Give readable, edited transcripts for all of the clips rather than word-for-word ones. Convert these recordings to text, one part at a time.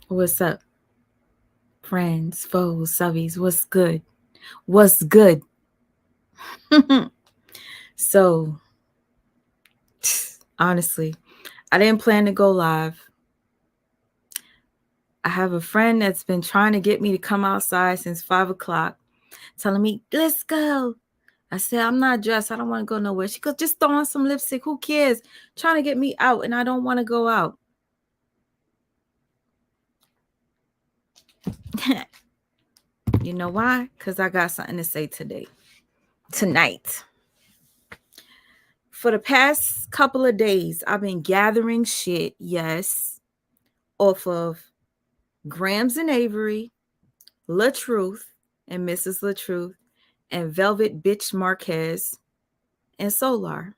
What's up, friends, foes, subbies? What's good? What's good? So, honestly, I didn't plan to go live. I have a friend that's been trying to get me to come outside since 5 o'clock, telling me, let's go. I said, I'm not dressed. I don't want to go nowhere. She goes, just throw on some lipstick. Who cares? Trying to get me out, and I don't want to go out. You know why? Because I got something to say tonight. For the past couple of days, I've been gathering shit, yes, off of Grams and Avery, La Truth and Mrs. La Truth, and Velvet Bitch Marquez and Solar.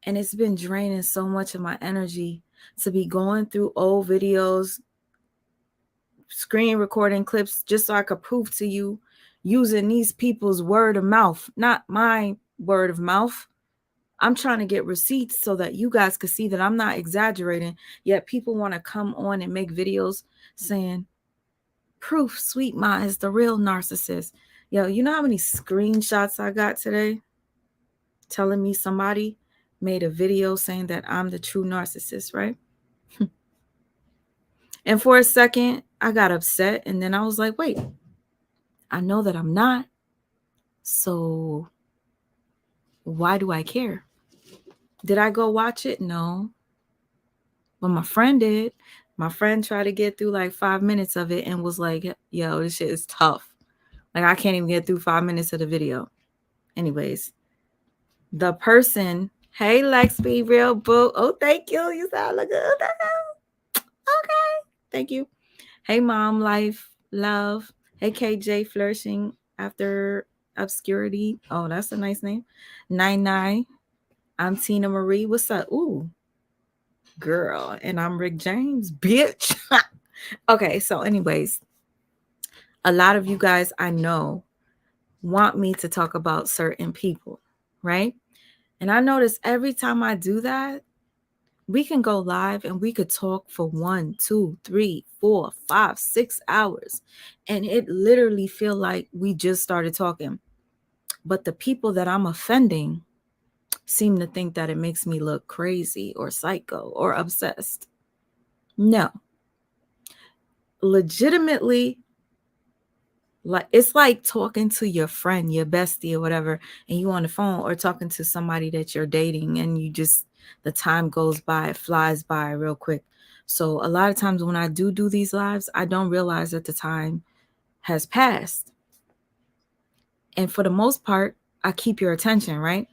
And it's been draining so much of my energy to be going through old videos, screen recording clips, just so I could prove to you using these people's word of mouth, not my word of mouth. I'm trying to get receipts so that you guys could see that I'm not exaggerating. Yet people want to come on and make videos saying, proof, sweet ma is the real narcissist. Yo, you know how many screenshots I got today telling me somebody made a video saying that I'm the true narcissist, right? And for a second, I got upset. And then I was like, wait, I know that I'm not. So why do I care? Did I go watch it? No. But my friend did. My friend tried to get through like 5 minutes of it and was like, yo, this shit is tough. Like, I can't even get through 5 minutes of the video. Anyways, the person, hey, Lex, be real, boo. Oh, thank you. You sound like good. Okay. Thank you. Hey, mom, life, love. Hey, KJ, flourishing after obscurity. Oh, that's a nice name. 99. I'm Tina Marie. What's up? Ooh, girl. And I'm Rick James, bitch. Okay, so, anyways, a lot of you guys I know want me to talk about certain people, right? And I notice every time I do that, we can go live and we could talk for 1, 2, 3, 4, 5, 6 hours. And it literally feel like we just started talking. But the people that I'm offending seem to think that it makes me look crazy or psycho or obsessed. No. Legitimately, like it's like talking to your friend, your bestie or whatever, and you on the phone, or talking to somebody that you're dating and you just, the time goes by, it flies by real quick. So a lot of times when I do these lives, I don't realize that the time has passed. And for the most part, I keep your attention, right?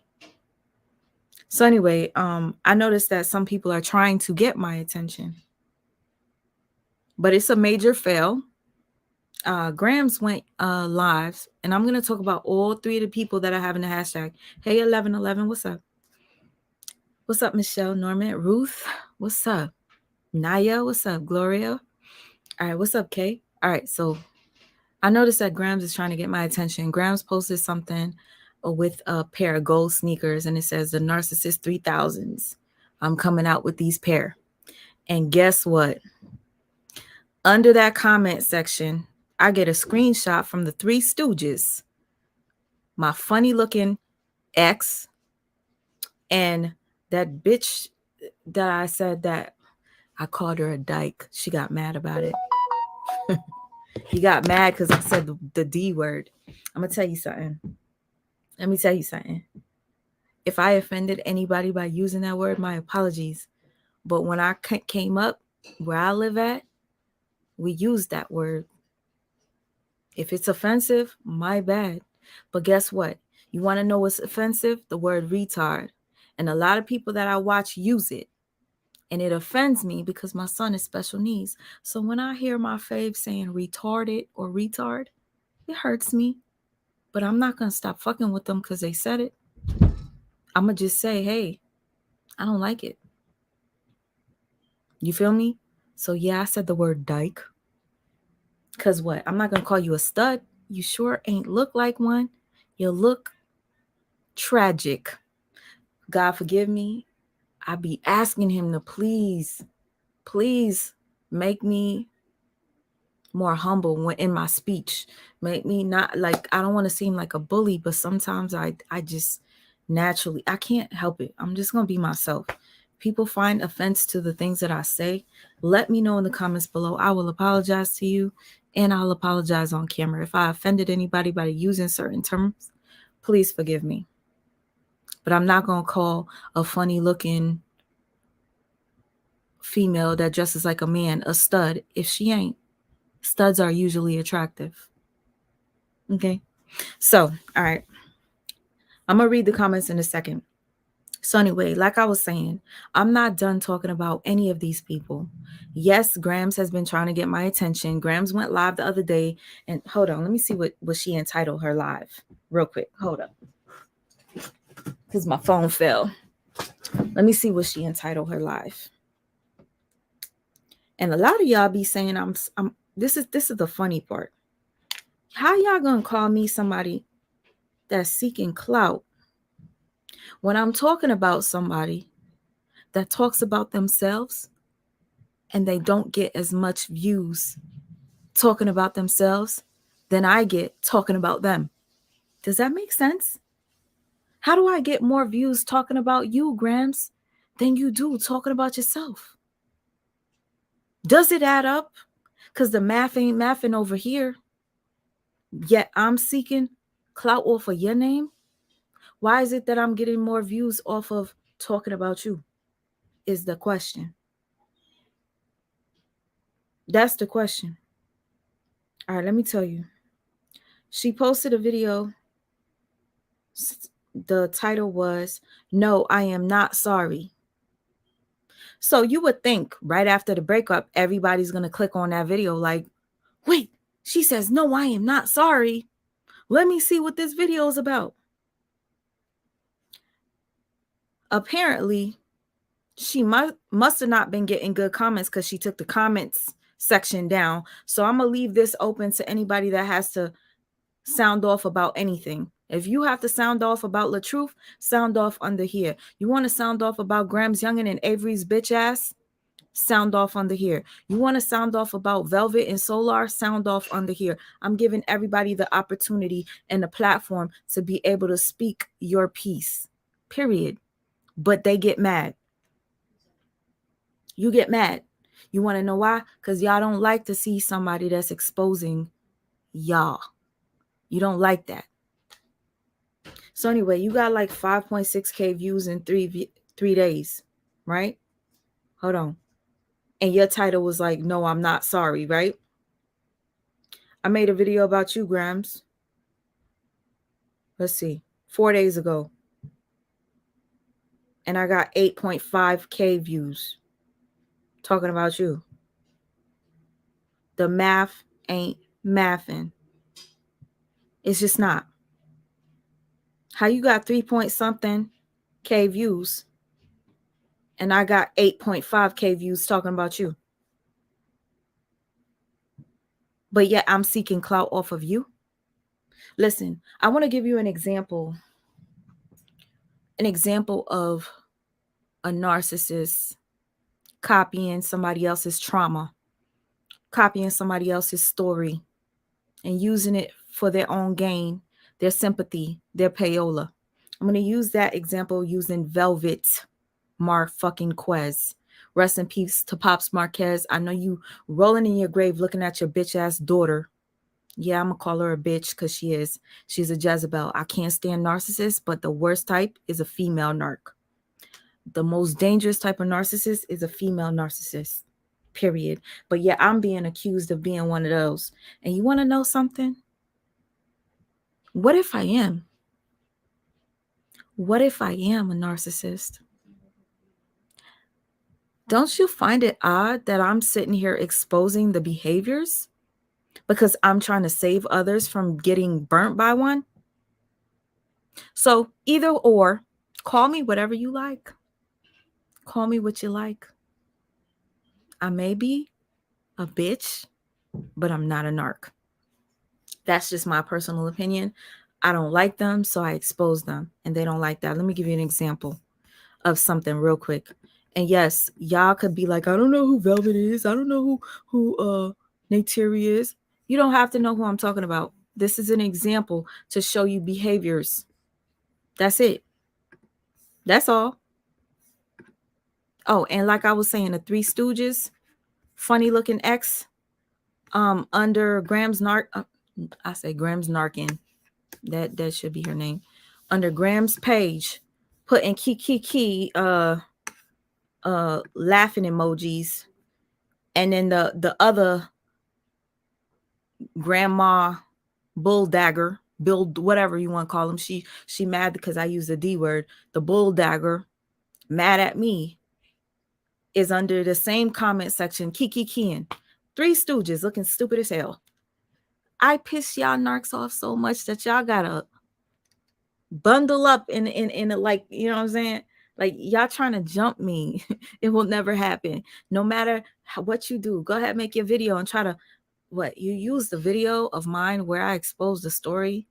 So anyway, I noticed that some people are trying to get my attention, but it's a major fail. Grams went live, and I'm gonna talk about all three of the people that I have in the hashtag. Hey, 1111, what's up? What's up, Michelle, Norman, Ruth? What's up? Naya, what's up? Gloria? All right, what's up, Kay? All right, so I noticed that Grams is trying to get my attention. Grams posted something with a pair of gold sneakers, and it says the Narcissist 3000s. I'm coming out with these pair. And guess what? Under that comment section, I get a screenshot from the Three Stooges, my funny looking ex, and that bitch that I said that I called her a dyke. She got mad about it. He got mad because I said the D word. I'm going to tell you something. Let me tell you something. If I offended anybody by using that word, my apologies. But when I came up where I live at, we use that word. If it's offensive, my bad. But guess what? You want to know what's offensive? The word retard. And a lot of people that I watch use it. And it offends me because my son is special needs. So when I hear my fave saying retarded or retard, it hurts me. But I'm not going to stop fucking with them because they said it. I'm going to just say, hey, I don't like it. You feel me? So yeah, I said the word dyke. Because what? I'm not going to call you a stud. You sure ain't look like one. You look tragic. God forgive me. I be asking him to please, please make me more humble when in my speech, make me not like, I don't want to seem like a bully, but sometimes I just naturally, I can't help it. I'm just going to be myself. People find offense to the things that I say. Let me know in the comments below. I will apologize to you, and I'll apologize on camera. If I offended anybody by using certain terms, please forgive me. But I'm not going to call a funny looking female that dresses like a man a stud if she ain't. Studs are usually attractive. Okay. So, all right. I'm going to read the comments in a second. So anyway, like I was saying, I'm not done talking about any of these people. Yes, Grams has been trying to get my attention. Grams went live the other day, and hold on, let me see what she entitled her live real quick. Hold up, because my phone fell. Let me see what she entitled her live. And a lot of y'all be saying I'm this is the funny part. How y'all gonna call me somebody that's seeking clout when I'm talking about somebody that talks about themselves and they don't get as much views talking about themselves than I get talking about them? Does that make sense? How do I get more views talking about you, Grams, than you do talking about yourself? Does it add up? Because the math ain't mathing over here. Yet I'm seeking clout off of your name. Why is it that I'm getting more views off of talking about you? Is the question. That's the question. All right, let me tell you. She posted a video. The title was, "No, I am not sorry." So you would think right after the breakup, everybody's going to click on that video like, wait, she says, "No, I am not sorry. Let me see what this video is about." Apparently, she must have not been getting good comments because she took the comments section down. So I'm going to leave this open to anybody that has to sound off about anything. If you have to sound off about LaTruth, sound off under here. You want to sound off about Grams Youngin and Avery's bitch ass? Sound off under here. You want to sound off about Velvet and Solar? Sound off under here. I'm giving everybody the opportunity and the platform to be able to speak your piece. Period. But they get mad. You get mad. You want to know why? Because y'all don't like to see somebody that's exposing y'all. You don't like that. So anyway, you got like 5.6K views in three days, right? Hold on. And your title was like, "No, I'm not sorry," right? I made a video about you, Grams. Let's see, 4 days ago. And I got 8.5K views talking about you. The math ain't mathing. It's just not. How you got 3-point-something K views and I got 8.5K views talking about you? But yet I'm seeking clout off of you? Listen, I want to give you an example of a narcissist copying somebody else's trauma, copying somebody else's story, and using it for their own gain, their sympathy, their payola. I'm going to use that example using Velvet Marquez. Rest in peace to Pops Marquez. I know you rolling in your grave looking at your bitch ass daughter. Yeah, I'm going to call her a bitch because she is. She's a Jezebel. I can't stand narcissists, but the worst type is a female narc. The most dangerous type of narcissist is a female narcissist, period. But yeah, I'm being accused of being one of those. And you want to know something? What if I am? What if I am a narcissist? Don't you find it odd that I'm sitting here exposing the behaviors because I'm trying to save others from getting burnt by one? So either or, call me whatever you like. Call me what you like. I may be a bitch, but I'm not a narc. That's just my personal opinion. I don't like them, so I expose them, and they don't like that. Let me give you an example of something real quick. And yes, y'all could be like, I don't know who Velvet is. I don't know who Neytiri is. You don't have to know who I'm talking about. This is an example to show you behaviors. That's it. That's all. Oh, and like I was saying, the Three Stooges, funny looking ex, under Graham's I say Graham's Narkin. That should be her name. Under Graham's page, putting key laughing emojis, and then the other grandma bull dagger, build whatever you want to call him. She mad because I use the D word. The bull dagger, mad at me, is under the same comment section, keying. Three Stooges looking stupid as hell. I piss y'all narcs off so much that y'all gotta bundle up in a, like, you know what I'm saying? Like, y'all trying to jump me. It will never happen. No matter what you do, go ahead, make your video and try to, what, you use the video of mine where I expose the story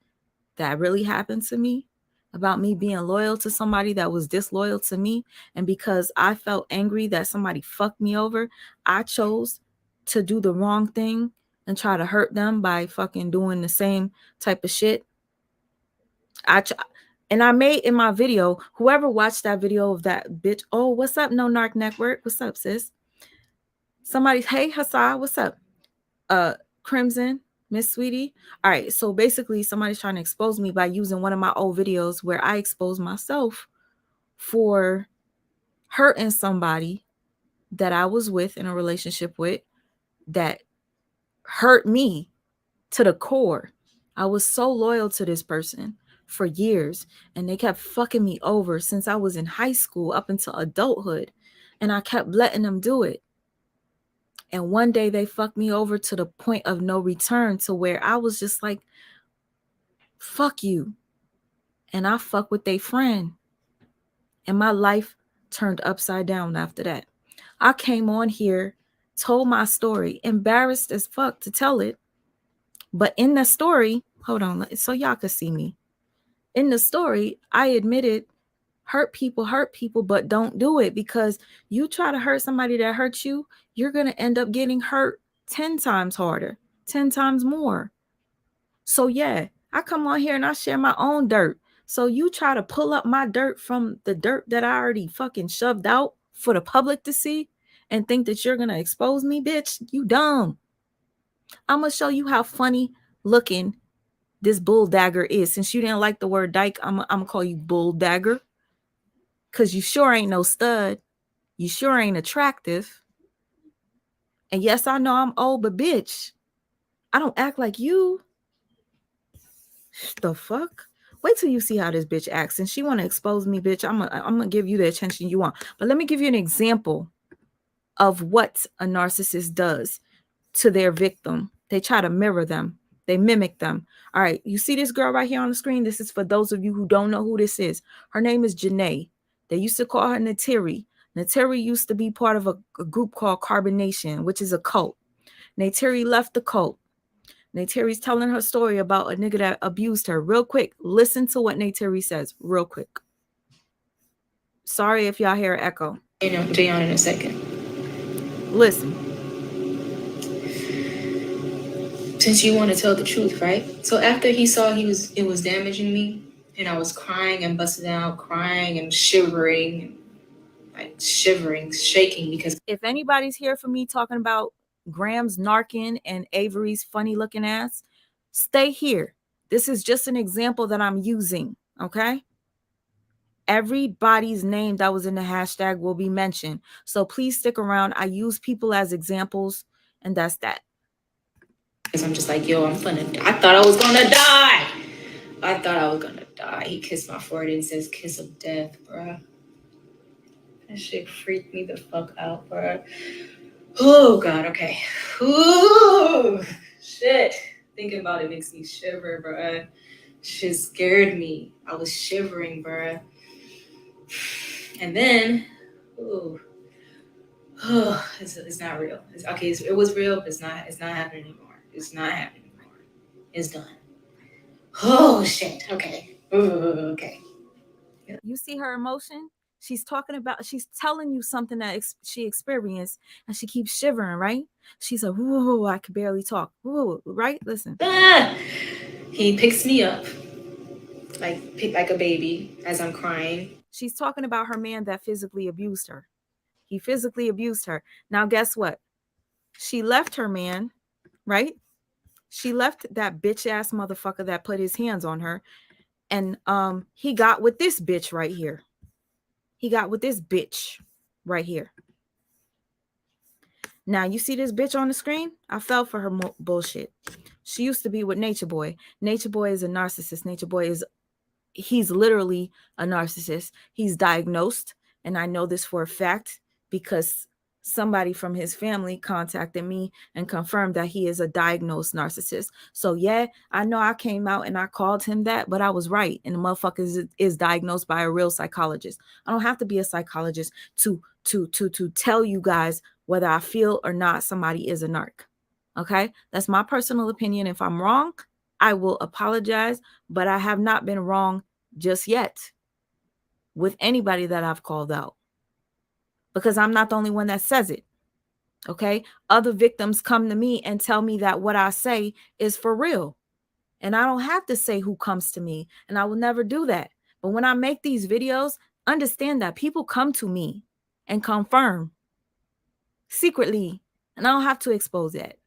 that really happened to me about me being loyal to somebody that was disloyal to me. And because I felt angry that somebody fucked me over, I chose to do the wrong thing and try to hurt them by fucking doing the same type of shit. And I made in my video, whoever watched that video of that bitch, oh, what's up, No Narc Network? What's up, sis? Somebody, hey, Hassan, what's up? Crimson, Miss Sweetie. All right, so basically somebody's trying to expose me by using one of my old videos where I exposed myself for hurting somebody that I was with in a relationship with that hurt me to the core. I was so loyal to this person for years, and they kept fucking me over since I was in high school up until adulthood, and I kept letting them do it. And one day they fucked me over to the point of no return, to where I was just like, fuck you. And I fuck with their friend. And my life turned upside down after that. I came on here, told my story, embarrassed as fuck to tell it. But in the story, hold on, so y'all could see me. In the story, I admitted hurt people, but don't do it, because you try to hurt somebody that hurts you, you're going to end up getting hurt 10 times harder, 10 times more. So yeah, I come on here and I share my own dirt. So you try to pull up my dirt from the dirt that I already fucking shoved out for the public to see and think that you're going to expose me, bitch. You dumb. I'm going to show you how funny looking this bull dagger is. Since you didn't like the word dyke, I'm going to call you bull dagger. Because you sure ain't no stud. You sure ain't attractive. And yes, I know I'm old, but bitch, I don't act like you. The fuck? Wait till you see how this bitch acts. And she want to expose me, bitch. I'm gonna give you the attention you want. But let me give you an example of what a narcissist does to their victim. They try to mirror them. They mimic them. All right, you see this girl right here on the screen? This is for those of you who don't know who this is. Her name is Janae. They used to call her Neytiri. Neytiri used to be part of a group called Carbonation, which is a cult. Neytiri left the cult. Neytiri's telling her story about a nigga that abused her. Real quick, listen to what Neytiri says. Real quick. Sorry if y'all hear an echo. Jayon in a second. Listen. Since you want to tell the truth, right? So after he saw it was damaging me, and I was crying and busting out, crying and shivering, like shivering, shaking, because If anybody's here for me talking about Graham's narking and Avery's funny looking ass, stay here. This is just an example that I'm using, okay? Everybody's name that was in the hashtag will be mentioned. So please stick around. I use people as examples, and that's that. because I'm just like, yo, I thought I was gonna die. I thought I was gonna die. He kissed my forehead and says, kiss of death, bruh. That shit freaked me the fuck out, bruh. Oh, God, okay. Ooh, shit. Thinking about it makes me shiver, bruh. Shit scared me. I was shivering, bruh. And then, ooh, it's not real. It was real, but it's not happening anymore. It's not happening anymore. It's done. Oh, shit. Okay. Ooh, okay. You see her emotion? She's telling you something that she experienced, and she keeps shivering, right? She's like, whoa, I can barely talk. Whoa, right? Listen. He picks me up like a baby as I'm crying. She's talking about her man that physically abused her. He physically abused her. Now, guess what? She left her man, right? She left that bitch ass motherfucker that put his hands on her. And he got with this bitch right here. He got with this bitch right here. Now, you see this bitch on the screen? I fell for her bullshit. She used to be with Nature Boy. Nature Boy is a narcissist. Nature Boy he's literally a narcissist. He's diagnosed, and I know this for a fact because somebody from his family contacted me and confirmed that he is a diagnosed narcissist. So yeah, I know I came out and I called him that, but I was right. And the motherfucker is diagnosed by a real psychologist. I don't have to be a psychologist to tell you guys whether I feel or not somebody is a narc. Okay? That's my personal opinion. If I'm wrong, I will apologize, but I have not been wrong just yet with anybody that I've called out, because I'm not the only one that says it. Okay. Other victims come to me and tell me that what I say is for real. And I don't have to say who comes to me, and I will never do that. But when I make these videos, understand that people come to me and confirm secretly, and I don't have to expose that.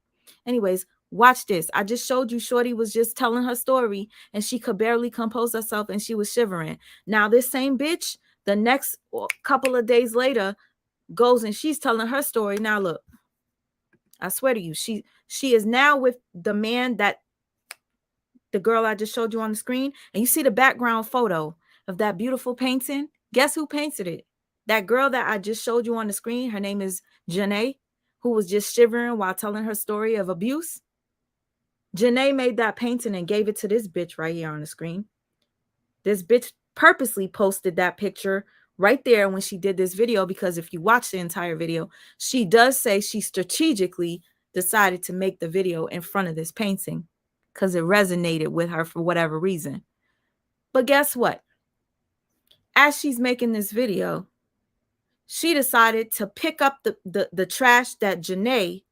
Anyways, watch this. I just showed you Shorty was just telling her story and she could barely compose herself and she was shivering. Now, this same bitch, the next couple of days later, goes and she's telling her story. Now, look, I swear to you, she is now with the man that the girl I just showed you on the screen. And you see the background photo of that beautiful painting. Guess who painted it? That girl that I just showed you on the screen. Her name is Janae, who was just shivering while telling her story of abuse. Janae made that painting and gave it to this bitch right here on the screen. This bitch purposely posted that picture right there when she did this video, because if you watch the entire video, she does say she strategically decided to make the video in front of this painting because it resonated with her for whatever reason. But guess what? As she's making this video, she decided to pick up the trash that Janae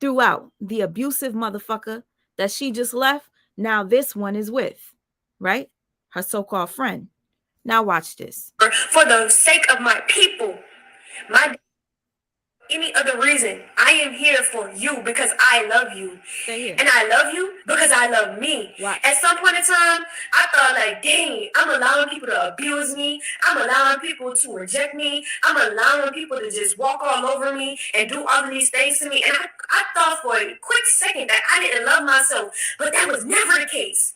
threw out, the abusive motherfucker that she just left. Now this one is with, right? Her so-called friend. Now watch this. For the sake of my people, my any other reason, I am here for you because I love you. Stay here. And I love you because I love me. Watch. At some point in time, I thought like, dang, I'm allowing people to abuse me. I'm allowing people to reject me. I'm allowing people to just walk all over me and do all of these things to me. And I thought for a quick second that I didn't love myself. But that was never the case.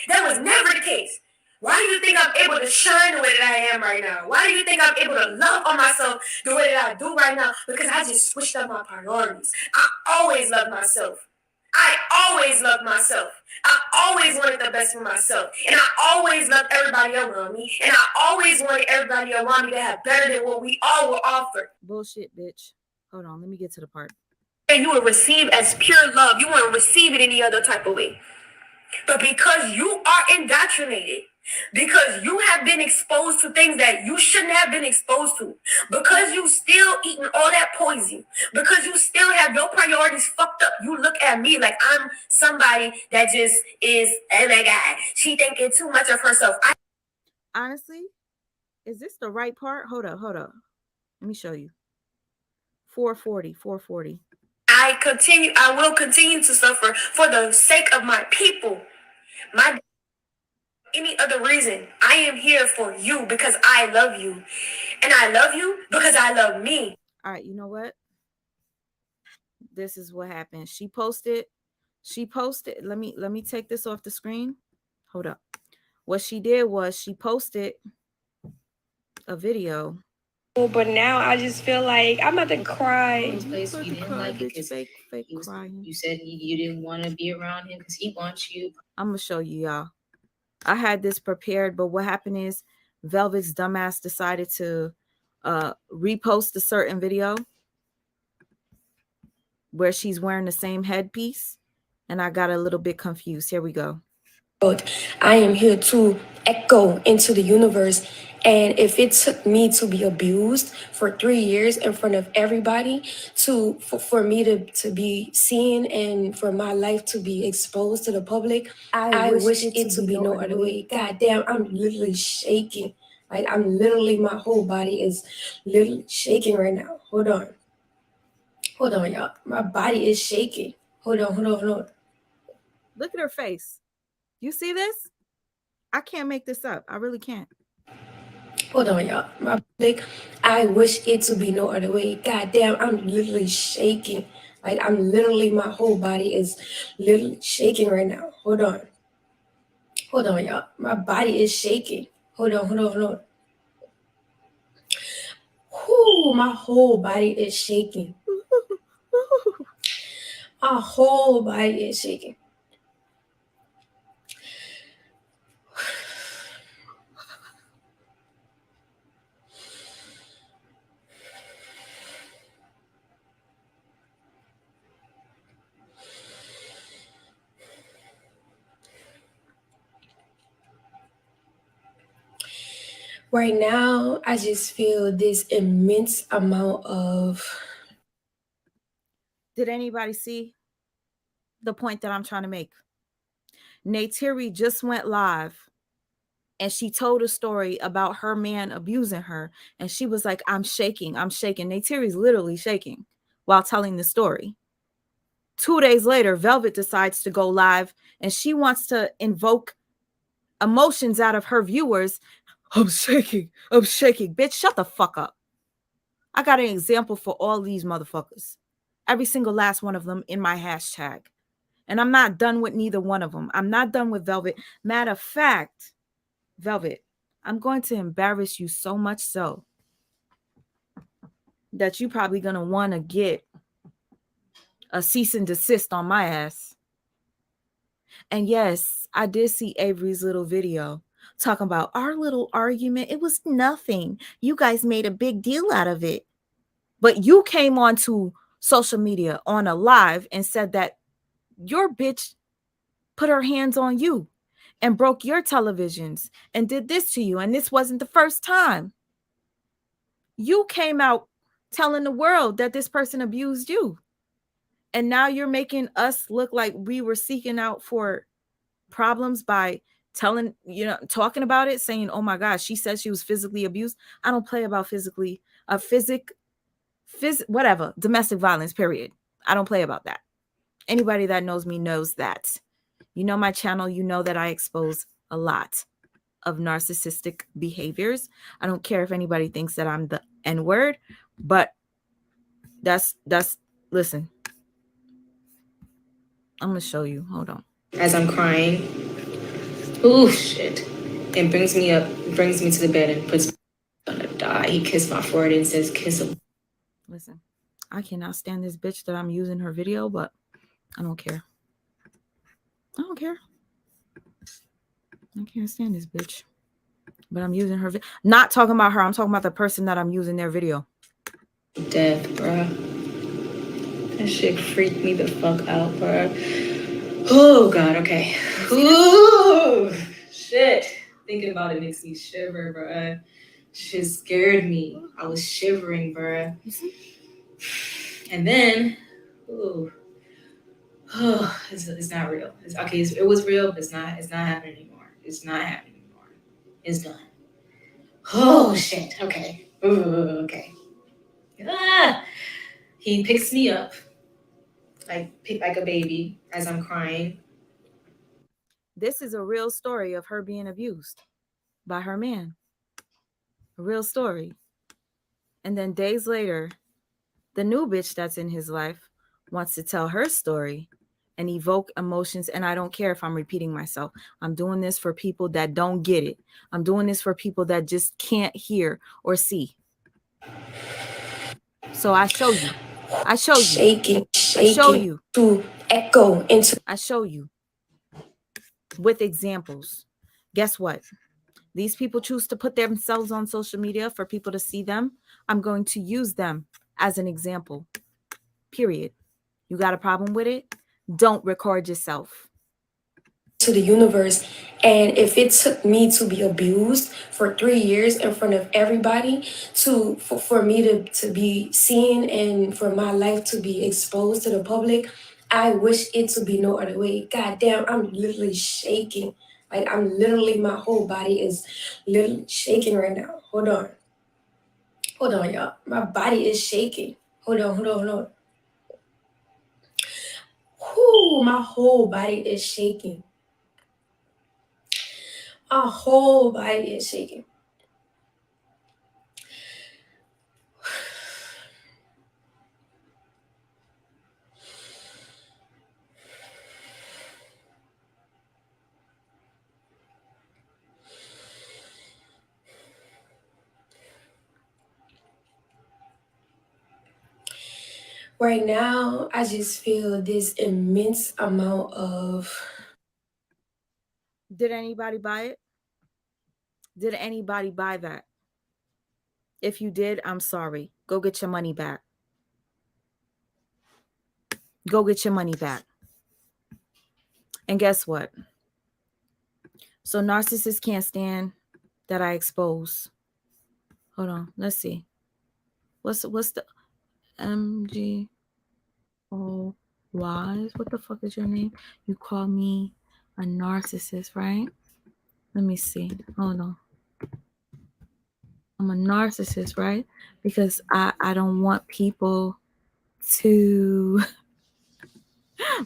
That was never the case. Why do you think I'm able to shine the way that I am right now? Why do you think I'm able to love on myself the way that I do right now? Because I just switched up my priorities. I always loved myself. I always loved myself. I always wanted the best for myself. And I always loved everybody around me. And I always wanted everybody around me to have better than what we all were offered. Bullshit, bitch. Hold on, let me get to the part. And you will receive as pure love. You won't receive it any other type of way. But because you are indoctrinated, because you have been exposed to things that you shouldn't have been exposed to, because you still eating all that poison, because you still have your priorities fucked up, you look at me like I'm somebody that just is, oh my God, she thinking too much of herself. Honestly, is this the right part? Hold up. Let me show you. 440. I will continue to suffer for the sake of my people. Any other reason, I am here for you because I love you. And I love you because I love me. All right, you know what? This is what happened. She posted. Let me take this off the screen. Hold up. What she did was she posted a video. But now I just feel like I'm about to cry. Place you didn't like it because fake crying. You said you didn't want to be around him because he wants you. I'm gonna show you, y'all. I had this prepared, but what happened is Velvet's dumbass decided to repost a certain video where she's wearing the same headpiece, and I got a little bit confused. Here we go. I am here to echo into the universe. And if it took me to be abused for 3 years in front of everybody, for me to be seen and for my life to be exposed to the public, I wish it to be no other way. God damn, I'm literally shaking. Like my whole body is literally shaking right now. Hold on. Hold on, y'all. My body is shaking. Hold on. Look at her face. You see this? I can't make this up. I really can't. Hold on, y'all. I wish it to be no other way. God damn, I'm literally shaking. Like my whole body is literally shaking right now. Hold on. Hold on, y'all. My body is shaking. Hold on. Whoo, my whole body is shaking. My whole body is shaking. Right now, I just feel this immense amount of. Did anybody see the point that I'm trying to make? Neytiri just went live and she told a story about her man abusing her. And she was like, I'm shaking. Neytiri's literally shaking while telling the story. 2 days later, Velvet decides to go live and she wants to invoke emotions out of her viewers. I'm shaking. Bitch, shut the fuck up. I got an example for all these motherfuckers. Every single last one of them in my hashtag. And I'm not done with neither one of them. I'm not done with Velvet. Matter of fact, Velvet, I'm going to embarrass you so much so that you're probably going to want to get a cease and desist on my ass. And yes, I did see Avery's little video talking about our little argument. It was nothing. You guys made a big deal out of it. But you came onto social media on a live and said that your bitch put her hands on you and broke your televisions and did this to you. And this wasn't the first time. You came out telling the world that this person abused you. And now you're making us look like we were seeking out for problems by telling, talking about it, saying, oh my gosh, she said she was physically abused. I don't play about whatever, domestic violence, period. I don't play about that. Anybody that knows me knows that. You know my channel, you know that I expose a lot of narcissistic behaviors. I don't care if anybody thinks that I'm the N-word, but that's listen. I'm gonna show you. Hold on. As I'm crying. Ooh, shit. And brings me to the bed and puts me gonna die. He kissed my forehead and says, kiss him. Listen, I cannot stand this bitch that I'm using her video, but I don't care. I don't care. I can't stand this bitch. But I'm using her. Not talking about her. I'm talking about the person that I'm using their video. Death, bruh. That shit freaked me the fuck out, bruh. Oh, God, okay. Ooh, shit. Thinking about it makes me shiver, bruh. Shit scared me. I was shivering, bruh. And then, ooh. Oh, it's not real. It was real, but it's not happening anymore. It's not happening anymore. It's done. Oh shit. Okay. Ooh, okay. Ah! He picks me up like a baby as I'm crying. This is a real story of her being abused by her man. A real story. And then days later, the new bitch that's in his life wants to tell her story and evoke emotions. And I don't care if I'm repeating myself. I'm doing this for people that don't get it. I'm doing this for people that just can't hear or see. So I show you. I show you. Shaking. I show you. To echo into. I show you. With examples. Guess what? These people choose to put themselves on social media for people to see them. I'm going to use them as an example. Period. You got a problem with it? Don't record yourself. to the universe. And if it took me to be abused for 3 years in front of everybody for me to be seen and for my life to be exposed to the public, I wish it to be no other way. God damn, I'm literally shaking. Like I'm literally, my whole body is literally shaking right now. Hold on. Hold on, y'all. My body is shaking. Hold on, hold on, hold on. Whoo, my whole body is shaking. My whole body is shaking. Right now, I just feel this immense amount of. Did anybody buy it? Did anybody buy that? If you did, I'm sorry. Go get your money back. Go get your money back. And guess what? So narcissists can't stand that I expose. Hold on, let's see. What's the MGOYs? What the fuck is your name? You call me a narcissist, right? Let me see. Hold on. I'm a narcissist, right? Because I don't want people to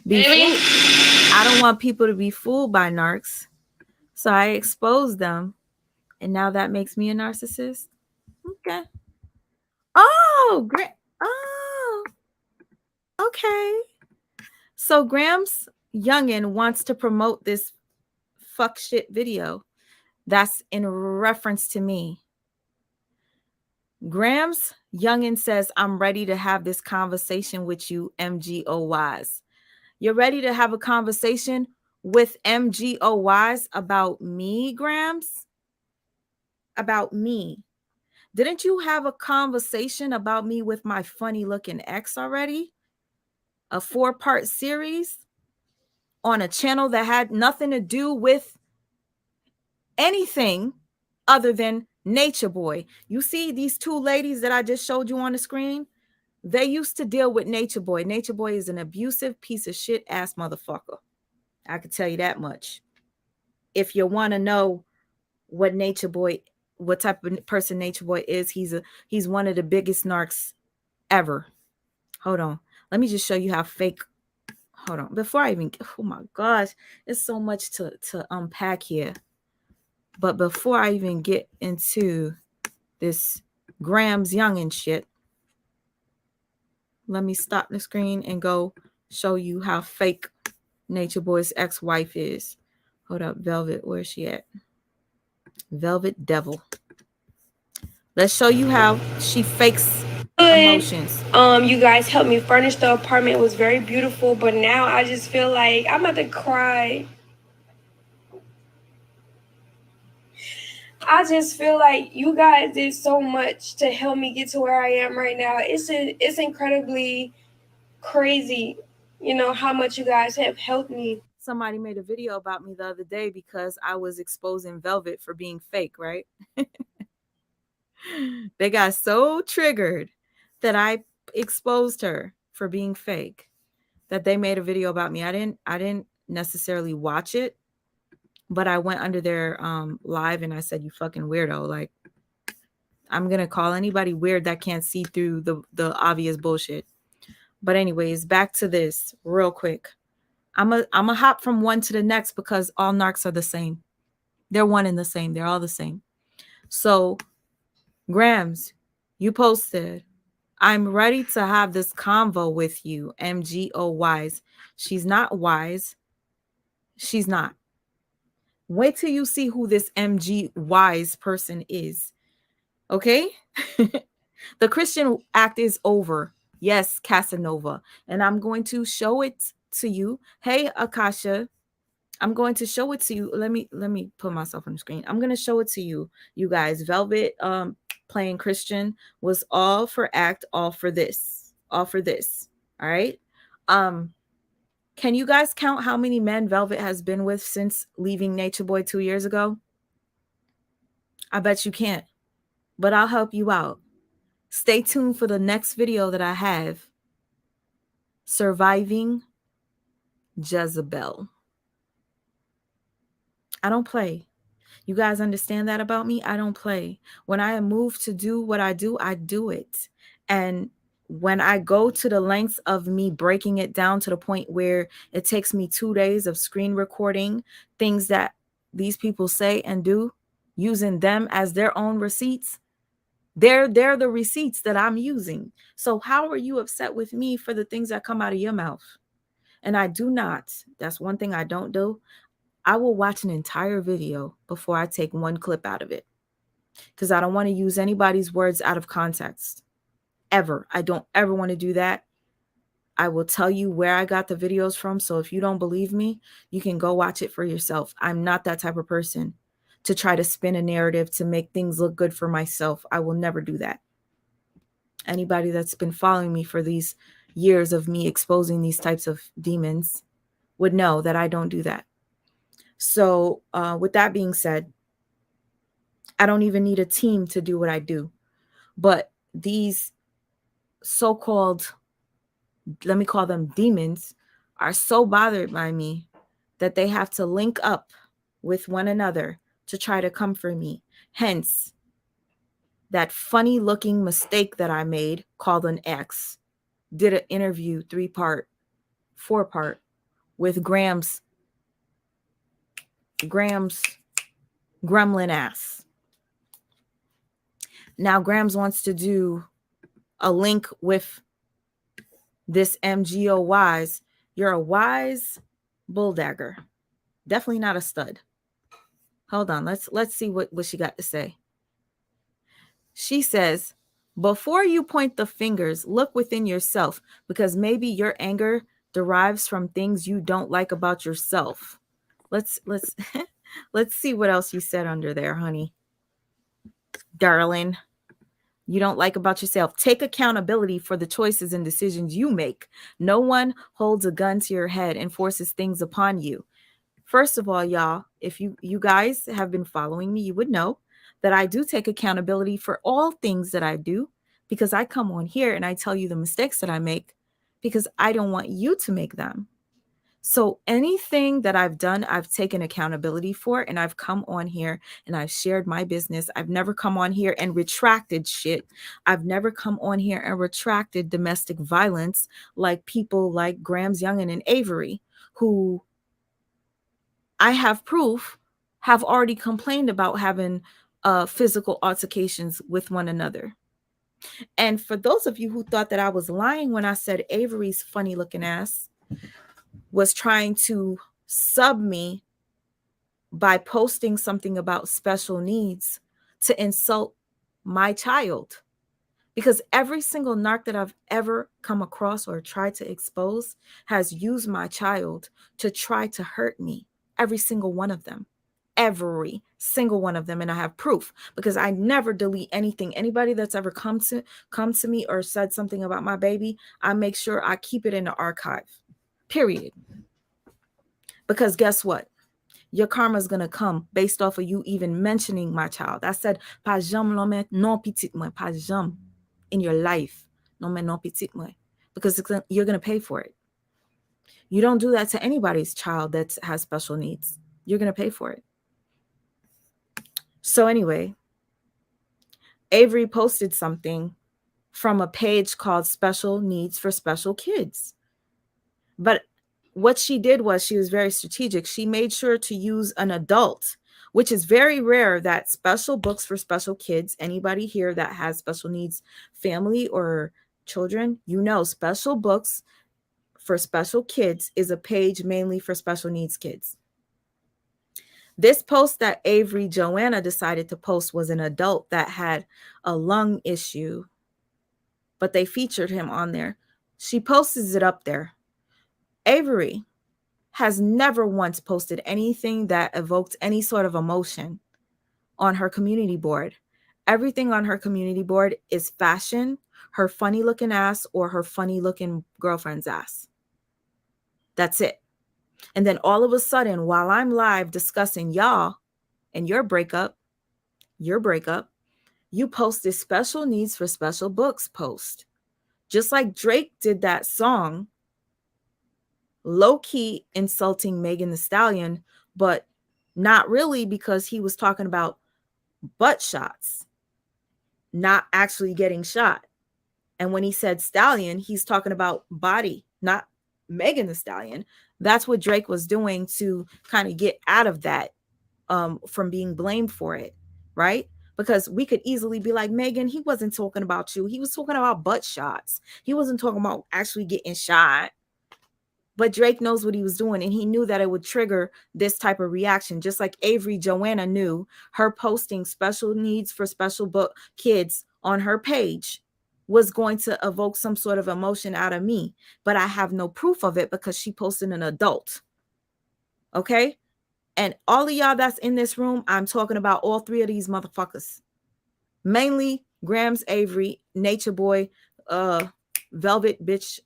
be fooled. I don't want people to be fooled by narcs. So I expose them. And now that makes me a narcissist? Okay. Oh, great. Oh, okay. So Graham's youngin wants to promote this fuck shit video that's in reference to me. Graham's youngin says, I'm ready to have this conversation with you, MGOYs. You're ready to have a conversation with MGOYs about me, Grams? About me. Didn't you have a conversation about me with my funny looking ex already? A 4-part series on a channel that had nothing to do with anything other than Nature Boy. You see these 2 ladies that I just showed you on the screen? They used to deal with Nature Boy. Nature Boy is an abusive piece of shit ass motherfucker. I can tell you that much. If you want to know what Nature Boy, what type of person Nature Boy is, he's one of the biggest narcs ever. Hold on. Let me just show you how fake. Hold on. Before I even, oh my gosh, there's so much to unpack here. But before I even get into this Graham's Youngin shit, let me stop the screen and go show you how fake Nature Boy's ex-wife is. Hold up, Velvet, where's she at? Velvet Devil. Let's show you how she fakes emotions. You guys helped me furnish the apartment. It was very beautiful, but now I just feel like I'm about to cry. I just feel like you guys did so much to help me get to where I am right now. It's incredibly crazy, how much you guys have helped me. Somebody made a video about me the other day because I was exposing Velvet for being fake, right? They got so triggered that I exposed her for being fake that they made a video about me. I didn't necessarily watch it, but I went under their live and I said, you fucking weirdo. Like, I'm going to call anybody weird that can't see through the obvious bullshit. But anyways, back to this real quick. I'm a hop from one to the next because all narcs are the same. They're one and the same. They're all the same. So, Grams, you posted, I'm ready to have this convo with you, MGOYs. She's not wise. She's not. Wait till you see who this MG wise person is. Okay? The Christian act is over. Yes, Casanova. And I'm going to show it to you. Hey, Akasha. I'm going to show it to you. Let me put myself on the screen. I'm going to show it to you, you guys. Velvet playing Christian was all for act, all for this. All for this. All right? Can you guys count how many men Velvet has been with since leaving Nature Boy 2 years ago? I bet you can't, but I'll help you out. Stay tuned for the next video that I have, Surviving Jezebel. I don't play. You guys understand that about me? I don't play. When I am moved to do what I do it. And when I go to the lengths of me breaking it down to the point where it takes me 2 days of screen recording things that these people say and do, using them as their own receipts, they're the receipts that I'm using. So how are you upset with me for the things that come out of your mouth? And I do not. That's one thing I don't do. I will watch an entire video before I take one clip out of it, because I don't want to use anybody's words out of context. Ever. I don't ever want to do that. I will tell you where I got the videos from. So if you don't believe me, you can go watch it for yourself. I'm not that type of person to try to spin a narrative to make things look good for myself. I will never do that. Anybody that's been following me for these years of me exposing these types of demons would know that I don't do that. So with that being said, I don't even need a team to do what I do. But these so-called, let me call them demons, are so bothered by me that they have to link up with one another to try to come for me. Hence, that funny looking mistake that I made called an X. Did an interview 3-part, 4-part with Graham's gremlin ass. Now Grams wants to do a link with this MGO Wise. You're a wise bulldagger. Definitely not a stud. Hold on. Let's see what she got to say. She says, before you point the fingers, look within yourself, because maybe your anger derives from things you don't like about yourself. Let's let's see what else you said under there, honey. Darling. You don't like about yourself. Take accountability for the choices and decisions you make. No one holds a gun to your head and forces things upon you. First of all, y'all, if you guys have been following me, you would know that I do take accountability for all things that I do, because I come on here and I tell you the mistakes that I make because I don't want you to make them. So anything that I've done, I've taken accountability for, and I've come on here and I've shared my business. I've never come on here and retracted shit. I've never come on here and retracted domestic violence like people like Grams Youngin and Avery, who I have proof have already complained about having physical altercations with one another. And for those of you who thought that I was lying when I said Avery's funny looking ass was trying to sub me by posting something about special needs to insult my child, because every single narc that I've ever come across or tried to expose has used my child to try to hurt me. Every single one of them. Every single one of them. And I have proof, because I never delete anything. Anybody that's ever come to me or said something about my baby, I make sure I keep it in the archive. Period. Because guess what? Your karma is going to come based off of you even mentioning my child. I said, pas jamais non petit moi, pas jamais in your life. Non mais non petit moi. Because you're going to pay for it. You don't do that to anybody's child that has special needs. You're going to pay for it. So anyway, Avery posted something from a page called Special Needs for Special Kids. But what she did was she was very strategic. She made sure to use an adult, which is very rare, that special books for special kids. Anybody here that has special needs family or children, you know, special books for special kids is a page mainly for special needs kids. This post that Avery Joanna decided to post was an adult that had a lung issue, but they featured him on there. She posts it up there. Avery has never once posted anything that evoked any sort of emotion on her community board. Everything on her community board is fashion, her funny looking ass, or her funny looking girlfriend's ass. That's it. And then all of a sudden, while I'm live discussing y'all and your breakup, you post this special needs for special books post. Just like Drake did that song, low-key insulting Megan Thee Stallion, but not really, because he was talking about butt shots, not actually getting shot. And when he said stallion, he's talking about body, not Megan Thee Stallion. That's what Drake was doing to kind of get out of that, from being blamed for it, right? Because we could easily be like, Megan, he wasn't talking about you. He was talking about butt shots. He wasn't talking about actually getting shot. But Drake knows what he was doing, and he knew that it would trigger this type of reaction. Just like Avery Joanna knew her posting special needs for special book kids on her page was going to evoke some sort of emotion out of me. But I have no proof of it because she posted an adult. Okay? And all of y'all that's in this room, I'm talking about all three of these motherfuckers. Mainly Grams, Avery, Nature Boy, Velvet Bitch,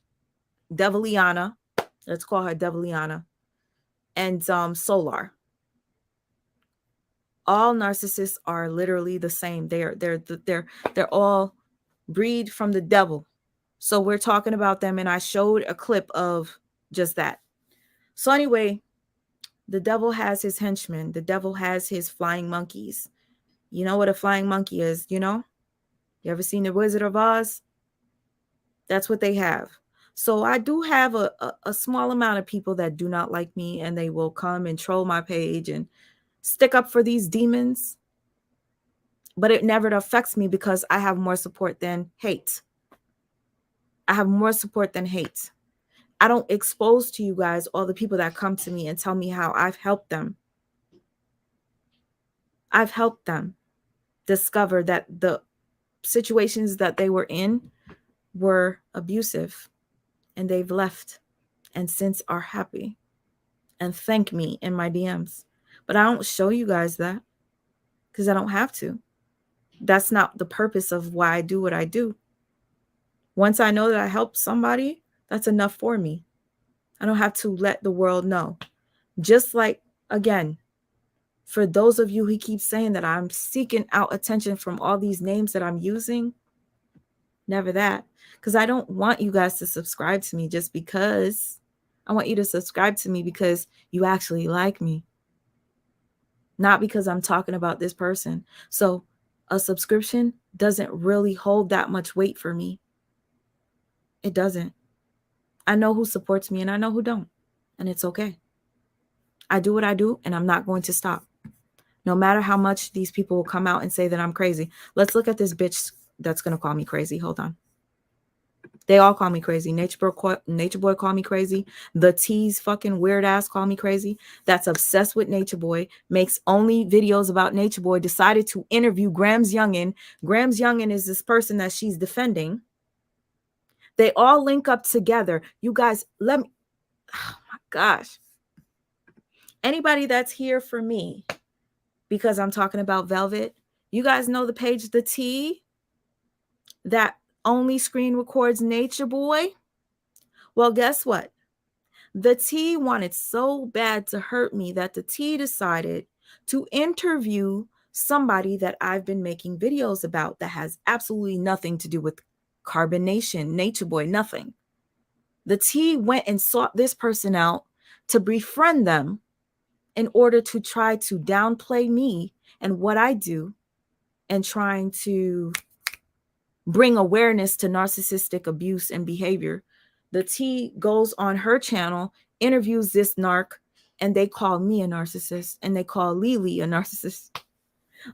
Deviliana. Let's call her Deviliana. And Solar. All narcissists are literally the same. They're all breed from the devil. So we're talking about them, and I showed a clip of just that. So anyway, the devil has his henchmen. The devil has his flying monkeys. You know what a flying monkey is, you know? You ever seen The Wizard of Oz? That's what they have. So I do have a small amount of people that do not like me, and they will come and troll my page and stick up for these demons. But it never affects me because I have more support than hate. I have more support than hate. I don't expose to you guys all the people that come to me and tell me how I've helped them. I've helped them discover that the situations that they were in were abusive, and they've left and since are happy and thank me in my DMs. But I don't show you guys that because I don't have to. That's not the purpose of why I do what I do. Once I know that I helped somebody, that's enough for me. I don't have to let the world know. Just like, again, for those of you who keep saying that I'm seeking out attention from all these names that I'm using, never that. Because I don't want you guys to subscribe to me just because. I want you to subscribe to me because you actually like me. Not because I'm talking about this person. So a subscription doesn't really hold that much weight for me. It doesn't. I know who supports me and I know who don't. And it's okay. I do what I do, and I'm not going to stop. No matter how much these people will come out and say that I'm crazy. Let's look at this bitch that's going to call me crazy. Hold on. They all call me crazy. Nature Boy call me crazy. The T's fucking weird ass call me crazy. That's obsessed with Nature Boy. Makes only videos about Nature Boy. Decided to interview Grams Youngin. Grams Youngin is this person that she's defending. They all link up together. You guys, let me... Oh my gosh. Anybody that's here for me because I'm talking about Velvet, you guys know the page, The T, that only screen records Nature Boy? Well, guess what? The T wanted so bad to hurt me that the T decided to interview somebody that I've been making videos about that has absolutely nothing to do with carbonation, Nature Boy, nothing. The T went and sought this person out to befriend them in order to try to downplay me and what I do, and trying to bring awareness to narcissistic abuse and behavior. The T goes on her channel, interviews this narc, and they call me a narcissist, and they call Lily a narcissist.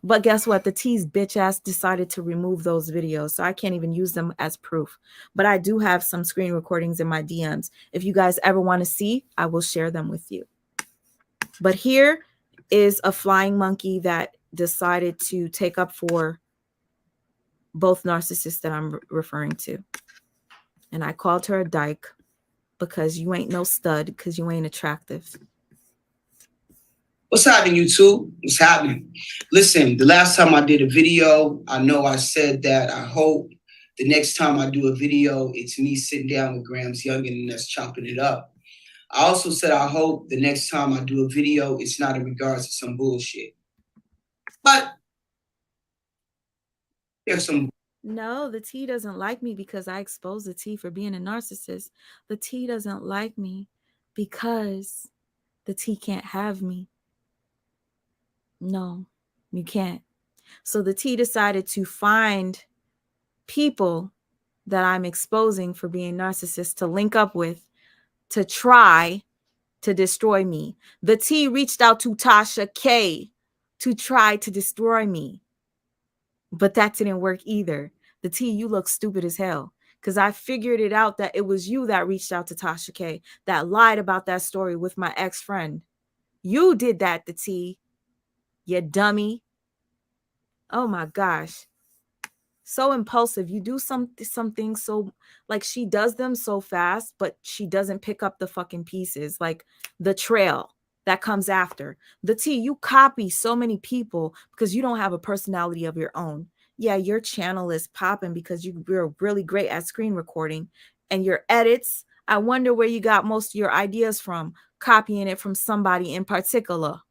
But guess what? The T's bitch ass decided to remove those videos, so I can't even use them as proof. But I do have some screen recordings in my DMs. If you guys ever want to see, I will share them with you. But here is a flying monkey that decided to take up for both narcissists that I'm referring to. And I called her a dyke because you ain't no stud, because you ain't attractive. What's happening, YouTube? What's happening? Listen, the last time I did a video, I know I said that I hope the next time I do a video, it's me sitting down with Grams Youngin and us chopping it up. I also said I hope the next time I do a video, it's not in regards to some bullshit. But there's some. No, the T doesn't like me because I exposed the T for being a narcissist. The T doesn't like me because the T can't have me. No, you can't. So the T decided to find people that I'm exposing for being narcissists to link up with to try to destroy me. The T reached out to Tasha K to try to destroy me. But that didn't work either. The T, you look stupid as hell. Because I figured it out that it was you that reached out to Tasha K, that lied about that story with my ex-friend. You did that, the T. You dummy. Oh my gosh. So impulsive. You do some things so, like, she does them so fast, but she doesn't pick up the fucking pieces, like the trail that comes after. The T, you copy so many people because you don't have a personality of your own. Yeah, your channel is popping because you're really great at screen recording, and your edits, I wonder where you got most of your ideas from, copying it from somebody in particular.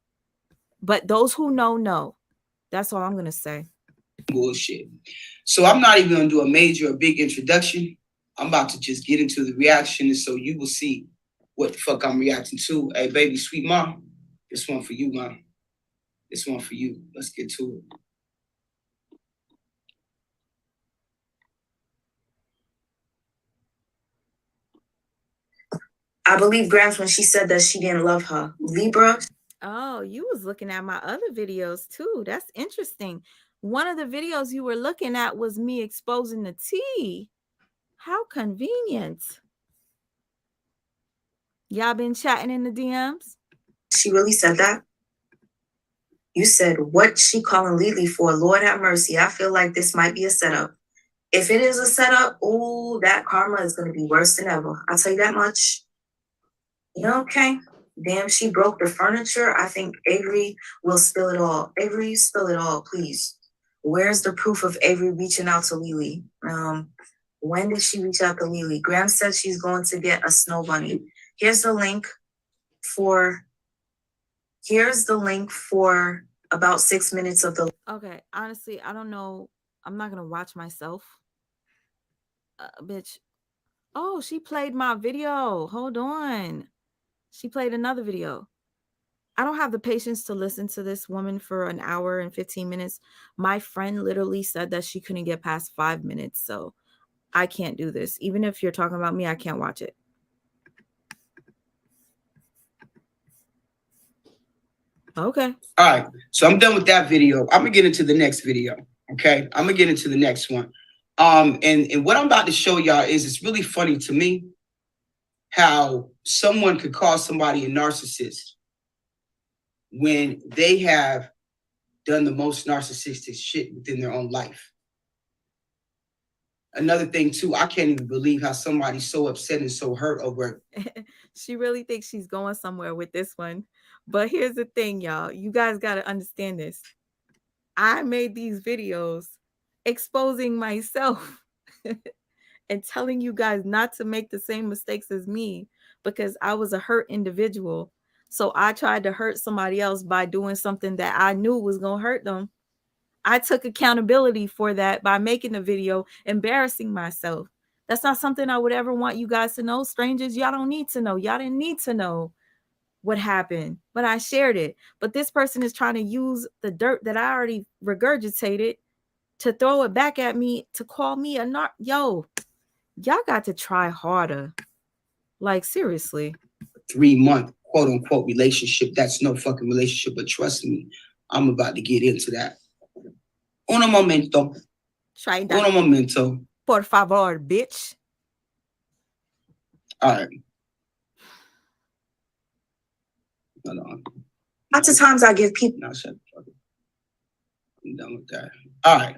But those who know. That's all I'm going to say. Bullshit. So I'm not even gonna do a major or big introduction. I'm about to just get into the reaction, and so you will see what the fuck I'm reacting to. Hey, baby, sweet mom, this one for you, mom. This one for you. Let's get to it. I believe Gramps when she said that she didn't love her. Libra. Oh, you was looking at my other videos too. That's interesting. One of the videos you were looking at was me exposing the T. How convenient. Y'all been chatting in the DMs? She really said that? You said, what she calling Lily for? Lord have mercy. I feel like this might be a setup. If it is a setup, ooh, that karma is going to be worse than ever. I'll tell you that much. Yeah, okay. Damn, she broke the furniture. I think Avery will spill it all. Avery, spill it all, please. Where's the proof of Avery reaching out to Lily? When did she reach out to Lily? Graham said she's going to get a snow bunny. Here's the link for about 6 minutes of the. Okay, honestly, I don't know. I'm not gonna watch myself. Bitch. Oh, she played my video. Hold on. She played another video. I don't have the patience to listen to this woman for an hour and 15 minutes. My friend literally said that she couldn't get past 5 minutes. So I can't do this. Even if you're talking about me, I can't watch it. Okay. All right. So I'm done with that video. I'm gonna get into the next video. Okay. I'm gonna get into the next one. And what I'm about to show y'all is, it's really funny to me how someone could call somebody a narcissist when they have done the most narcissistic shit within their own life. Another thing too, I can't even believe how somebody's so upset and so hurt over it. She really thinks she's going somewhere with this one. But here's the thing, y'all. You guys got to understand this. I made these videos exposing myself and telling you guys not to make the same mistakes as me because I was a hurt individual. So I tried to hurt somebody else by doing something that I knew was going to hurt them. I took accountability for that by making the video, embarrassing myself. That's not something I would ever want you guys to know. Strangers, y'all don't need to know. Y'all didn't need to know what happened, but I shared it. But this person is trying to use the dirt that I already regurgitated to throw it back at me, to call me a narc. Yo, y'all got to try harder. Like, seriously. 3-month quote unquote relationship. That's no fucking relationship, but trust me, I'm about to get into that. Uno momento. Try that. Uno momento. Por favor, bitch. All right. Hold on. Lots of times I give people. No, shut the fuck up. I'm done with that. All right.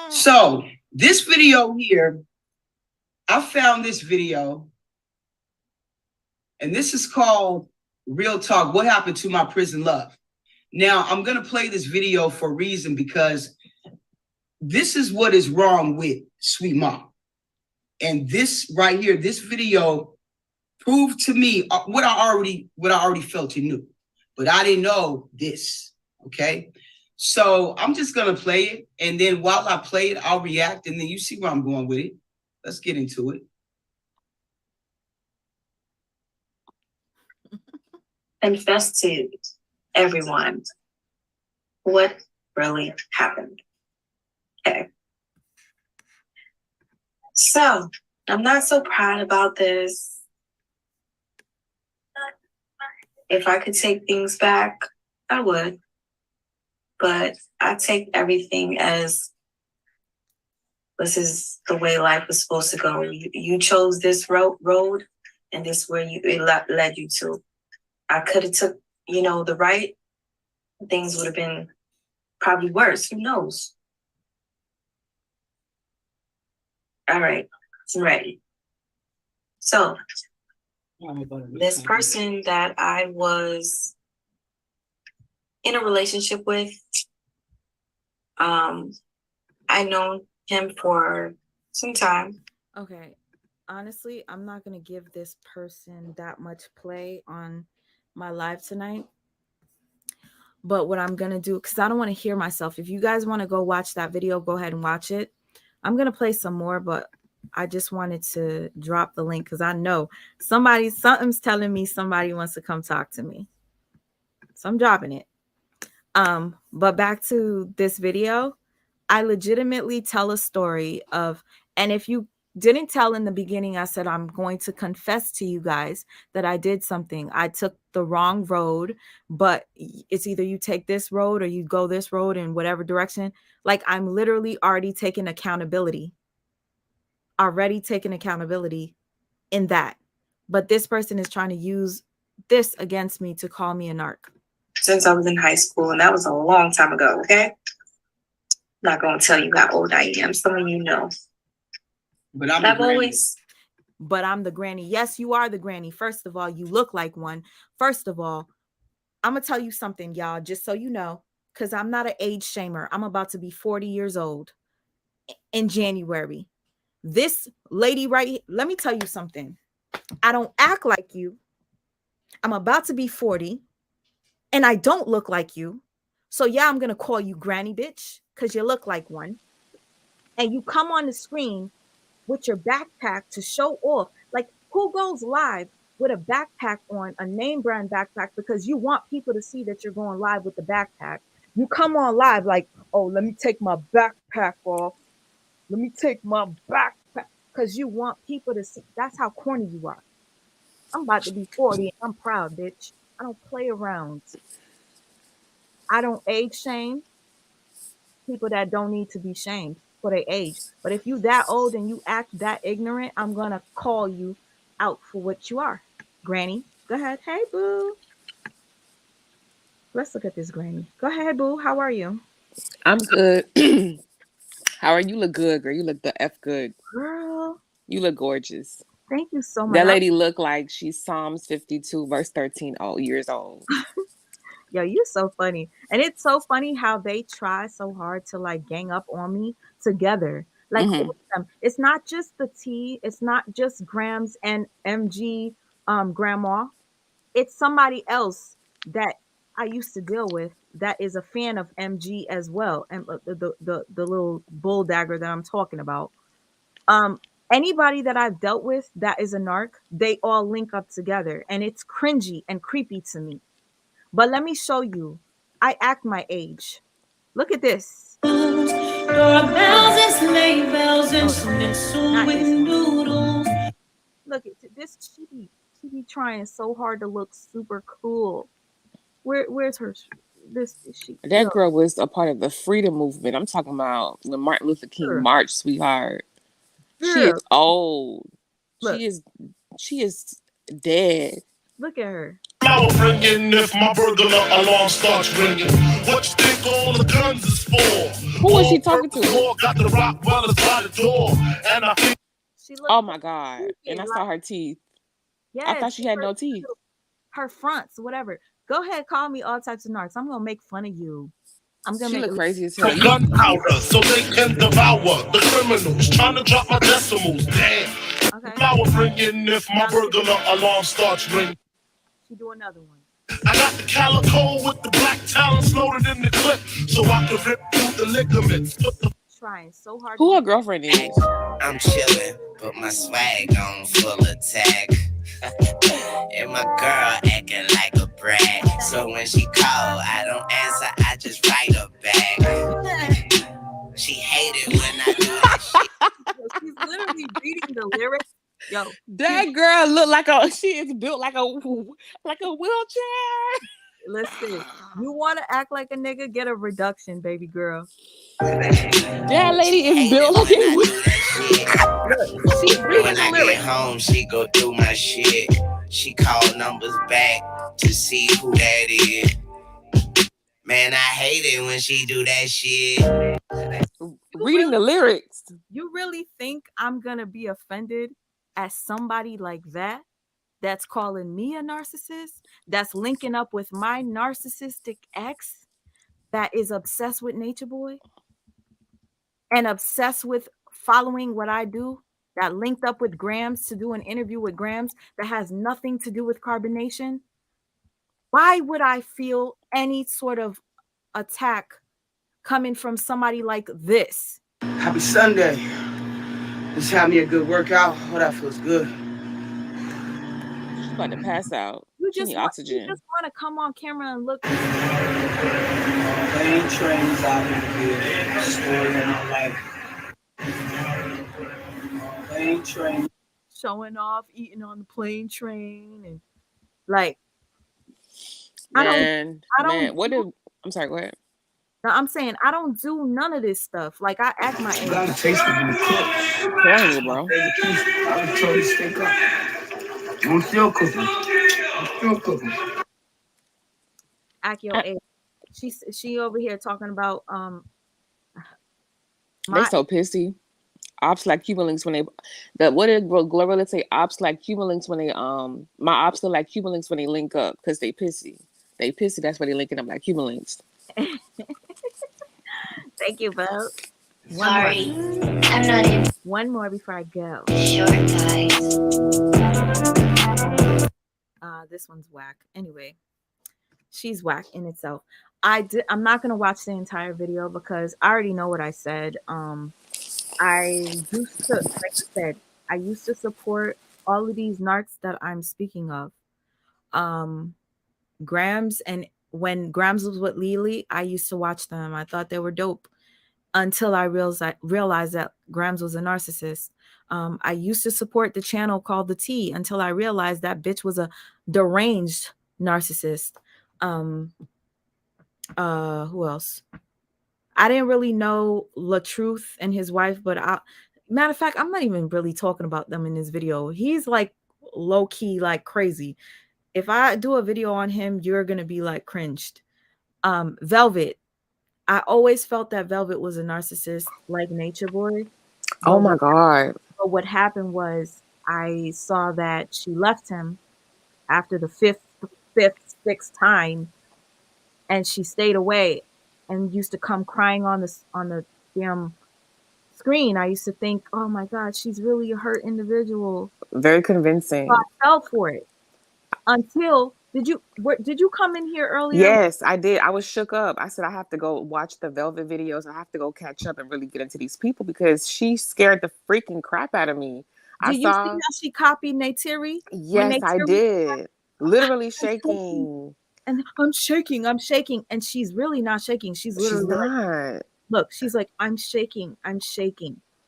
So this video here, I found this video, and this is called Real Talk, What Happened to My Prison Love. Now, I'm going to play this video for a reason, because this is what is wrong with Sweet Mom. And this right here, this video Prove to me what I already felt you knew, but I didn't know this. Okay, so I'm just gonna play it, and then while I play it, I'll react, and then you see where I'm going with it. Let's get into it. Confess to everyone what really happened. Okay. So I'm not so proud about this. If I could take things back, I would. But I take everything as this is the way life was supposed to go. You chose this road, and this is where it led you to. I could have took, the right. Things would have been probably worse. Who knows? All right, I'm ready. So, this person that I was in a relationship with, I known him for some time. Okay. Honestly, I'm not going to give this person that much play on my live tonight. But what I'm going to do, because I don't want to hear myself. If you guys want to go watch that video, go ahead and watch it. I'm going to play some more, but I just wanted to drop the link because I know something's telling me somebody wants to come talk to me. So I'm dropping it. But back to this video, I legitimately tell a story of, and if you didn't tell in the beginning, I said, I'm going to confess to you guys that I did something. I took the wrong road, but it's either you take this road or you go this road in whatever direction. Like I'm literally already taking accountability in that. But this person is trying to use this against me to call me a narc. Since I was in high school, and that was a long time ago, okay? Not going to tell you how old I am. Some of you know. But I'm the granny. Yes, you are the granny. First of all, you look like one. First of all, I'm going to tell you something, y'all, just so you know, because I'm not an age shamer. I'm about to be 40 years old in January. This lady right here, let me tell you something. I don't act like you. I'm about to be 40 and I don't look like you. So yeah, I'm going to call you granny bitch because you look like one. And you come on the screen with your backpack to show off. Like, who goes live with a backpack on, a name brand backpack, because you want people to see that you're going live with the backpack? You come on live like, oh, let me take my backpack off. Let me take my backpack, because you want people to see. That's how corny you are. I'm about to be 40 and I'm proud, bitch. I don't play around. I don't age shame people that don't need to be shamed for their age. But if you that old and you act that ignorant, I'm gonna call you out for what you are. Granny, go ahead. Hey, boo. Let's look at this granny. Go ahead, boo. How are you? I'm good. How are you? Look good, girl. You look the F good. Girl, you look gorgeous. Thank you so much. That lady look like she's Psalms 52 verse 13 years old. Yo, you're so funny. And it's so funny how they try so hard to like gang up on me together. Like it's not just the T, it's not just Grams and MG grandma. It's somebody else that I used to deal with that is a fan of MG as well. And the little bull dagger that I'm talking about. Anybody that I've dealt with that is a narc, they all link up together. And it's cringy and creepy to me. But let me show you. I act my age. Look at this. Doorbells and sleigh bells and sewing noodles. Look at this. She be trying so hard to look super cool. Where's her? That girl was a part of the freedom movement. I'm talking about when Martin Luther King marched, sweetheart. She is old. Look. She is dead. Look at her. Ringing if my burglar alarm starts ringing. What you think all the guns is for? Who was she talking to? Got the rock by the door, and I think. Oh my God! And I saw her teeth. Yes, I thought she had no teeth. Her fronts, whatever. Go ahead, call me all types of narcs. I'm gonna make fun of you. I'm gonna make look crazy as hell. Gunpowder, so they can devour the criminals trying to drop my decimals. Damn. Okay. Flowers ringing if my burglar alarm starts ringing. She do another one. I got the calico with the black talons loaded in the clip, so I can rip through the ligaments. Trying so hard to Who her be. girlfriend is? I'm chillin', but my swag on full attack. And my girl acting like a brat. So when she call, I don't answer, I just write her back. She hate it when I do that shit. She's literally reading the lyrics. Yo, That girl look like she is built like a wheelchair. listen, you want to act like a nigga, get a reduction, baby girl. That lady is built like a Look, she's reading When the I lyrics. get home, she go through my shit. She call numbers back to see who that is. Man, I hate it when she do that shit. reading the lyrics. You really think I'm gonna be offended at somebody like that? That's calling me a narcissist? That's linking up with my narcissistic ex that is obsessed with Nature Boy and obsessed with following what I do? That linked up with Grams to do an interview with Grams that has nothing to do with carbonation? Why would I feel any sort of attack coming from somebody like this? Happy Sunday. Just have me a good workout. Oh, that feels good. She's about to pass out. You She just need want, oxygen. you just want to come on camera and look. Plane trains out here. Story of my life. Plane train. Showing off, eating on the plane train, and like, Man, don't what do- did I'm sorry, go ahead. no, I'm saying I don't do none of this stuff. Like I act my You gotta age. taste it when you cook. Telling you, bro. I was told to stick up. I'm still cooking. I'm still cooking. Act your age. She over here talking about They my so pissy. Ops like Cuban links when what did Glorilla say? Ops like Cuban links when they my ops are like Cuban links when they link up because they pissy. They pissy, that's why they linking up like Cuban links. Thank you, Bo. Sorry, I'm not in. One more before I go. Short guys. This one's whack. Anyway, she's whack in itself. I'm not gonna watch the entire video because I already know what I said. I used to, like I said, I used to support all of these narcs that I'm speaking of. Grams, and when Grams was with Lily, I used to watch them. I thought they were dope until I realized that Grams was a narcissist. I used to support the channel called The T until I realized that bitch was a deranged narcissist. Who else? I didn't really know LaTruth and his wife, but matter of fact, I'm not even really talking about them in this video. He's like low key, like crazy. If I do a video on him, you're gonna be like cringed. Velvet. I always felt that Velvet was a narcissist, like Nature Boy. Oh my God. But what happened was I saw that she left him after the fifth, sixth time, and she stayed away and used to come crying on the damn screen. I used to think, oh my God, she's really a hurt individual. Very convincing. So I fell for it. Until did you come in here earlier? Yes, I did. I was shook up. I said I have to go watch the Velvet videos. I have to go catch up and really get into these people because she scared the freaking crap out of me. Did you see how she copied Neytiri? Yes, I did. Literally shaking. And I'm shaking. And she's really not shaking. She's literally not. Look, she's like, I'm shaking,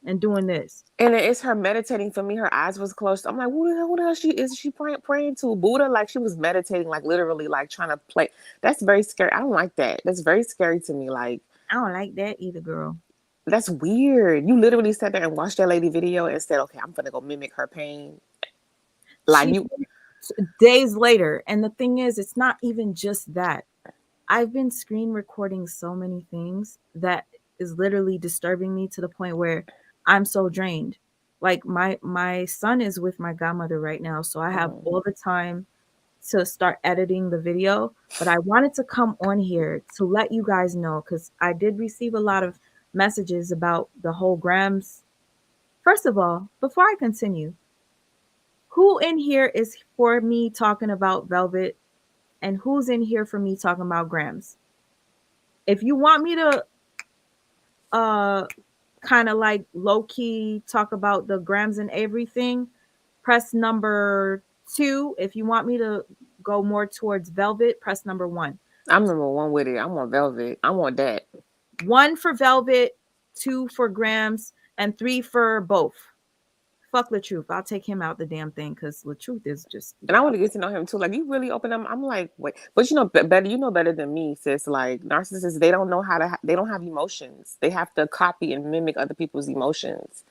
and doing this. And it's her meditating for me. Her eyes was closed. I'm like, who the hell is she praying to? Buddha? Like she was meditating, like literally, like trying to play. That's very scary. I don't like that. That's very scary to me. Like I don't like that either, girl. That's weird. You literally sat there and watched that lady video and said, okay, I'm gonna go mimic her pain. Like days later. And the thing is, it's not even just that. I've been screen recording so many things that is literally disturbing me to the point where I'm so drained. Like my son is with my godmother right now, so I have all the time to start editing the video. But I wanted to come on here to let you guys know, because I did receive a lot of messages about the whole Grams. First of all, before I continue, Who in here is for me talking about Velvet, and who's in here for me talking about Grams? If you want me to kind of like low key talk about the Grams and Avery thing, press number 2. If you want me to go more towards Velvet, press number 1. I'm number 1 with it. I want Velvet. I want that. 1 for Velvet, 2 for Grams, and 3 for both. Fuck LaTruth. I'll take him out the damn thing because LaTruth is just. And I want to get to know him too. Like, you really open them. I'm like, wait, but you know better. You know better than me, sis. Like, narcissists, they don't know how to. They don't have emotions. They have to copy and mimic other people's emotions.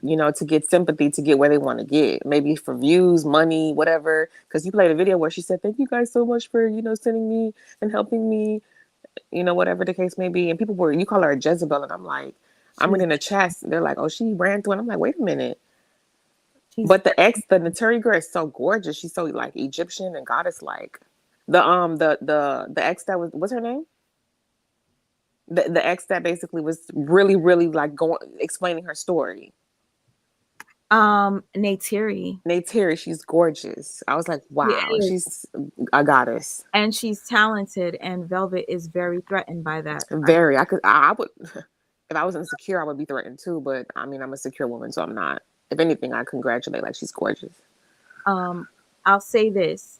You know, to get sympathy, to get where they want to get. Maybe for views, money, whatever. Because you played a video where she said, "Thank you guys so much for sending me and helping me." Whatever the case may be. And people were, you call her a Jezebel, and I'm like, I'm reading the chats. They're like, oh, she ran through, and I'm like, wait a minute. But the Naturi girl is so gorgeous. She's so like Egyptian and goddess like. The ex that what's her name? The ex that basically was really, really like explaining her story. Naturi, she's gorgeous. I was like, wow, she's a goddess. And she's talented, and Velvet is very threatened by that. Very. I would if I was insecure, I would be threatened too, but I mean, I'm a secure woman, so I'm not. If anything, I congratulate, like, she's gorgeous. I'll say this.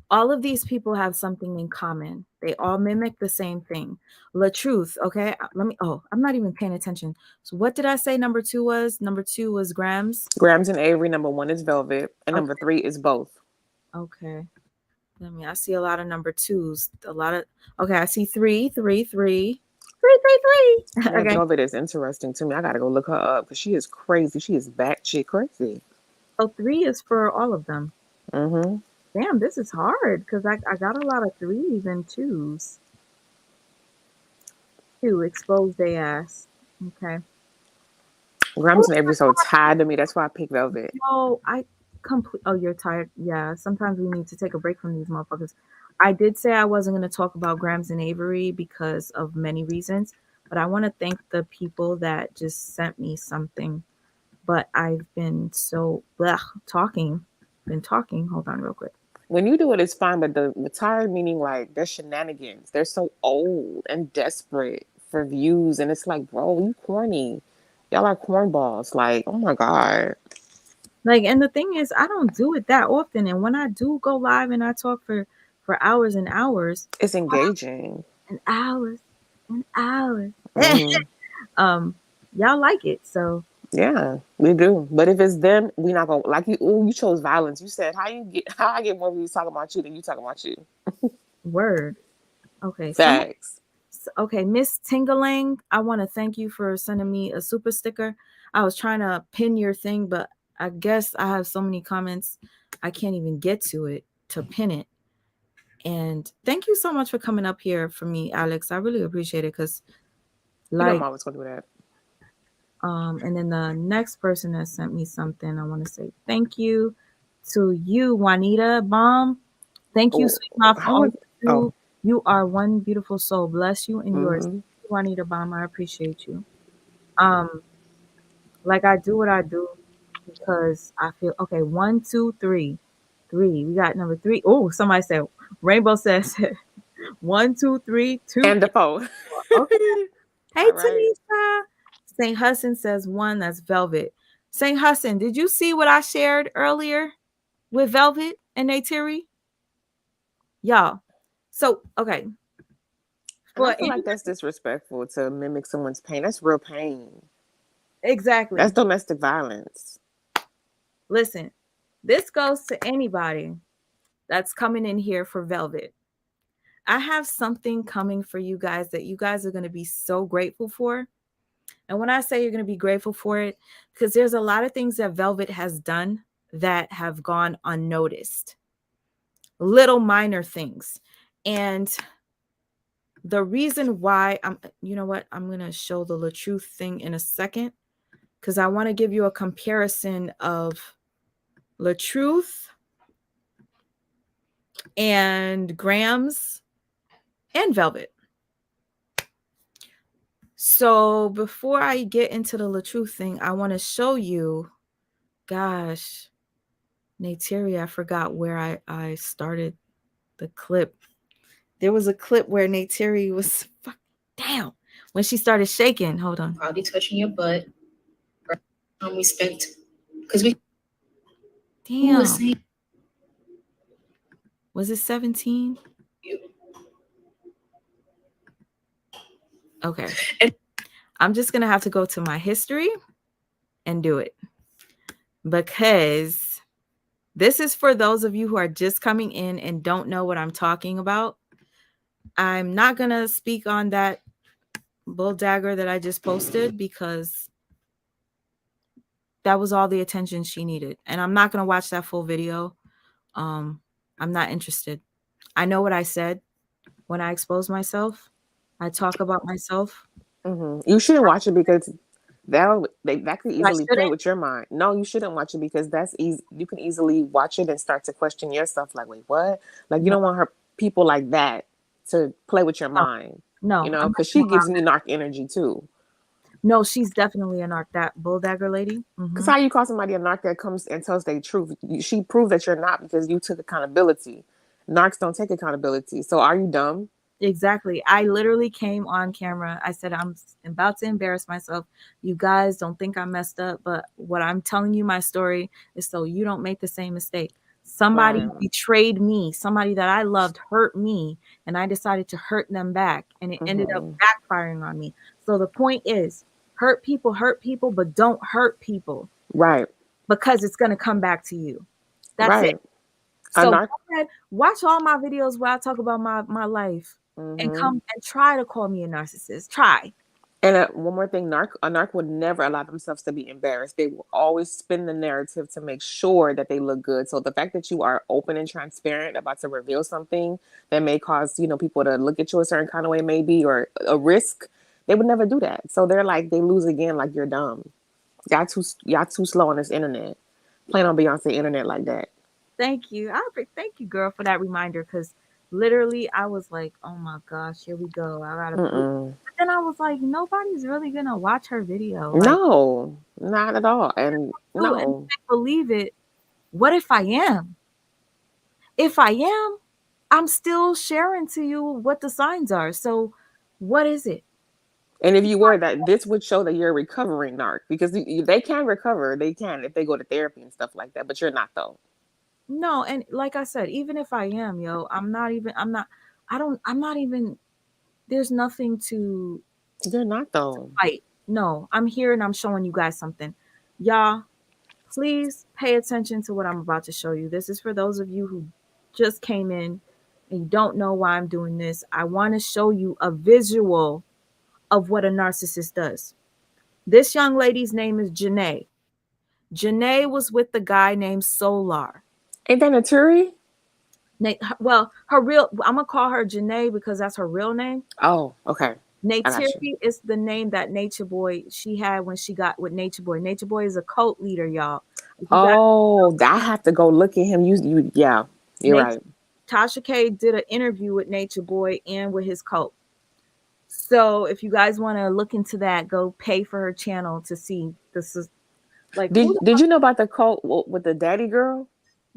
All of these people have something in common. They all mimic the same thing. LaTruth, okay? I'm not even paying attention. So what did I say number 2 was? Number 2 was Grams? Grams and Avery. Number 1 is Velvet. And number 3 is both. Okay. I see a lot of number 2s. I see 3. Yeah, okay. Velvet is interesting to me. I gotta go look her up because she is crazy. She is batshit crazy. So 3 is for all of them. Mm-hmm. Damn, this is hard because I got a lot of 3s and 2s. 2 expose their ass. Okay. Grams and Avery so tired to me. That's why I picked Velvet. No, you're tired. Yeah, sometimes we need to take a break from these motherfuckers. I did say I wasn't going to talk about Grams and Avery because of many reasons, but I want to thank the people that just sent me something. But I've been talking. Hold on real quick. When you do it, it's fine, but the tired meaning like they're shenanigans. They're so old and desperate for views, and it's like, bro, you corny. Y'all are cornballs. Like, oh my God. Like, and the thing is, I don't do it that often. And when I do go live and I talk for hours and hours, it's engaging. And hours and hours. Mm-hmm. Y'all like it, so yeah, we do. But if it's them, we not gonna like you. Ooh, you chose violence. You said how I get more views talking about you than you talking about you. Word. Okay. Facts. Okay, Miss Tingaling, I want to thank you for sending me a super sticker. I was trying to pin your thing, but I guess I have so many comments, I can't even get to it to pin it. And thank you so much for coming up here for me, Alex. I really appreciate it because, like, I'm always gonna do that. And then the next person that sent me something, I want to say thank you to you, Juanita Baum. Thank you, sweet mouth. You are one beautiful soul. Bless you and yours, Juanita Baum. I appreciate you. Like, I do what I do because I feel okay. 1, 2, 3. We got number 3. Oh, somebody said Rainbow says 1, 2, 3, 2 and the 4. Okay. Hey, Tanisha. St. Hudson says 1. That's Velvet. St. Hudson, did you see what I shared earlier with Velvet and Naturi? Y'all. So, okay. I feel like that's disrespectful to mimic someone's pain. That's real pain. Exactly. That's domestic violence. Listen, this goes to anybody that's coming in here for Velvet. I have something coming for you guys that you guys are going to be so grateful for. And when I say you're going to be grateful for it, because there's a lot of things that Velvet has done that have gone unnoticed. Little minor things. And the reason why you know what? I'm going to show the LaTruth thing in a second because I want to give you a comparison of LaTruth and Grams and Velvet. So before I get into the LaTruth thing, I want to show you, gosh, Neytiri, I forgot where I started the clip. There was a clip where Neytiri was damn when she started shaking. Hold on. Probably touching your butt. Respect, because we. Who was Damn. saying Was it 17? you? Okay. I'm just gonna have to go to my history and do it because this is for those of you who are just coming in and don't know what I'm talking about. I'm not gonna speak on that bull dagger that I just posted because that was all the attention she needed. And I'm not gonna watch that full video. I'm not interested. I know what I said when I expose myself. I talk about myself. You shouldn't watch it because that could I easily play shouldn't. with your mind. No, you shouldn't watch it because that's easy. You can easily watch it and start to question yourself. Like, wait, what? Like, you No, don't want her people like that to play with your no, mind. no. You I'm know, not because gonna she allow gives me narc energy too. No, she's definitely a narc. That bull dagger lady. Because how you call somebody a narc that comes and tells their truth? She proved that you're not because you took accountability. Narcs don't take accountability. So are you dumb? Exactly. I literally came on camera. I said, I'm about to embarrass myself. You guys don't think I'm messed up, but what I'm telling you, my story, is so you don't make the same mistake. Somebody Right. betrayed me, somebody that I loved hurt me, and I decided to hurt them back, and it ended up backfiring on me. So the point is, hurt people, but don't hurt people Right. because it's going to come back to you. That's it. Right. A So go narc. ahead, watch all my videos where I talk about my life and come and try to call me a narcissist. Try. And one more thing, a narc would never allow themselves to be embarrassed. They will always spin the narrative to make sure that they look good. So the fact that you are open and transparent about to reveal something that may cause, people to look at you a certain kind of way, maybe, or a risk, they would never do that. So they're like, they lose again, like you're dumb. Y'all too slow on this internet. Playing on Beyonce internet like that. Thank you. Thank you, girl, for that reminder. Because literally, I was like, "Oh my gosh, here we go. I gotta prove." But then I was like, nobody's really gonna watch her video. Like, No, not at all. And and no. believe it. What if I am? If I am, I'm still sharing to you what the signs are. So, what is it? And if you were that, this would show that you're a recovering narc because they can recover. They can if they go to therapy and stuff like that. But you're not though. No, and like I said, even if I am, yo, I'm not even, there's nothing to You're not though. fight. No, I'm here and I'm showing you guys something. Y'all, please pay attention to what I'm about to show you. This is for those of you who just came in and you don't know why I'm doing this. I want to show you a visual of what a narcissist does. This young lady's name is Janae. Janae was with the guy named Solar. Ain't that a Turi? Well, her real, I'm gonna call her Janae because that's her real name. Oh, okay. I got you. Neytiri is the name that Nature Boy she had when she got with Nature Boy. Nature Boy is a cult leader, y'all. If you got Oh, I have to go look at him. Yeah, you're right. Tasha K did an interview with Nature Boy and with his cult. So if you guys want to look into that, go pay for her channel to see. This is like Did you know about the cult with the daddy girl?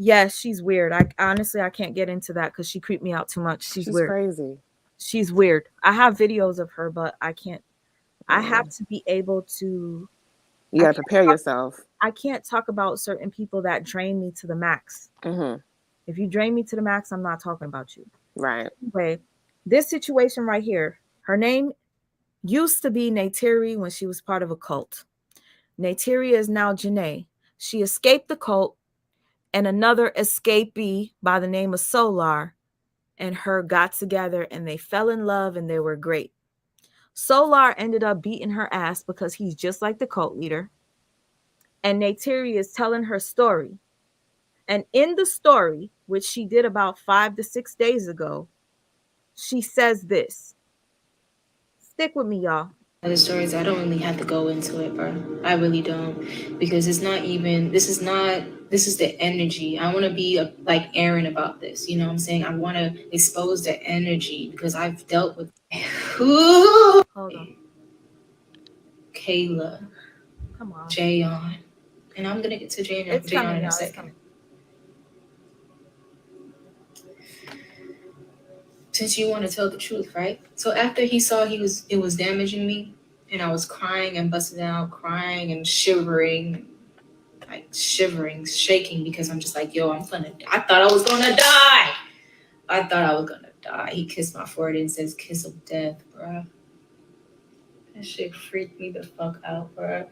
Yes, she's weird. I honestly I can't get into that because she creeped me out too much. She's weird. Crazy. She's weird. I have videos of her, but I can't. I have to be able to. You gotta prepare yourself. I can't talk about certain people that drain me to the max. If you drain me to the max, I'm not talking about you. Right. Anyway, this situation right here, her name used to be Neytiri when she was part of a cult. Neytiri is now Janae. She escaped the cult, and another escapee by the name of Solar and her got together and they fell in love and they were great. Solar ended up beating her ass because he's just like the cult leader. And Neytiri is telling her story. And in the story, which she did about 5 to 6 days ago, she says this. Stick with me, y'all. The stories, I don't really have to go into it, bro. I really don't, because it's not even. This is not. This is the energy. I want to be like Aaron about this. You know what I'm saying? I want to expose the energy because I've dealt with. Hold on. Kayla. Come on. Jayon. And I'm gonna get to Jayon in a second. since you want to tell the truth, right? So after he saw it was damaging me, and I was crying and busting out, crying and shivering, like shivering, shaking because I'm just like, yo, I thought I was gonna die. I thought I was gonna die. He kissed my forehead and says, "Kiss of death, bruh." That shit freaked me the fuck out, bruh.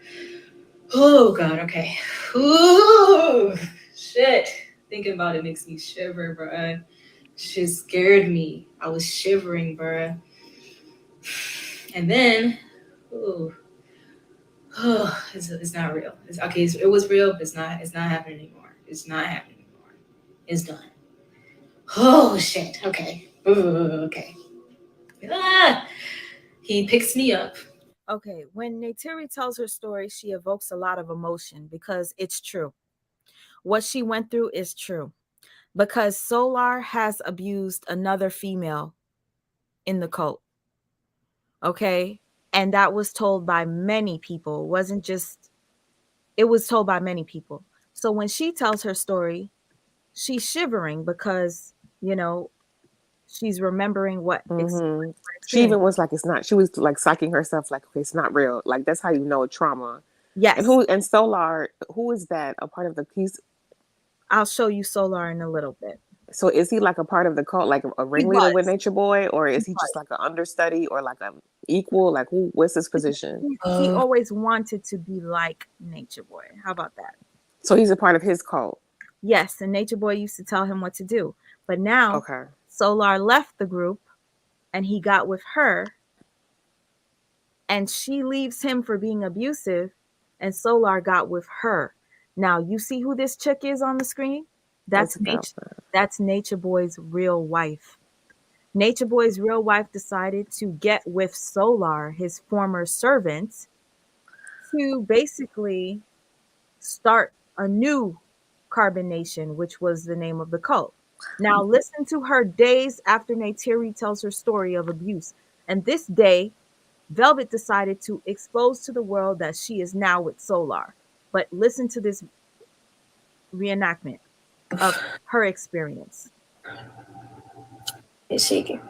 Oh god, okay. Ooh, shit. Thinking about it makes me shiver, bruh. Shit scared me. I was shivering, bruh. And then, ooh, it's not real. It was real, but it's not happening anymore. It's not happening anymore. It's done. Oh shit. Okay. Ooh, okay. Ah! He picks me up. Okay, when Neytiri tells her story, she evokes a lot of emotion because it's true. What she went through is true. Because Solar has abused another female in the cult. Okay? And that was told by many people. It was told by many people. So when she tells her story, she's shivering because, you know, she's remembering what Mm-hmm. She experience. even was like, it's not. She was like psyching herself, like, okay, it's not real. Like that's how you know trauma. And Yes, who and Solar? Who is that? A part of the piece? I'll show you Solar in a little bit. So is he like a part of the cult, like a He ringleader with was. Nature Boy, or He is he was. just like an understudy or like a equal? Like who? What's his position? He always wanted to be like Nature Boy. How about that? So he's a part of his cult. Yes, and Nature Boy used to tell him what to do. But now Okay. Solar left the group and he got with her, and she leaves him for being abusive, and Solar got with her. Now, you see who this chick is on the screen? That's That's a Nature girlfriend. that's Nature Boy's real wife. Nature Boy's real wife decided to get with Solar, his former servant, to basically start a new Carbon Nation, which was the name of the cult. Now, listen to her days after Neytiri tells her story of abuse. And this day, Velvet decided to expose to the world that she is now with Solar. But listen to this reenactment of her experience. It's shaking.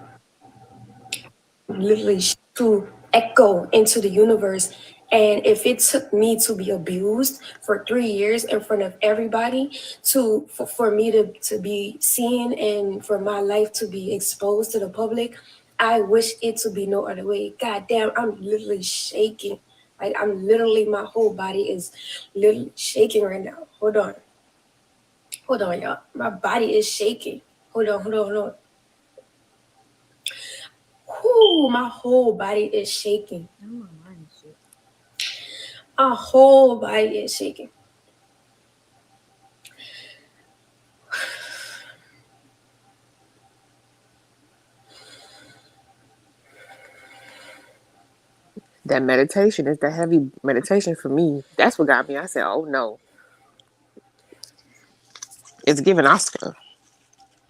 Literally to echo into the universe. And if it took me to be abused for 3 years in front of everybody for me to be seen and for my life to be exposed to the public, I wish it to be no other way. God damn, I'm literally shaking. Like my whole body is literally shaking right now. Hold on. Hold on, y'all. My body is shaking. Hold on. Whoo, my whole body is shaking. My whole body is shaking. That meditation is the heavy meditation for me. That's what got me. I said, oh no, it's giving Oscar.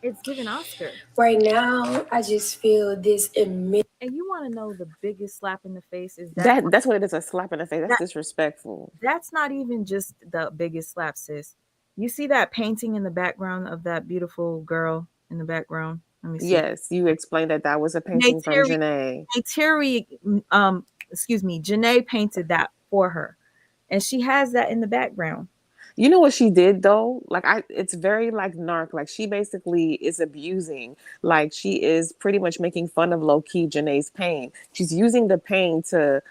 It's given Oscar. Right now, I just feel this immense. And you want to know the biggest slap in the face is That's what it is. A slap in the face. That's that disrespectful. that's not even just the biggest slap, sis. You see that painting in the background of that beautiful girl in the background? Let me see. Yes, you explained that was a painting from Neytiri, Janae. Neytiri, excuse me, Janae painted that for her, and she has that in the background. You know what she did though? Like it's very like narc. Like she basically is abusing. Like she is pretty much making fun of low key Janae's pain. She's using the pain to,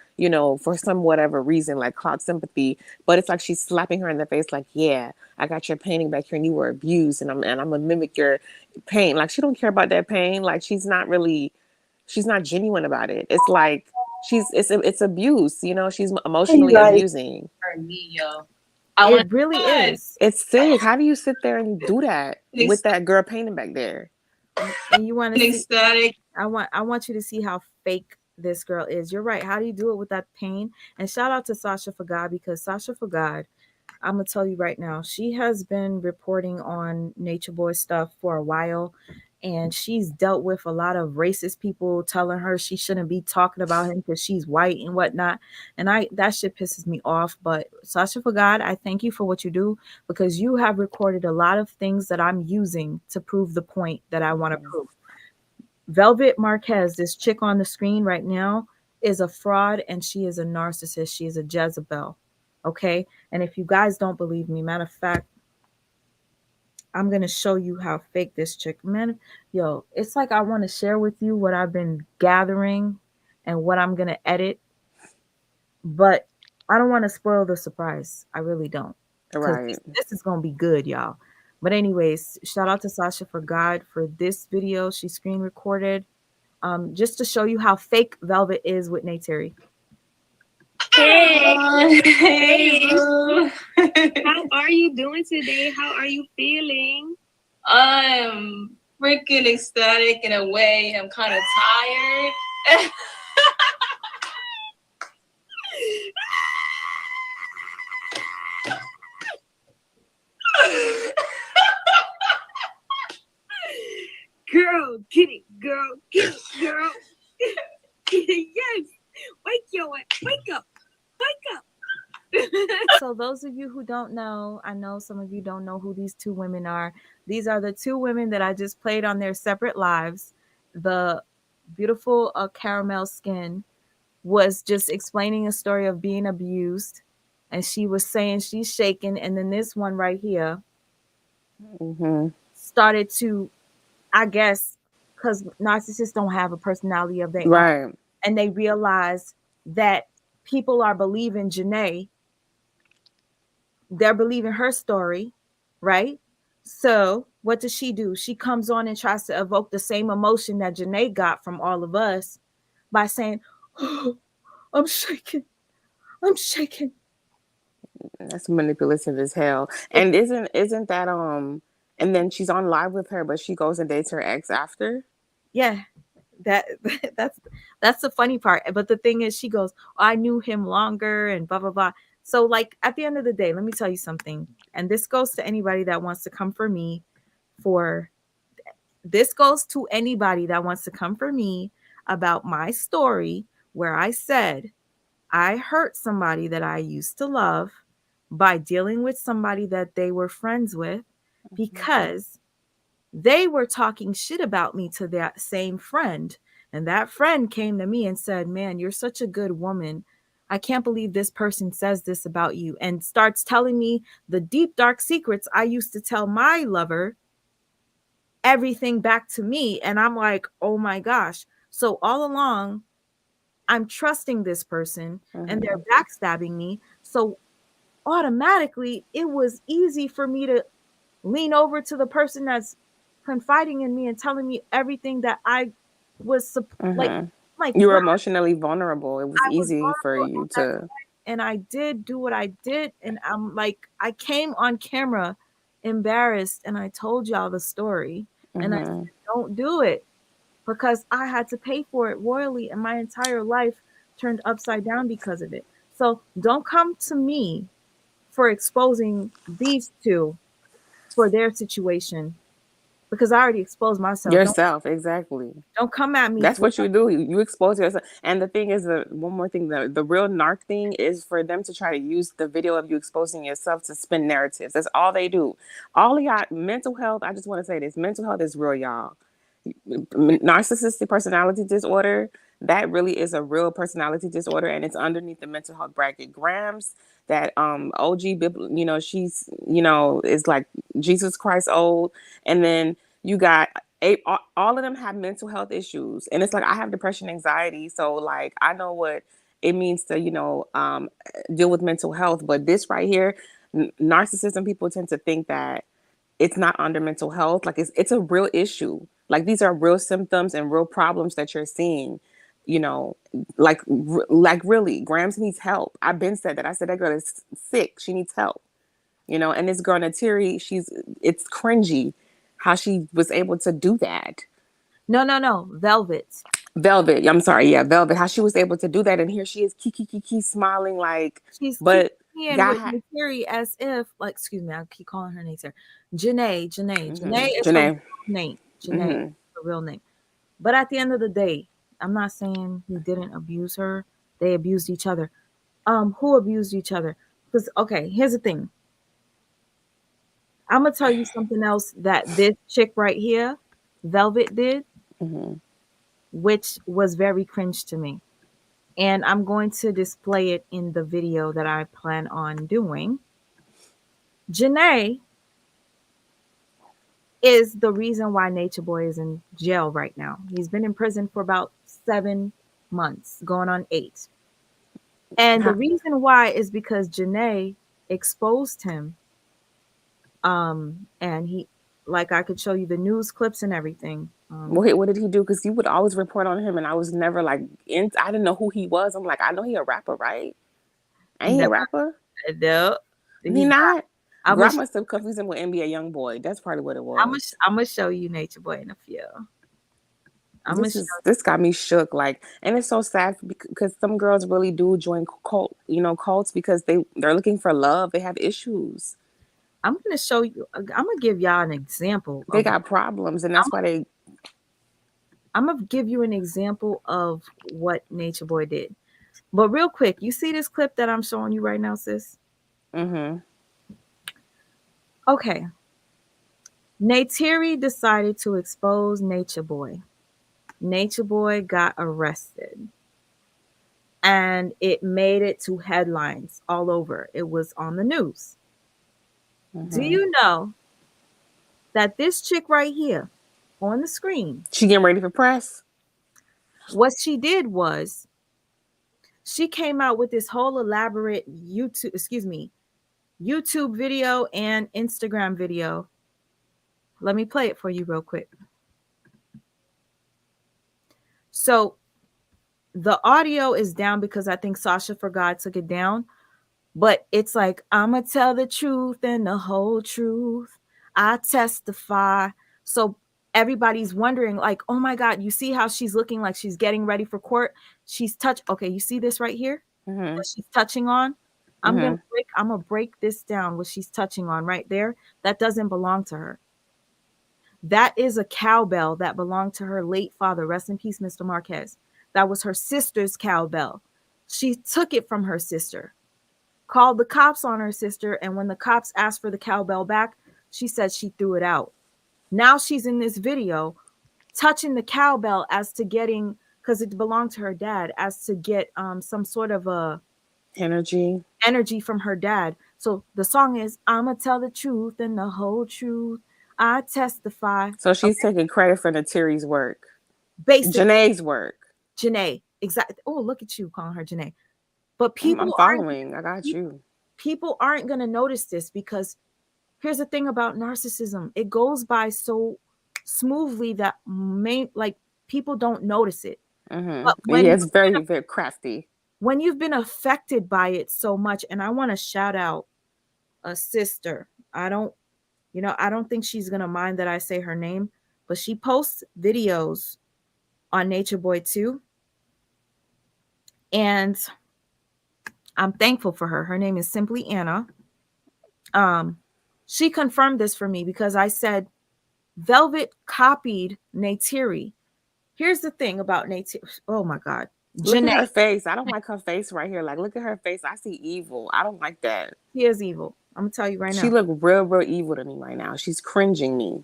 for some whatever reason, like clout sympathy. But it's like she's slapping her in the face, like, yeah, I got your painting back here, and you were abused, and I'm gonna mimic your pain. Like she don't care about that pain. Like she's not genuine about it. It's like it's abuse. She's emotionally Like, abusing. Me, yo. It really is. It's sick. How do you sit there and do that with that girl painting back there? And you want to see? Ecstatic. I want you to see how fake this girl is. You're right. How do you do it with that pain? And shout out to Sasha Fagad, because Sasha Fagad, I'm gonna tell you right now, she has been reporting on Nature Boy stuff for a while, and she's dealt with a lot of racist people telling her she shouldn't be talking about him because she's white and whatnot. And that shit pisses me off. But Sasha Fagad, I thank you for what you do, because you have recorded a lot of things that I'm using to prove the point that I want to prove. Velvet Marquez, this chick on the screen right now, is a fraud and she is a narcissist. She is a Jezebel. Okay. And if you guys don't believe me, matter of fact, I'm going to show you how fake this chick, man. Yo, it's like I want to share with you what I've been gathering and what I'm going to edit, but I don't want to spoil the surprise. I really don't. Because Right. this is going to be good, y'all. But anyways, shout out to Sasha for God for this video. She screen recorded just to show you how fake Velvet is with Nate Terry. Hey, hey, boo. How are you doing today? How are you feeling? I'm freaking ecstatic in a way. I'm kind of tired. Girl, get it, girl, get it, girl. Yes. Wake up. So those of you who don't know, I know some of you don't know who these two women are. These are the two women that I just played on their separate lives. The beautiful caramel skin was just explaining a story of being abused, and she was saying she's shaken. And then this one right here started to, I guess, because narcissists don't have a personality of their own, Right. and they realize that people are believing Janae. They're believing her story, right? So what does she do? She comes on and tries to evoke the same emotion that Janae got from all of us by saying, oh, I'm shaking. I'm shaking. That's manipulative as hell. And isn't that and then she's on live with her, but she goes and dates her ex after? Yeah. That that's the funny part. But the thing is, she goes, oh, I knew him longer and blah blah blah. So like at the end of the day, let me tell you something. And this goes to anybody that wants to come for me for this goes to anybody that wants to come for me about my story where I said I hurt somebody that I used to love by dealing with somebody that they were friends with because they were talking shit about me to that same friend. And that friend came to me and said, man, you're such a good woman. I can't believe this person says this about you, and starts telling me the deep, dark secrets I used to tell my lover, everything back to me. And I'm like, oh my gosh. So all along, I'm trusting this person and they're backstabbing me. So automatically, it was easy for me to lean over to the person that's confiding in me and telling me everything that I was like You were bro, emotionally vulnerable. It was I was easy for vulnerable you at that to. time, and I did do what I did, and I'm like, I came on camera embarrassed, and I told y'all the story, and I said, don't do it because I had to pay for it royally, and my entire life turned upside down because of it. So don't come to me for exposing these two for their situation because I already exposed myself. Yourself, exactly. Don't come at me That's for what you do. You expose yourself. And the thing is, one more thing, the real narc thing is for them to try to use the video of you exposing yourself to spin narratives. That's all they do. All of y'all, mental health, I just want to say this, mental health is real, y'all. Narcissistic personality disorder, that really is a real personality disorder, and it's underneath the mental health bracket. Grams, that OG, she's, is like Jesus Christ old. And then you got all of them have mental health issues, and it's like I have depression, anxiety, so like I know what it means to deal with mental health. But this right here, narcissism, people tend to think that it's not under mental health. Like it's a real issue. Like these are real symptoms and real problems that you're seeing. You know, like really, Grams needs help. I've been said that. I said that girl is sick. She needs help. And this girl Natiri, it's cringy how she was able to do that. No. Velvet, I'm sorry, yeah, Velvet. How she was able to do that, and here she is, kiki, smiling like. she's keeping But me in with God, Nateri as if, like, excuse me, I keep calling her Nateri. Janae. Janae is her real Janae, name. Janae is her real name. But at the end of the day, I'm not saying he didn't abuse her. They abused each other. Who abused each other? Because okay, here's the thing. I'm gonna tell you something else that this chick right here, Velvet, did. which was very cringe to me. And I'm going to display it in the video that I plan on doing. Janae is the reason why Nature Boy is in jail right now. He's been in prison for about 7 months, going on 8. And the reason why is because Janae exposed him. And he, like, I could show you the news clips and everything. What did he do? Because you would always report on him, and I was never like, I didn't know who he was. I'm like, I know he a rapper, right? Ain't he No, a rapper? no, He not? I'm Girl, I gonna, must have confused him with NBA YoungBoy. That's probably what it I'm gonna, was. I'm gonna show you Nature Boy in a few. I'm gonna show. This got me shook. Like, and it's so sad because some girls really do join cults because they're looking for love. They have issues. I'm gonna show you. I'm gonna give y'all an example. They got problems, and that's why they. I'm gonna give you an example of what Nature Boy did. But real quick, you see this clip that I'm showing you right now, sis? Mm-hmm. Okay. Neytiri decided to expose Nature Boy. Nature Boy got arrested. And it made it to headlines all over. It was on the news. Mm-hmm. Do you know that this chick right here on the screen, she getting ready for press? What she did was she came out with this whole elaborate YouTube video and Instagram video. Let me play it for you real quick. So the audio is down because I think Sasha Forgot took it down. But it's like, I'ma tell the truth and the whole truth. I testify. So everybody's wondering, like, oh my God, you see how she's looking like she's getting ready for court? Okay, you see this right here? Mm-hmm. What she's touching on? I'm Mm-hmm. gonna break this down, what she's touching on right there. That doesn't belong to her. That is a cowbell that belonged to her late father. Rest in peace, Mr. Marquez. That was her sister's cowbell. She took it from her sister, called the cops on her sister, and when the cops asked for the cowbell back, she said she threw it out. Now she's in this video touching the cowbell as to getting, because it belonged to her dad, as to get some sort of a energy from her dad. So the song is, I'ma tell the truth and the whole truth. I testify. So she's taking credit for Natiri's work. Basically, Janae's work. Janae, exactly. Oh, look at you calling her Janae. But I'm following. I got you. People aren't going to notice this because here's the thing about narcissism. It goes by so smoothly that people don't notice it. Mm-hmm. But It's very, very crafty. When you've been affected by it so much, and I want to shout out a sister. I don't think she's going to mind that I say her name, but she posts videos on Nature Boy too. And I'm thankful for her. Her name is Simply Anna. She confirmed this for me because I said Velvet copied Neytiri. Here's the thing about Neytiri. Oh my God. Look at her face. I don't like her face right here. Like, look at her face. I see evil. I don't like that. She is evil. I'm going to tell you right now. She look real, real evil to me right now. She's cringing me.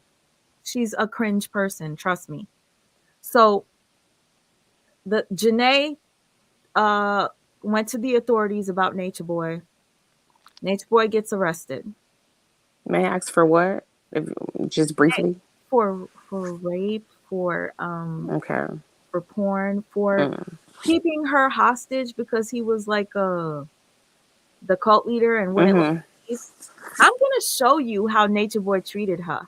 She's a cringe person. Trust me. So the Janae went to the authorities about Nature Boy. Nature Boy gets arrested. May I ask for what? Just briefly. For rape, for okay, for porn, for keeping her hostage because he was like the cult leader and wouldn't leave. I'm gonna show you how Nature Boy treated her.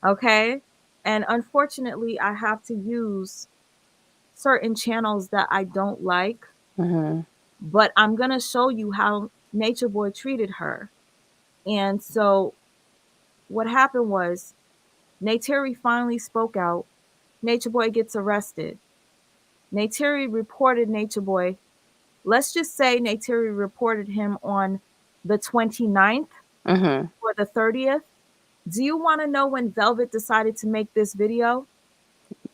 Okay, and unfortunately, I have to use certain channels that I don't like. But I'm gonna show you how Nature Boy treated her. And so what happened was Neytiri finally spoke out. Nature Boy gets arrested. Neytiri reported Nature Boy. Let's just say Neytiri reported him on the 29th or the 30th. Do you want to know when Velvet decided to make this video?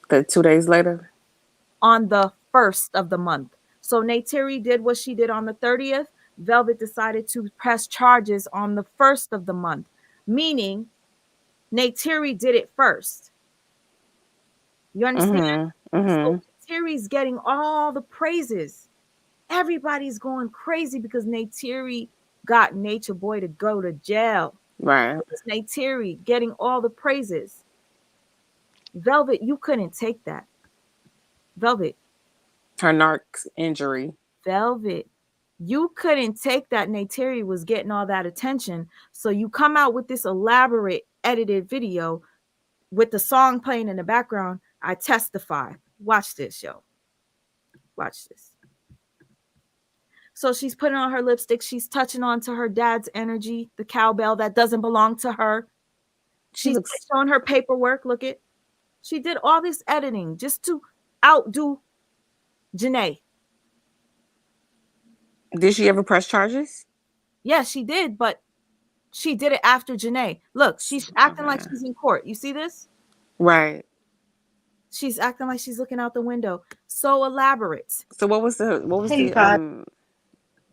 2 days later? On the 1st of the month. So Neytiri did what she did on the 30th. Velvet decided to press charges on the 1st of the month, meaning Neytiri did it first. You understand? So Mm-hmm. Terry's getting all the praises. Everybody's going crazy because Neytiri got Nature Boy to go to jail. Right. Neytiri getting all the praises. Velvet, you couldn't take that. Velvet, Her NARCS injury. Velvet, you couldn't take that Neytiri was getting all that attention. So you come out with this elaborate edited video with the song playing in the background. I testify. Watch this, yo. Watch this. So she's putting on her lipstick. She's touching on to her dad's energy, the cowbell that doesn't belong to her. She She's looks. showing her paperwork. Look it. She did all this editing just to outdo Janae. Did she ever press charges? Yes, she did, but she did it after Janae. Look, she's acting like Okay. she's in court. You see this? Right. She's acting like she's looking out the window. So elaborate. So what was the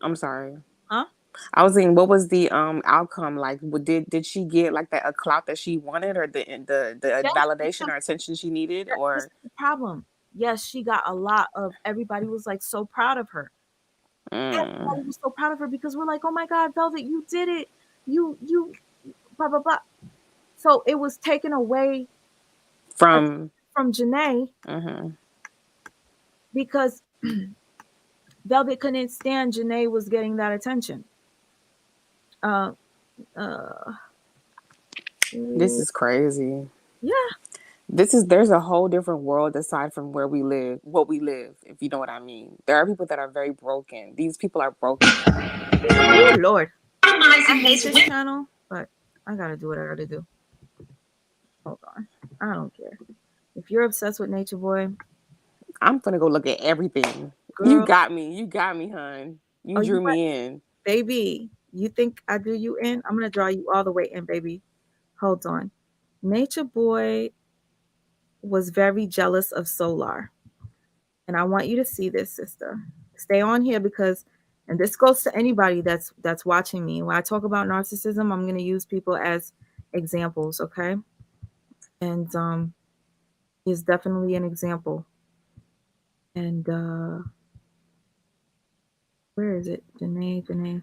I'm sorry. Huh? I was thinking, what was the outcome like? Did she get like that a clout that she wanted, or the Yes, validation or attention she needed, this is or? the problem. Yes, she got a lot of, everybody was like so proud of her. Mm. Everybody was so proud of her because we're like, oh my God, Velvet, you did it. You blah blah blah. So it was taken away From. from Janae Mm-hmm. because Velvet couldn't stand Janae was getting that attention. Uh uh This is crazy. yeah, There's a whole different world aside from where we live, what we live, if you know what I mean. There are people that are very broken. These people are broken. oh Lord. I hate this channel, but I gotta do what I gotta do. Hold on. I don't care. If you're obsessed with Nature Boy, I'm gonna go look at everything. You girl, got me. You got me, hun. You oh you drew what? me in. Baby, you think I drew you in? I'm gonna draw you all the way in, baby. Hold on. Nature Boy was very jealous of Solar. And I want you to see this, sister. Stay on here because, and this goes to anybody that's watching me. When I talk about narcissism, I'm gonna use people as examples, okay? And he's definitely an example. And where is it? Janae.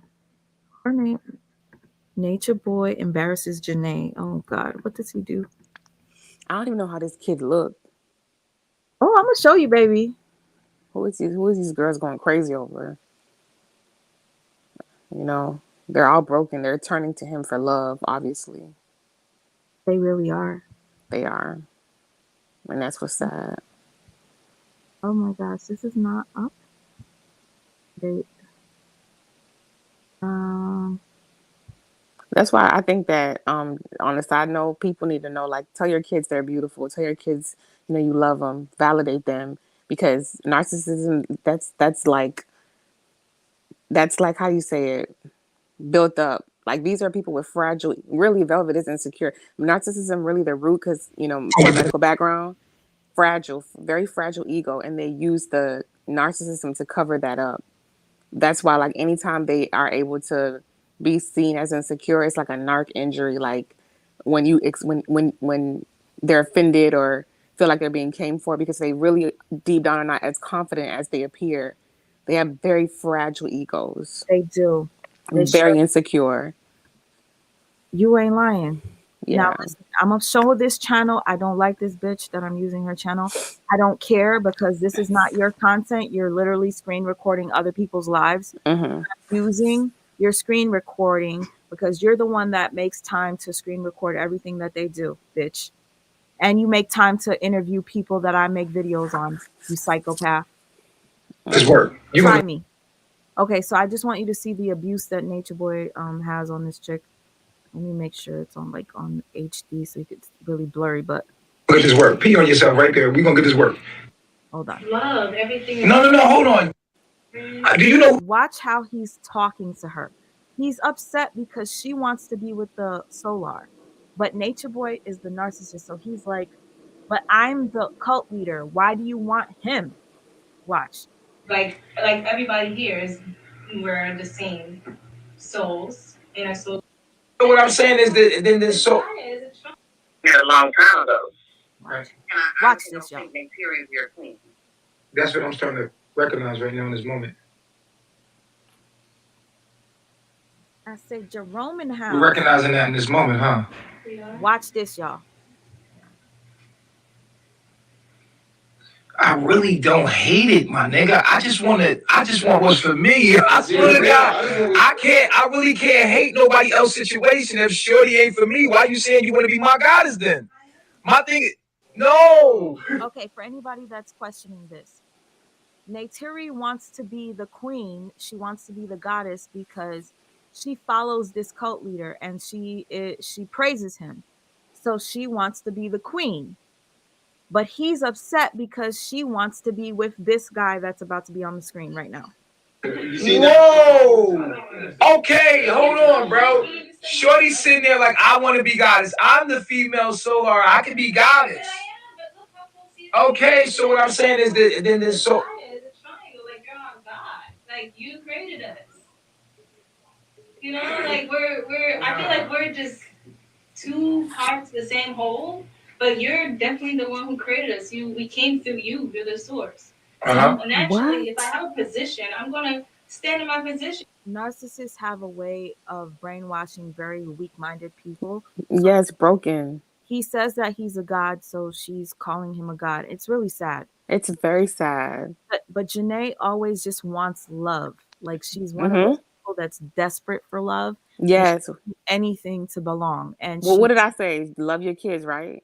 Her name. Nature Boy embarrasses Janae. Oh God, what does he do? I don't even know how this kid looked. Oh, I'm gonna show you, baby. Who is these girls going crazy over? You know, they're all broken. They're turning to him for love, obviously. They really are. They are. And that's what's sad. Oh my gosh, this is not up. They um That's why I think that on a side note, people need to know, like, tell your kids they're beautiful. Tell your kids, you love them. Validate them, because narcissism, that's like how you say it, built up. Like, these are people with fragile. Really, Velvet is insecure. Narcissism really the root, because my medical background, fragile, very fragile ego, and they use the narcissism to cover that up. That's why, like, anytime they are able to be seen as insecure, it's like a narc injury. Like, when when they're offended or feel like they're being came for, because they really deep down are not as confident as they appear. They have very fragile egos, they do. They sure very insecure. you ain't lying. Now Yeah. listen, I'm gonna show this channel. I don't like this bitch that I'm using her channel. I don't care because this is not your content. You're literally screen recording other people's lives. Mm-hmm. Using your screen recording because you're the one that makes time to screen record everything that they do, bitch. And you make time to interview people that I make videos on, you psychopath. This work. Try me. Okay, so I just want you to see the abuse that Nature Boy has on this chick. Let me make sure it's on HD so it's really blurry, but Get this work. Pee on yourself right there. We're gonna get this work. hold on. Love everything. No, hold on. Do you know? Watch how he's talking to her. He's upset because she wants to be with the Solar. But Nature Boy is the narcissist. So he's like, but I'm the cult leader. Why do you want him? Watch. Like everybody here is, we're the same souls in a soul. What I'm saying is that then this so. A long time ago. Watch, watch this, y'all. That's what I'm starting to recognize right now in this moment. I said Jerome in the We're house. recognizing that in this moment, huh? Watch this, y'all. I really don't hate it, my nigga. I just want what's for me. I swear to God, I really can't hate nobody else's situation. If Shorty ain't for me, why you saying you want to be my goddess then? My thing, no. Okay, for anybody that's questioning this, Neytiri wants to be the queen. She wants to be the goddess because she follows this cult leader and she praises him. So she wants to be the queen. But he's upset because she wants to be with this guy that's about to be on the screen right now. Whoa. Okay, hold on, bro. Shorty's sitting there like, I want to be goddess. I'm the female solar. I can be goddess. Okay, so what I'm saying is that then there's so. Like you're not God. Like you created us. You know, like we're. I feel like we're just two parts of the same whole. But you're definitely the one who created us. We came through you. You're the source. Uh-huh. So naturally, if I have a position, I'm gonna stand in my position. Narcissists have a way of brainwashing very weak-minded people. Yeah, it's broken. He says that he's a god, so she's calling him a god. It's really sad. It's very sad. But Janae always just wants love. Like she's one of those people that's desperate for love. Yes. Anything to belong. And well, what did I say? Love your kids, right?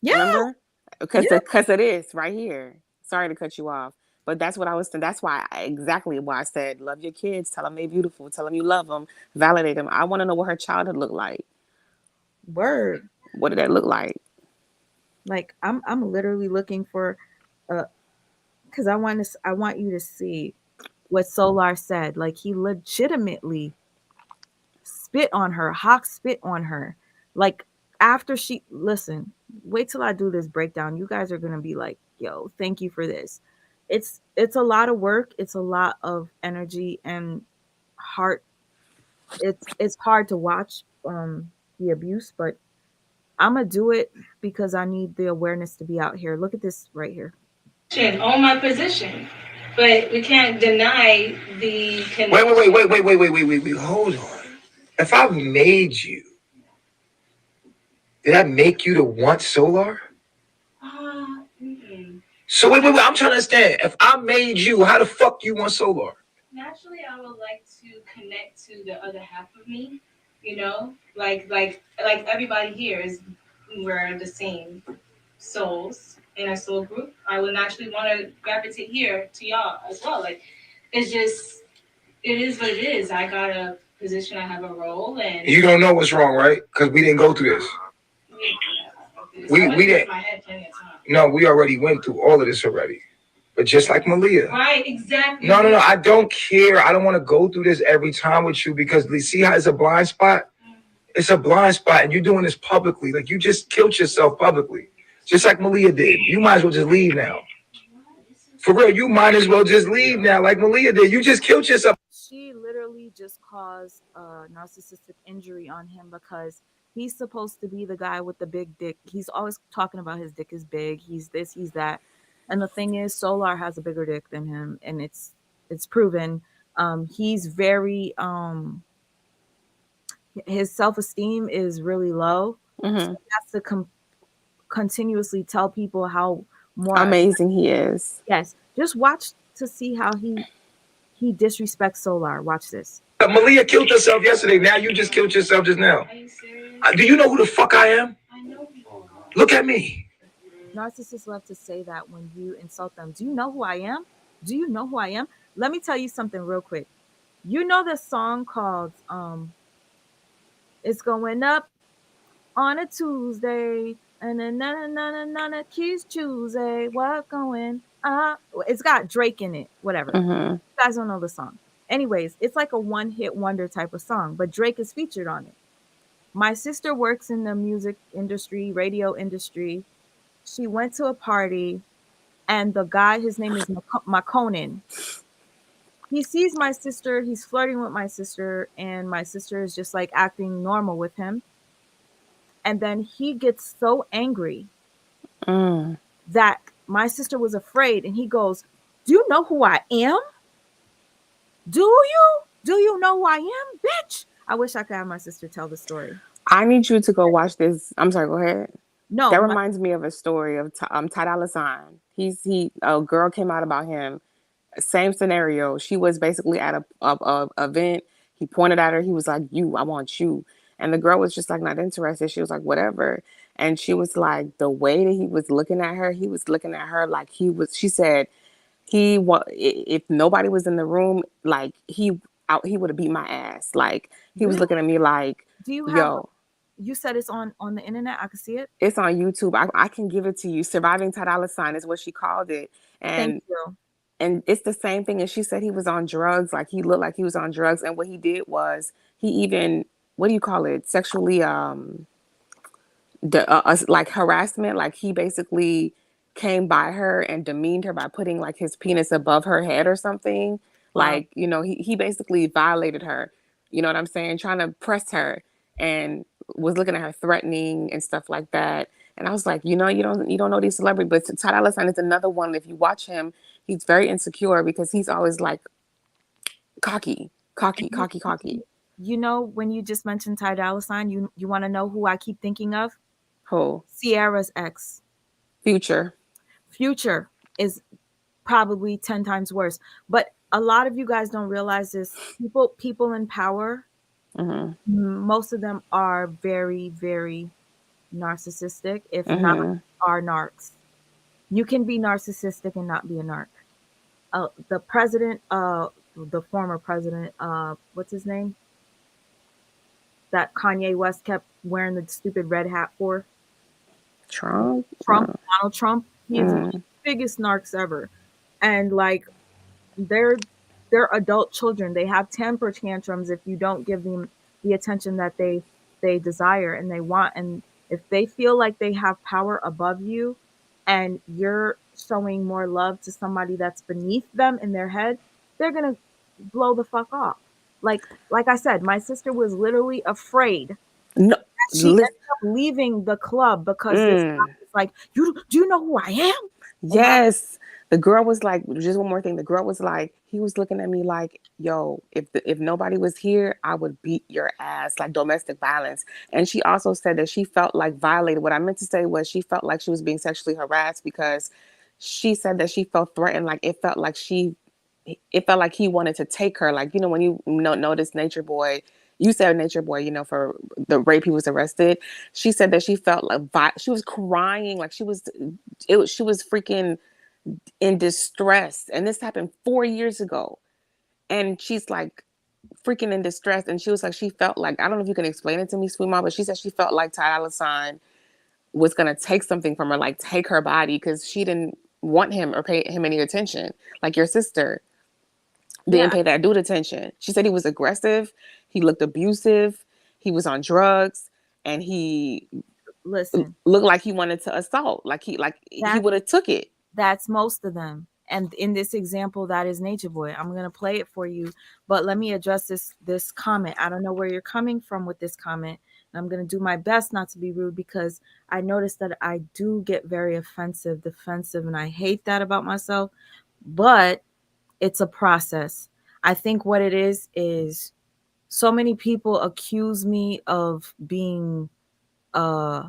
Yeah. Remember? Because it is right here. Sorry to cut you off. But that's what I was saying. That's exactly why I said, love your kids. Tell them they're beautiful. Tell them you love them. Validate them. I want to know what her childhood looked like. Word. What did that look like? Like I'm literally looking for, because I want you to see what Solar said. Like he legitimately spit on her. Hawk spit on her. Like after listen. Wait till I do this breakdown. You guys are gonna be like, yo, thank you for this. It's a lot of work. It's a lot of energy and heart. It's hard to watch the abuse, but I'm gonna do it because I need the awareness to be out here. Look at this right here. On my position, but we can't deny the connection. Wait. Hold on. If I made you, did I make you to want Solar? So wait. I'm trying to understand. If I made you, how the fuck you want Solar? Naturally, I would like to connect to the other half of me. You know, like everybody here we're the same souls in a soul group. I would naturally want to gravitate here to y'all as well. Like it's just it is what it is. I got a position. I have a role, and you don't know what's wrong, right? Because we didn't go through this. We didn't. No, we already went through all of this already. But just like Malia. Right, exactly. No. I don't care. I don't want to go through this every time with you because see how it's a blind spot? It's a blind spot and you're doing this publicly. Like you just killed yourself publicly. Just like Malia did. You might as well just leave now. For real, you might as well just leave now like Malia did. You just killed yourself. She literally just caused a narcissistic injury on him because he's supposed to be the guy with the big dick. He's always talking about his dick is big. He's this, he's that. And the thing is, Solar has a bigger dick than him, and it's proven. He's very his self-esteem is really low. So he has to continuously tell people how more amazing he is. Yes, just watch to see how he disrespects Solar. Watch this. Malia killed herself yesterday. Now you just killed yourself just now. Are you serious? Do you know who the fuck I am? I know. Look at me. Narcissists love to say that when you insult them. Do you know who I am? Do you know who I am? Let me tell you something real quick. You know the song called It's Going Up on a Tuesday and then Keys Tuesday. What going up? It's got Drake in it. Whatever. You guys don't know the song. Anyways, it's like a one-hit wonder type of song, but Drake is featured on it. My sister works in the music industry, radio industry. She went to a party, and the guy, his name is Makonnen. He sees my sister. He's flirting with my sister, and my sister is just like acting normal with him. And then he gets so angry that my sister was afraid, and he goes, "Do you know who I am? Do you? Do you know who I am, bitch?" I wish I could have my sister tell the story. I need you to go watch this. I'm sorry, go ahead. No, That reminds me of a story of Ty Dolla $ign. A girl came out about him. Same scenario. She was basically at a event. He pointed at her. He was like, "You, I want you." And the girl was just like not interested. She was like, "Whatever." And she was like, the way that he was looking at her, he was looking at her like he was. She said, if nobody was in the room, like he would have beat my ass. Like he was really? looking at me like, Do you have? "Yo." You said it's on the internet. I can see it. It's on YouTube. I can give it to you. Surviving Ty Dolla $ign is what she called it. Thank And you. it's the same thing. And she said he was on drugs. Like he looked like he was on drugs. And what he did was he even, what do you call it? Sexually, like harassment. Like he basically came by her and demeaned her by putting like his penis above her head or something. Wow. Like, he basically violated her. You know what I'm saying? Trying to press her and was looking at her threatening and stuff like that. And I was like, you don't know these celebrities, but Ty Dolla $ign is another one. If you watch him, he's very insecure because he's always like cocky, cocky, You, cocky, cocky. you know, when you just mentioned Ty Dolla $ign, you want to know who I keep thinking of? Who? Sierra's ex. Future. Future is probably 10 times worse. But a lot of you guys don't realize this. People in power, most of them are very, very narcissistic, if not are narcs. You can be narcissistic and not be a narc. The president, the former president, what's his name? That Kanye West kept wearing the stupid red hat for? Trump. Donald Trump. He is one of the biggest narcs ever. And like they're adult children. They have temper tantrums if you don't give them the attention that they desire and they want. And if they feel like they have power above you and you're showing more love to somebody that's beneath them in their head, they're gonna blow the fuck off. Like I said, my sister was literally afraid. No, She ended up leaving the club because this guy was like, "You do you know who I am?" Yes. The girl was like, just one more thing. The girl was like, he was looking at me like, "Yo, if nobody was here, I would beat your ass," like domestic violence. And she also said that she felt like violated. What I meant to say was she felt like she was being sexually harassed because she said that she felt threatened. Like it felt like he wanted to take her. Like, when you notice Nature Boy, you said Nature Boy, for the rape he was arrested. She said that she felt like she was crying, like she was freaking in distress. And this happened 4 years ago. And she's like freaking in distress. And she was like, she felt like, I don't know if you can explain it to me, sweet mom, but she said she felt like Ty Dolla $ign was going to take something from her, like take her body, because she didn't want him or pay him any attention. Like your sister didn't pay that dude attention. She said he was aggressive. He looked abusive. He was on drugs, and he looked like he wanted to assault. Like he would have took it. That's most of them. And in this example, that is Nature Boy. I'm gonna play it for you, but let me address this comment. I don't know where you're coming from with this comment. And I'm gonna do my best not to be rude because I noticed that I do get very offensive, defensive, and I hate that about myself. But it's a process. I think what it is so many people accuse me of being a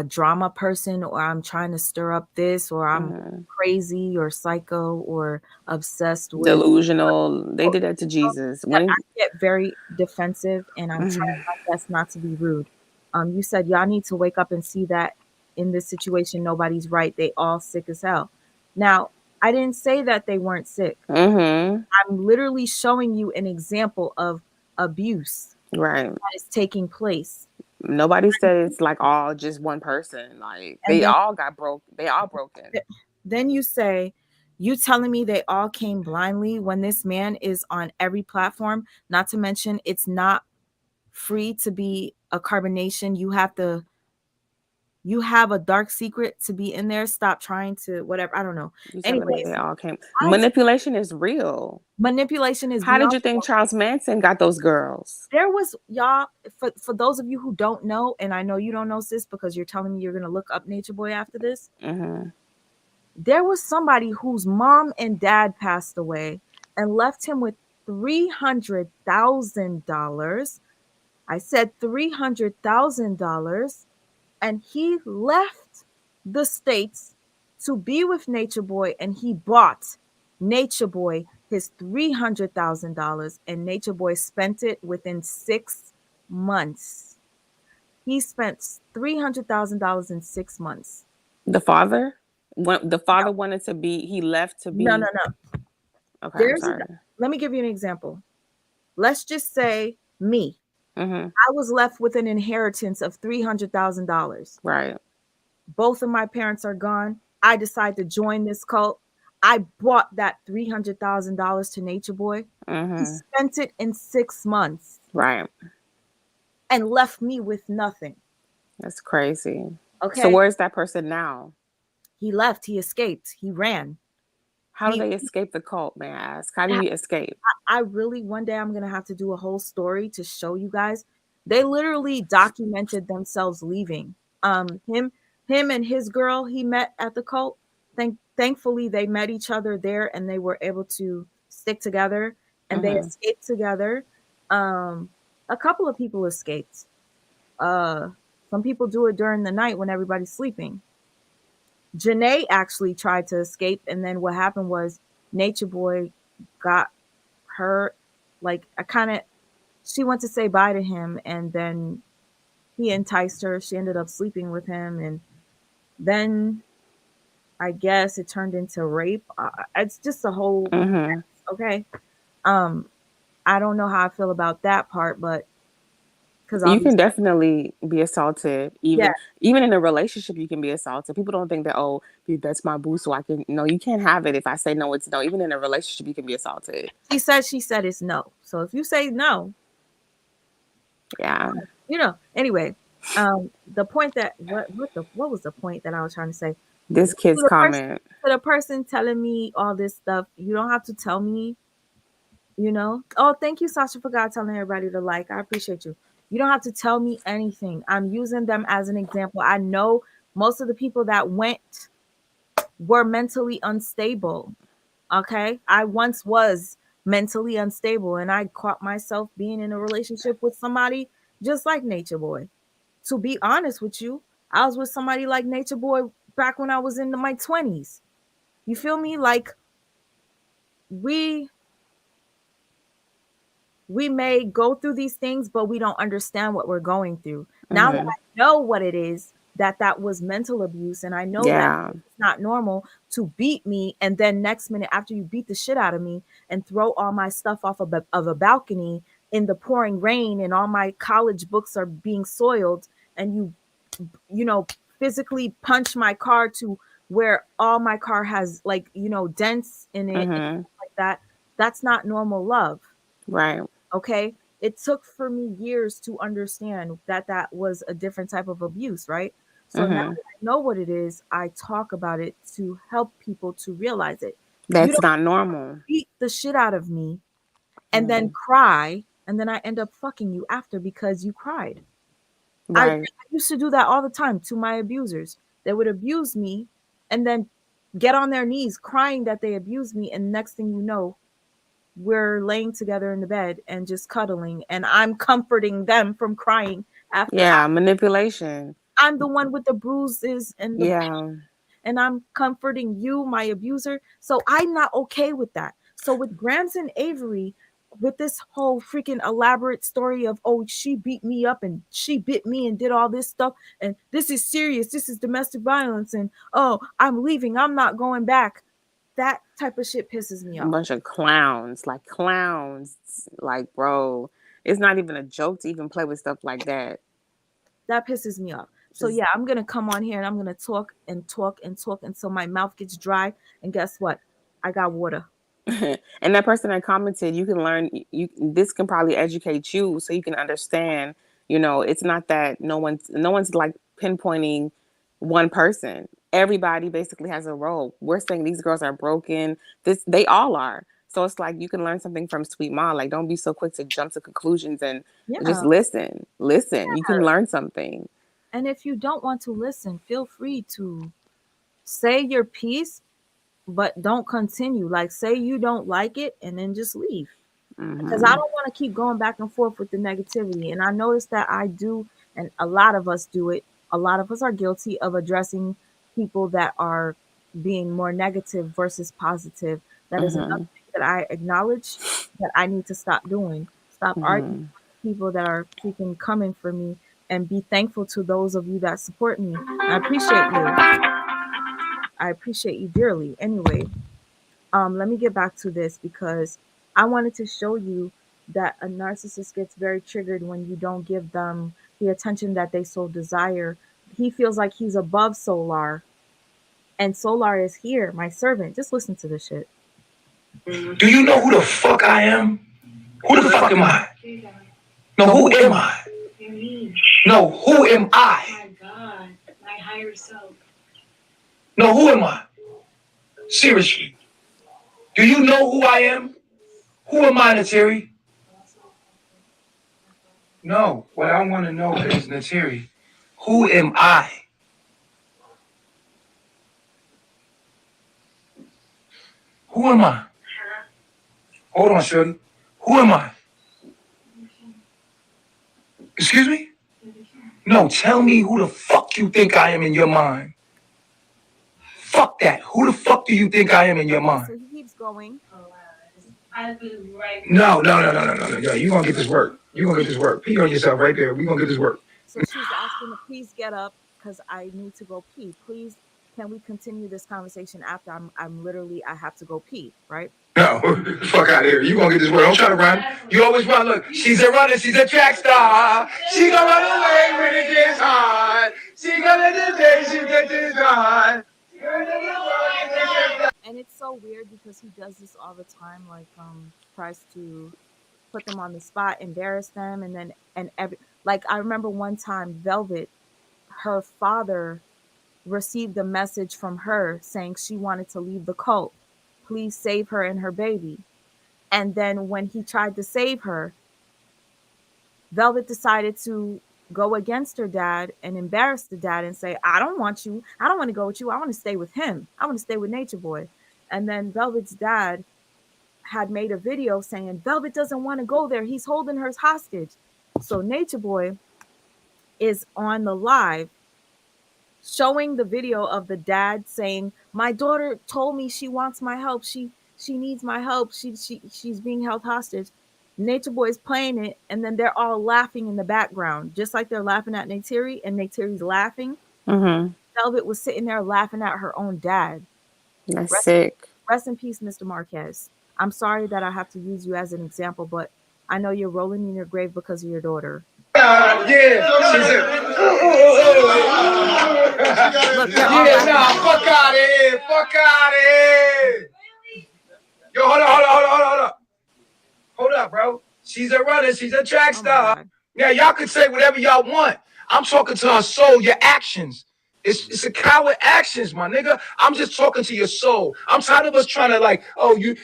drama person, or I'm trying to stir up this, or I'm crazy or psycho or obsessed with delusional. They did that to Jesus. I get very defensive, and I'm trying my best not to be rude. You said y'all need to wake up and see that in this situation nobody's right. They all sick as hell. Now, I didn't say that they weren't sick. I'm literally showing you an example of abuse that is taking place. Nobody said it's like all just one person. Like they all got broke. They all broken. Then you say, you telling me they all came blindly when this man is on every platform? Not to mention, it's not free to be a carbonation. You have to you have a dark secret to be in there. Stop trying to whatever. I don't know. You telling me they Anyways, all came? I Manipulation is real. manipulation is How did beyond. you think Charles Manson got those girls? There was y'all for those of you who don't know, and I know you don't know sis because you're telling me you're gonna look up Nature Boy after this. Mm-hmm. There was somebody whose mom and dad passed away and left him with $300,000. I said $300,000, and he left the states to be with Nature Boy, and he bought Nature Boy his $300,000, and Nature Boy spent it within 6 months. He spent $300,000 in 6 months. The father, when the No, father wanted to be, he left to no, no, be. no. Okay, I'm There's a, sorry. let me give you an example. Let's just say me. Mm-hmm. I was left with an inheritance of $300,000. Right. Both of my parents are gone. I decide to join this cult. I bought that $300,000 to Nature Boy. He Mm-hmm. spent it in 6 months Right. and left me with nothing. That's crazy. So Okay. where's that person now? He left. He escaped. He ran. How do He they escape the cult, may I ask? How do you escape? I really one day I'm gonna have to do a whole story to show you guys. They literally documented themselves leaving. Him and his girl he met at the cult. Thankfully they met each other there and they were able to stick together and they Mm-hmm. escaped together. Um, a couple of people escaped. Uh, some people do it during the night when everybody's sleeping. Janae actually tried to escape, and then what happened was Nature Boy got her like I kind of she went to say bye to him and then he enticed her. She ended up sleeping with him and then I guess it turned into rape. It's just a whole Mm-hmm. okay. Um I don't know how I feel about that part, but cuz You can obviously definitely be assaulted, yeah. even in a relationship. You can be assaulted. People don't think that, oh, that's my boo, so I can. No, you can't have it. If I say no, it's no. Even in a relationship, you can be assaulted. She said it's no. So if you say no, Yeah, anyway, the point that what was the point that I was trying to say? this To kid's the person comment. to the person telling me all this stuff, you don't have to tell me. Oh, thank you, Sasha, for God telling everybody to like. I appreciate you. You don't have to tell me anything. I'm using them as an example. I know most of the people that went were mentally unstable. Okay. I once was mentally unstable and I caught myself being in a relationship with somebody just like Nature Boy. To be honest with you, I was with somebody like Nature Boy back when I was in my 20s. You feel me? Like we we may go through these things, but we don't understand what we're going through. Now that Mm-hmm. I know what it is, that was mental abuse, and I know that Yeah, it's not normal to beat me, and then next minute after you beat the shit out of me and throw all my stuff off of a balcony in the pouring rain, and all my college books are being soiled, and you physically punch my car to where all my car has like dents in it and mm-hmm. stuff like that. That's not normal love. Right. Okay. It took for me years to understand that was a different type of abuse, right? So now Mm-hmm. that I know what it is, I talk about it to help people to realize it. You That's don't not normal. beat the shit out of me and then Mm. cry, and then I end up fucking you after because you cried. I Right. used to do that all the time to my abusers. They would abuse me and then get on their knees crying that they abused me, and next thing you know, we're laying together in the bed and just cuddling, and I'm comforting them from crying after Yeah, manipulation. I'm the one with the bruises and Yeah. and I'm comforting you, my abuser. So I'm not okay with that. So with Grams and Avery, with this whole freaking elaborate story of, oh, she beat me up and she bit me and did all this stuff, and this is serious, this is domestic violence, and oh, I'm leaving, I'm not going back. That type of shit pisses me A off. bunch of clowns, like clowns. Like, bro, it's not even a joke to even play with stuff like that. That pisses me off. So Just yeah, I'm gonna come on here and I'm gonna talk and talk and talk until my mouth gets dry. And guess what? I got water. and that person that commented, you can learn. You this can probably educate you, so you can understand. It's not that no one's like pinpointing one person. Everybody basically has a role. We're saying these girls are broken. They all are. So it's like you can learn something from Sweet Ma. Like, don't be so quick to jump to conclusions and just listen. Listen. You can learn something. And if you don't want to listen, feel free to say your piece, but don't continue. Like, say you don't like it and then just leave. Because I don't want to keep going back and forth with the negativity. And I noticed that I do, and a lot of us do it. A lot of us are guilty of addressing people that are being more negative versus positive. That is another thing that I acknowledge that I need to stop doing. Stop arguing with people that are freaking coming for me, and be thankful to those of you that support me. I appreciate you. I appreciate you dearly. Anyway, let me get back to this because I wanted to show you that a narcissist gets very triggered when you don't give them the attention that they so desire. He feels like he's above Solar, and Solar is here, my servant. Just listen to this shit. Do you know who the fuck I am? Who the fuck am I? No, who am I? No, who am I? My God, my higher self. No, who am I? Seriously. Do you know who I am? Who am I, Nateri? No, what I want to know is, Nateri, who am I? Who am I? Hold on, shorty. Who am I? Excuse me? No, tell me who the fuck you think I am in your mind. Fuck that. Who the fuck do you think I am in your mind? So he keeps going. I've been right. No. You gonna get this work. You gonna get this work. Pee on yourself right there. We gonna get this work. So she's asking to please get up because I need to go pee. Please, can we continue this conversation after I'm literally, I have to go pee, right? No, fuck out of here. You gonna get this work. Don't try to run. You always run. Look, she's a runner. She's a track star. She gonna run away when it gets hard. She gonna do the day she gets this hard. And it's so weird because he does this all the time, like tries to put them on the spot, embarrass them, and then like I remember one time Velvet, her father received a message from her saying she wanted to leave the cult. Please save her and her baby. And then when he tried to save her, Velvet decided to go against her dad and embarrass the dad and say, I don't want you. I don't want to go with you. I want to stay with him. I want to stay with Nature Boy. And then Velvet's dad had made a video saying, Velvet doesn't want to go there. He's holding her hostage. So Nature Boy is on the live showing the video of the dad saying, my daughter told me she wants my help. She needs my help. She's being held hostage. Nature Boy is playing it, and then they're all laughing in the background, just like they're laughing at Nateri, and Nateri's laughing. Velvet was sitting there laughing at her own dad. That's sick. Rest in peace, Mr. Marquez. I'm sorry that I have to use you as an example, but I know you're rolling in your grave because of your daughter. Fuck out of here. Yo, hold up. Hold up, bro. She's a runner. She's a track star. Yeah, y'all can say whatever y'all want. I'm talking to her soul, your actions. It's a coward actions, my nigga. I'm just talking to your soul. I'm tired of us trying to like, oh, you're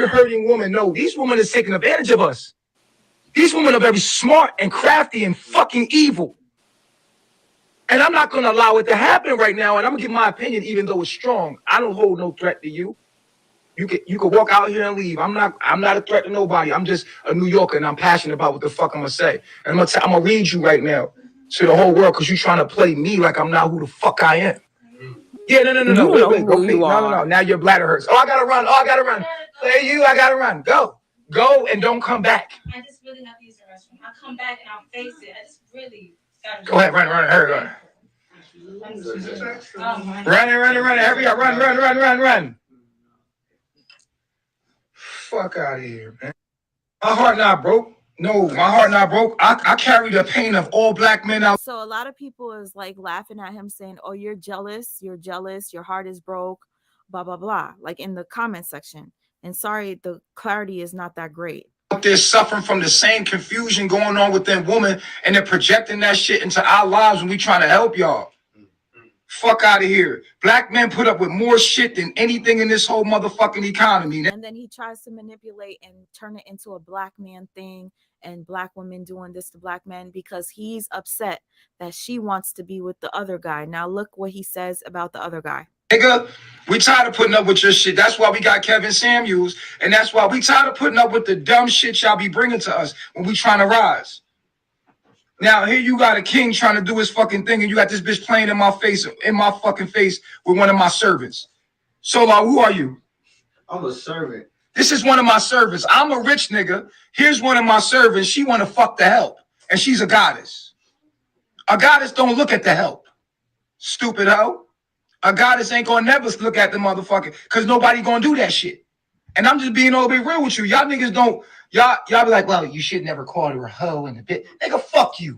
hurting woman. No, these women are taking advantage of us. These women are very smart and crafty and fucking evil. And I'm not gonna allow it to happen right now. And I'm gonna give my opinion, even though it's strong. I don't hold no threat to you. You can walk out here and leave. I'm not a threat to nobody. I'm just a New Yorker and I'm passionate about what the fuck I'm gonna say. And I'm gonna read you right now to the whole world because you're trying to play me like I'm not who the fuck I am. Yeah, no. Wait, go pee. No. Now your bladder hurts. Oh, I gotta run. Play you, I gotta run. Go and don't come back. I just really have to use the restroom. I'll come back and I'll face it. I just really gotta go ahead, run, hurry, run. Run, hurry up, run. Fuck out of here, man. My heart not broke. No, my heart not broke. I carry the pain of all black men out. So a lot of people is like laughing at him saying, oh, you're jealous, your heart is broke, blah, blah, blah, like in the comment section. And sorry, the clarity is not that great. They're suffering from the same confusion going on within women, and they're projecting that shit into our lives when we trying to help y'all. Fuck out of here. Black men put up with more shit than anything in this whole motherfucking economy. And then he tries to manipulate and turn it into a black man thing and black women doing this to black men because he's upset that she wants to be with the other guy. Now look what he says about the other guy. Nigga, we tired of putting up with your shit. That's why we got Kevin Samuels, and that's why we tired of putting up with the dumb shit y'all be bringing to us when we trying to rise. Now here you got a king trying to do his fucking thing, and you got this bitch playing in my fucking face with one of my servants. So, who are you? I'm a servant. This is one of my servants. I'm a rich nigga. Here's one of my servants. She want to fuck the help, and she's a goddess. A goddess don't look at the help. Stupid hoe. A goddess ain't gonna never look at the motherfucker because nobody gonna do that shit. And I'm just being all the way real with you. Y'all niggas don't, y'all be like, well, you should never call her a hoe in a bit. Nigga, fuck you.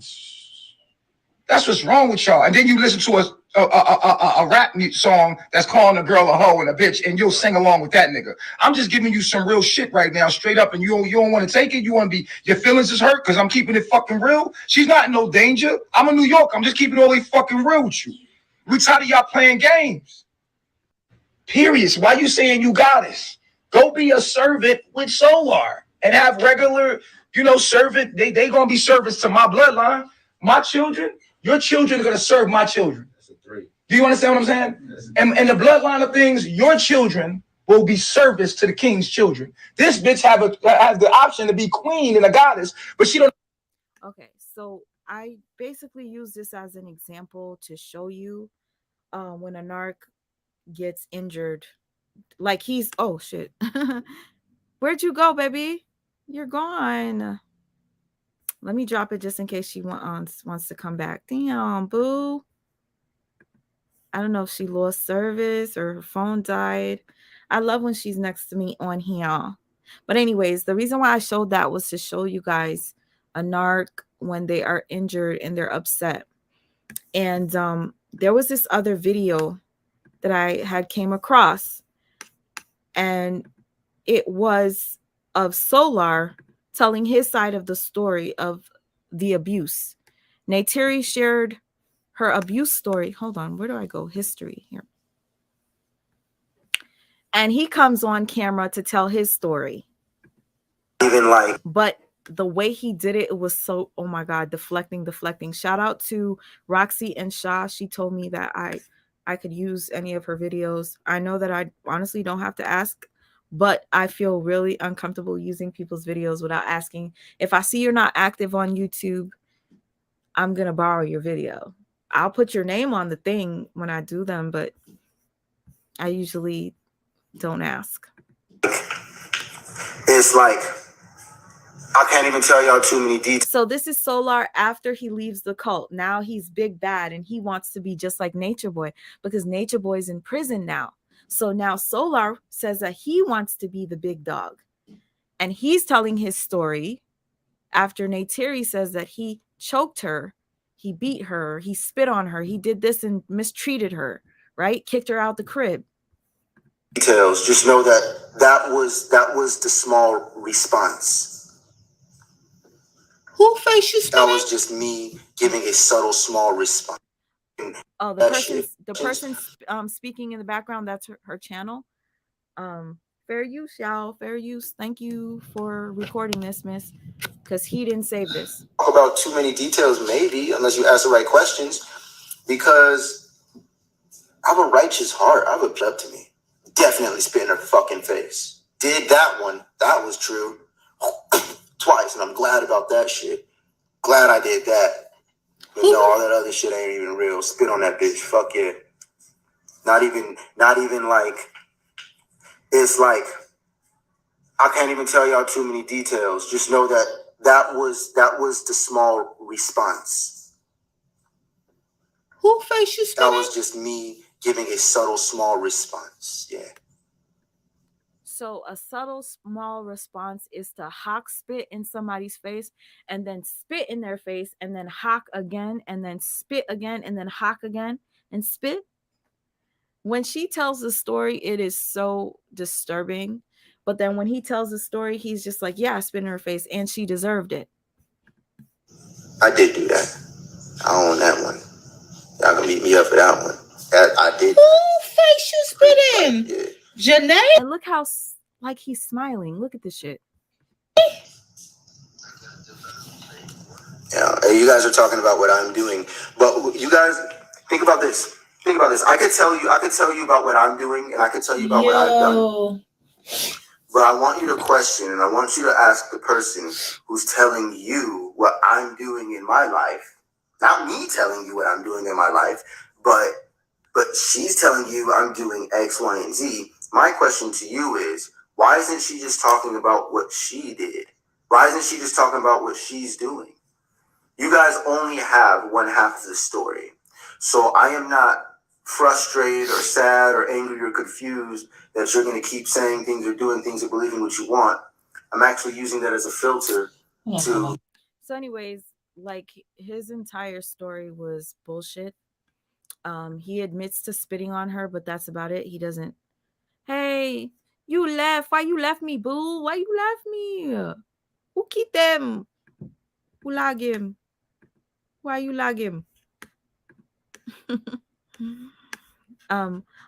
That's what's wrong with y'all. And then you listen to a rap song that's calling a girl a hoe and a bitch, and you'll sing along with that nigga. I'm just giving you some real shit right now, straight up, and you don't want to take it. You want to be, your feelings is hurt because I'm keeping it fucking real. She's not in no danger. I'm in New York. I'm just keeping it all the way fucking real with you. We tired of y'all playing games. Period. So why you saying you goddess? Go be a servant with Solar and have regular, servant. They gonna be servants to my bloodline. My children, your children are gonna serve my children. That's a 3. Do you understand what I'm saying? And the bloodline of things, your children will be service to the king's children. This bitch have the option to be queen and a goddess, but she don't. Okay, so I basically use this as an example to show you when a narc gets injured, like he's, oh shit. Where'd you go, baby? You're gone. Let me drop it just in case she wants to come back. Damn, boo. I don't know if she lost service or her phone died. I love when she's next to me on here. But anyways, the reason why I showed that was to show you guys a narc when they are injured and they're upset. And there was this other video that I had came across, and it was of Solar telling his side of the story of the abuse. Neytiri shared her abuse story. Hold on, where do I go? History here. And he comes on camera to tell his story. But the way he did it, it was so, oh my God, deflecting. Shout out to Roxy and Shah. She told me that I could use any of her videos. I know that I honestly don't have to ask, but I feel really uncomfortable using people's videos without asking. If I see you're not active on YouTube, I'm going to borrow your video. I'll put your name on the thing when I do them, but I usually don't ask. It's like, I can't even tell y'all too many details. So this is Solar after he leaves the cult. Now he's big bad and he wants to be just like Nature Boy because Nature Boy's in prison now. So now Solar says that he wants to be the big dog. And he's telling his story after Neytiri says that he choked her, he beat her, he spit on her, he did this and mistreated her, right? Kicked her out the crib. Details, just know that was the small response. Who face you? That was just me giving a subtle, small response. Oh, the person speaking in the background, that's her channel. Fair use, y'all. Fair use. Thank you for recording this, miss, because he didn't save this. Talk about too many details, maybe, unless you ask the right questions, because I have a righteous heart. I have a blood to me. Definitely spit in her fucking face. Did that one. That was true. Twice, and I'm glad about that shit. Glad I did that. But no, all that other shit ain't even real. Spit on that bitch. Fuck yeah. Not even like, it's like, I can't even tell y'all too many details. Just know that was the small response. Who face you? That was just me giving a subtle, small response. Yeah. So a subtle, small response is to hawk spit in somebody's face and then spit in their face and then hawk again and then spit again and then hawk again and spit. When she tells the story, it is so disturbing. But then when he tells the story, he's just like, yeah, I spit in her face and she deserved it. I did do that. I own that one. Y'all gonna beat me up for that one. I did. Who face you spit in? Yeah. Janae? And look how like he's smiling. Look at this shit. Yeah, you guys are talking about what I'm doing, but you guys think about this. Think about this. I could tell you about what I'm doing, and I could tell you about what I've done. But I want you to question, and I want you to ask the person who's telling you what I'm doing in my life. Not me telling you what I'm doing in my life, but she's telling you I'm doing X, Y, and Z. My question to you is, why isn't she just talking about what she did? Why isn't she just talking about what she's doing? You guys only have one half of the story. So I am not frustrated or sad or angry or confused that you're going to keep saying things or doing things or believing what you want. I'm actually using that as a filter to... So anyways, like his entire story was bullshit. He admits to spitting on her, but that's about it. He doesn't, hey, you left. Why you left me, boo? Why you left me? Who keep them? Who lag him? Why you lag him?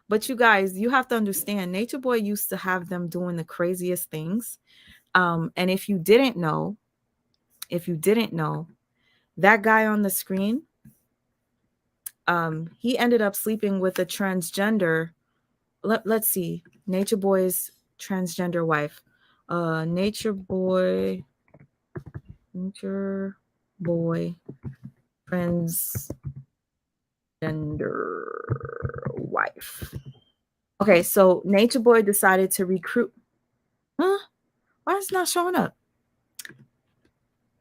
But you guys, you have to understand, Nature Boy used to have them doing the craziest things. And if you didn't know, that guy on the screen, he ended up sleeping with a transgender. Let's see, Nature Boy's transgender wife. Nature Boy transgender wife. Okay, so Nature Boy decided to recruit. Huh? Why is it not showing up?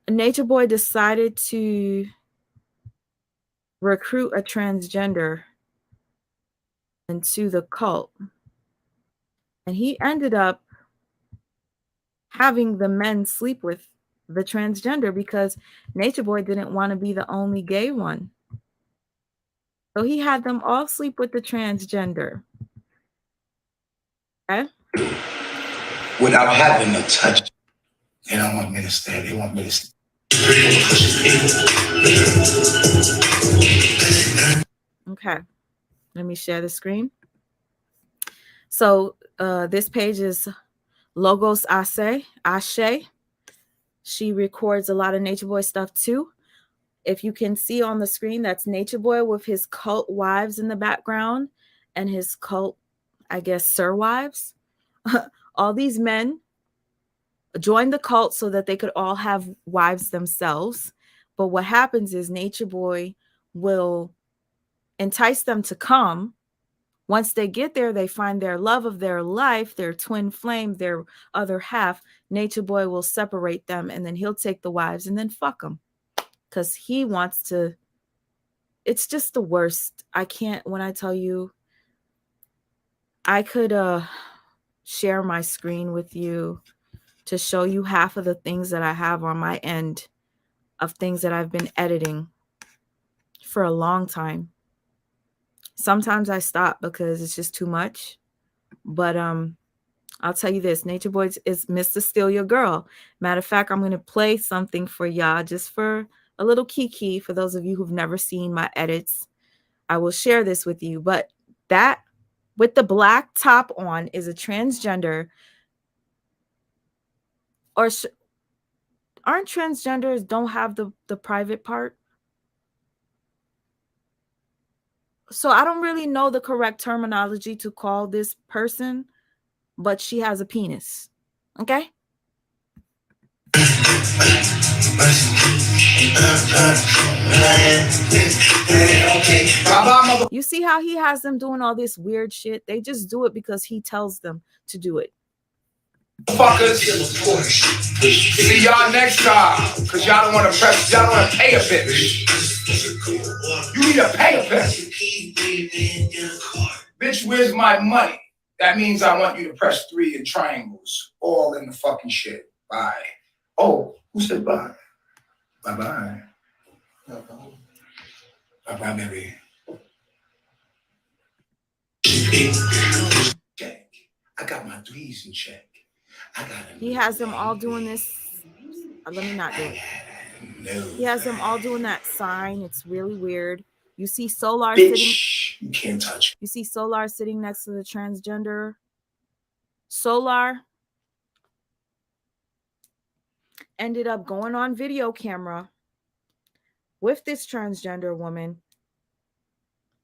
Nature Boy decided to recruit a transgender into the cult. And he ended up having the men sleep with the transgender because Nature Boy didn't want to be the only gay one. So he had them all sleep with the transgender. Okay? Without having to touch. They don't want me to stay. They want me to stay. Okay. Let me share the screen. So this page is Logos Ashe. She records a lot of Nature Boy stuff too. If you can see on the screen, that's Nature Boy with his cult wives in the background and his cult, I guess, sir wives. All these men joined the cult so that they could all have wives themselves. But what happens is Nature Boy will entice them to come. Once they get there, they find their love of their life, their twin flame, their other half. Nature Boy will separate them, and then he'll take the wives and then fuck them. Because he wants to. It's just the worst. I can't, when I tell you, I could share my screen with you to show you half of the things that I have on my end of things that I've been editing for a long time. Sometimes I stop because it's just too much. But I'll tell you this, Nature Boy is Mr. Steal Your Girl. Matter of fact, I'm going to play something for y'all just for a little kiki for those of you who've never seen my edits. I will share this with you. But that with the black top on is a transgender. Or aren't transgenders don't have the private part? So I don't really know the correct terminology to call this person, but she has a penis. Okay? You see how he has them doing all this weird shit? They just do it because he tells them to do it. Fuckers, see y'all next time, because y'all don't want to press, y'all don't want to pay a bitch. You need to pay a bitch. Bitch, where's my money? That means I want you to press 3 in triangles, all in the fucking shit. Bye. Oh, who said bye? Bye-bye. Bye-bye, baby. Check. I got my 3s in check. He has them all doing this. Let me not do it. He has them all doing that sign. It's really weird. You see Solar Bitch, you can't touch. You see Solar sitting next to the transgender. Solar ended up going on video camera with this transgender woman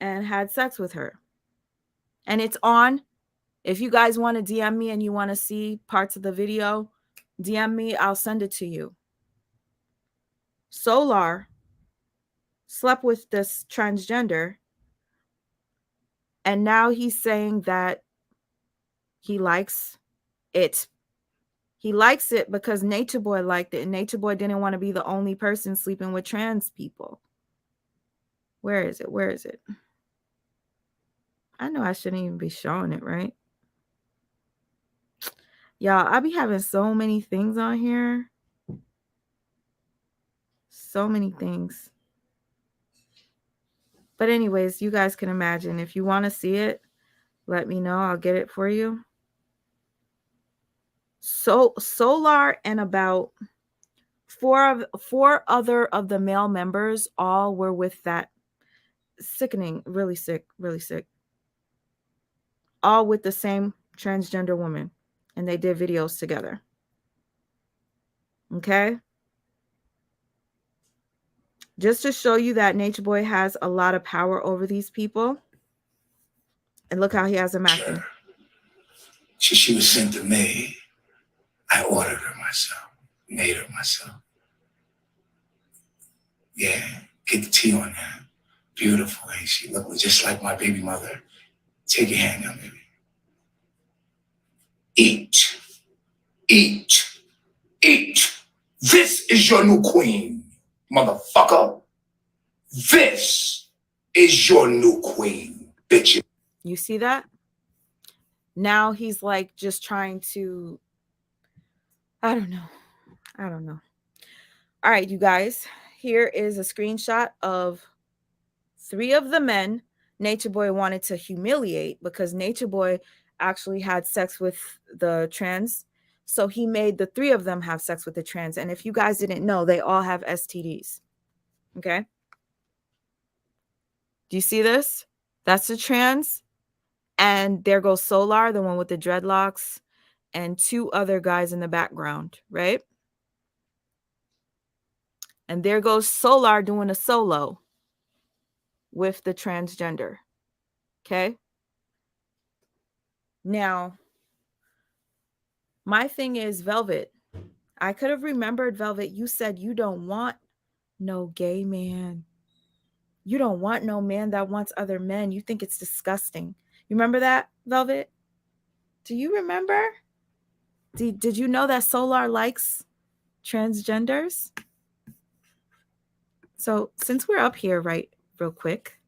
and had sex with her. And it's on. If you guys want to DM me and you want to see parts of the video, DM me. I'll send it to you. Solar slept with this transgender, and now he's saying that he likes it. He likes it because Nature Boy liked it, and Nature Boy didn't want to be the only person sleeping with trans people. Where is it? Where is it? I know I shouldn't even be showing it, right? Y'all, I be having so many things on here. So many things. But anyways, you guys can imagine. If you want to see it, let me know. I'll get it for you. So Solar and about four other of the male members all were with that sickening, really sick, all with the same transgender woman, and they did videos together. Okay, just to show you that Nature Boy has a lot of power over these people. And look how he has them acting. She was sent to me. I ordered her myself, made her myself. Yeah, get the tea on that. Beautiful, ain't she? Look just like my baby mother. Take your hand down, baby. Eat, eat, eat. This is your new queen, motherfucker. This is your new queen, bitch. You see that? Now he's like just trying to, I don't know. All right, you guys, here is a screenshot of 3 of the men Nature Boy wanted to humiliate because Nature Boy actually had sex with the trans. So he made the 3 of them have sex with the trans. And if you guys didn't know, they all have STDs. Okay. Do you see this? That's the trans. And there goes Solar, the one with the dreadlocks, and 2 other guys in the background, right? And there goes Solar doing a solo with the transgender. Okay. Now, my thing is, Velvet, I could have remembered, Velvet, you said you don't want no gay man. You don't want no man that wants other men. You think it's disgusting. You remember that, Velvet? Do you remember? Did you know that Solar likes transgenders? So since we're up here, right, real quick,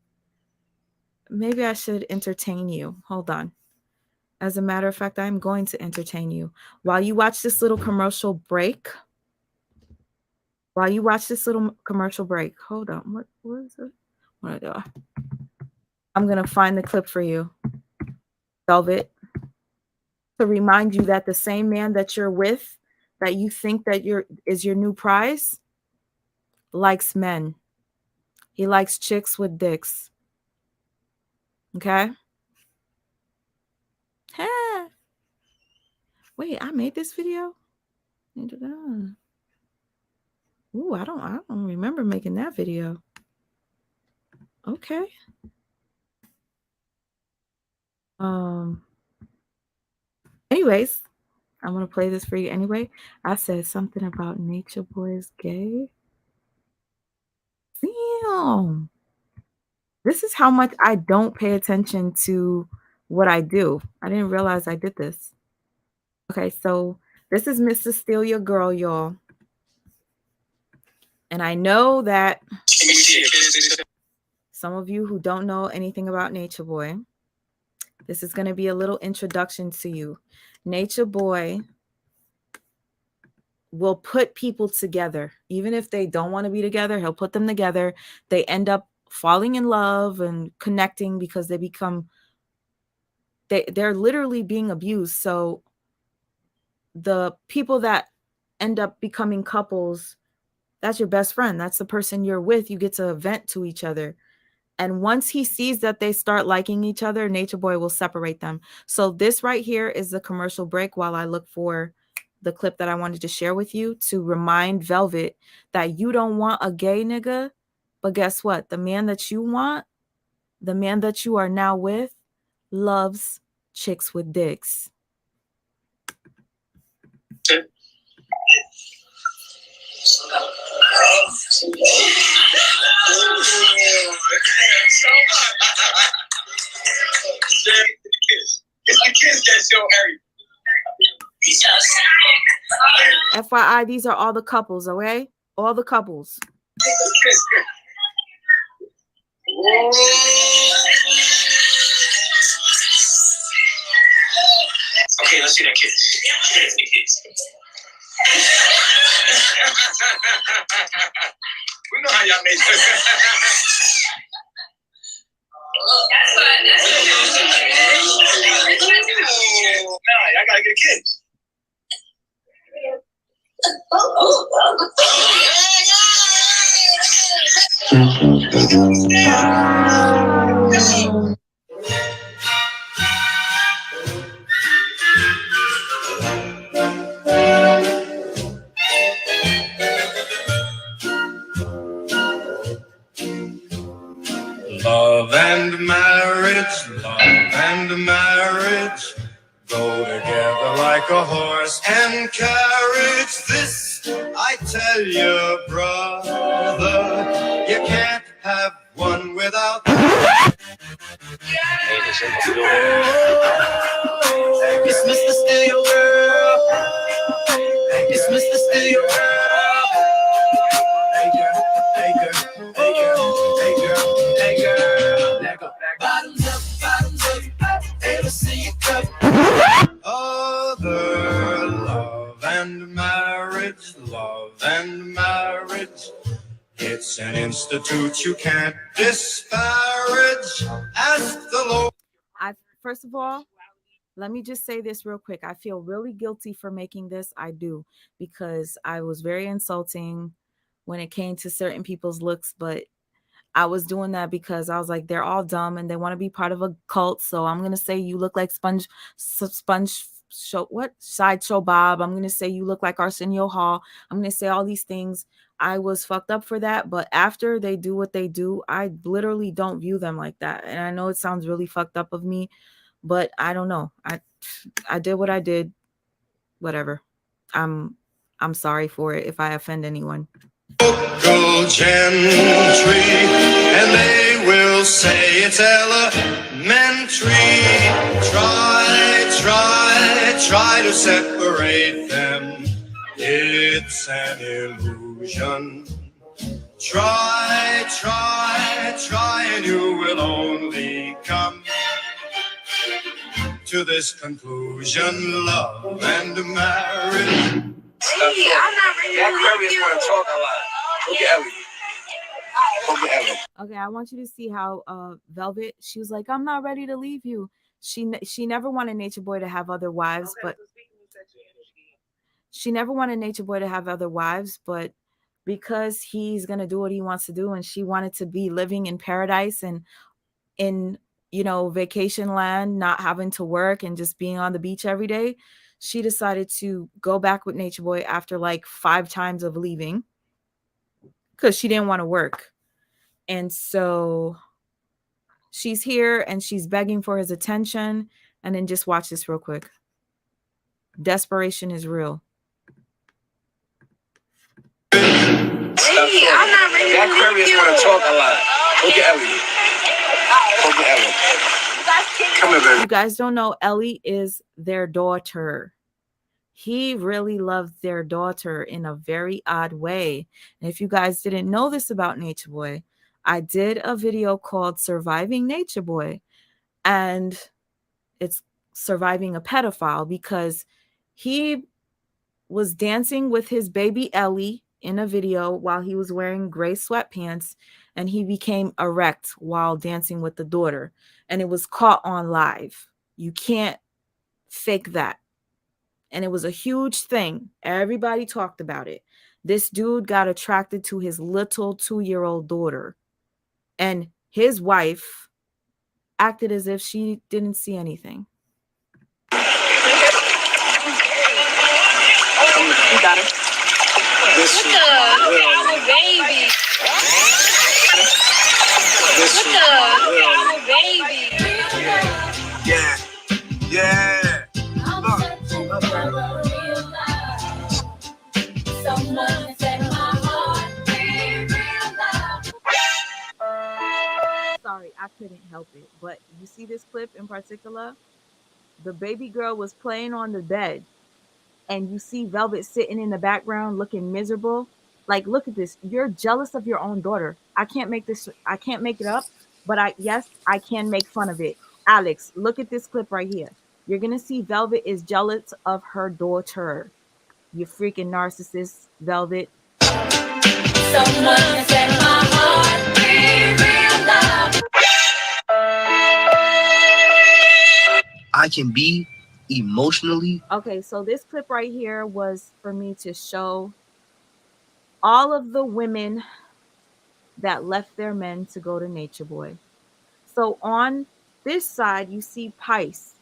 maybe I should entertain you. Hold on. As a matter of fact, I'm going to entertain you. While you watch this little commercial break, hold on. What is it? What do I do? I'm going to find the clip for you, Velvet, to remind you that the same man that you're with, that you think that is your new prize, likes men. He likes chicks with dicks. Okay? Wait, I made this video? Ooh, I don't remember making that video. Okay. Anyways, I'm gonna play this for you anyway. I said something about Nature Boy is gay. Damn. This is how much I don't pay attention to what I do. I didn't realize I did this. Okay, so this is Mr. Steal Your Girl, y'all. And I know that some of you who don't know anything about Nature Boy, this is going to be a little introduction to you. Nature Boy will put people together. Even if they don't want to be together, he'll put them together. They end up falling in love and connecting because they're literally being abused. So the people that end up becoming couples, that's your best friend. That's the person you're with. You get to vent to each other. And once he sees that they start liking each other, Nature Boy will separate them. So this right here is the commercial break while I look for the clip that I wanted to share with you to remind Velvet that you don't want a gay nigga. But guess what? The man that you want, the man that you are now with, loves chicks with dicks. It's a kiss that show everything. FYI, these are all the couples, okay? All the couples. Okay, let's see that kiss. We know how y'all make it. Nah, I gotta get a kiss. Love and marriage go together like a horse and carriage. This I tell you, brother, you can't have one without the it's Mr. Steal Your Girl. It's Mr. Steal Your Girl. Hey girl, hey girl, hey girl, hey girl, hey girl. Let go. Bottoms up, ever see you cup. Other love and marriage. It's an institute you can't disparage. Ask the Lord. First of all, let me just say this real quick. I feel really guilty for making this. I do, because I was very insulting when it came to certain people's looks, but I was doing that because I was like, they're all dumb and they want to be part of a cult. So I'm going to say you look like Sideshow Bob. I'm going to say you look like Arsenio Hall. I'm going to say all these things. I was fucked up for that. But after they do what they do, I literally don't view them like that. And I know it sounds really fucked up of me, but I don't know. I did what I did. Whatever. I'm sorry for it if I offend anyone. Local gentry, and they will say it's elementary. Try to separate them. It's an illusion. Try, and you will only come to this conclusion: love and marriage. Hey, I'm not ready to leave you. Want to talk a lot. Look at Ellie. Okay, I want you to see how Velvet, she was like, I'm not ready to leave you. She never wanted Nature Boy to have other wives, but she never wanted Nature Boy to have other wives, but because he's going to do what he wants to do, and she wanted to be living in paradise and in, vacation land, not having to work and just being on the beach every day, she decided to go back with Nature Boy after like 5 times of leaving because she didn't want to work. And so she's here and she's begging for his attention. And then just watch this real quick. Desperation is real. Hey, I'm not ready to leave you. Want to talk a lot. Look at Ellie. Come here, baby. You guys don't know, Ellie is their daughter. He really loved their daughter in a very odd way. And if you guys didn't know this about Nature Boy, I did a video called Surviving Nature Boy. And it's surviving a pedophile because he was dancing with his baby Ellie in a video while he was wearing gray sweatpants, and he became erect while dancing with the daughter. And it was caught on live. You can't fake that. And it was a huge thing. Everybody talked about it. This dude got attracted to his little 2-year-old daughter. And His wife acted as if she didn't see anything. You got him. What the baby? What the baby? Yeah, yeah. Sorry, I couldn't help it. But you see this clip in particular? The baby girl was playing on the bed, and you see Velvet sitting in the background looking miserable. Like, look at this. You're jealous of your own daughter. I can't make it up, but I can make fun of it. Alex, look at this clip right here. You're gonna see Velvet is jealous of her daughter. You freaking narcissist, Velvet. Someone set my heart free, real love. I can be emotionally. Okay, so this clip right here was for me to show all of the women that left their men to go to Nature Boy. So on this side, you see Pice.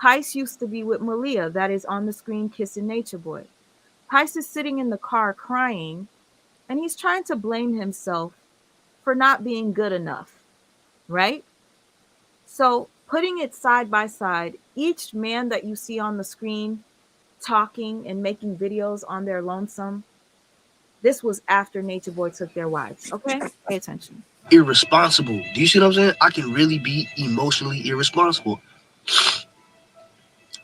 Pice used to be with Malia, that is on the screen kissing Nature Boy. Pice is sitting in the car crying, and he's trying to blame himself for not being good enough, right? So putting it side by side, each man that you see on the screen talking and making videos on their lonesome, this was after Nature Boy took their wives. Okay? Pay attention. Irresponsible. Do you see what I'm saying? I can really be emotionally irresponsible.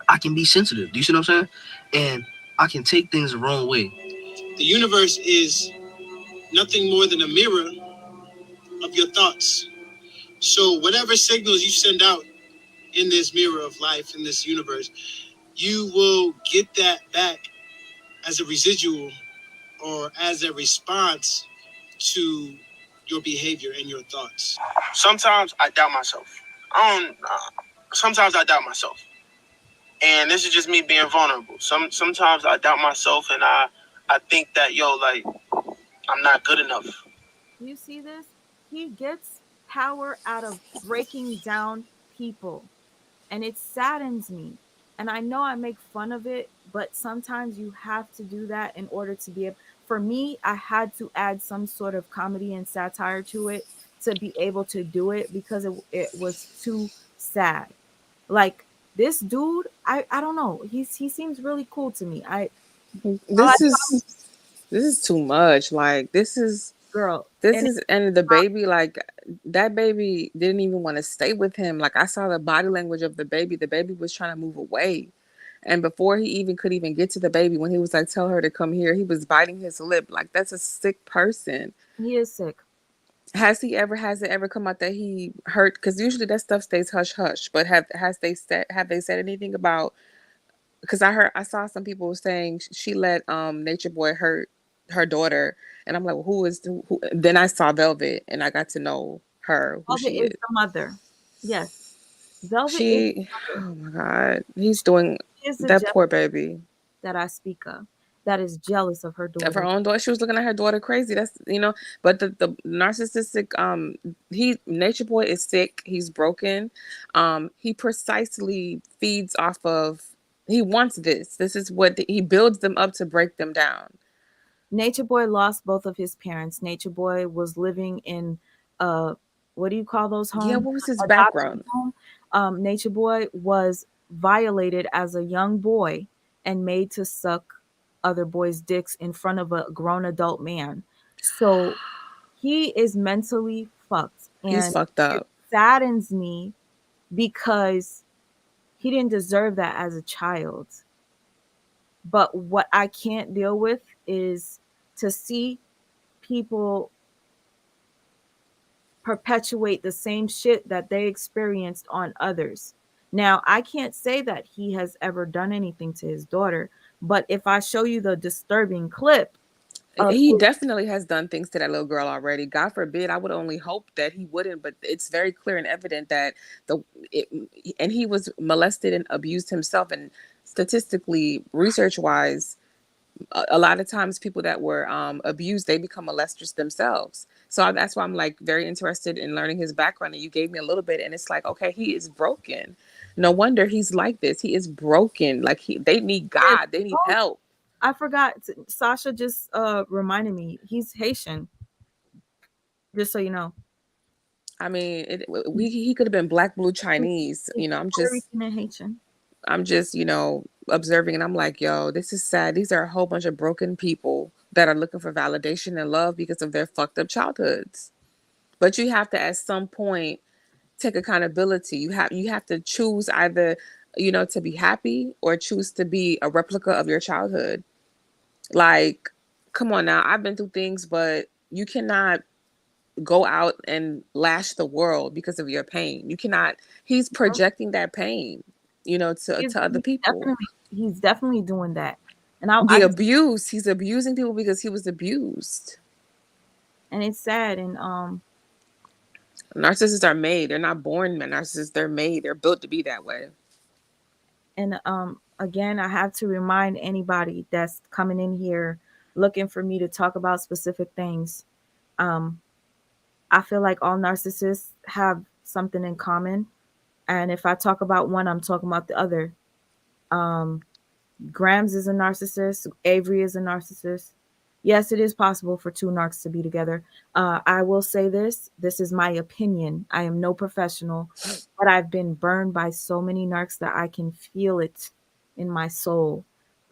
I can be sensitive. Do you see what I'm saying? And I can take things the wrong way. The universe is nothing more than a mirror of your thoughts. So whatever signals you send out in this mirror of life, in this universe, you will get that back as a residual or as a response to your behavior and your thoughts. Sometimes I doubt myself. Sometimes I doubt myself. And this is just me being vulnerable. Sometimes I doubt myself, and I think that like I'm not good enough. Do you see this? He gets power out of breaking down people, and it saddens me. And I know I make fun of it, but sometimes you have to do that in order to be able. For me, I had to add some sort of comedy and satire to it to be able to do it because it was too sad. Like this dude, I don't know. He seems really cool to me. This is too much. Like Girl, and the baby, like that baby didn't even want to stay with him. Like I saw the body language of the baby. The baby was trying to move away. And before he even could even get to the baby, when he was like, tell her to come here, he was biting his lip. Like that's a sick person. He is sick. Has it ever come out that he hurt? Because usually that stuff stays hush hush. But have they said anything about? Because I saw some people saying she let Nature Boy hurt her daughter, and I'm like, well, who? Then I saw Velvet, and I got to know her, who Velvet she is is. the mother. Yes, Velvet is the mother. Oh my God, he's doing Is the that poor baby. that I speak of, that is jealous of her Of her daughter. own daughter, she was looking at her daughter crazy. That's but the narcissistic Nature Boy is sick. He's broken. He precisely feeds off of. He wants this. This is what he builds them up to break them down. Nature Boy lost both of his parents. Nature Boy was living in what do you call those homes? Yeah, what was his Adoption background? home. Nature Boy was violated as a young boy and made to suck other boys' dicks in front of a grown adult man. So he is mentally fucked. He's And fucked it up. saddens me because he didn't deserve that as a child. But what I can't deal with is to see people perpetuate the same shit that they experienced on others. Now, I can't say that he has ever done anything to his daughter, but if I show you the disturbing clip of He his, definitely has done things to that little girl already. God forbid, I would only hope that he wouldn't, but it's very clear and evident that and he was molested and abused himself. And statistically, research wise, a lot of times people that were abused, they become molesters themselves. So that's why I'm like very interested in learning his background. And you gave me a little bit, and it's like, okay, he is broken. No wonder he's like this. He is broken. Like they need God. They need help. I forgot. Sasha just reminded me. He's Haitian. Just so you know. I mean, he could have been black, blue, Chinese. He's I'm Puerto just Rican and Haitian. observing, and I'm like, yo, this is sad. These are a whole bunch of broken people that are looking for validation and love because of their fucked up childhoods. But you have to, at some point, take accountability. You have to choose either, to be happy or choose to be a replica of your childhood. Like, come on now, I've been through things, but you cannot go out and lash the world because of your pain. You cannot. He's projecting that pain, to other people. He's definitely doing that. And Abuse. He's abusing people because he was abused. And it's sad. And narcissists are made. They're not born narcissists. They're made. They're built to be that way. And again, I have to remind anybody that's coming in here looking for me to talk about specific things. I feel like all narcissists have something in common. And if I talk about one, I'm talking about the other. Grams is a narcissist. Avery is a narcissist. Yes, it is possible for two narcs to be together. I will say this. This is my opinion. I am no professional, but I've been burned by so many narcs that I can feel it in my soul.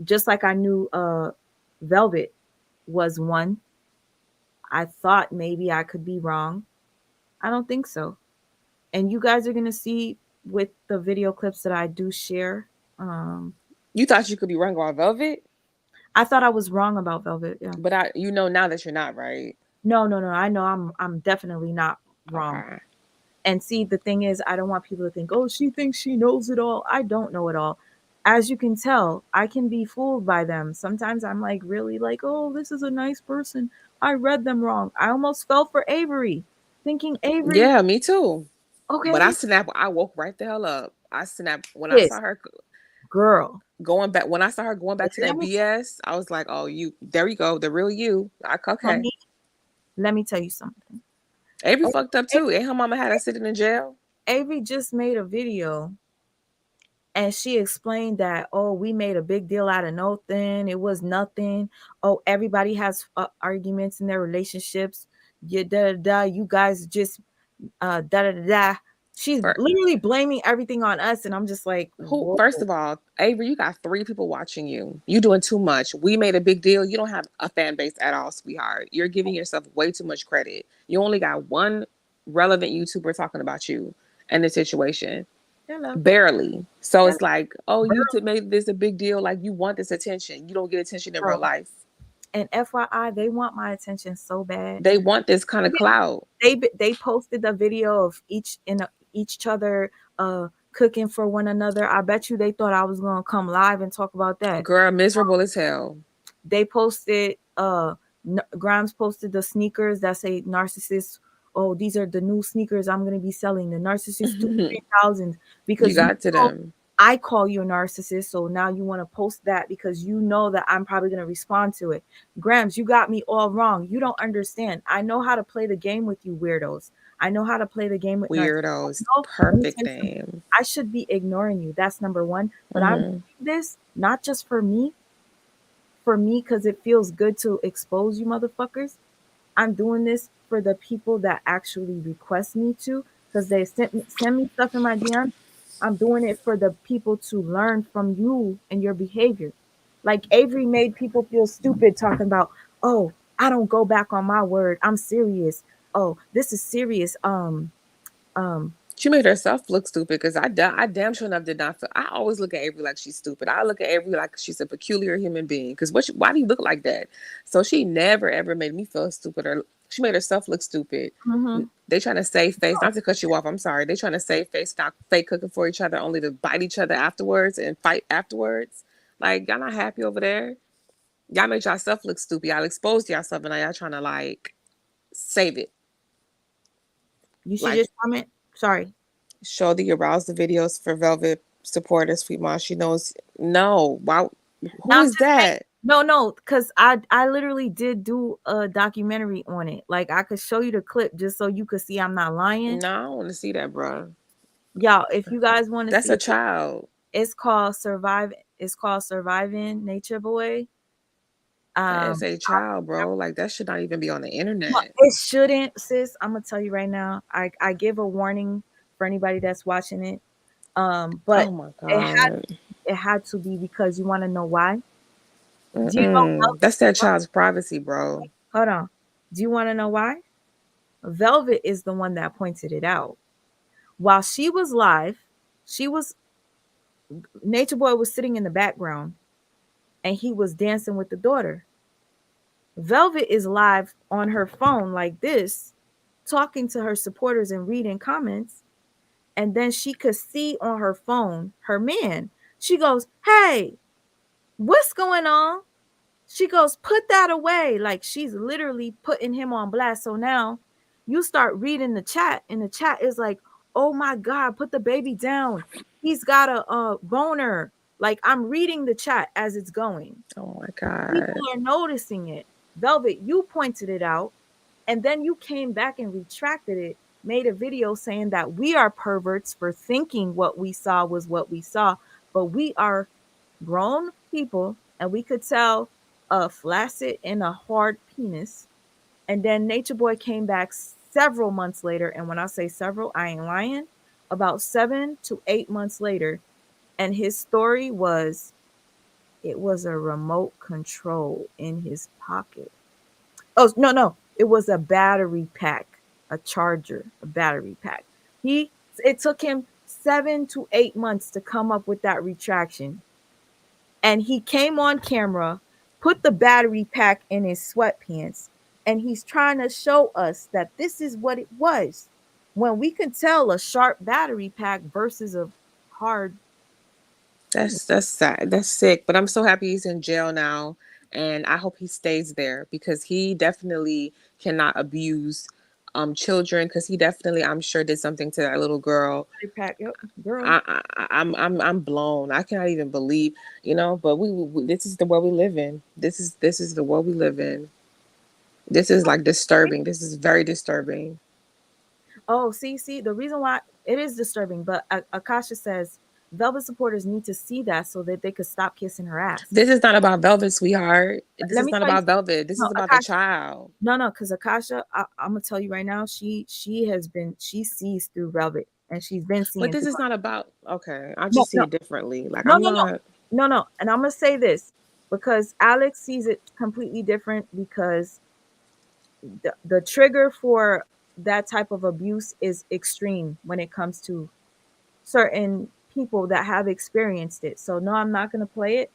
Just like I knew Velvet was one. I thought maybe I could be wrong. I don't think so. And you guys are going to see with the video clips that I do share. You thought you could be wrong about Velvet? I thought I was wrong about Velvet. Yeah. But now that you're not, right? No. I know I'm definitely not wrong. Okay. And see, the thing is, I don't want people to think, oh, she thinks she knows it all. I don't know it all. As you can tell, I can be fooled by them. Sometimes I'm like, really like, oh, this is a nice person. I read them wrong. I almost fell for Avery, thinking Avery. Yeah, me too. Okay. But I snapped. I woke right the hell up. I snapped when I saw her. Girl. Going back, when I saw her going back to that BS, I was like, oh, there you go. The real you. Okay. Let me tell you something. Avery fucked up too. Ain't her mama had her sitting in jail? Avery just made a video and she explained that, oh, we made a big deal out of nothing. It was nothing. Oh, everybody has arguments in their relationships. You guys just She's literally blaming everything on us, and I'm just like, who? First of all, Avery, you got 3 people watching you. You doing too much. We made a big deal. You don't have a fan base at all, sweetheart. You're giving yourself way too much credit. You only got one relevant YouTuber talking about you and the situation. Hello. Barely. So it's like, oh, you made this a big deal. Like, you want this attention. You don't get attention in real life. And FYI, they want my attention so bad. They want this kind of clout. They posted a video of each other cooking for one another. I bet you they thought I was gonna come live and talk about that. Girl, miserable as hell. They posted Grimes posted the sneakers that say narcissist. Oh, these are the new sneakers I'm gonna be selling. The narcissist 3,000 because you got to them. I call you a narcissist, so now you want to post that because you know that I'm probably going to respond to it. Grams, you got me all wrong. You don't understand. I know how to play the game with you weirdos. I know how to play the game with weirdos. Perfect name. I should be ignoring you. That's number one. But I'm doing this not just for me because it feels good to expose you motherfuckers. I'm doing this for the people that actually request me to because they send me stuff in my DM. I'm doing it for the people to learn from you and your behavior. Like Avery made people feel stupid talking about, oh, I don't go back on my word. I'm serious. Oh, this is serious. She made herself look stupid because I damn sure enough did not feel. I always look at Avery like she's stupid. I look at Avery like she's a peculiar human being. Because why do you look like that? So she never ever made me feel stupid, or she made herself look stupid. Mm-hmm. They trying to save face, not to cut you off. I'm sorry. They trying to save face, not fake cooking for each other, only to bite each other afterwards and fight afterwards. Like, y'all not happy over there. Y'all made yourself look stupid. Y'all exposed yourself, and now y'all trying to like save it. You should just comment. Sorry. Show the arouse the videos for Velvet supporters, Sweet Mom. She knows. No. Wow. Who is that? No, because I literally did do a documentary on it. Like I could show you the clip just so you could see I'm not lying. No, I don't want to see that, bro. Y'all, if you guys want to That's see a it, child. it's called Survive. It's called Surviving Nature Boy. That is a I child, bro. Like that should not even be on the No, internet. it shouldn't, sis. I'm gonna tell you right now. I give a warning for anybody that's watching it. But Oh my it had god. it had to be because you want to know why? Do you know Mm-mm. That's that child's privacy, bro. Hold on. Do you want to know why? Velvet is the one that pointed it out. While she was live, she was Nature Boy was sitting in the background and he was dancing with the daughter. Velvet is live on her phone like this, talking to her supporters and reading comments. And then she could see on her phone her man. She goes, "Hey, what's going on?" She goes, "Put that away." Like she's literally putting him on blast. So now you start reading the chat, and the chat is like, "Oh my God, put the baby down. He's got a boner." Like I'm reading the chat as it's going. Oh my People god. are noticing it. Velvet, you pointed it out, and then you came back and retracted it, made a video saying that we are perverts for thinking what we saw was what we saw, but we are grown people and we could tell a flaccid and a hard penis. And then Nature Boy came back several months later, and when I say several, I ain't lying, about 7 to 8 months later, and his story was it was a remote control in his pocket. Oh, no, it was a battery pack, a charger, a battery pack. It took him 7 to 8 months to come up with that retraction. And he came on camera, put the battery pack in his sweatpants, and he's trying to show us that this is what it was. When we can tell a sharp battery pack versus a hard penis. That's sad. That's sick. But I'm so happy he's in jail now, and I hope he stays there because he definitely cannot abuse children because he definitely I'm sure did something to that little girl. Battery pack, yep, girl. I'm blown. I cannot even believe, but we this is the world we live in. This is the world we live in. This is like disturbing. This is very disturbing. Oh, see, the reason why it is disturbing, but Akasha says Velvet supporters need to see that so that they could stop kissing her ass. This is not about Velvet, sweetheart. This Let is me not tell you about something. Velvet. This No, is about the Akasha. child. No, because Akasha, I'm gonna tell you right now, she sees through Velvet, and she's been But seeing this through is her. not about okay. I No, just see no, it differently. Like no, I'm no, no, not no. And I'm gonna say this because Alex sees it completely different because the trigger for that type of abuse is extreme when it comes to certain people that have experienced it. So no, I'm not gonna play it,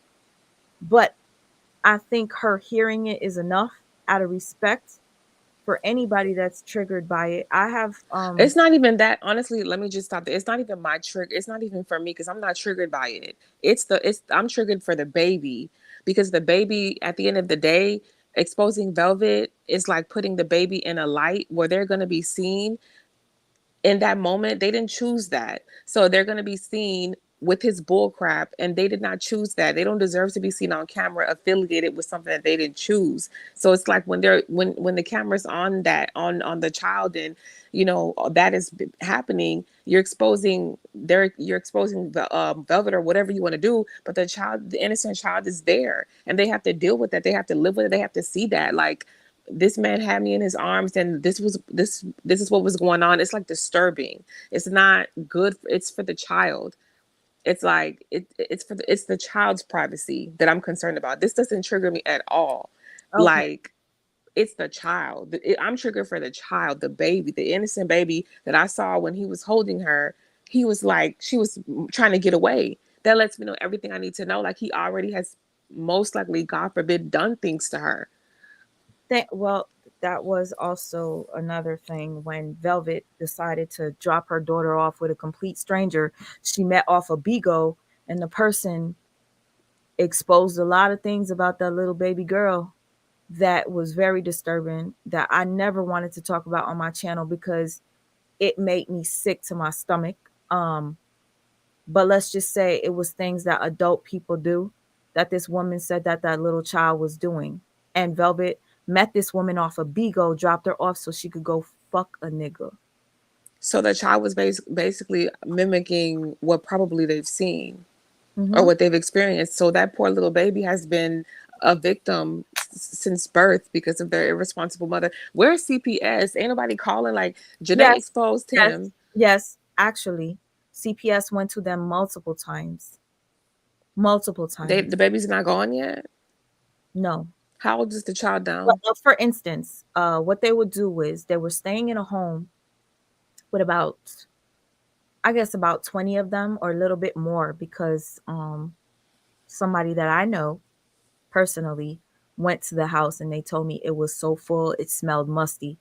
but I think her hearing it is enough out of respect for anybody that's triggered by it. I have it's not even that honestly, let me just stop there. It's not even my trigger. It's not even for me because I'm not triggered by it. It's I'm triggered for the baby because the baby at the end of the day, exposing Velvet is like putting the baby in a light where they're gonna be seen in that moment. They didn't choose that, so they're going to be seen with his bull crap, and they did not choose that. They don't deserve to be seen on camera affiliated with something that they didn't choose. So it's like when they're when the camera's on that on the child, and that is happening, you're exposing the Velvet or whatever you want to do, but the innocent child is there, and they have to deal with that. They have to live with it. They have to see that, like, this man had me in his arms and this is what was going on. It's like disturbing. It's not good. It's for the child. It's like it's the child's privacy that I'm concerned about. This doesn't trigger me at all. okay. Like, it's the child. I'm triggered for the child, the baby, the innocent baby that I saw when he was holding her. He was like, she was trying to get away. That lets me know everything I need to know. Like, he already has most likely, God forbid, done things to her. Well, that was also another thing when Velvet decided to drop her daughter off with a complete stranger. She met off a Bigo, and the person exposed a lot of things about that little baby girl that was very disturbing that I never wanted to talk about on my channel because it made me sick to my stomach. But let's just say it was things that adult people do that this woman said that that little child was doing. And Velvet met this woman off of Bigo, dropped her off so she could go fuck a nigga. So the child was basically mimicking what probably they've seen or Mm-hmm. what they've experienced. So that poor little baby has been a victim since birth because of their irresponsible mother. Where's CPS? Ain't nobody calling like Janae Yes, exposed yes, him. yes. Actually, CPS went to them multiple times. Multiple times. The baby's not gone yet. No. How old is the child Well, now? for instance, what they would do is they were staying in a home with about, I guess, about 20 of them or a little bit more because somebody that I know personally went to the house and they told me it was so full, it smelled musty.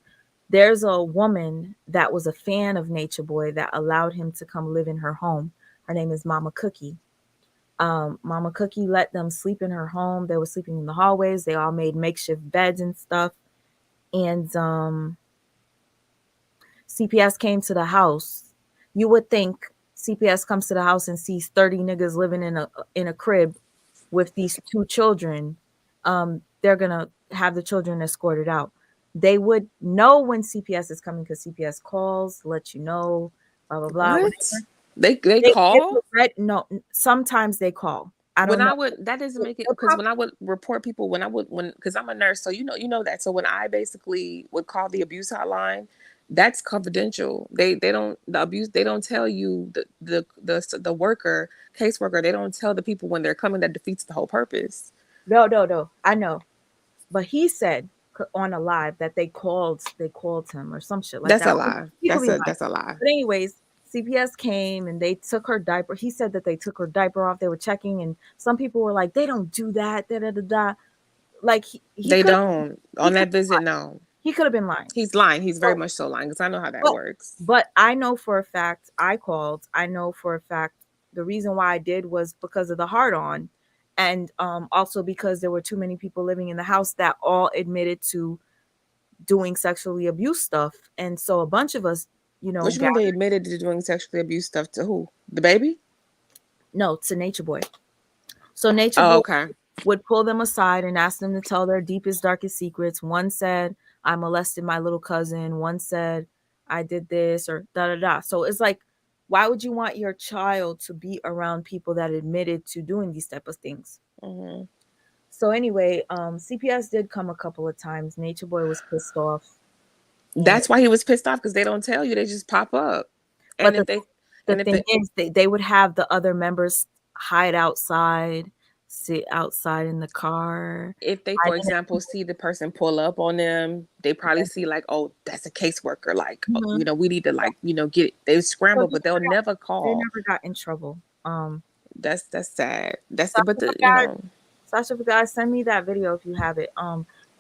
There's a woman that was a fan of Nature Boy that allowed him to come live in her home. Her name is Mama Cookie. Mama Cookie let them sleep in her home. They were sleeping in the hallways. They all made makeshift beds and stuff. And CPS came to the house. You would think CPS comes to the house and sees 30 niggas living in a crib with these two children. They're gonna have the children escorted out. They would know when CPS is coming because CPS calls, let you know, blah blah blah. What? Whatever. They They call? put red, no, sometimes they call. I When don't I know. would, that doesn't make it, They'll because when I would report people, because I'm a nurse, so you know that. So when I basically would call the abuse hotline, that's confidential. They don't, the abuse, they don't tell you, the worker, caseworker, they don't tell the people when they're coming. That defeats the whole purpose. No. I know. But he said on a live that they called him or some shit like That's that. a lie. He could be lying. That's a lie. But anyways, CPS came and they took her diaper. He said that they took her diaper off. They were checking, and some people were like, "They don't do that." Da da da da. Like he They could don't he on could that visit. No, he could have been lying. he's lying. He's very So, much so lying because I know how that but works. but I know for a fact I called. I know for a fact the reason why I did was because of the hard on, and also because there were too many people living in the house that all admitted to doing sexually abused stuff. And so a bunch of us, What you mean they gathered. admitted to doing sexually abuse stuff to who? The baby? No, to Nature Boy. So Nature Oh, Boy okay. would pull them aside and ask them to tell their deepest, darkest secrets. One said, I molested my little cousin. One said, I did this or da da da. So it's like, why would you want your child to be around people that admitted to doing these type of things? Mm-hmm. So anyway, CPS did come a couple of times. Nature Boy was pissed off. And That's why he was pissed off because they don't tell you; they just pop up. but And the if thing they, is, they would have the other members hide outside, sit outside in the car. if they, for Hide in example, see the person pull up on them, they probably see like, oh, that's a caseworker. Like, oh, Mhm. we need to get it. They So scramble, but they'll never they call. never got in trouble. That's sad. That's the but Sasha the forgot. Sasha forgot. Send me that video if you have it.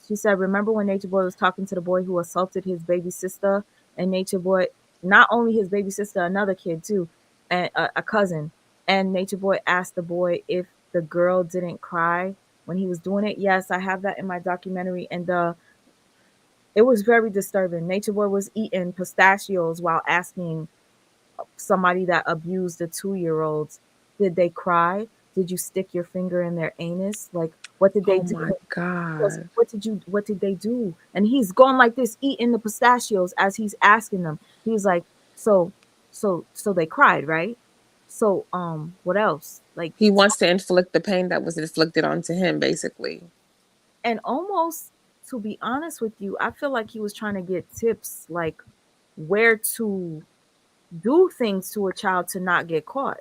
She said, "Remember when Nature Boy was talking to the boy who assaulted his baby sister, and Nature Boy, not only his baby sister, another kid too, and a cousin, and Nature Boy asked the boy if the girl didn't cry when he was doing it. Yes, I have that in my documentary, and it was very disturbing. Nature Boy was eating pistachios while asking somebody that abused a 2-year-old, did they cry? Did you stick your finger in their anus? Like, what did they Oh do? my god. What did they do? And he's going like this, eating the pistachios as he's asking them. He was like, so they cried, right? So, what else? Like, He wants to inflict the pain that was inflicted onto him, basically. and almost, to be honest with you, I feel like he was trying to get tips, like where to do things to a child to not get caught.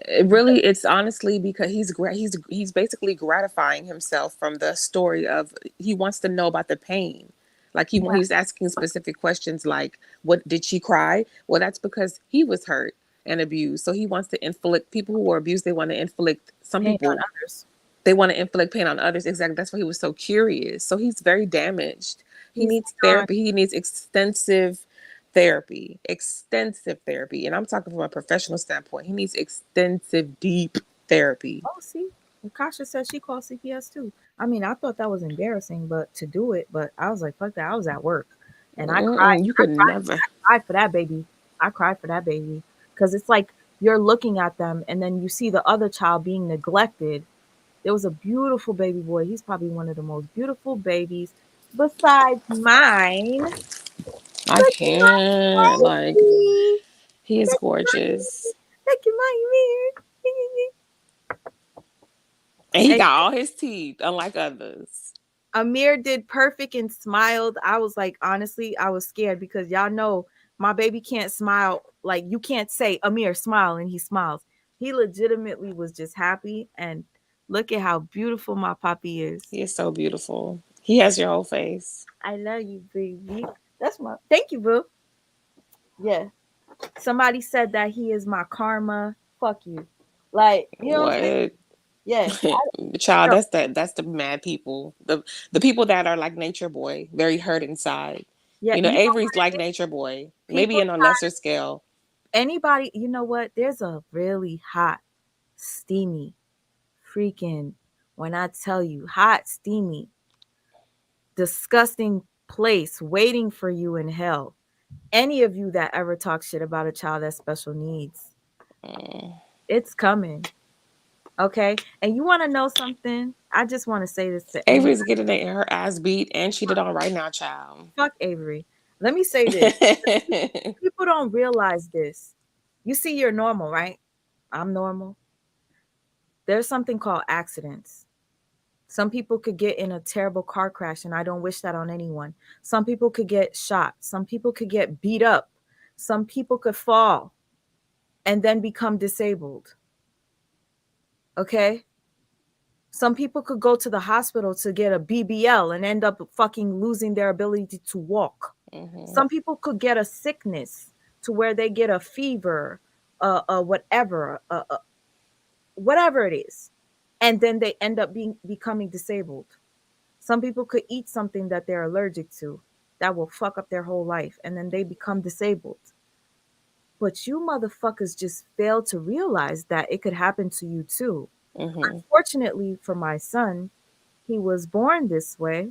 It's honestly because he's basically gratifying himself from the story of he wants to know about the pain. Like Yeah. he's asking specific questions like, what did she cry? Well, that's because he was hurt and abused. So he wants to inflict, people who are abused, they want to inflict, some Pain on people, others. they want to inflict pain on others. Exactly. That's why he was so curious. So he's very damaged. He He's needs done. therapy. He needs extensive therapy. And I'm talking from a professional standpoint. He needs extensive, deep therapy. Oh, see, Kasha said she called CPS too. I mean, I thought that was embarrassing, but to do it, but I was like, fuck that. I was at work, and I cried. You I could cried. never. I cried for that baby. I cried for that baby because it's like you're looking at them, and then you see the other child being neglected, There was a beautiful baby boy. He's probably one of the most beautiful babies besides mine. I Look at can't. my Like, baby. he is Look at my gorgeous. Look at my mirror. And he And got all his teeth, unlike others. Amir did perfect and smiled. I was like, honestly, I was scared because y'all know my baby can't smile. Like, you can't say, Amir, smile, and he smiles. He legitimately was just happy. And look at how beautiful my puppy is. He is so beautiful. He has your whole face. I love you, baby. That's my thank you, boo. Yeah. Somebody said that he is my karma. Fuck you. Like, you know what I'm saying? What? Yeah. Child, No, that's the mad people. The people that are like Nature Boy, very hurt inside. yeah, You know, you know Avery's what like it is? Nature Boy. Maybe People in a lesser scale. anybody, you know what? There's a really hot, steamy, freaking, when I tell you, hot, steamy, disgusting place waiting for you in hell. Any of you that ever talk shit about a child that special needs, Mm. it's coming. Okay. And you want to know something? I just want to say this to anybody. Avery's getting her ass beat and cheated on right now, child. Fuck Avery. Let me say this. People don't realize this. You see, you're normal, right? I'm normal. There's something called accidents. Some people could get in a terrible car crash, and I don't wish that on anyone. Some people could get shot. Some people could get beat up. Some people could fall and then become disabled. Okay? Some people could go to the hospital to get a BBL and end up fucking losing their ability to walk. Mm-hmm. Some people could get a sickness to where they get a fever, whatever, whatever it is, and then they end up becoming disabled. Some people could eat something that they're allergic to that will fuck up their whole life, and then they become disabled. But you motherfuckers just fail to realize that it could happen to you too. Mm-hmm. Unfortunately for my son, he was born this way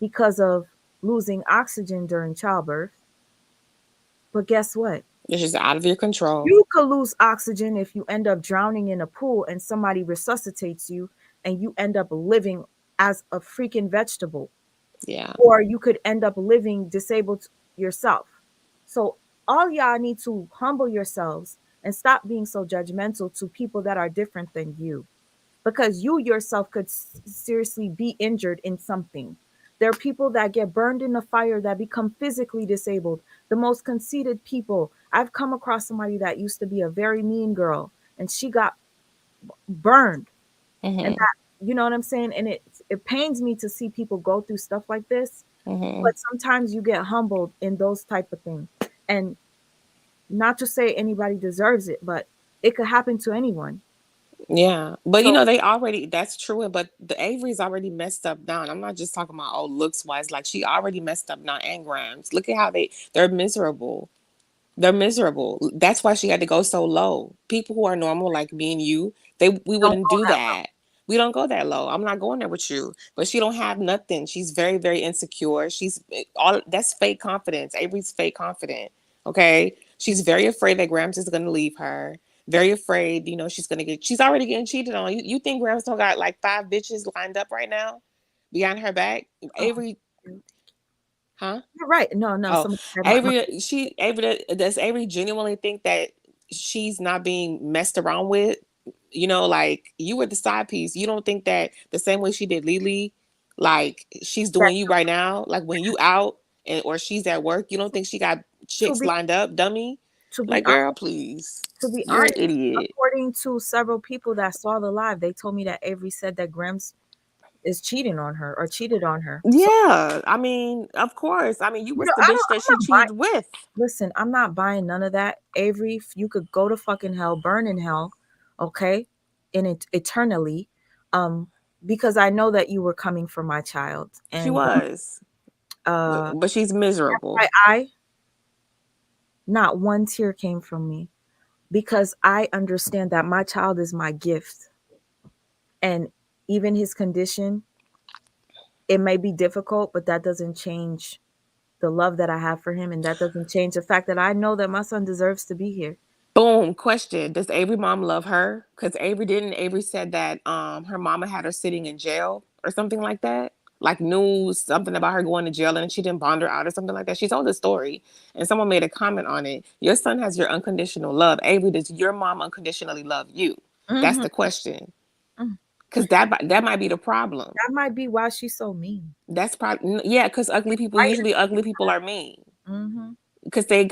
because of losing oxygen during childbirth. But guess what? It's just out of your control. You could lose oxygen if you end up drowning in a pool and somebody resuscitates you and you end up living as a freaking vegetable. Yeah. Or you could end up living disabled yourself. So all y'all need to humble yourselves and stop being so judgmental to people that are different than you, because you yourself could seriously be injured in something. There are people that get burned in the fire that become physically disabled. The most conceited people. I've come across somebody that used to be a very mean girl and she got burned. And Mm-hmm. that, you know what I'm saying? And it pains me to see people go through stuff like this. Mm-hmm. But sometimes you get humbled in those type of things. And not to say anybody deserves it, but it could happen to anyone. Yeah, but you So know they already that's true. But the Avery's already messed up down. I'm not just talking about looks wise. Like she already messed up down and grams. Look at how they're miserable. They're miserable. That's why she had to go so low. People who are normal like me and you, we don't wouldn't go do that that. We don't go that low. I'm not going there with you. But she don't have nothing. She's very, very insecure. She's all that's fake confidence. Avery's fake confident. Okay. She's very afraid that Grams is gonna leave her. Very afraid, you know, she's already getting cheated on. You think Grams don't got like 5 bitches lined up right now behind her back? low. Avery, Oh, huh? you're right. No, no. Oh, Somebody said Avery, does Avery genuinely think that she's not being messed around with? You know, like you were the side piece. You don't think that the same way she did Lily, like she's that doing you right now, like when you out and or she's at work, you don't think she got to chicks be lined up, dummy? to be Like, girl, please. to be You're an honest, idiot. according to several people that saw the live, they told me that Avery said that Grams is cheating on her or cheated on her. So Yeah, I mean, of course. I mean, you you was know, the bitch that she I'm not buying. cheated with. Listen, I'm not buying none of that. Avery, you could go to fucking hell, burn in hell, okay, in it eternally, um, because I know that you were coming for my child, She and was, but she's miserable. I not one tear came from me because I understand that my child is my gift, and even his condition, it may be difficult, but that doesn't change the love that I have for him, and that doesn't change the fact that I know that my son deserves to be here. Boom. Question: does Avery mom love her? Because Avery said that her mama had her sitting in jail or something like that. Like news, something about her going to jail and she didn't bond her out or something like that. She told the story and someone made a comment on it. Your son has your unconditional love. Avery, does your mom unconditionally love you? That's the question. Because that might be the problem. That might be why she's so mean. That's probably, yeah, because ugly people are mean. Mm-hmm. Because they're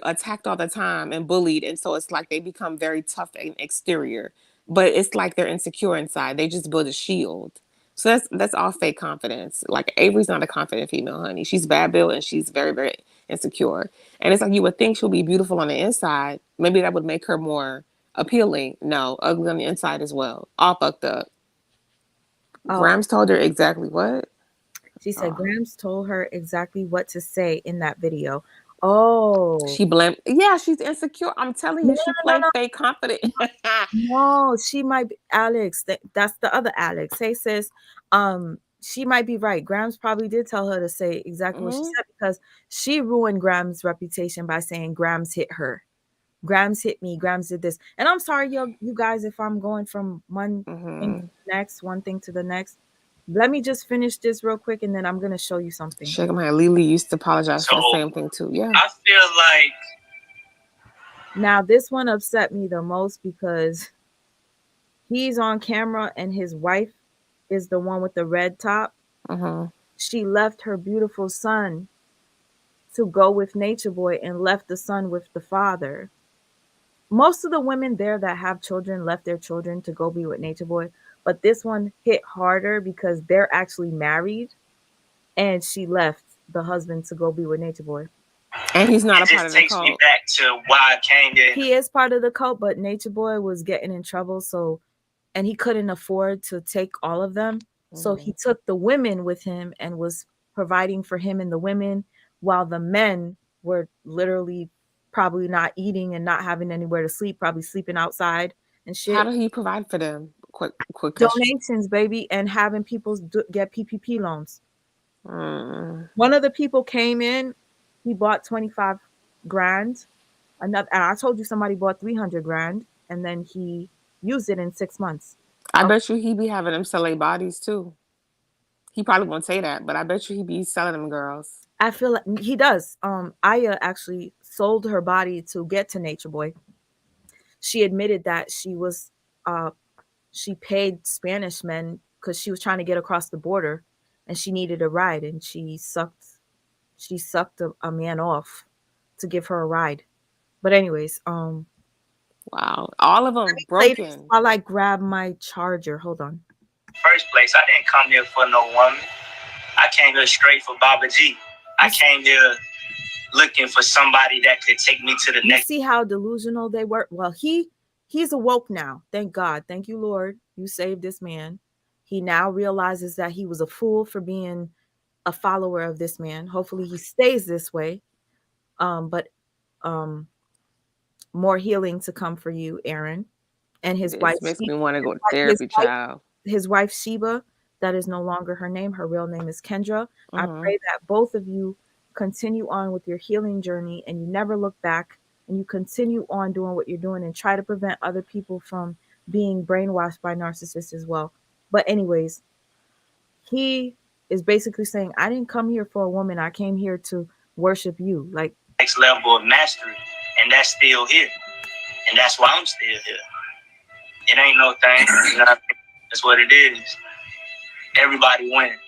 attacked all the time and bullied, and so it's like they become very tough and exterior, but it's like they're insecure inside. They just build a shield. So that's all fake confidence. Like Avery's not a confident female, honey. She's bad built and she's very, very insecure. And it's like you would think she'll be beautiful on the inside. Maybe that would make her more appealing. No, ugly on the inside as well. All fucked up. Grams told her exactly what? She said Grams told her exactly what to say in that video. Oh. She blamed. Yeah, she's insecure. I'm telling you, she played fake confident. No, she might be Alex. That's the other Alex. Hey sis, she might be right. Grams probably did tell her to say exactly what she said because she ruined Grams' reputation by saying Grams hit her. Grams hit me. Grams did this. And I'm sorry, you guys, if I'm going from one thing to the next, one thing to the next. Let me just finish this real quick and then I'm gonna show you something. Shake my hand. Lily used to apologize for the same thing too. Yeah. I feel like now this one upset me the most because he's on camera and his wife is the one with the red top. She left her beautiful son to go with Nature Boy and left the son with the father. Most of the women there that have children left their children to go be with Nature Boy, but this one hit harder because they're actually married and she left the husband to go be with Nature Boy. And he's not a part of the cult. It takes me back to why I came there. He is part of the cult, but Nature Boy was getting in trouble, and he couldn't afford to take all of them. So he took the women with him and was providing for him and the women while the men were literally probably not eating and not having anywhere to sleep, probably sleeping outside and shit. How did he provide for them? Quick donations, baby, and having people get PPP loans. One of the people came in, he bought 25 grand. And I told you somebody bought 300 grand and then he used it in 6 months. I bet you he be having them sell their bodies too. He probably won't say that, but I bet you he be selling them girls. I feel like he does. Aya actually sold her body to get to Nature Boy. She admitted that she paid Spanish men because she was trying to get across the border and she needed a ride and she sucked a man off to give her a ride. But anyways, wow, all of them broken. While I grab my charger, hold on. First place, I didn't come here for no woman. I came here straight for Baba G. I came here looking for somebody that could take me to the next. You see how delusional they were? Well, he's awoke now. Thank God. Thank you, Lord. You saved this man. He now realizes that he was a fool for being a follower of this man. Hopefully he stays this way. But more healing to come for you, Aaron. And his wife makes me want to go to therapy, child. His wife Sheba, that is no longer her name. Her real name is Kendra. I pray that both of you continue on with your healing journey and you never look back and you continue on doing what you're doing and try to prevent other people from being brainwashed by narcissists as well. But anyways, he is basically saying, I didn't come here for a woman. I came here to worship you. Like next level of mastery. And that's still here. And that's why I'm still here. It ain't no thing. You know what I mean? That's what it is. Everybody wins.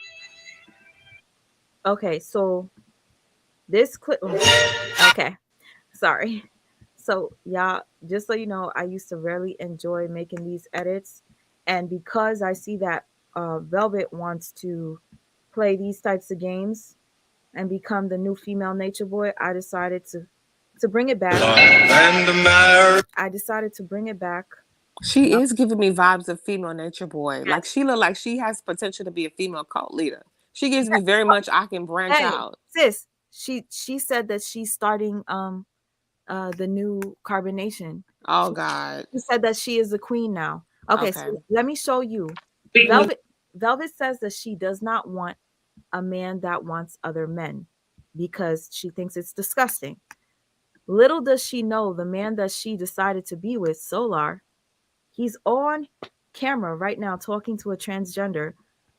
Okay, so this clip. Okay, sorry. So y'all, just so you know, I used to rarely enjoy making these edits, and because I see that Velvet wants to play these types of games and become the new female Nature Boy, I decided to bring it back. I decided to bring it back. She is giving me vibes of female Nature Boy. Like she look like she has potential to be a female cult leader. She gives me very much I can branch out. Sis, she said that she's starting the new Carbonation. Oh God. She said that she is the queen now. Okay. So let me show you. Velvet says that she does not want a man that wants other men because she thinks it's disgusting. Little does she know the man that she decided to be with, Solar, he's on camera right now talking to a transgender.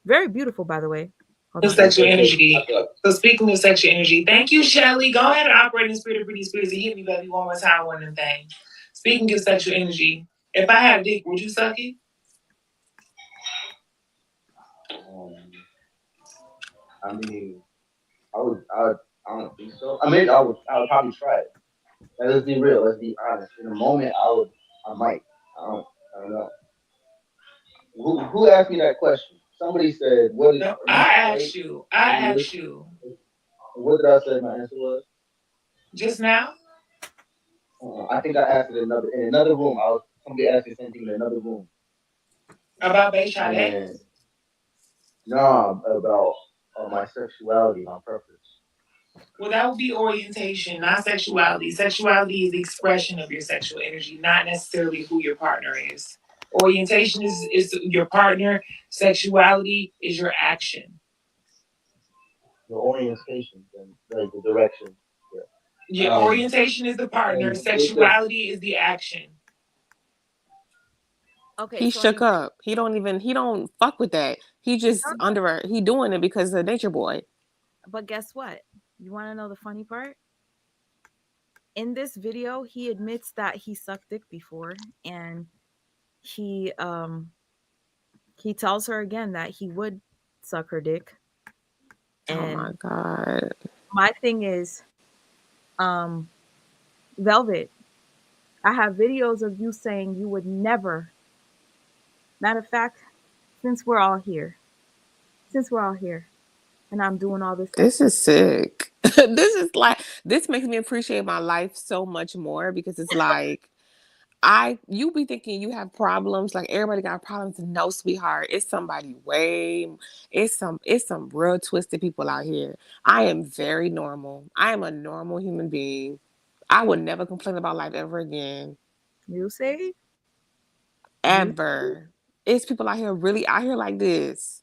Very beautiful, by the way. Hold on. Sexual energy. So speaking of sexual energy, thank you, Shelly. Go ahead and operate in spirit of Britney Spears and hit me, baby, one more time, one of them things. Speaking of sexual energy, if I had a dick, would you suck it? I mean, I don't think so. I mean, I would probably try it. Now, let's be real. Let's be honest. In a moment, I might. I don't know. Who asked me that question? Somebody said, "What is?" No, I asked you. What did I say? My answer was just now. I think I asked it in another room. Somebody asked me the same thing in another room about Bayshade. No, about my sexuality, my preference. Well, that would be orientation, not sexuality. Sexuality is the expression of your sexual energy, not necessarily who your partner is. Orientation is your partner. Sexuality is your action. The orientation, then like the direction. Yeah. Your orientation is the partner. Sexuality is the action. Okay, he shook up. He don't fuck with that. He just he doing it because of Nature Boy. But guess what? You want to know the funny part? In this video, he admits that he sucked dick before, and he tells her again that he would suck her dick. And oh my God. My thing is, Velvet, I have videos of you saying you would never. Matter of fact, since we're all here, and I'm doing all this. This is sick. This makes me appreciate my life so much more because it's like, you be thinking you have problems, like everybody got problems. No, sweetheart, it's some real twisted people out here. I am very normal. I am a normal human being. I would never complain about life ever again. You say? Ever. It's people out here really out here like this.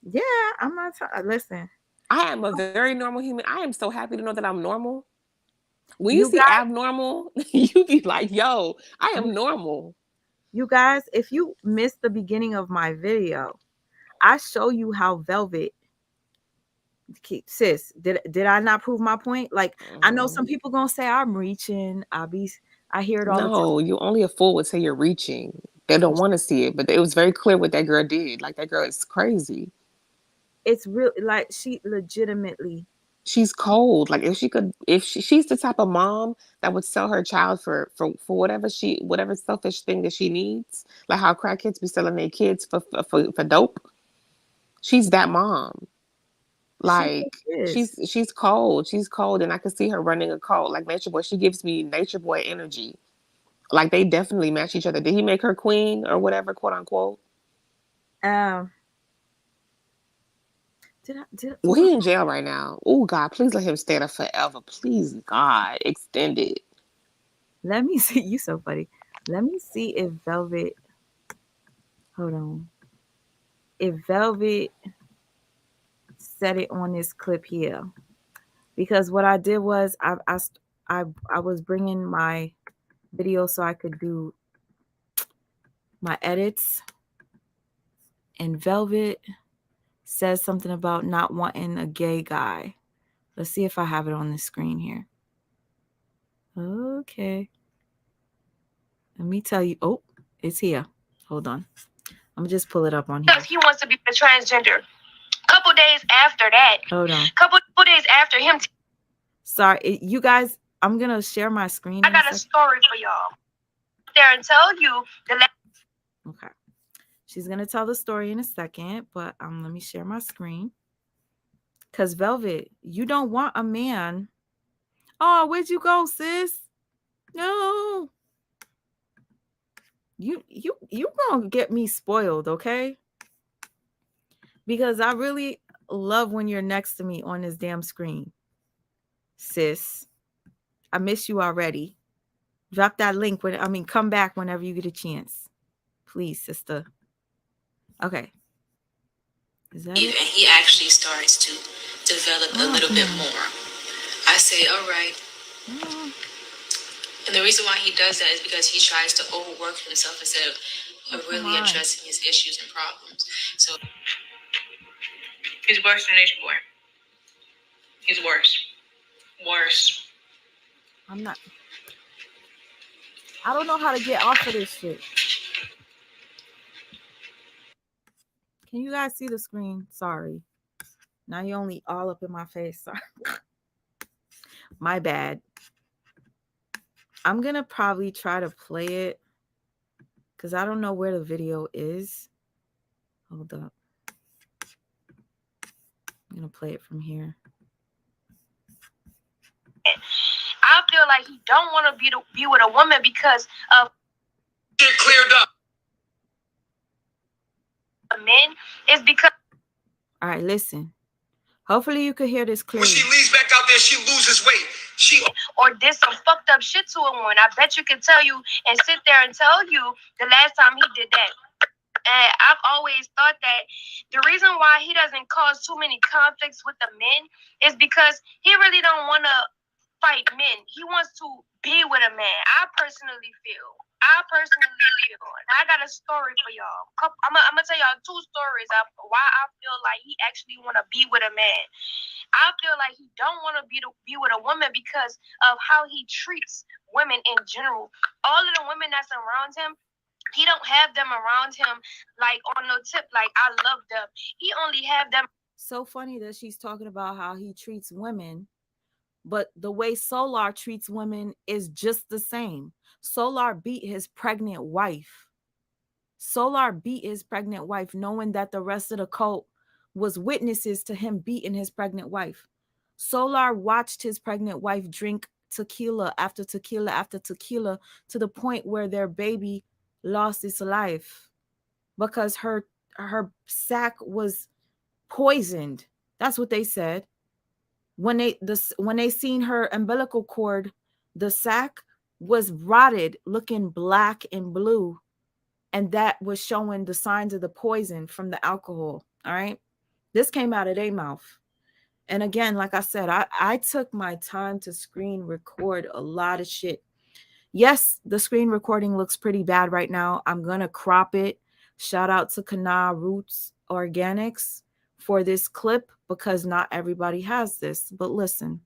Yeah, I'm not listen. I am a very normal human. I am so happy to know that I'm normal. When you see abnormal, you be like, yo, I am normal. You guys, if you missed the beginning of my video, I show you how Velvet, sis, did I not prove my point? Like, I know some people gonna say I'm reaching. I hear it all the time. No, you only a fool would say you're reaching. They don't want to see it, but it was very clear what that girl did. Like, that girl is crazy. It's real, like, she legitimately. She's cold. Like, she's the type of mom that would sell her child for whatever selfish thing that she needs. Like how crackheads be selling their kids for dope. She's that mom. Like, she's cold. She's cold, and I can see her running a cult. Like Nature Boy, she gives me Nature Boy energy. Like, they definitely match each other. Did he make her queen or whatever, quote unquote? Well, he in jail right now. Oh God, please let him stay there forever. Please, God, extend it. Let me see. You so funny. Let me see if Velvet. Hold on. If Velvet said it on this clip here, because what I did was I was bringing my video so I could do my edits, and Velvet says something about not wanting a gay guy. Let's see if I have it on the screen here. Okay. Let me tell you. Oh, it's here. Hold on. I'm gonna just pull it up on here. He wants to be a transgender. Couple days after that. Hold on. Couple days after him. Sorry, you guys. I'm gonna share my screen. I got a story for y'all. There and tell you the. Okay. She's gonna tell the story in a second, but let me share my screen. Cause Velvet, you don't want a man. Oh, where'd you go, sis? No. You gonna get me spoiled, okay? Because I really love when you're next to me on this damn screen. Sis, I miss you already. Drop that link come back whenever you get a chance. Please, sister. Okay. Is that it? And he actually starts to develop a little bit more. I say, all right, And the reason why he does that is because he tries to overwork himself instead of really addressing his issues and problems. So he's worse than Nature Boy. He's worse. Worse. I don't know how to get off of this shit. Can you guys see the screen? Sorry. Now you're only all up in my face. Sorry. My bad. I'm going to probably try to play it because I don't know where the video is. Hold up. I'm going to play it from here. I feel like he don't want to be with a woman because of Get cleared up. men. Is because all right, listen. Hopefully you could hear this clearly. When she leaves back out there, she loses weight. Or did some fucked up shit to a woman. I bet you can tell you and sit there and tell you the last time he did that. And I've always thought that the reason why he doesn't cause too many conflicts with the men is because he really don't want to fight men. He wants to be with a man. I personally feel. And I got a story for y'all. I'm gonna tell y'all 2 stories of why I feel like he actually want to be with a man. I feel like he don't want to be with a woman because of how he treats women in general. All of the women that's around him, he don't have them around him like on no tip like I love them. He only have them. So funny that she's talking about how he treats women, but the way Solar treats women is just the same. Solar beat his pregnant wife. Knowing that the rest of the cult was witnesses to him beating his pregnant wife. Solar watched his pregnant wife drink tequila after tequila after tequila to the point where their baby lost its life because her sac was poisoned. That's what they said. When they seen her umbilical cord, the sac was rotted, looking black and blue, and that was showing the signs of the poison from the alcohol. All right, this came out of their mouth. And again, like I said, I took my time to screen record a lot of shit. Yes, the screen recording looks pretty bad right now. I'm gonna crop it. Shout out to Kana Roots Organics for this clip because not everybody has this. But listen.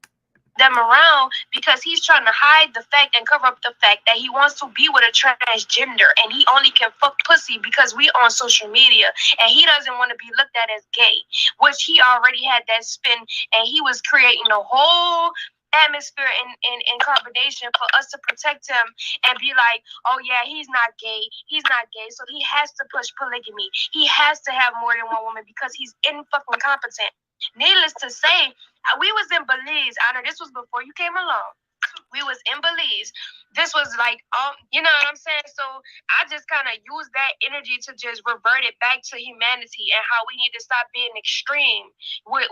Them around because he's trying to hide the fact and cover up the fact that he wants to be with a transgender and he only can fuck pussy because we on social media and he doesn't want to be looked at as gay, which he already had that spin and he was creating a whole atmosphere and carbonation for us to protect him and be like, oh yeah, he's not gay, so he has to push polygamy, he has to have more than one woman because he's in fucking competent. Needless to say, we was in Belize, Honor. This was before you came along. We was in Belize. This was like, you know what I'm saying? So I just kind of used that energy to just revert it back to humanity and how we need to stop being extreme with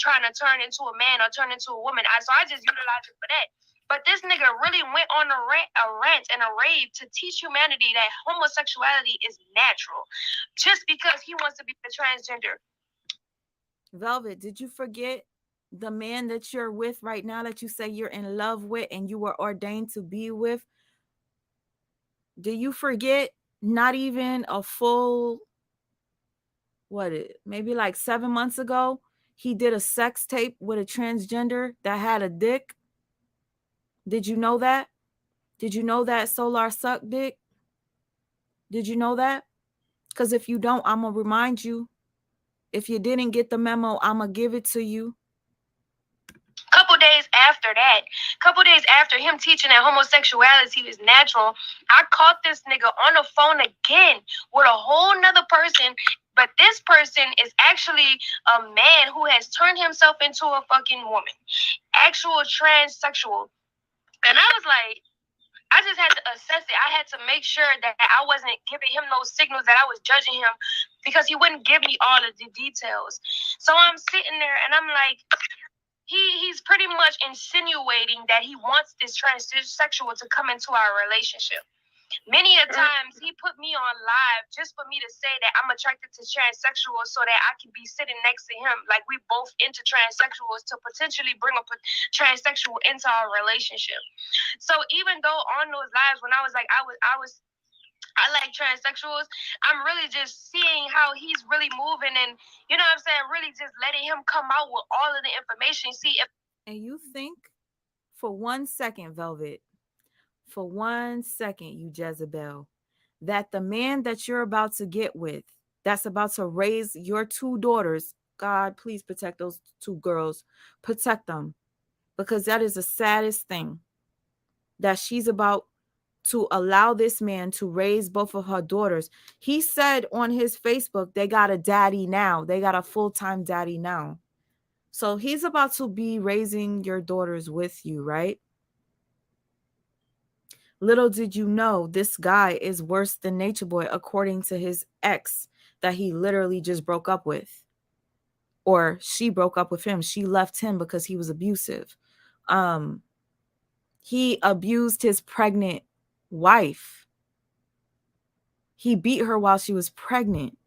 trying to turn into a man or turn into a woman. So I just utilized it for that. But this nigga really went on a rant and a rave to teach humanity that homosexuality is natural just because he wants to be a transgender. Velvet, did you forget the man that you're with right now that you say you're in love with and you were ordained to be with? Do you forget not even a full, maybe like 7 months ago, he did a sex tape with a transgender that had a dick? Did you know that? Did you know that Solar sucked dick? Did you know that? Because if you don't, I'm going to remind you. If you didn't get the memo, I'm going to give it to you. Couple days after him teaching that homosexuality is natural, I caught this nigga on the phone again with a whole nother person. But this person is actually a man who has turned himself into a fucking woman. Actual transsexual. And I was like, I just had to assess it. I had to make sure that I wasn't giving him those signals that I was judging him because he wouldn't give me all of the details. So I'm sitting there and I'm like, he's pretty much insinuating that he wants this transsexual to come into our relationship. Many a times he put me on live just for me to say that I'm attracted to transsexuals so that I can be sitting next to him like we both into transsexuals to potentially bring a transsexual into our relationship. So even though on those lives when I was like I like transsexuals, I'm really just seeing how he's really moving and you know what I'm saying, really just letting him come out with all of the information. See if And you think for 1 second, Velvet, for 1 second, you Jezebel, that the man that you're about to get with, that's about to raise your 2 daughters, God, please protect those 2 girls, protect them, because that is the saddest thing, that she's about to allow this man to raise both of her daughters. He said on his Facebook, they got a daddy now. They got a full-time daddy now. So he's about to be raising your daughters with you, right? Little did you know, this guy is worse than Nature Boy, according to his ex that he literally just broke up with. Or she broke up with him. She left him because he was abusive. He abused his pregnant wife. He beat her while she was pregnant.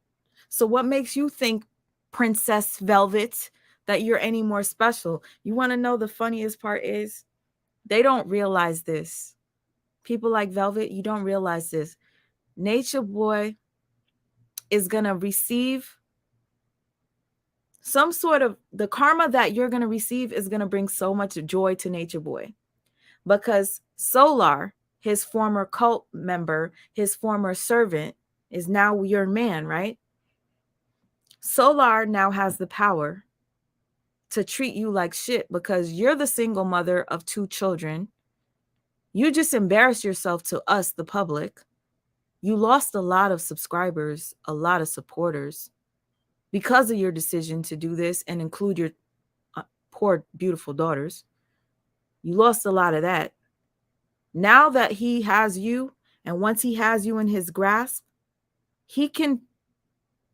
So what makes you think, Princess Velvet, that you're any more special? You want to know the funniest part is they don't realize this. People like Velvet, you don't realize this. Nature Boy is going to receive some sort of, the karma that you're going to receive is going to bring so much joy to Nature Boy, because Solar, his former cult member, his former servant, is now your man, right? Solar now has the power to treat you like shit because you're the single mother of 2 children. You just embarrassed yourself to us, the public. You lost a lot of subscribers, a lot of supporters because of your decision to do this and include your poor, beautiful daughters. You lost a lot of that. Now that he has you, and once he has you in his grasp, he can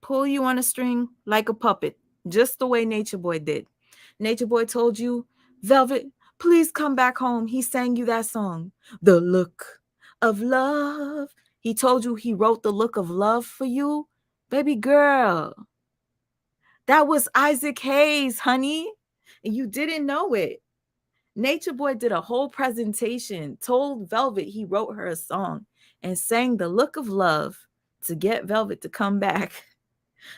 pull you on a string like a puppet, just the way Nature Boy did. Nature Boy told you, Velvet, please come back home. He sang you that song, The Look of Love. He told you he wrote The Look of Love for you. Baby girl, that was Isaac Hayes, honey. And you didn't know it. Nature Boy did a whole presentation, told Velvet he wrote her a song, and sang The Look of Love to get Velvet to come back.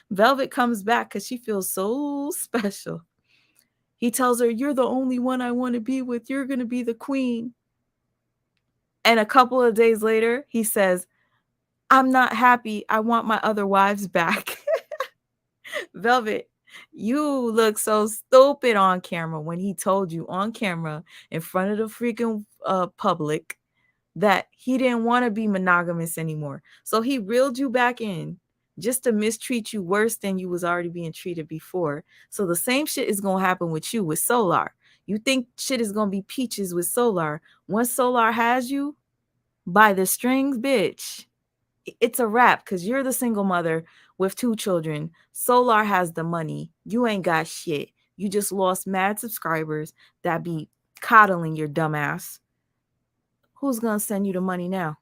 Velvet comes back because she feels so special. He tells her, you're the only one I want to be with. You're going to be the queen. And a couple of days later, he says, I'm not happy. I want my other wives back. Velvet, you look so stupid on camera when he told you on camera in front of the freaking public that he didn't want to be monogamous anymore. So he reeled you back in just to mistreat you worse than you was already being treated before. So the same shit is going to happen with you with Solar. You think shit is going to be peaches with Solar. Once Solar has you by the strings, bitch, it's a wrap because you're the single mother with 2 children. Solar has the money. You ain't got shit. You just lost mad subscribers that be coddling your dumb ass. Who's going to send you the money now?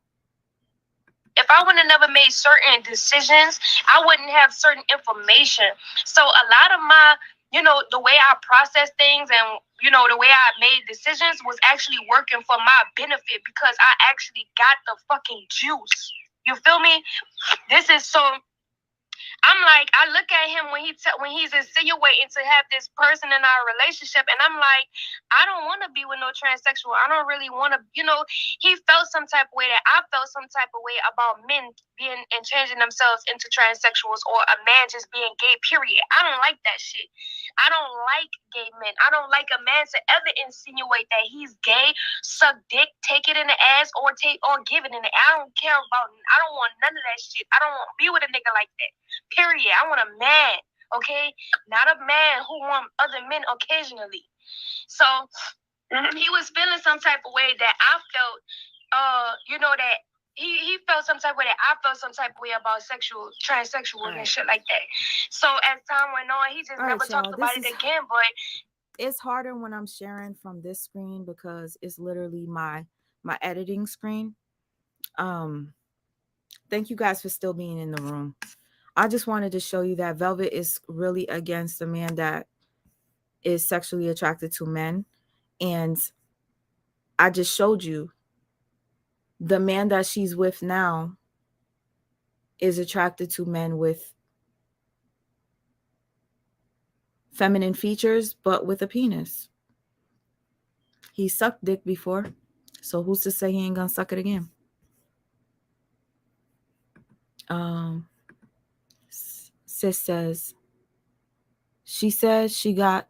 If I would have never made certain decisions, I wouldn't have certain information. So a lot of my, the way I process things and, the way I made decisions was actually working for my benefit because I actually got the fucking juice. You feel me? This is so... I'm like, I look at him when he's insinuating to have this person in our relationship, and I'm like, I don't want to be with no transsexual. I don't really want to, he felt some type of way that I felt some type of way about men being and changing themselves into transsexuals or a man just being gay, period. I don't like that shit. I don't like gay men. I don't like a man to ever insinuate that he's gay, suck dick, take it in the ass, or give it in the ass. I don't care about, I don't want none of that shit. I don't want to be with a nigga like that. Period. I want a man, okay? Not a man who want other men occasionally. So he was feeling some type of way that I felt, that he felt some type of way that I felt some type of way about transsexual and shit like that. So as time went on, he just never talked about it again. But it's harder when I'm sharing from this screen because it's literally my editing screen. Thank you guys for still being in the room. I just wanted to show you that Velvet is really against a man that is sexually attracted to men. And I just showed you the man that she's with now is attracted to men with feminine features, but with a penis. He sucked dick before, so who's to say he ain't gonna suck it again? Sis says, she says she got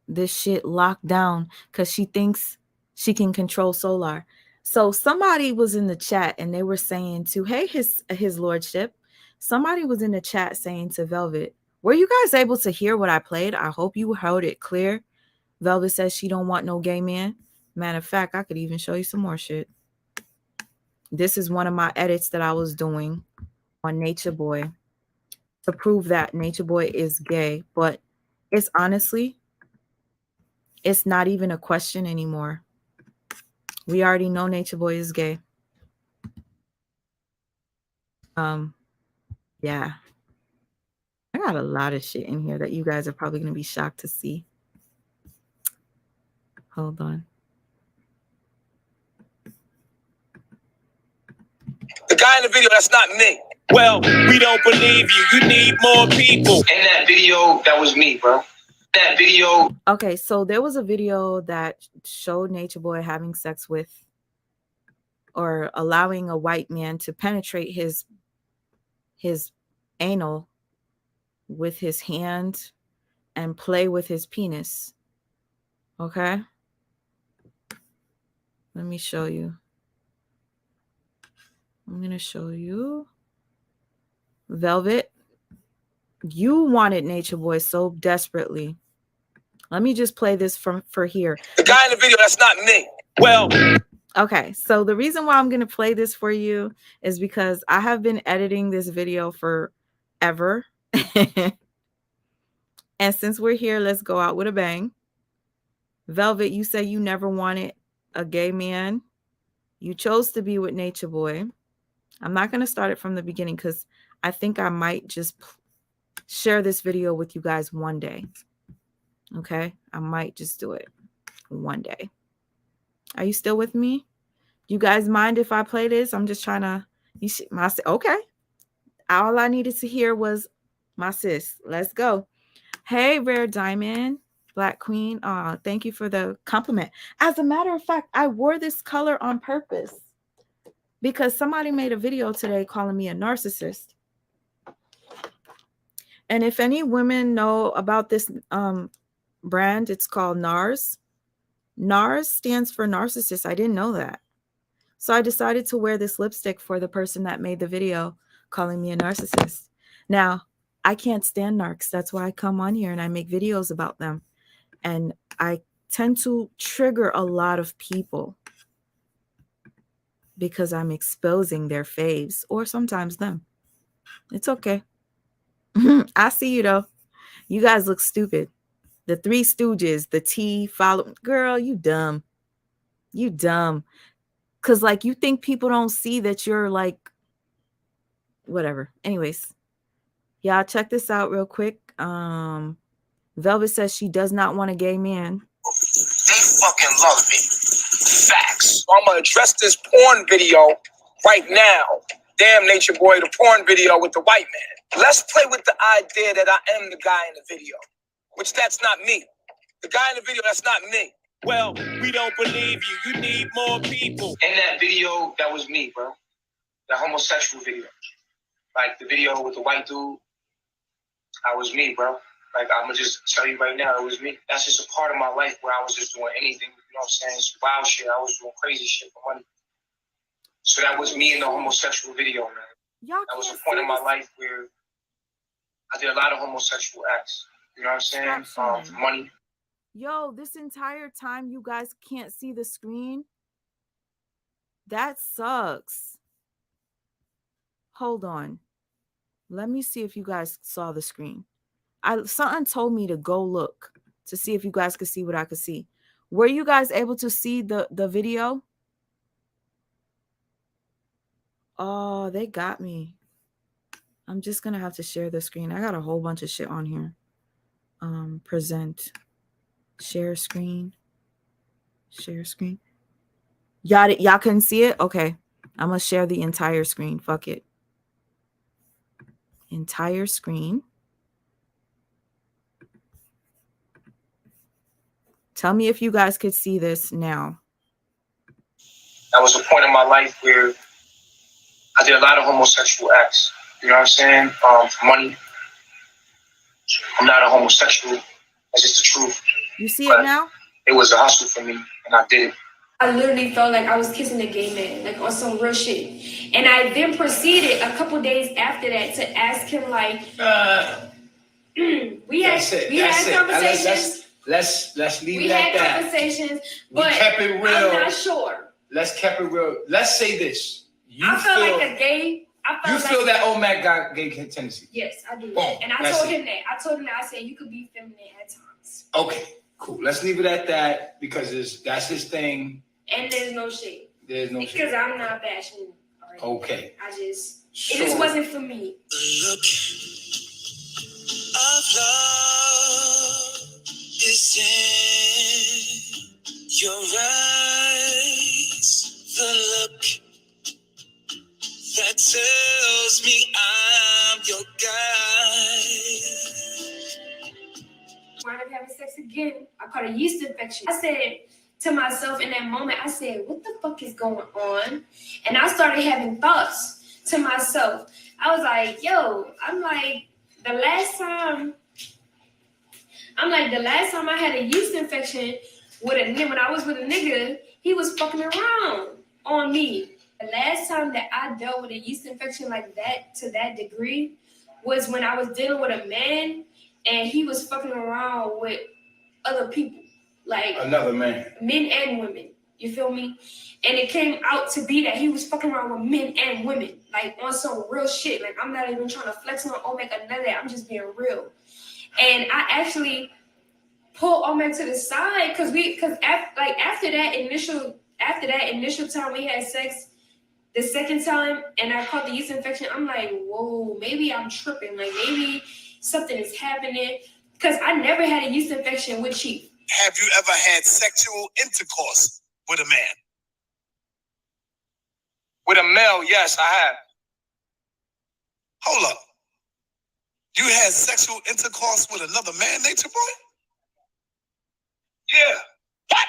this shit locked down because she thinks she can control Solar. So somebody was in the chat and they were saying to, hey, his lordship, somebody was in the chat saying to Velvet, were you guys able to hear what I played? I hope you heard it clear. Velvet says she don't want no gay man. Matter of fact, I could even show you some more shit. This is one of my edits that I was doing on Nature Boy to prove that Nature Boy is gay. But it's honestly, it's not even a question anymore. We already know Nature Boy is gay. Yeah. I got a lot of shit in here that you guys are probably going to be shocked to see. Hold on. The guy in the video, that's not me. Well, we don't believe you. You need more people. In that video, that was me, bro. That video. Okay, so there was a video that showed Nature Boy having sex with or allowing a white man to penetrate his anal with his hand and play with his penis. Okay? Let me show you. I'm going to show you. Velvet, you wanted Nature Boy so desperately. Let me just play this for here. The guy in the video, that's not me. Well, okay, so the reason why I'm going to play this for you is because I have been editing this video forever. And since we're here, let's go out with a bang. Velvet, you say you never wanted a gay man. You chose to be with Nature Boy. I'm not going to start it from the beginning because I think I might just share this video with you guys one day. Okay? I might just do it one day. Are you still with me? You guys mind if I play this? I'm just trying to... Okay. All I needed to hear was my sis. Let's go. Hey, Rare Diamond, Black Queen. Thank you for the compliment. As a matter of fact, I wore this color on purpose because somebody made a video today calling me a narcissist. And if any women know about this brand, it's called NARS. NARS stands for narcissist. I didn't know that. So I decided to wear this lipstick for the person that made the video calling me a narcissist. Now, I can't stand NARCS. That's why I come on here and I make videos about them. And I tend to trigger a lot of people because I'm exposing their faves or sometimes them. It's okay. I see you though. You guys look stupid. The Three Stooges, the T follow. Girl, you dumb. You dumb. Because like you think people don't see that you're like whatever. Anyways, y'all check this out real quick. Velvet says she does not want a gay man. they fucking love me. Facts. So I'm gonna address this porn video right now. Damn Nature Boy, the porn video with the white man. Let's play with the idea that I am the guy in the video, which that's not me. The guy in the video, that's not me. Well, we don't believe you. You need more people. In that video, that was me, bro. The homosexual video. Like the video with the white dude, I was me, bro. Like, I'm gonna just tell you right now, it was me. That's just a part of my life where I was just doing anything, you know what I'm saying? It's wild shit. I was doing crazy shit for money. So that was me in the homosexual video, man. That was a point in my life where I did a lot of homosexual acts. You know what I'm saying? For money. Yo, this entire time you guys can't see the screen? That sucks. Hold on. Let me see if you guys saw the screen. Something told me to go look to see if you guys could see what I could see. Were you guys able to see the video? Oh, they got me. I'm just gonna have to share the screen. I got a whole bunch of shit on here. Present. Share screen. Share screen. Y'all couldn't see it? Okay. I'm gonna share the entire screen. Fuck it. Entire screen. Tell me if you guys could see this now. That was a point in my life where I did a lot of homosexual acts. You know what I'm saying? For money. I'm not a homosexual. That's just the truth. You see it now? It was a hustle for me, and I did it. I literally felt like I was kissing a gay man, like on some real shit. And I then proceeded a couple days after that to ask him, like, we had conversations. Let's leave We it at had that. conversations, We but kept it real. I'm not sure. Let's keep it real. Let's say this. I felt like a gay. You feel that Omac got gay tendencies? Yes, I do. Boom. And I told him that. I said you could be feminine at times. Okay, cool. Let's leave it at that because that's his thing. And there's no shade. There's no because shade. I'm not bashing. Okay. It just wasn't for me. Look of love is in your eyes. The look that tells me I'm your guy. Wound up having sex again. I caught a yeast infection. I said to myself in that moment, I said, what the fuck is going on? And I started having thoughts to myself. I was like, yo, the last time I had a yeast infection when I was with a nigga, he was fucking around on me. The last time that I dealt with a yeast infection like that to that degree was when I was dealing with a man and he was fucking around with other people, like another man, men and women. You feel me? And it came out to be that he was fucking around with men and women, like on some real shit. Like I'm not even trying to flex on Omek or none of that. I'm just being real. And I actually pulled Omek to the side because after that initial time we had sex, the second time, and I caught the yeast infection, I'm like, whoa, maybe I'm tripping. Like maybe something is happening. Because I never had a yeast infection with Chief. Have you ever had sexual intercourse with a man? With a male, yes, I have. Hold up. You had sexual intercourse with another man, Nature Boy? Yeah. What?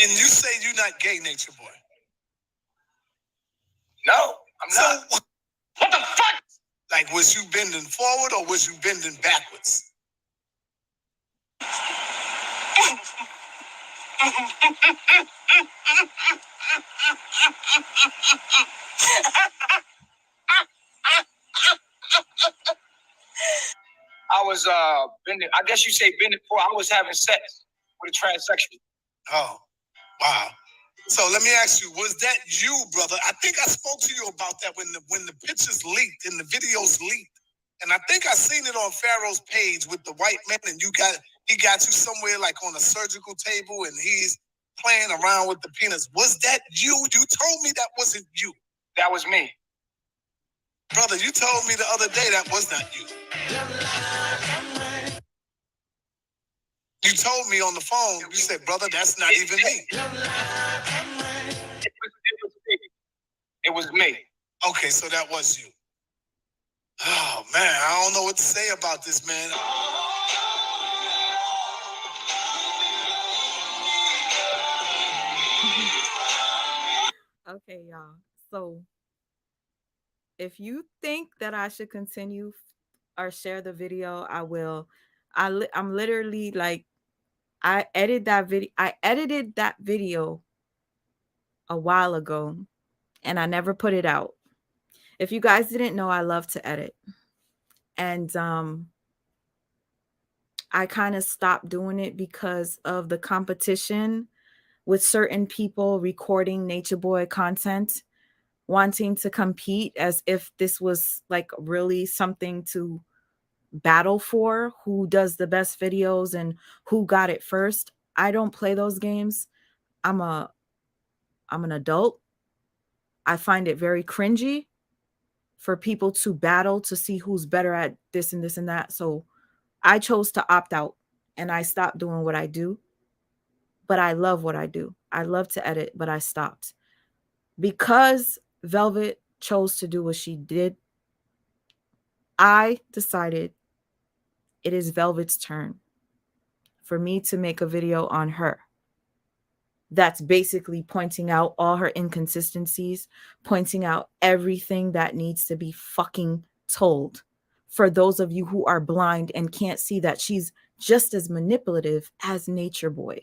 And you say you're not gay, Nature Boy? No, I'm not. What the fuck? Like, was you bending forward or was you bending backwards? I was bending. I guess you say bending for. I was having sex with a transsexual. Oh, wow. So let me ask you, was that you, brother? I think I spoke to you about that when the pictures leaked and the videos leaked. And I think I seen it on Pharaoh's page with the white man, and he got you somewhere like on a surgical table and he's playing around with the penis. Was that you? You told me that wasn't you. That was me. Brother, you told me the other day that was not you. You told me on the phone, you said, brother, that's not even me. It was me. Okay, so that was you. Oh, man, I don't know what to say about this, man. Okay, y'all. So if you think that I should continue or share the video, I will. I'm literally like, I edited that video a while ago and I never put it out. If you guys didn't know, I love to edit. And I kind of stopped doing it because of the competition with certain people recording Nature Boy content, wanting to compete as if this was like really something to battle for, who does the best videos and who got it first. I don't play those games. I'm an adult. I find it very cringy for people to battle to see who's better at this and this and that. So I chose to opt out and I stopped doing what I do. But I love what I do. I love to edit, but I stopped. Because Velvet chose to do what she did, I decided it is Velvet's turn for me to make a video on her. That's basically pointing out all her inconsistencies, pointing out everything that needs to be fucking told. For those of you who are blind and can't see that she's just as manipulative as Nature Boy.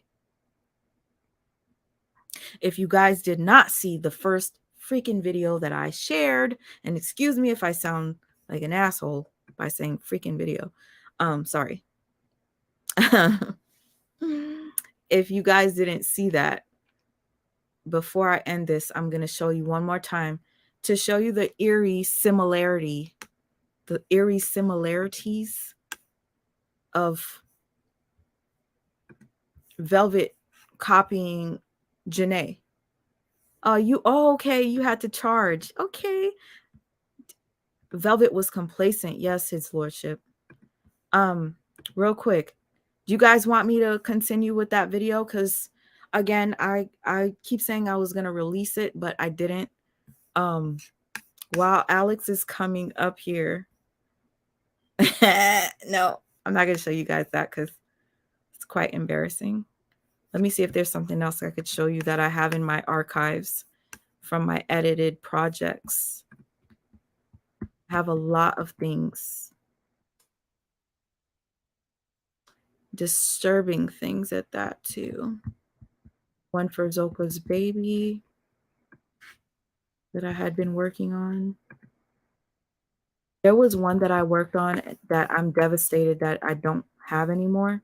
If you guys did not see the first freaking video that I shared, and excuse me if I sound like an asshole by saying freaking video. Sorry. If you guys didn't see that, before I end this, I'm going to show you one more time to show you the eerie similarities of Velvet copying Janae. Okay, you had to charge. Okay. Velvet was complacent. Yes, his lordship. Real quick, do you guys want me to continue with that video? Because again, I keep saying I was gonna release it, but I didn't. While Alex is coming up here. No, I'm not gonna show you guys that because it's quite embarrassing. Let me see if there's something else I could show you that I have in my archives from my edited projects. I have a lot of things. Disturbing things at that too. One for Zoka's baby that I had been working on. There was one that I worked on that I'm devastated that I don't have anymore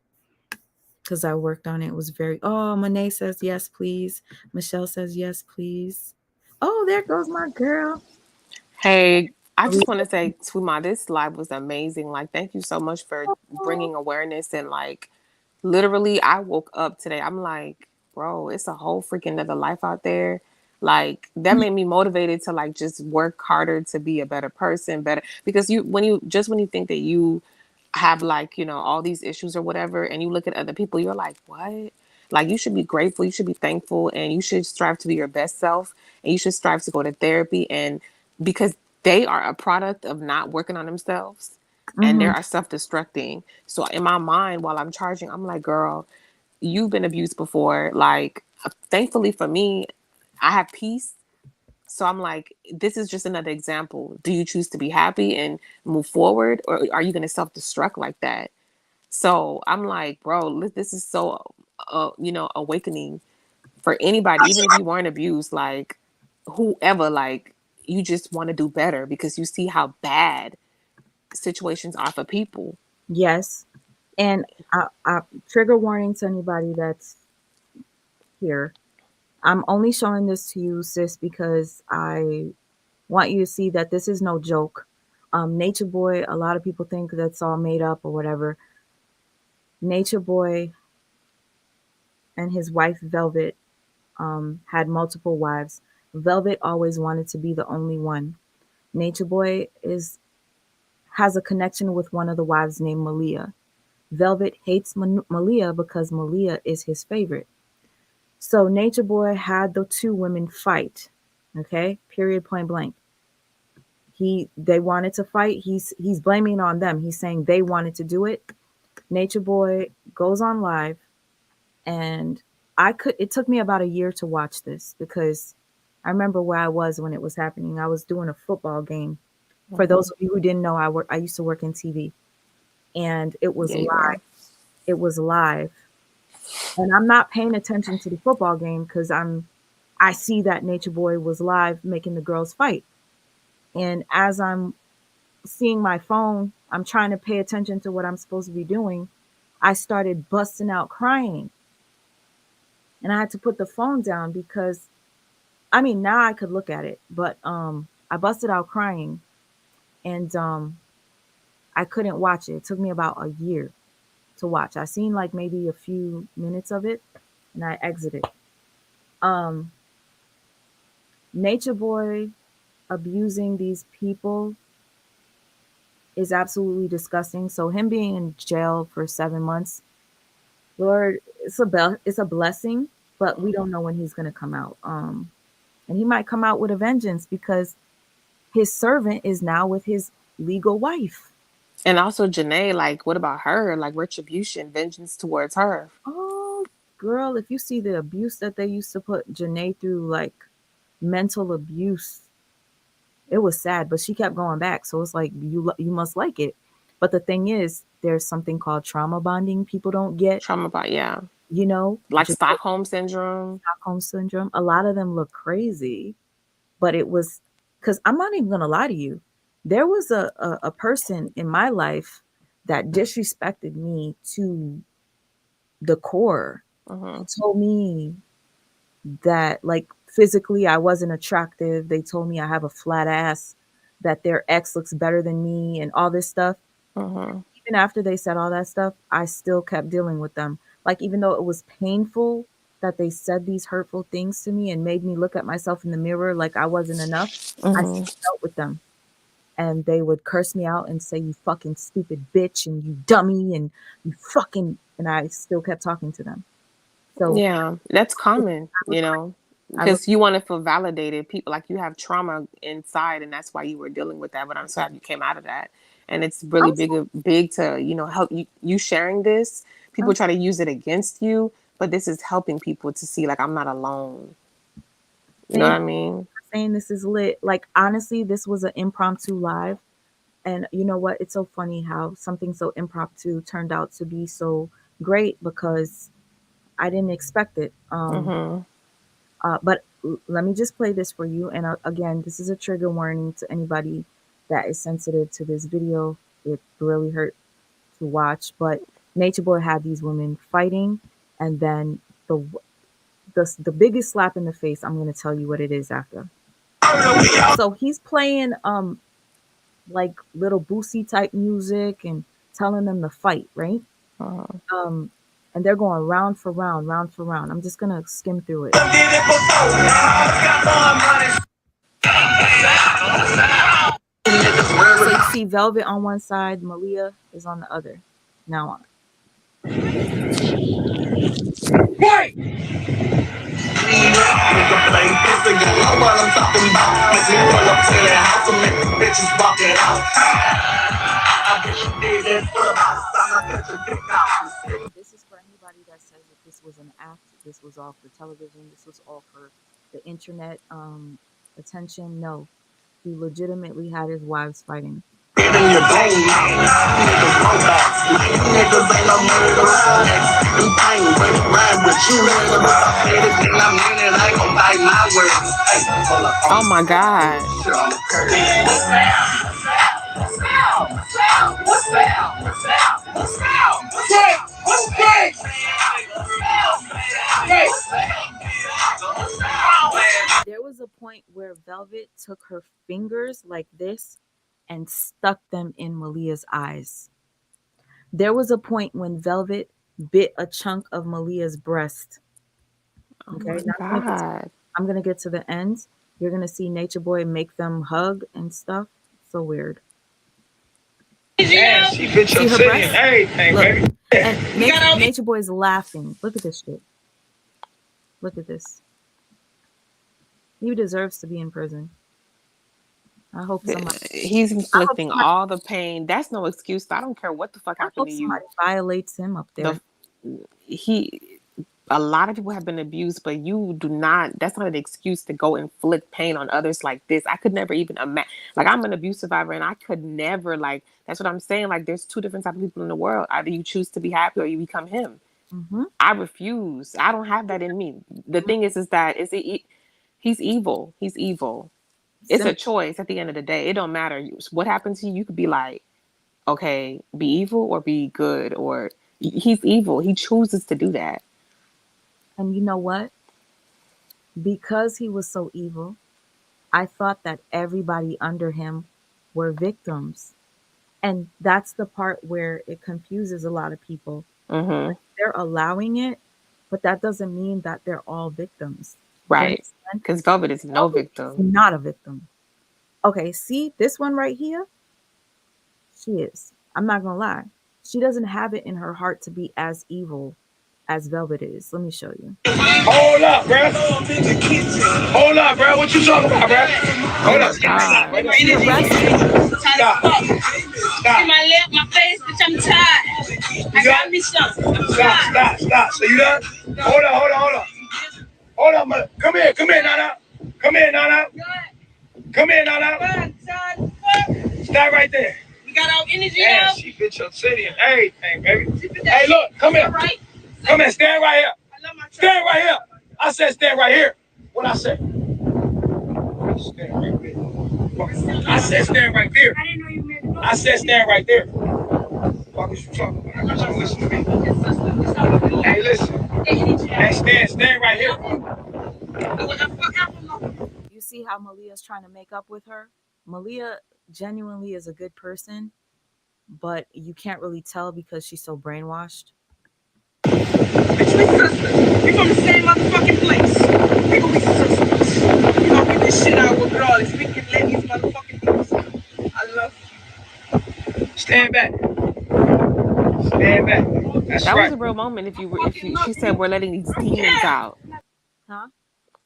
because I worked on it. It was very, oh, Monet says yes, please. Michelle says yes, please. Oh, there goes my girl. Hey, I just want to say, Twima, this live was amazing. Like, thank you so much for bringing awareness. And like, literally, I woke up today. I'm like, bro, it's a whole freaking other life out there. Like, that made me motivated to like just work harder to be a better person, better. Because when you think that you have like, you know, all these issues or whatever, and you look at other people, you're like, what? Like, you should be grateful, you should be thankful, and you should strive to be your best self, and you should strive to go to therapy. And because they are a product of not working on themselves, and they are self-destructing. So in my mind, while I'm charging, I'm like, girl, you've been abused before. Like, thankfully for me, I have peace. So I'm like, this is just another example. Do you choose to be happy and move forward, or are you going to self-destruct like that? So I'm like, bro, this is so, you know, awakening for anybody, even if you weren't abused, like whoever, like you just want to do better because you see how bad situations are for people. Yes. And I trigger warning to anybody that's here. I'm only showing this to you, sis, because I want you to see that this is no joke. Nature Boy, a lot of people think that's all made up or whatever. Nature Boy and his wife Velvet had multiple wives. Velvet always wanted to be the only one. Nature Boy has a connection with one of the wives named Malia. Velvet hates Malia because Malia is his favorite. So Nature Boy had the two women fight. Okay, period, point blank. They wanted to fight. He's blaming on them. He's saying they wanted to do it. Nature Boy goes on live, and it took me about a year to watch this because I remember where I was when it was happening. I was doing a football game. For those of you who didn't know, I used to work in TV, and it was live. It was live, and I'm not paying attention to the football game because I see that Nature Boy was live making the girls fight, and as I'm seeing my phone, I'm trying to pay attention to what I'm supposed to be doing. I started busting out crying, and I had to put the phone down because, I mean, now I could look at it, but I busted out crying, and I couldn't watch it. It took me about a year to watch. I seen like maybe a few minutes of it, and I exited. Nature Boy abusing these people is absolutely disgusting. So him being in jail for 7 months, Lord, it's a blessing, but we don't know when he's gonna come out. And he might come out with a vengeance because his servant is now with his legal wife. And also Janae, like, what about her? Like retribution, vengeance towards her. Oh, girl, if you see the abuse that they used to put Janae through, like mental abuse, it was sad. But she kept going back, so it's like you must like it. But the thing is, there's something called trauma bonding. People don't get, Trauma about, yeah. you know, Like Stockholm syndrome. Stockholm syndrome. A lot of them look crazy, but it was because I'm not even gonna lie to you. There was a person in my life that disrespected me to the core. They told me that, like, physically I wasn't attractive. They told me I have a flat ass, that their ex looks better than me, and all this stuff. Even after they said all that stuff, I still kept dealing with them. Like, even though it was painful that they said these hurtful things to me and made me look at myself in the mirror like I wasn't enough, I still dealt with them. And they would curse me out and say, "You fucking stupid bitch," and "You dummy," and "You fucking," and I still kept talking to them. So Yeah, that's common, I was because you want to feel validated. People, like, you have trauma inside, and that's why you were dealing with that. But I'm so happy you came out of that, and it's really I'm big to help you sharing this. People try to use it against you, but this is helping people to see, like, I'm not alone. You know what saying I mean? saying this is lit. Like, honestly, this was an impromptu live. And you know what? It's so funny how something so impromptu turned out to be so great because I didn't expect it. But let me just play this for you. And again, this is a trigger warning to anybody that is sensitive to this video. It really hurt to watch. But Nature Boy had these women fighting, and then the biggest slap in the face. I'm going to tell you what it is after. So he's playing like little Boosie type music and telling them to fight, right? Um, and they're going round for round, round for round. I'm just gonna skim through it. So you see Velvet on one side, Malia is on the other. Now on. Right. This is for anybody that says that this was an act, this was all for television, this was all for the internet attention. No, he legitimately had his wives fighting. Oh my God. There was a point where Velvet took her fingers like this and stuck them in Malia's eyes. There was a point when Velvet bit a chunk of Malia's breast. Oh Okay, my now God. I'm gonna get to the end. You're gonna see Nature Boy make them hug and stuff. So weird. Yeah, she bit your See her titty breast? and everything, Look, baby. and Nature Boy's laughing. Look at this shit. Look at this. He deserves to be in prison. I hope somebody. He's I hope inflicting somebody. all the pain. That's no excuse. I don't care what the fuck I happened hope to you. somebody violates him up The there. he A lot of people have been abused, but you do not. That's not an excuse to go inflict pain on others like this. I could never even imagine. Like, I'm an abuse survivor, and I could never, like. That's what I'm saying. Like, there's two different types of people in the world. Either you choose to be happy or you become him. Mm-hmm. I refuse. I don't have that in me. The thing is that he's evil. He's evil. It's a Simple. choice at the end of the day. It don't matter what happens to you. You could be like, okay, be evil or be good, or he's evil. He chooses to do that. And you know what? Because he was so evil, I thought that everybody under him were victims. And that's the part where it confuses a lot of people. Mm-hmm. They're allowing it, but that doesn't mean that they're all victims. Right. Because Velvet is no victim. Not a victim. Okay, see this one right here? She is. I'm not gonna lie. She doesn't have it in her heart to be as evil as Velvet is. Let me show you. Hold up, bro. Hold up, bro. What you talking about, bro? Hold up. God. She arrested her. Stop. Stop. My face, bitch, I'm tired. I got me something. Stop. So you done? Hold on. Hold on, mother. Come here, Nana. Come here, Nana. Stop right there. You got all energy Man, now? she bitch obsidian. Everything, baby. Hey, look, come here. Right? Come here, stand right here. Stand right here. I said stand right here. What I say? Stand right there. I said stand right there. I didn't know you meant to. I said stand right there. What is you talking about? I got you listen to me. Hey, listen. Hey, stand right here. You see how Malia's trying to make up with her? Malia genuinely is a good person, but you can't really tell because she's so brainwashed. Bitch, we sisters. We from the same motherfucking place. We gonna be sisters. We gonna get this shit out with all this. We can let these motherfucking things. I love you. Stand back. Stand back. That's That was right. a real moment. If you, she said we're letting these demons out. Huh?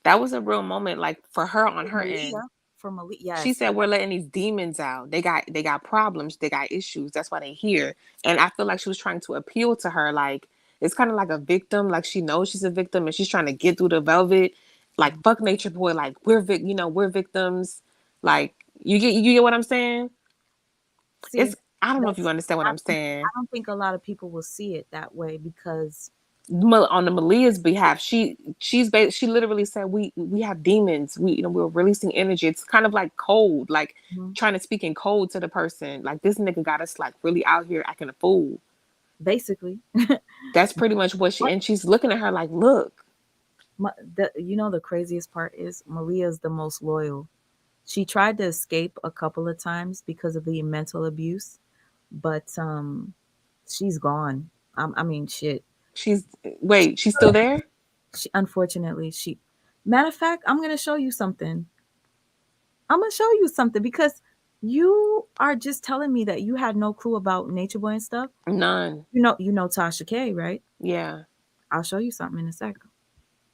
That was a real moment, like for her on her Malia, end. for Malia, She yes. said we're letting these demons out. They got problems. They got issues. That's why they here. And I feel like she was trying to appeal to her. Like it's kind of like a victim. Like she knows she's a victim and she's trying to get through the velvet. Like fuck Nature Boy. Like we're victims. Like you get what I'm saying? See, I don't know if you that's understand what I'm saying. I don't think a lot of people will see it that way because On the Malia's behalf, she literally said we have demons. We're releasing energy. It's kind of like code, like trying to speak in code to the person. Like this nigga got us like really out here acting a fool. basically, That's pretty much what she's looking at her like, look. the craziest part is Malia's the most loyal. She tried to escape a couple of times because of the mental abuse, but she's gone. I mean, shit. She's still there? Unfortunately, matter of fact, I'm gonna show you something. I'm gonna show you something because you are just telling me that you had no clue about Nature Boy and stuff. None. You know Tasha K, right? Yeah. I'll show you something in a second.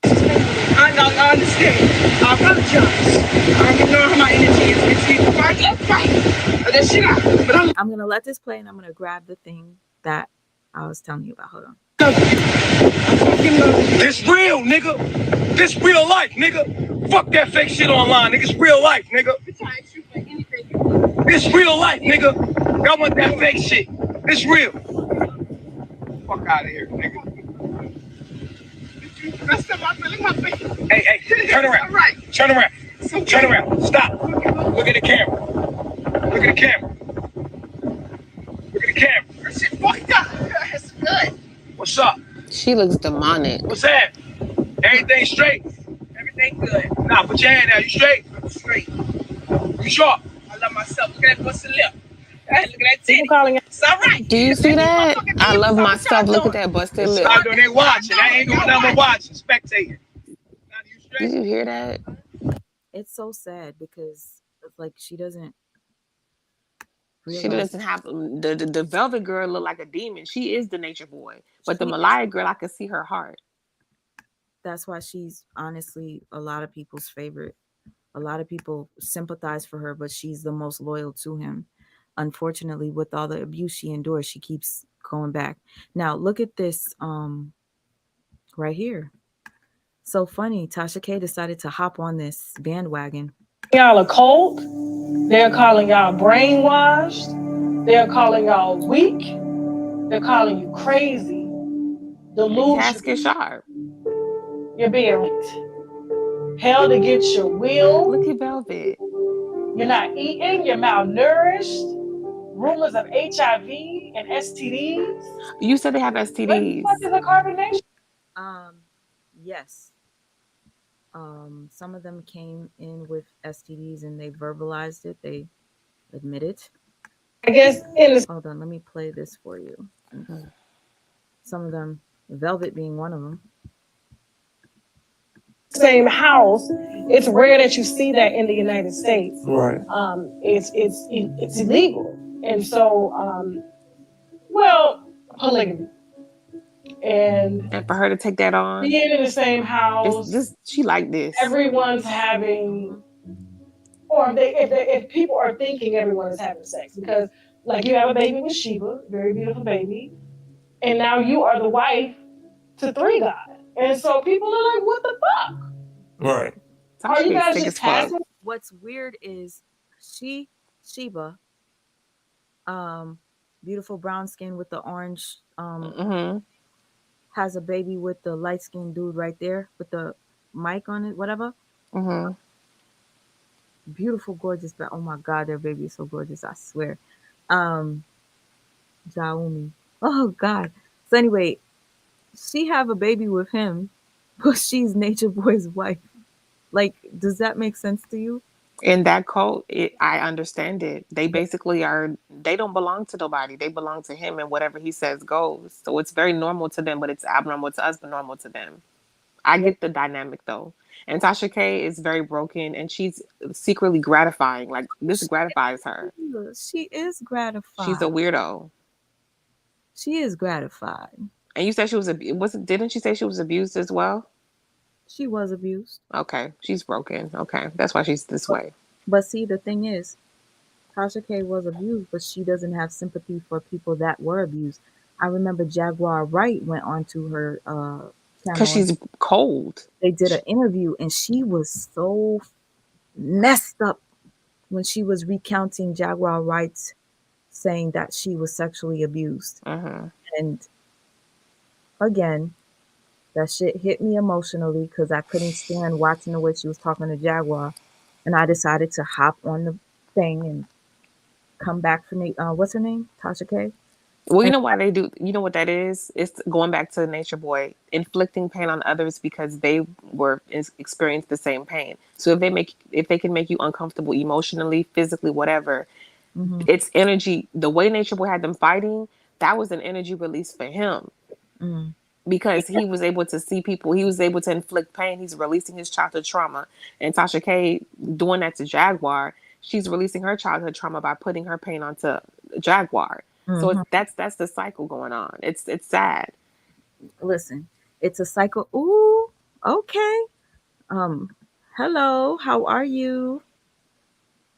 I understand. I apologize. I don't know how my energy is. It's either fight or fight. That shit out. But I'm gonna let this play and I'm gonna grab the thing that I was telling you about. Hold on. This real, nigga. This real life, nigga. Fuck that fake shit online, nigga. It's real life, nigga. This real life, nigga. Y'all want that fake shit. It's real. Fuck out of here, nigga. Hey, turn around. Turn around. Turn around. Stop. Look at the camera. Look at the camera. Look at the camera. That shit fucked up. That's good. What's up? She looks demonic. What's that? Everything straight? everything good. Nah, put your hand down. You straight? I'm straight. You sure? I love myself. Look at that busted lip. Hey, look at that titty. It's all right. Do you see that? I love myself. Look at that busted lip. Stop doing. They watching. I ain't doing nothing but watching, spectating. Did you hear that? It's so sad because it's like she doesn't realize. She doesn't have the Velvet girl look like a demon. She is the Nature Boy, but the Malaya girl, I can see her heart. That's why she's honestly a lot of people's favorite. A lot of people sympathize for her, but she's the most loyal to him. Unfortunately, with all the abuse she endures, she keeps going back. Now, look at this right here. So funny, Tasha K decided to hop on this bandwagon. Y'all a cult. They're calling y'all brainwashed. They're calling y'all weak. They're calling you crazy, delusional. Casket sharp. You're being licked. Held against your will. Look at Velvet. You're not eating. You're malnourished. Rumors of HIV and STDs. You said they have STDs. What is a carbonation? Yes. Some of them came in with STDs and they verbalized it. They admit it. I guess hold on, let me play this for you. Some of them, Velvet being one of them. same house, it's rare that you see that in the United States. Right. It's illegal, and so well, polygamy, and And for her to take that on, being in the same it's house, just she like this. everyone's having, or if people are thinking everyone is having sex, because like you have a baby with Sheba, very beautiful baby, and now you are the wife to three guys, and so people are like, what the fuck? Right. Are you guys Sick just as fuck. passing? What's weird is Sheba, um, beautiful brown skin with the orange, Mm-hmm. has a baby with the light skinned dude right there with the mic on it, whatever. Mm-hmm. Beautiful, gorgeous. But oh my God, their baby is so gorgeous. I swear. Um, Jaumi. Oh God. So anyway, she have a baby with him, but she's Nature Boy's wife. Like, does that make sense to you? In that cult, I understand it. They basically are. They don't belong to nobody. They belong to him, and whatever he says goes. So it's very normal to them, but it's abnormal to us, but normal to them. I Yeah. get the dynamic though. And Tasha K is very broken, and she's secretly gratifying. Like this gratifies her. She is She's a gratified. weirdo. She is gratified. And you said she was it? Didn't she say she was abused as well? She was abused. Okay, she's broken. Okay, that's why she's this way. But see, the thing is, Tasha K was abused, but she doesn't have sympathy for people that were abused. I remember Jaguar Wright went onto her Cause channel and she's cold. they did an interview, and she was so messed up when she was recounting Jaguar Wright's saying that she was sexually abused. Mm-hmm. And again, that shit hit me emotionally because I couldn't stand watching the way she was talking to Jaguar, and I decided to hop on the thing and come back from the what's her name, Tasha K. Well, you And know why they do. You know what that is? It's going back to Nature Boy, inflicting pain on others because they were experienced the same pain. So if they can make you uncomfortable emotionally, physically, whatever, mm-hmm, it's energy. The way Nature Boy had them fighting, that was an energy release for him mm, because he was able to see people. He was able to inflict pain. He's releasing his childhood trauma. And Tasha K doing that to Jaguar, she's releasing her childhood trauma by putting her pain onto Jaguar. So mm-hmm. that's the cycle going on. It's sad. Listen, it's a cycle. Ooh, okay. Um, hello, how are you?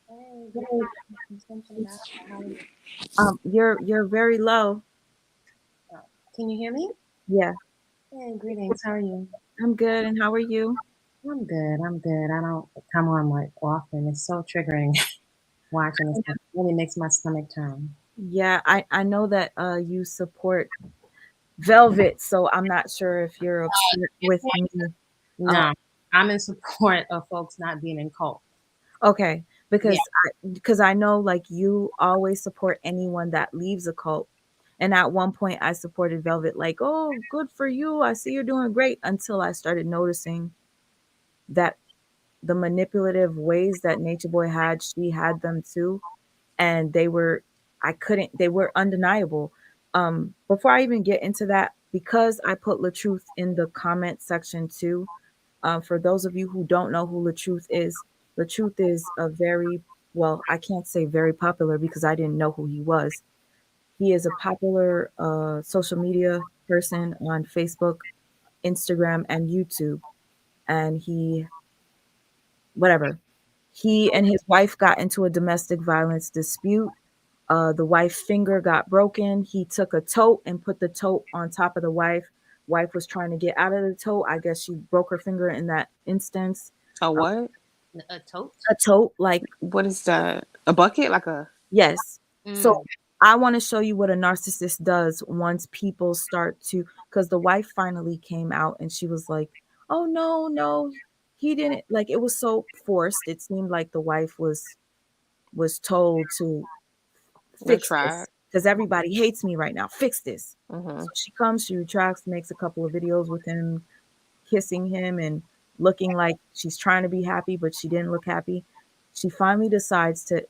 Hey, good. Something about how you. You're very low. Can you hear me? Yeah, Hey, greetings. How are you? I'm good. And how are you? I'm good. I'm good. I don't come on like often. It's so triggering watching this. It really makes my stomach turn. Yeah, I know that you support Velvet, so I'm not sure if you're upset with me. Um, No, I'm in support of folks not being in cult. okay, Yeah. because I know like you always support anyone that leaves a cult. And at one point I supported Velvet like, "Oh, good for you. I see you're doing great," until I started noticing that the manipulative ways that Nature Boy had, she had them too, and they were undeniable. Before I even get into that, because I put LaTruth in the comment section too, for those of you who don't know who LaTruth is a very, well, I can't say very popular because I didn't know who he was. He is a popular social media person on Facebook, Instagram, and YouTube. And whatever, he and his wife got into a domestic violence dispute. The wife's finger got broken. He took a tote and put the tote on top of the wife. Wife was trying to get out of the tote. I guess she broke her finger in that instance. A what? A tote? A tote, like, What is that? A bucket? Like a yes. So Mm. I want to show you what a narcissist does once people start to, because the wife finally came out and she was like, "Oh no, no, he didn't." Like, it was so forced. It seemed like the wife was told to fix this retract. because everybody hates me right now. Fix this. Mm-hmm. So she comes, she retracts, makes a couple of videos with him, kissing him and looking like she's trying to be happy, but she didn't look happy. She finally decides to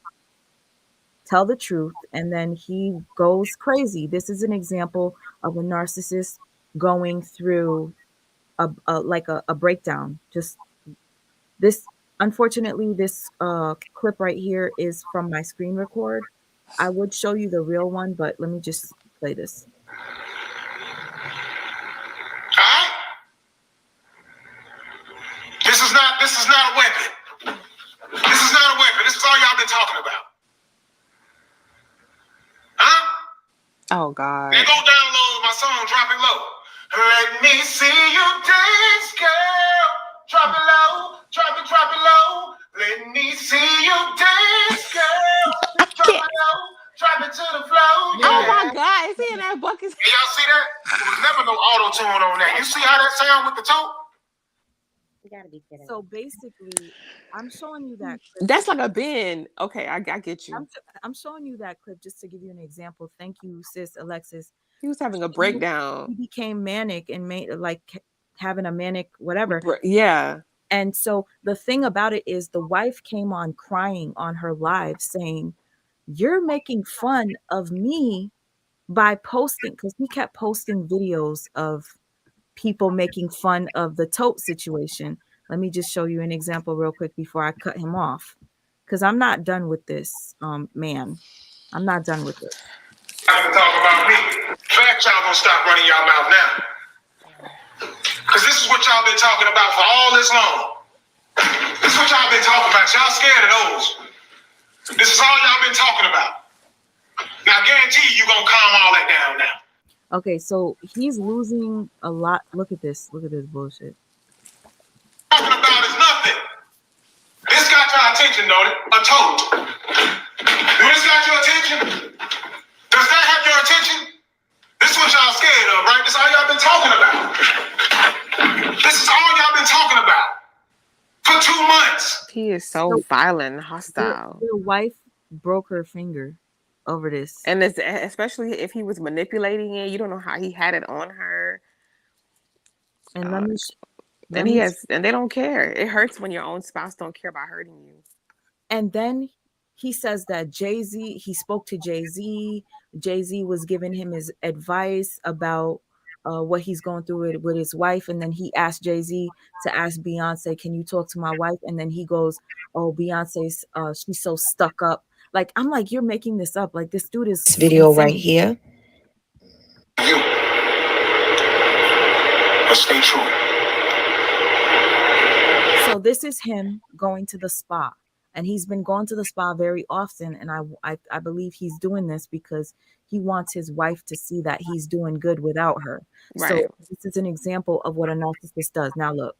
tell the truth, and then he goes crazy. This is an example of a narcissist going through a breakdown. Just this. Unfortunately, this clip right here is from my screen record. I would show you the real one, but let me just play this. Alright? This is not a weapon. This is not a weapon. This is all y'all been talking about. Huh? Oh God. Then go download my song, Drop It Low. Let me see you dance, girl. Drop it low, drop it low. Let me see you dance, girl. Drop it low, drop it to the floor. Yeah. Oh my God, is he in that bucket? Y'all see that? There was never no auto tune on that. You see how that sound with the tone? You gotta be kidding. So basically, I'm showing you that clip. That's like a bend. Okay, I get you. I'm showing you that clip just to give you an example. Thank you, sis Alexis. He was having a breakdown. He became manic and made like having a manic whatever. Yeah. And so the thing about it is the wife came on crying on her live saying, "You're making fun of me by posting," because he kept posting videos of people making fun of the tote situation. Let me just show you an example real quick before I cut him off, because I'm not done with this, man. I'm not done with it. Y'all talk about me. Fact, y'all gonna stop running y'all mouth now. Because this is what y'all been talking about for all this long. This is what y'all been talking about. Y'all scared of those. This is all y'all been talking about. Now, I guarantee you gonna calm all that down now. Okay, so he's losing a lot. Look at this. Look at this bullshit. Talking about is nothing. This got your attention, don't it? A toad. Do this got your attention? Does that have your attention? This is what y'all scared of, right? This is all y'all been talking about. This is all y'all been talking about for 2 months. He is so violent and hostile. Their wife broke her finger over this. And it's, especially if he was manipulating it, you don't know how he had it on her. And and they don't care. It hurts when your own spouse don't care about hurting you. And then he says that Jay-Z, he spoke to Jay-Z. Jay-Z was giving him his advice about what he's going through with his wife. And then he asked Jay-Z to ask Beyonce, "Can you talk to my wife?" And then he goes, "Oh, Beyonce's, she's so stuck up." Like, I'm like, you're making this up. Like, this dude is... This video insane. Right here. But stay true. So this is him going to the spa. And he's been going to the spa very often. And I believe he's doing this because he wants his wife to see that he's doing good without her. Right. So this is an example of what a narcissist does. Now look.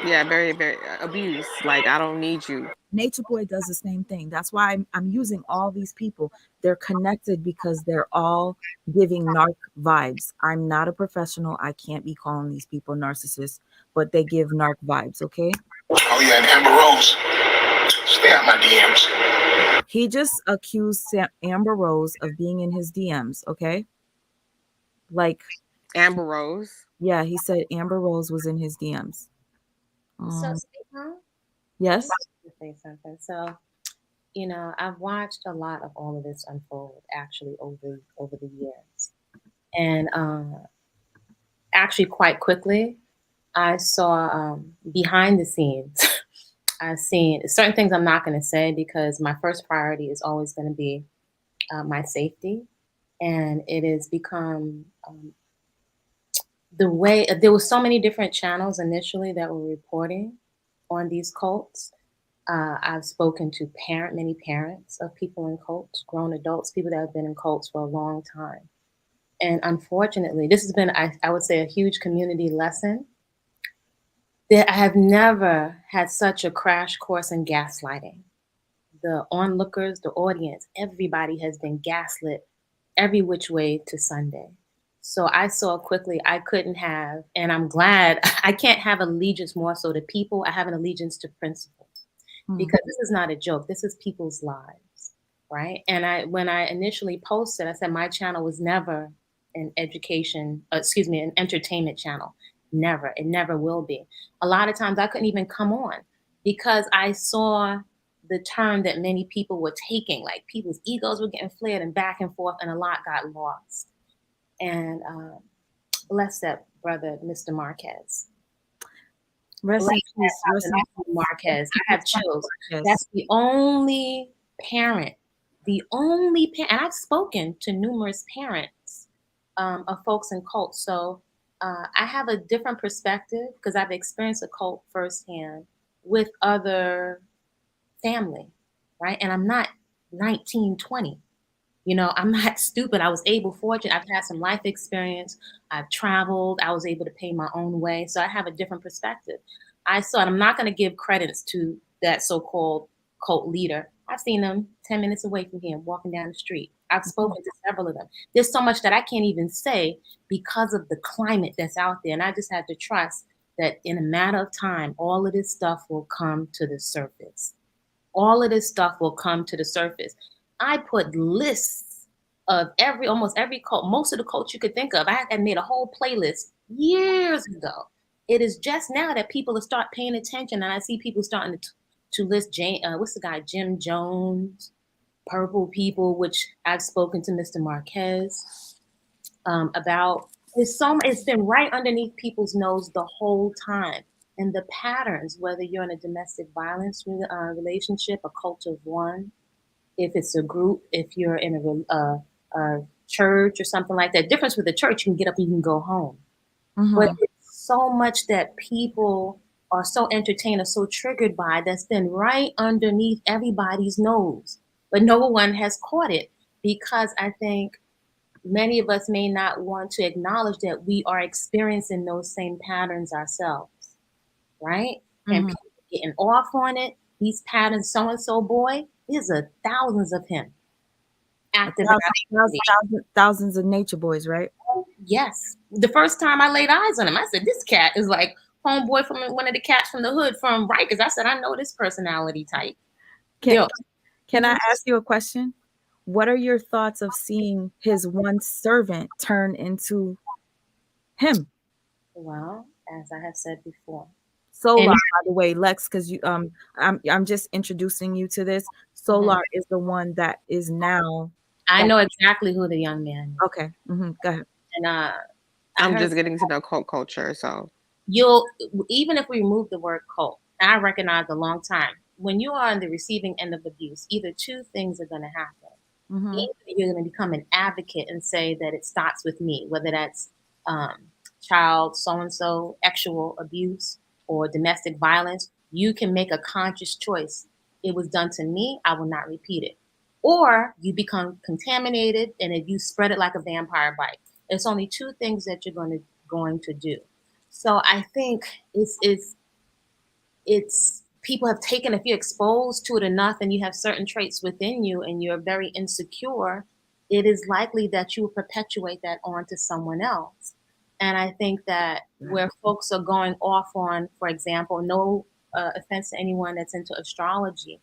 Yeah, very, very abuse. Like, I don't need you. Nature Boy does the same thing. That's why I'm using all these people. They're connected because they're all giving narc vibes. I'm not a professional. I can't be calling these people narcissists, but they give narc vibes, okay? Oh yeah, and Amber Rose. Stay out my DMs. He just accused Amber Rose of being in his DMs, okay? Like Amber Rose? Yeah, he said Amber Rose was in his DMs. So, yes? Say something. So, you know, I've watched a lot of all of this unfold actually over the years. And actually quite quickly, I saw behind the scenes, I've seen certain things I'm not going to say because my first priority is always going to be my safety. And it has become the way, there were so many different channels initially that were reporting on these cults. I've spoken to many parents of people in cults, grown adults, people that have been in cults for a long time. And unfortunately, this has been, I would say, a huge community lesson that I have never had such a crash course in gaslighting. The onlookers, the audience, everybody has been gaslit every which way to Sunday. So I saw quickly I couldn't have, and I'm glad, I can't have allegiance more so to people. I have an allegiance to principles. Because this is not a joke. This is people's lives, right? And when I initially posted, I said my channel was never an an entertainment channel. Never. It never will be. A lot of times I couldn't even come on because I saw the turn that many people were taking. Like people's egos were getting flared and back and forth, and a lot got lost. And bless that brother, Mr. Marquez. Rest in peace. Rest in peace. Marquez. I have chills. Yes. That's the only parent, and I've spoken to numerous parents of folks in cults. So I have a different perspective because I've experienced a cult firsthand with other family, right? And I'm not 19, 20. You know, I'm not stupid. I was fortunate. I've had some life experience. I've traveled. I was able to pay my own way. So I have a different perspective. I saw it. I'm not going to give credits to that so-called cult leader. I've seen them 10 minutes away from here, walking down the street. I've spoken to several of them. There's so much that I can't even say because of the climate that's out there. And I just had to trust that in a matter of time, all of this stuff will come to the surface. All of this stuff will come to the surface. I put lists of almost every cult, most of the cults you could think of. I had made a whole playlist years ago. It is just now that people are start paying attention, and I see people starting to list what's the guy, Jim Jones, Purple People, which I've spoken to Mr. Marquez about. It's been right underneath people's nose the whole time. And the patterns, whether you're in a domestic violence relationship, a cult of one, if it's a group, if you're in a church or something like that. Difference with the church, you can get up and you can go home. Mm-hmm. But it's so much that people are so entertained or so triggered by that's been right underneath everybody's nose. But no one has caught it because I think many of us may not want to acknowledge that we are experiencing those same patterns ourselves. Right? Mm-hmm. And people getting off on it. These patterns, so-and-so boy, there's thousands of him. Active thousands of nature boys, right? Yes. The first time I laid eyes on him, I said, this cat is like homeboy from one of the cats from the hood from Rikers. I said, I know this personality type. Can I ask you a question? What are your thoughts of seeing his one servant turn into him? Well, as I have said before. Solar, by the way, Lex, because I'm just introducing you to this. Solar is the one that is now. I know exactly who the young man is. Okay. Mm-hmm. Go ahead. And I'm just getting to know cult culture, so even if we remove the word cult, I recognize a long time when you are on the receiving end of abuse, either two things are going to happen. Mm-hmm. Either you're going to become an advocate and say that it starts with me, whether that's child so-and-so sexual abuse or domestic violence. You can make a conscious choice. It was done to me. I will not repeat it. Or you become contaminated, and if you spread it like a vampire bite. It's only two things that you're going to do. So I think it's people have taken, if you're exposed to it enough and you have certain traits within you and you're very insecure, it is likely that you will perpetuate that onto someone else. And I think that where folks are going off on, for example, no offense to anyone that's into astrology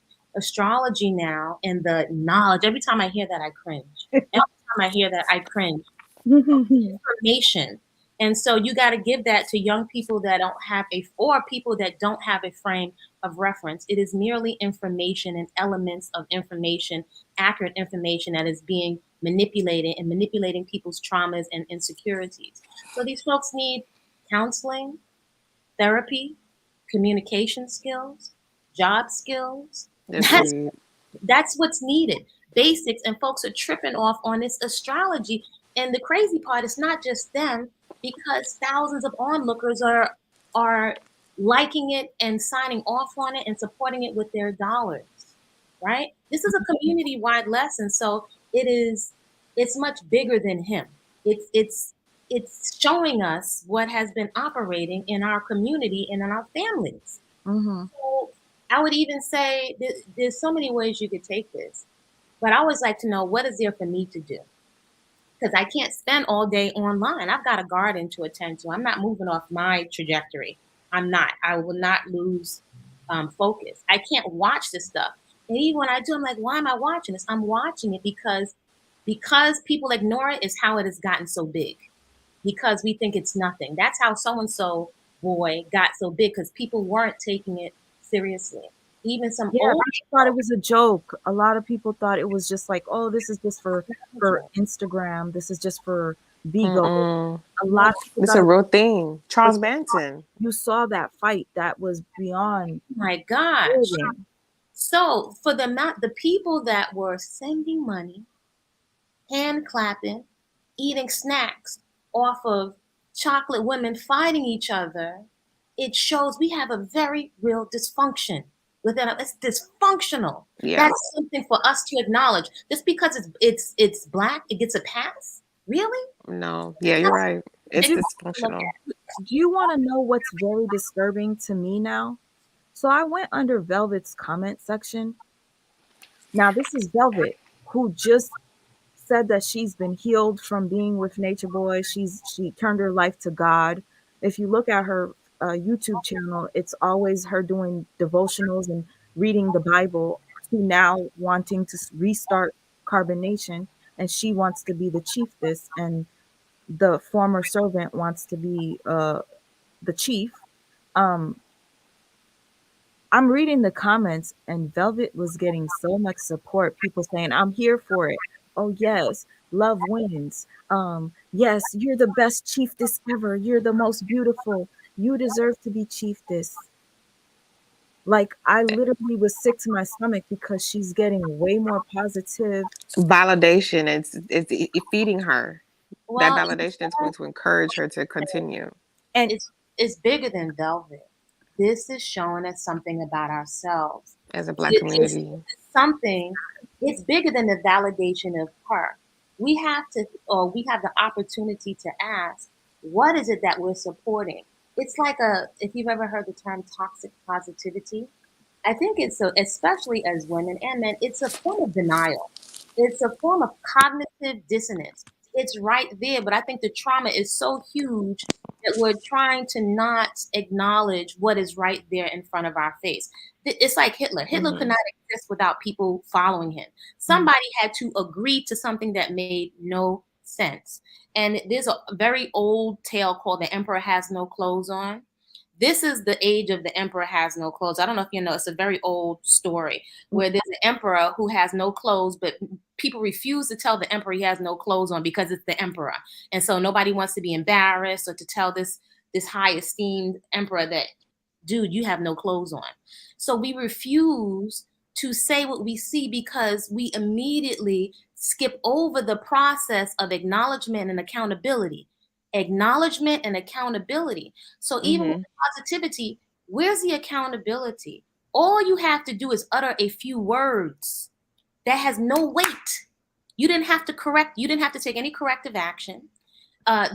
now and the knowledge, every time I hear that, I cringe. Every time I hear that, I cringe. Information. And so you got to give that to young people that don't have or people that don't have a frame of reference. It is merely information and elements of information, accurate information that is being manipulated and manipulating people's traumas and insecurities. So these folks need counseling, therapy, communication skills, job skills. That's what's needed. Basics, and folks are tripping off on this astrology. And the crazy part is not just them, because thousands of onlookers are liking it and signing off on it and supporting it with their dollars, right? This is a community-wide lesson, so it's much bigger than him. It's showing us what has been operating in our community and in our families. Mm-hmm. So I would even say there's so many ways you could take this, but I always like to know what is there for me to do. Because I can't spend all day online. I've got a garden to attend to. I'm not moving off my trajectory. I'm not. I will not lose focus. I can't watch this stuff. And even when I do, I'm like, why am I watching this? I'm watching it because people ignore it is how it has gotten so big. Because we think it's nothing. That's how so-and-so boy got so big, because people weren't taking it seriously. Even some Yeah, old people thought it was a joke. A lot of people thought it was just like, oh, this is just for Instagram. This is just for Bigo. A lot of people It's thought a it real thing. Charles Manson. you saw that fight. That was beyond my gosh. building. So for the people that were sending money, hand clapping, eating snacks off of chocolate women fighting each other, it shows we have a very real dysfunction within us. It's dysfunctional. Yeah. That's something for us to acknowledge. Just because it's black, it gets a pass. Really? No. Yeah, you're right. It's dysfunctional. Do you want to know what's very disturbing to me now? So I went under Velvet's comment section. Now this is Velvet, who just said that she's been healed from being with Nature Boy. She turned her life to God. If you look at her YouTube channel, it's always her doing devotionals and reading the Bible, to now wanting to restart carbonation, and she wants to be the chiefess, and the former servant wants to be the chief. Um, I'm reading the comments, and Velvet was getting so much support. People saying, "I'm here for it." Oh yes, love wins. Yes, you're the best chiefess ever. You're the most beautiful. You deserve to be chiefess. Like, I literally was sick to my stomach because she's getting way more positive Validation. It's feeding her. Well, That validation is going to encourage her to continue. And it's bigger than Velvet. This is showing us something about ourselves. As a Black community. It's something. It's bigger than the validation of her. We have to, or we have the opportunity to ask, what is it that we're supporting? It's like if you've ever heard the term toxic positivity, I think it's especially as women and men, it's a form of denial. It's a form of cognitive dissonance. It's right there, but I think the trauma is so huge that we're trying to not acknowledge what is right there in front of our face. It's like Hitler. Hitler could not exist without people following him. Somebody had to agree to something that made no sense. And there's a very old tale called The Emperor Has No Clothes On. This is the age of the emperor has no clothes. I don't know if you know, it's a very old story where there's an emperor who has no clothes, but people refuse to tell the emperor he has no clothes on because it's the emperor. And so nobody wants to be embarrassed or to tell this high esteemed emperor that, dude, you have no clothes on. So we refuse to say what we see because we immediately skip over the process of acknowledgement and accountability. Acknowledgement and accountability. So even with positivity, where's the accountability? All you have to do is utter a few words that has no weight. You didn't have to correct, you didn't have to take any corrective action.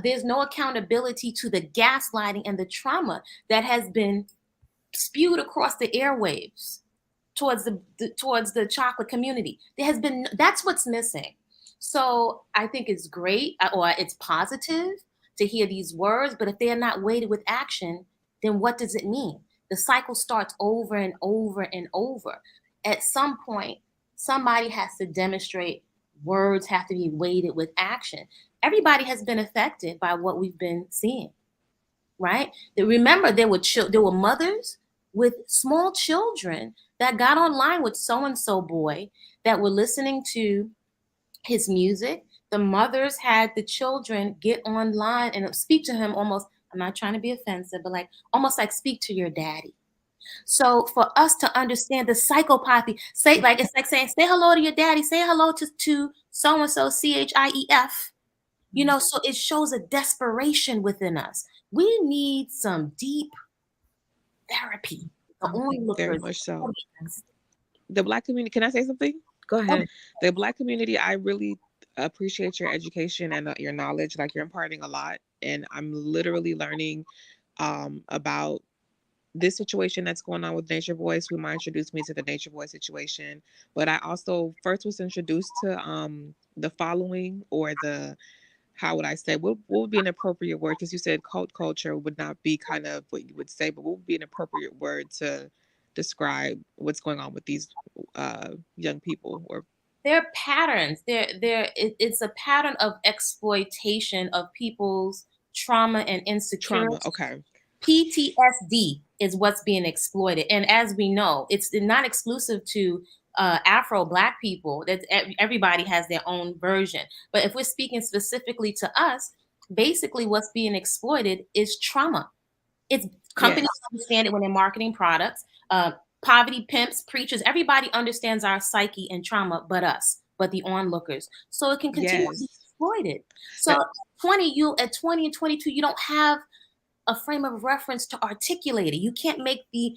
There's no accountability to the gaslighting and the trauma that has been spewed across the airwaves towards the chocolate community. That's what's missing. So I think it's great, or it's positive to hear these words, but if they are not weighted with action, then what does it mean? The cycle starts over and over and over. At some point, somebody has to demonstrate words have to be weighted with action. Everybody has been affected by what we've been seeing, right? Remember, there were mothers with small children that got online with so-and-so boy that were listening to his music. The mothers had the children get online and speak to him almost, I'm not trying to be offensive, but like almost like speak to your daddy. So for us to understand the psychopathy, it's like saying, say hello to your daddy, say hello to so-and-so, CHIEF. You know, so it shows a desperation within us. We need some deep therapy. The onlookers. Very much so. The Black community, can I say something? Go ahead. The Black community, I really appreciate your education and your knowledge. Like, you're imparting a lot. And I'm literally learning about this situation that's going on with Nature Boys, whom introduced me to the Nature Boy situation. But I also first was introduced to the following, or the, how would I say, what would be an appropriate word? Because you said cult culture would not be kind of what you would say, but what would be an appropriate word to describe what's going on with these young people? Or they're patterns. It's a pattern of exploitation of people's trauma and insecurity. Trauma, okay. PTSD is what's being exploited. And as we know, it's not exclusive to Afro Black people. That everybody has their own version. But if we're speaking specifically to us, basically what's being exploited is trauma. It's companies understand it when they're marketing products. Poverty pimps, preachers, everybody understands our psyche and trauma, but us, but the onlookers. So it can continue to be exploited. So at 20 and 22, you don't have a frame of reference to articulate it. You can't make the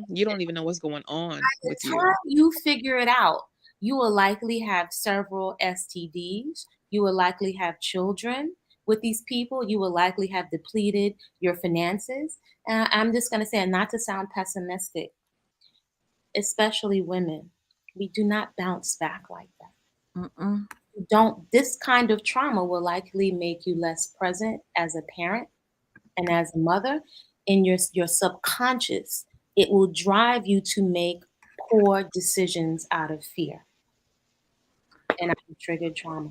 You don't even know what's going on with by the you. time you figure it out, you will likely have several STDs. You will likely have children with these people. You will likely have depleted your finances. I'm just going to say, and not to sound pessimistic, especially women, we do not bounce back like that. Don't. This kind of trauma will likely make you less present as a parent and as a mother. In your subconscious, it will drive you to make poor decisions out of fear. And I triggered trauma.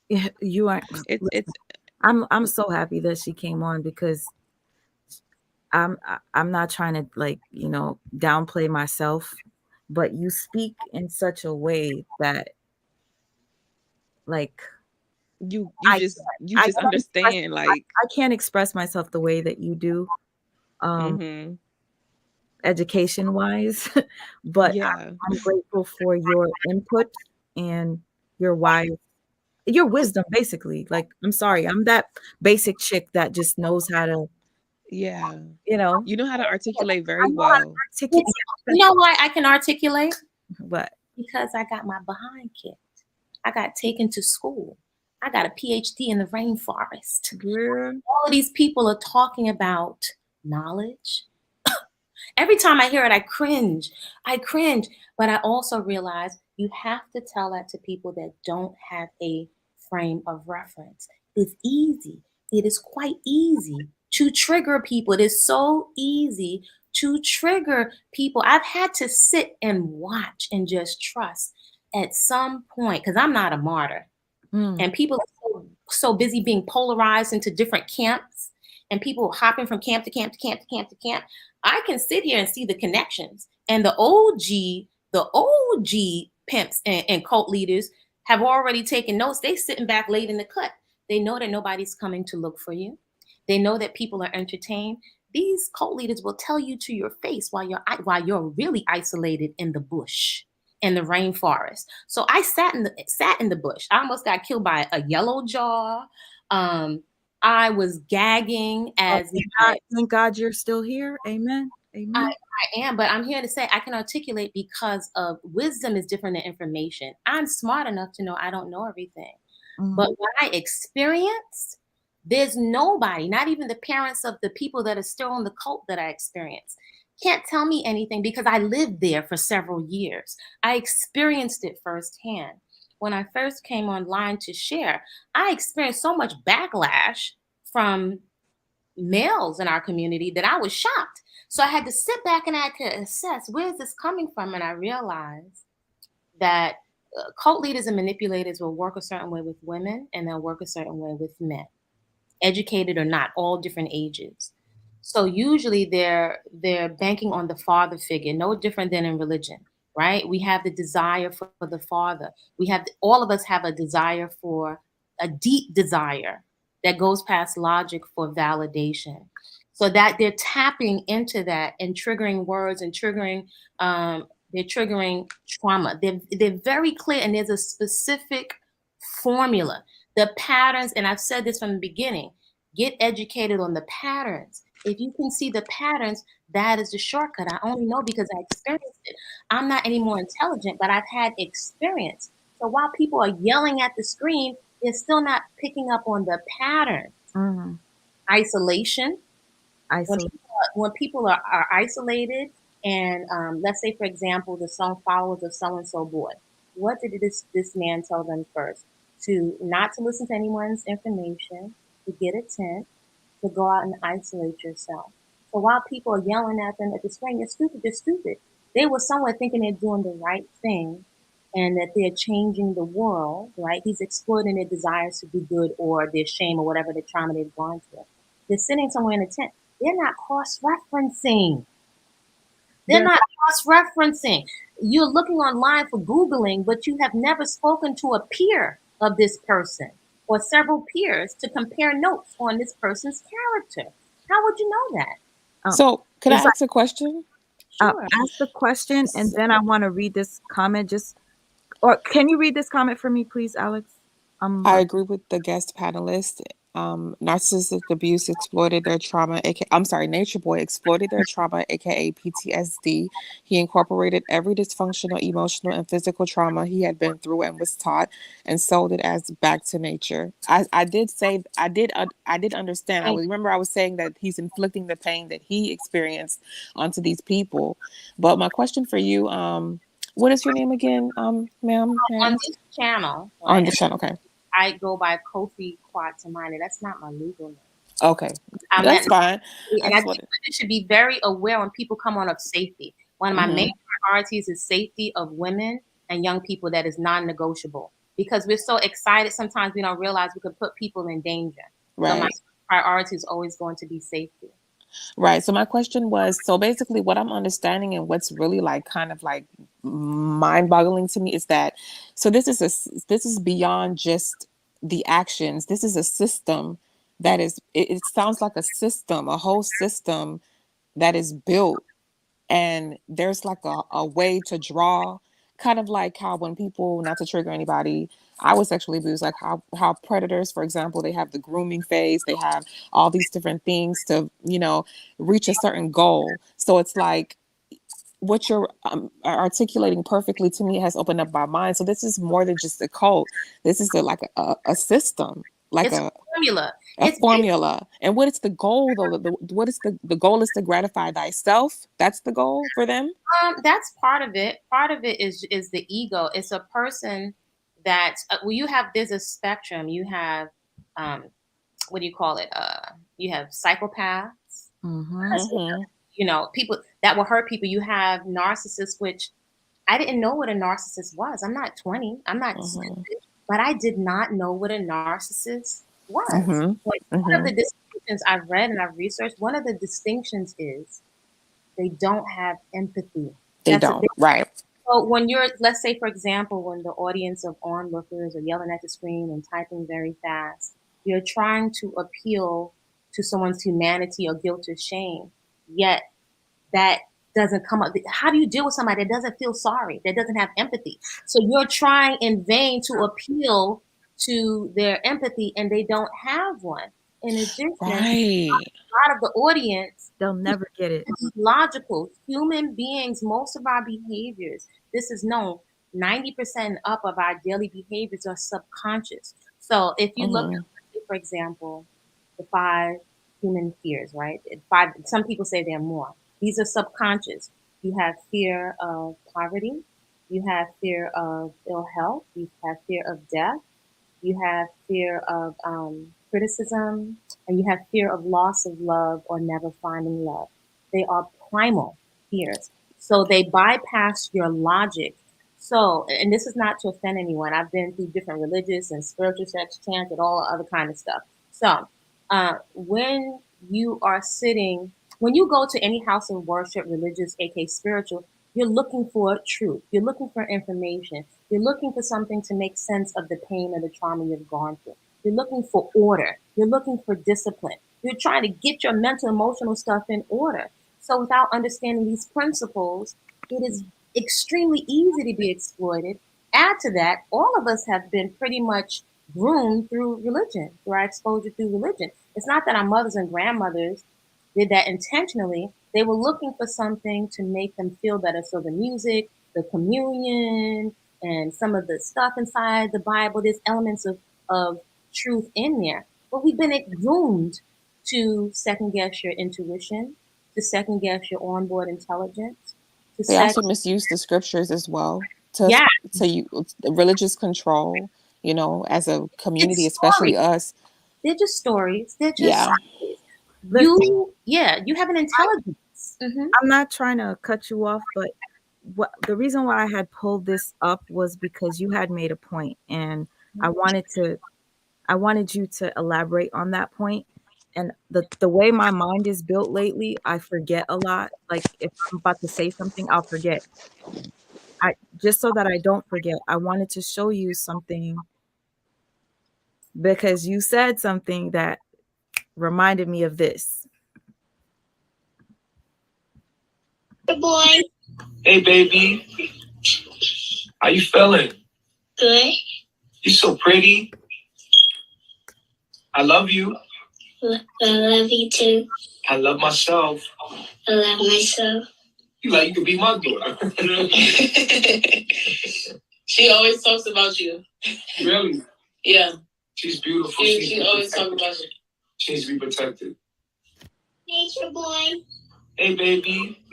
Yeah, you are. It's. I'm so happy that she came on, because I'm not trying to, like, downplay myself, but you speak in such a way that, like, you just understand, like, I can't express myself the way that you do, education wise, but I'm grateful for your input and your wisdom, basically. Like, I'm sorry, I'm that basic chick that just knows how to, you know how to articulate very I know how to well. articulate. You know why I can articulate? What? Because I got my behind kicked. I got taken to school. I got a PhD in the rainforest. Girl. All of these people are talking about knowledge. Every time I hear it, I cringe. But I also realize you have to tell that to people that don't have a frame of reference. It's easy. It is quite easy to trigger people. It is so easy to trigger people. I've had to sit and watch and just trust at some point, because I'm not a martyr. And people are so busy being polarized into different camps, and people hopping from camp to camp to camp to camp to camp. I can sit here and see the connections. And the OG pimps and cult leaders have already taken notes. They sitting back late in the cut. They know that nobody's coming to look for you. They know that people are entertained. These cult leaders will tell you to your face while you're really isolated in the bush, in the rainforest. So I sat in the bush. I almost got killed by a yellow jaw. I was gagging as thank God you're still here. Amen. Amen. I am, but I'm here to say I can articulate because of wisdom is different than information. I'm smart enough to know I don't know everything. But what I experienced, there's nobody, not even the parents of the people that are still in the cult that I experienced, can't tell me anything, because I lived there for several years. I experienced it firsthand. When I first came online to share, I experienced so much backlash from males in our community that I was shocked. So I had to sit back and I had to assess, where is this coming from? And I realized that cult leaders and manipulators will work a certain way with women, and they'll work a certain way with men, educated or not, all different ages. So usually they're banking on the father figure, no different than in religion, right? We have the desire for the father. All of us have a desire for a deep desire that goes past logic for validation. So that they're tapping into that and triggering words and they're triggering trauma. They're very clear, and there's a specific formula. The patterns, and I've said this from the beginning, get educated on the patterns. If you can see the patterns, that is the shortcut. I only know because I experienced it. I'm not any more intelligent, but I've had experience. So while people are yelling at the screen, they're still not picking up on the pattern. Isolation. When people are isolated, and let's say, for example, the song Followers of So-and-so Boy. What did this man tell them first? Not to listen to anyone's information, to get a tent, to go out and isolate yourself. So while people are yelling at them at the screen, you're stupid. They were somewhere thinking they're doing the right thing and that they're changing the world, right? He's exploiting their desires to do good, or their shame, or whatever the trauma they've gone through. They're sitting somewhere in a tent. They're not cross-referencing. They're not cross-referencing. You're looking online for Googling, but you have never spoken to a peer of this person or several peers to compare notes on this person's character. How would you know that? So, could I ask a question? Sure. Ask the question, and then I want to read this comment. Or can you read this comment for me, please, Alex? I agree with the guest panelist. Narcissistic abuse exploited their trauma. Nature Boy exploited their trauma, aka PTSD. He incorporated every dysfunctional emotional and physical trauma he had been through and was taught, and sold it as back to nature. I did say I did understand. I remember I was saying that he's inflicting the pain that he experienced onto these people. But my question for you, what is your name again, ma'am? On this channel, On right, the channel, okay. I go by Kofi Kwatamani. That's not my legal name. Okay, that's fine. And I think you should be very aware when people come on of safety. One of my main priorities is safety of women and young people. That is non-negotiable because we're so excited. Sometimes we don't realize we could put people in danger. Right. So my priority is always going to be safety. Right. So my question was, so basically what I'm understanding and what's really like kind of like mind-boggling to me is that this is beyond just the actions. This is a system that is it sounds like a system, a whole system that is built, and there's like a way to draw, kind of like how when people, not to trigger anybody, I was sexually abused, like how predators, for example, they have the grooming phase, they have all these different things to reach a certain goal. So it's like what you're articulating perfectly to me has opened up my mind. So this is more than just a cult. This is like a system, like it's a formula. It's formula. And what is the goal though? What is the goal is to gratify thyself? That's the goal for them? That's part of it. Part of it is the ego. It's a person that there's a spectrum. You have what do you call it? You have psychopaths. People that will hurt people. You have narcissists, which I didn't know what a narcissist was. I'm not 20. I'm not stupid, but I did not know what a narcissist was. One of the distinctions I've read and I've researched, one of the distinctions is they don't have empathy. Right. So when let's say, for example, when the audience of onlookers are yelling at the screen and typing very fast, you're trying to appeal to someone's humanity or guilt or shame, yet that doesn't come up. How do you deal with somebody that doesn't feel sorry, that doesn't have empathy? So you're trying in vain to appeal to their empathy, and they don't have one. In addition, a lot of the audience, they'll never get it. Logical human beings, most of our behaviors, this is known, 90% up of our daily behaviors are subconscious. So if you look at, for example, the 5 human fears, right? 5. Some people say there are more. These are subconscious. You have fear of poverty. You have fear of ill health. You have fear of death. You have fear of criticism, and you have fear of loss of love or never finding love. They are primal fears. So they bypass your logic. So, and this is not to offend anyone. I've been through different religious and spiritual sex chants and all other kind of stuff. So, when you are sitting, when you go to any house of worship, religious, aka spiritual, you're looking for truth. You're looking for information. You're looking for something to make sense of the pain or the trauma you've gone through. You're looking for order. You're looking for discipline. You're trying to get your mental, emotional stuff in order. So without understanding these principles, it is extremely easy to be exploited. Add to that, all of us have been pretty much groomed through religion, through our exposure through religion. It's not that our mothers and grandmothers did that intentionally. They were looking for something to make them feel better. So the music, the communion, and some of the stuff inside the Bible, there's elements of truth in there. But we've been groomed to second guess your intuition, to second guess your onboard intelligence. They also misuse the scriptures as well to religious control, as a community, especially us. They're just stories. They're just stories. You have an intelligence. I'm not trying to cut you off, but the reason why I had pulled this up was because you had made a point, and I wanted you to elaborate on that point. And the way my mind is built lately, I forget a lot. Like if I'm about to say something, I'll forget. I just so that I don't forget, I wanted to show you something because you said something that reminded me of this. Good boy. Hey, baby. How you feeling? Good. You're so pretty. I love you. I love you too. I love myself. I love myself. You could be my daughter. She always talks about you. Really? Yeah. She's beautiful. She always talks about you. She needs to be protected. Nature boy. Hey, baby.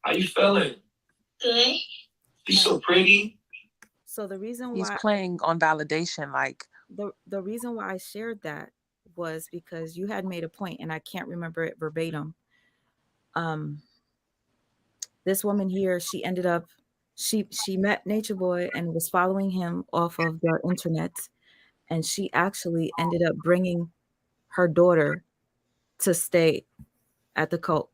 How you feeling? Good. You're so pretty. So the reason He's why playing on validation, like the reason why I shared that was because you had made a point and I can't remember it verbatim. This woman here, she ended up she met Nature Boy and was following him off of the internet, and she actually ended up bringing her daughter to stay at the cult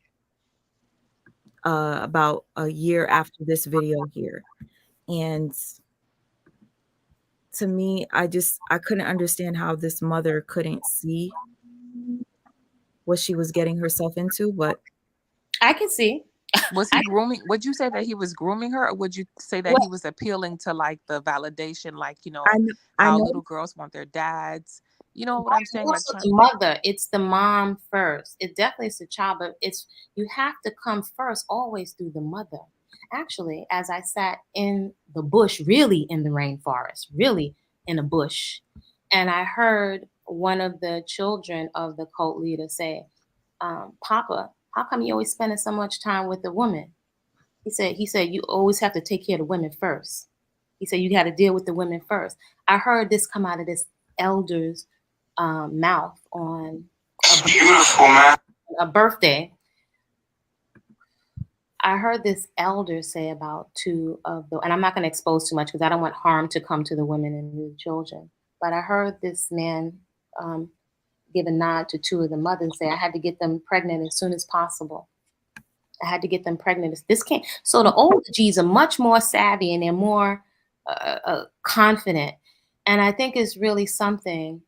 about a year after this video here. And to me, I couldn't understand how this mother couldn't see what she was getting herself into, but I can see. was he grooming? Would you say that he was grooming her, or would you say that he was appealing to like the validation, like I how know little girls want their dads? You know what I'm saying? Like Also the mother, it's the mom first. It definitely is the child, but you have to come first always through the mother. Actually, as I sat in the bush, really in the rainforest, really in a bush, and I heard one of the children of the cult leader say, Papa, how come you always spending so much time with the woman? He said, you always have to take care of the women first. He said, you got to deal with the women first. I heard this come out of this elder's mouth on Beautiful, man. a birthday. I heard this elder say about two of the, and I'm not going to expose too much because I don't want harm to come to the women and the children. But I heard this man give a nod to two of the mothers and say, I had to get them pregnant as soon as possible. I had to get them pregnant. This can't. So the older G's are much more savvy and they're more confident. And I think it's really something.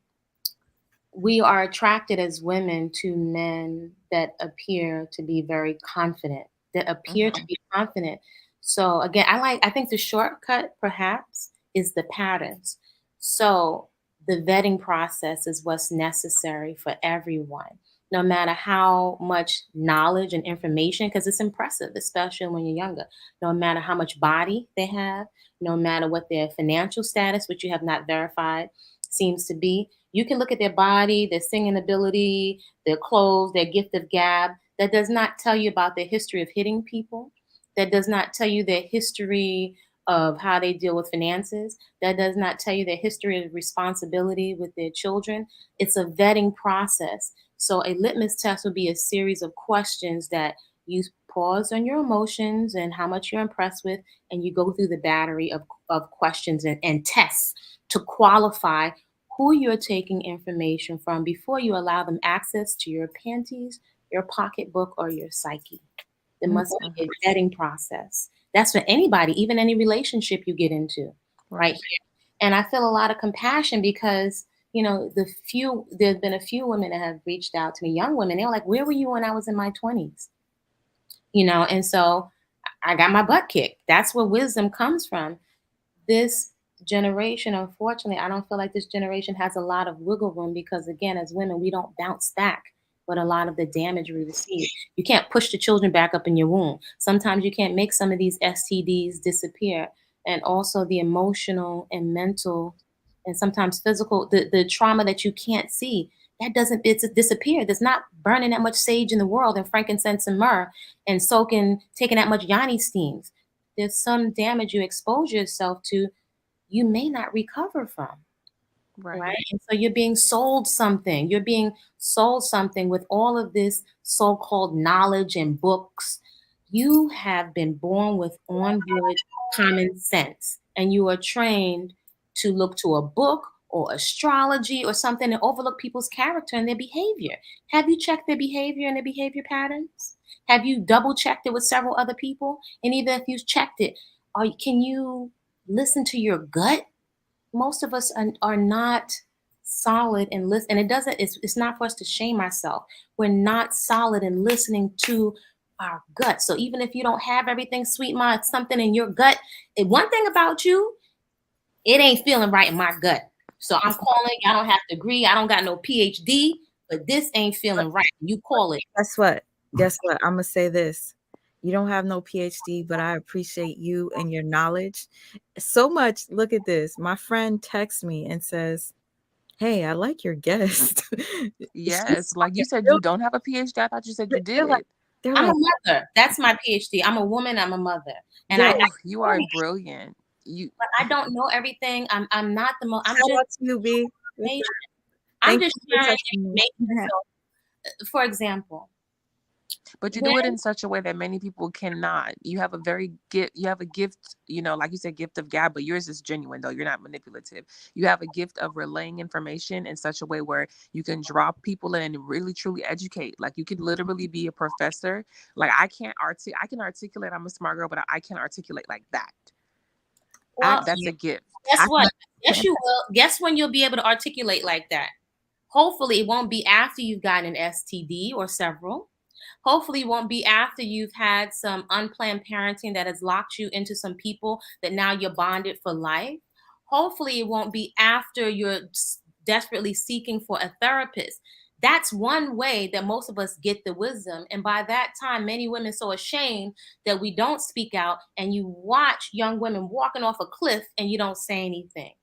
We are attracted as women to men that appear to be very confident, that appear to be confident. So again, I think the shortcut perhaps is the patterns. So the vetting process is what's necessary for everyone, no matter how much knowledge and information, because it's impressive, especially when you're younger, no matter how much body they have, no matter what their financial status, which you have not verified, seems to be. You can look at their body, their singing ability, their clothes, their gift of gab. That does not tell you about their history of hitting people. That does not tell you their history of how they deal with finances. That does not tell you their history of responsibility with their children. It's a vetting process. So a litmus test would be a series of questions that you pause on your emotions and how much you're impressed with, and you go through the battery of questions and tests to qualify who you're taking information from before you allow them access to your panties, your pocketbook, or your psyche. There must be a vetting process. That's for anybody, even any relationship you get into, right here. And I feel a lot of compassion because, there's been a few women that have reached out to me, young women. They were like, where were you when I was in my 20s? And so I got my butt kicked. That's where wisdom comes from. This generation, unfortunately, I don't feel like this generation has a lot of wiggle room because, again, as women, we don't bounce back with a lot of the damage we receive. You can't push the children back up in your womb. Sometimes you can't make some of these STDs disappear. And also the emotional and mental and sometimes physical, the trauma that you can't see, that doesn't disappear. There's not burning that much sage in the world and frankincense and myrrh and taking that much yoni steams. There's some damage you expose yourself to, you may not recover from. Right. And so you're being sold something. You're being sold something with all of this so-called knowledge and books. You have been born with onboard common sense, and you are trained to look to a book or astrology or something and overlook people's character and their behavior. Have you checked their behavior and their behavior patterns? Have you double checked it with several other people? And even if you've checked it, can you listen to your gut? Most of us are not solid in listen, and it's not for us to shame ourselves. We're not solid in listening to our gut. So even if you don't have everything, sweet ma, it's something in your gut. One thing about you, it ain't feeling right in my gut. So I'm calling. I don't have to agree. I don't got no PhD, but this ain't feeling right. You call it. Guess what? I'm gonna say this. You don't have no PhD, but I appreciate you and your knowledge so much. Look at this. My friend texts me and says, "Hey, I like your guest." Yes, like you said, you don't have a PhD. I thought you said you did. I'm a mother. That's my PhD. I'm a woman. I'm a mother, and you are brilliant. But I don't know everything. I'm not the most. I'm Shout just out to you, B. I'm just sharing information. So, for example, but you do it in such a way that many people cannot. You have a gift, like you said, gift of gab, but yours is genuine though. You're not manipulative. You have a gift of relaying information in such a way where you can draw people in and really truly educate. Like you could literally be a professor. Like I can articulate, I'm a smart girl, but I can't articulate like that. Well, that's a gift. Guess what? Yes, you will. Guess when you'll be able to articulate like that? Hopefully it won't be after you've gotten an STD or several. Hopefully it won't be after you've had some unplanned parenting that has locked you into some people that now you're bonded for life. Hopefully it won't be after you're desperately seeking for a therapist. That's one way that most of us get the wisdom. And by that time, many women so ashamed that we don't speak out, and you watch young women walking off a cliff and you don't say anything.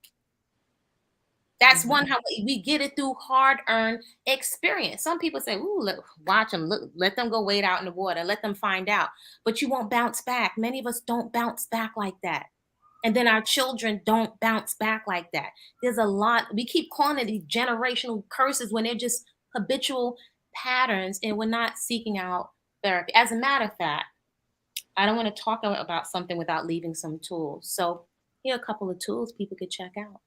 That's one how we get it through hard-earned experience. Some people say, "Ooh, watch them, look, let them go wade out in the water, let them find out." But you won't bounce back. Many of us don't bounce back like that. And then our children don't bounce back like that. There's a lot. We keep calling it these generational curses when they're just habitual patterns, and we're not seeking out therapy. As a matter of fact, I don't want to talk about something without leaving some tools. So here are a couple of tools people could check out.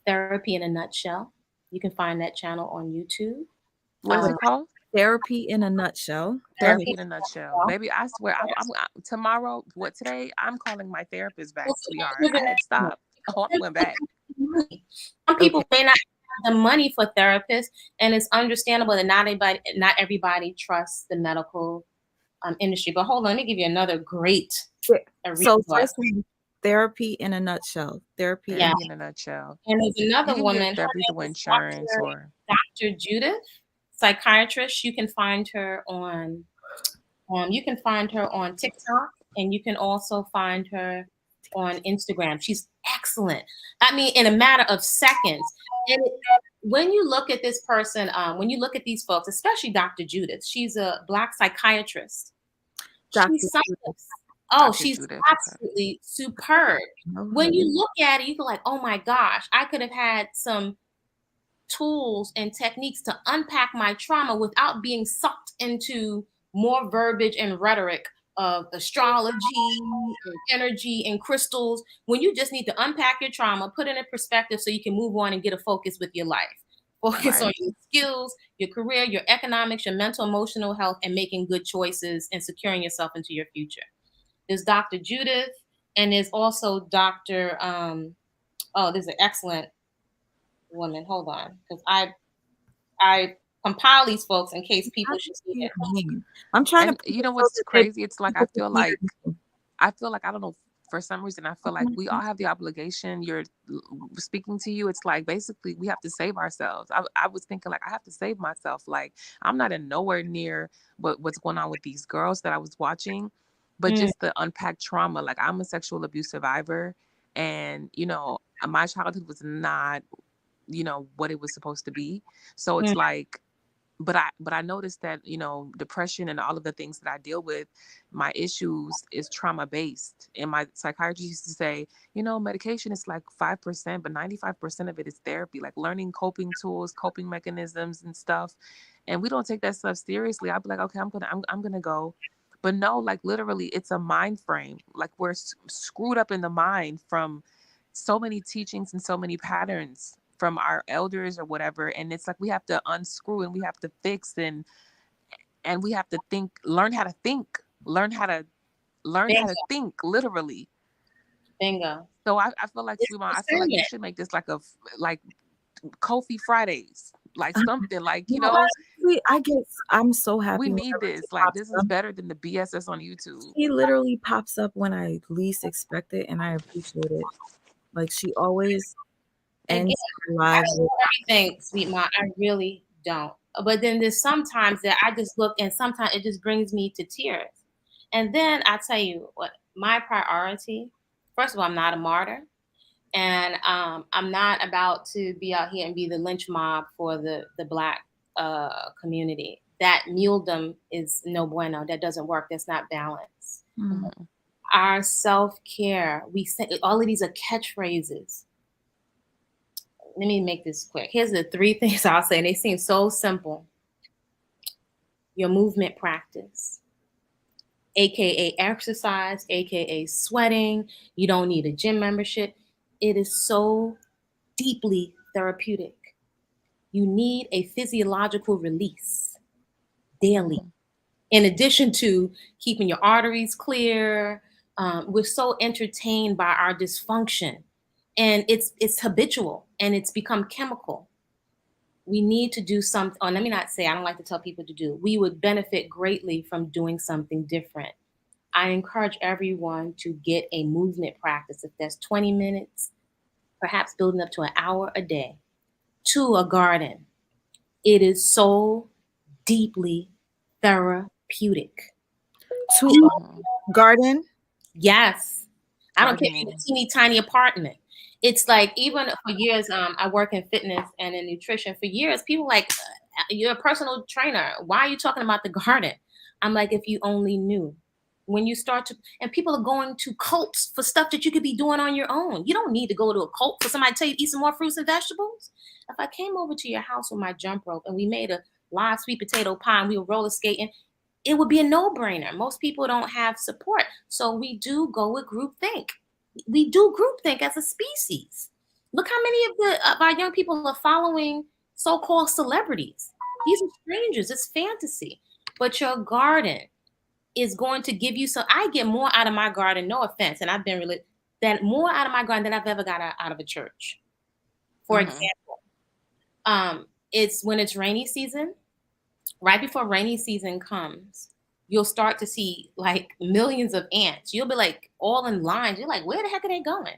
Therapy in a Nutshell. You can find that channel on YouTube. What is it called? Therapy in a Nutshell. Therapy in a Nutshell. Baby, I swear, I'm tomorrow, today, I'm calling my therapist back, sweetheart. I had stopped. Oh, I went back. Some people may not have the money for therapists, and it's understandable that not everybody trusts the medical industry. But hold on, let me give you another great resource. Therapy in a Nutshell. Therapy in a Nutshell. And there's another woman, therapy through insurance Dr. Judith, psychiatrist. You can find her on TikTok, and you can also find her on Instagram. She's excellent. I mean, in a matter of seconds. And when you look at this person, when you look at these folks, especially Dr. Judith, she's a Black psychiatrist. She's absolutely superb. When you look at it, you go like, oh my gosh, I could have had some tools and techniques to unpack my trauma without being sucked into more verbiage and rhetoric of astrology and energy and crystals, when you just need to unpack your trauma, put it in perspective so you can move on and get a focus with your life. Focus on your skills, your career, your economics, your mental, emotional health, and making good choices and securing yourself into your future. There's Dr. Judith, and there's also Dr. There's an excellent woman. Hold on, because I compile these folks in case people should see it. I'm trying to. You know what's crazy? It's like I feel like I don't know. For some reason, I feel like we all have the obligation. You're speaking to you. It's like basically we have to save ourselves. I was thinking like I have to save myself. Like I'm not in nowhere near what's going on with these girls that I was watching, but just the unpacked trauma. Like I'm a sexual abuse survivor, and my childhood was not what it was supposed to be. So it's like. But I noticed that, depression and all of the things that I deal with, my issues is trauma based. And my psychiatrist used to say, medication is like 5%, but 95% of it is therapy, like learning coping tools, coping mechanisms and stuff. And we don't take that stuff seriously. I'd be like, okay, I'm going to go. But no, like literally it's a mind frame. Like we're screwed up in the mind from so many teachings and so many patterns from our elders or whatever, and it's like we have to unscrew and we have to fix and we have to think, learn how to think, learn how to think literally. Bingo. So I feel like, Sweetmom, I feel like we should make this like a like Kofi Fridays, like something like, you know, honestly, I guess I'm so happy we need whenever he this. Like, pops this is up. better than the BS that's on YouTube. He literally pops up when I least expect it, and I appreciate it. Like, she always Again, ends her I lives don't with, know everything, Sweet Mom. I really don't. But then there's sometimes that I just look and sometimes it just brings me to tears. And then I tell you what, my priority, first of all, I'm not a martyr. And I'm not about to be out here and be the lynch mob for the Black community. That muledom is no bueno. That doesn't work. That's not balance. Mm-hmm. Our self-care, we say all of these are catchphrases. Let me make this quick. Here's the 3 things I'll say, and they seem so simple. Your movement practice, aka exercise, aka sweating. You don't need a gym membership. It is so deeply therapeutic. You need a physiological release daily. Mm-hmm. In addition to keeping your arteries clear, we're so entertained by our dysfunction, and it's habitual and it's become chemical. We need to do something. Or let me not say, I don't like to tell people to do. We would benefit greatly from doing something different. I encourage everyone to get a movement practice. If that's 20 minutes, perhaps building up to an hour a day, to a garden. It is so deeply therapeutic. to a garden. Yes. I don't care if Gardening. it's a teeny tiny apartment. It's like, even for years, I work in fitness and in nutrition. For years, people like, you're a personal trainer. Why are you talking about the garden? I'm like, if you only knew. When you start to, and people are going to cults for stuff that you could be doing on your own. You don't need to go to a cult for somebody to tell you to eat some more fruits and vegetables. If I came over to your house with my jump rope and we made a live sweet potato pie and we were roller skating, it would be a no-brainer. Most people don't have support. So we do go with groupthink. We do groupthink as a species. Look how many of our young people are following so-called celebrities. These are strangers. It's fantasy. But your garden is going to give you some. I get more out of my garden, no offense, and I've been really, than more out of my garden than I've ever got out of a church. For example, it's when it's rainy season. Right before rainy season comes, you'll start to see like millions of ants. You'll be like all in lines. You're like, where the heck are they going?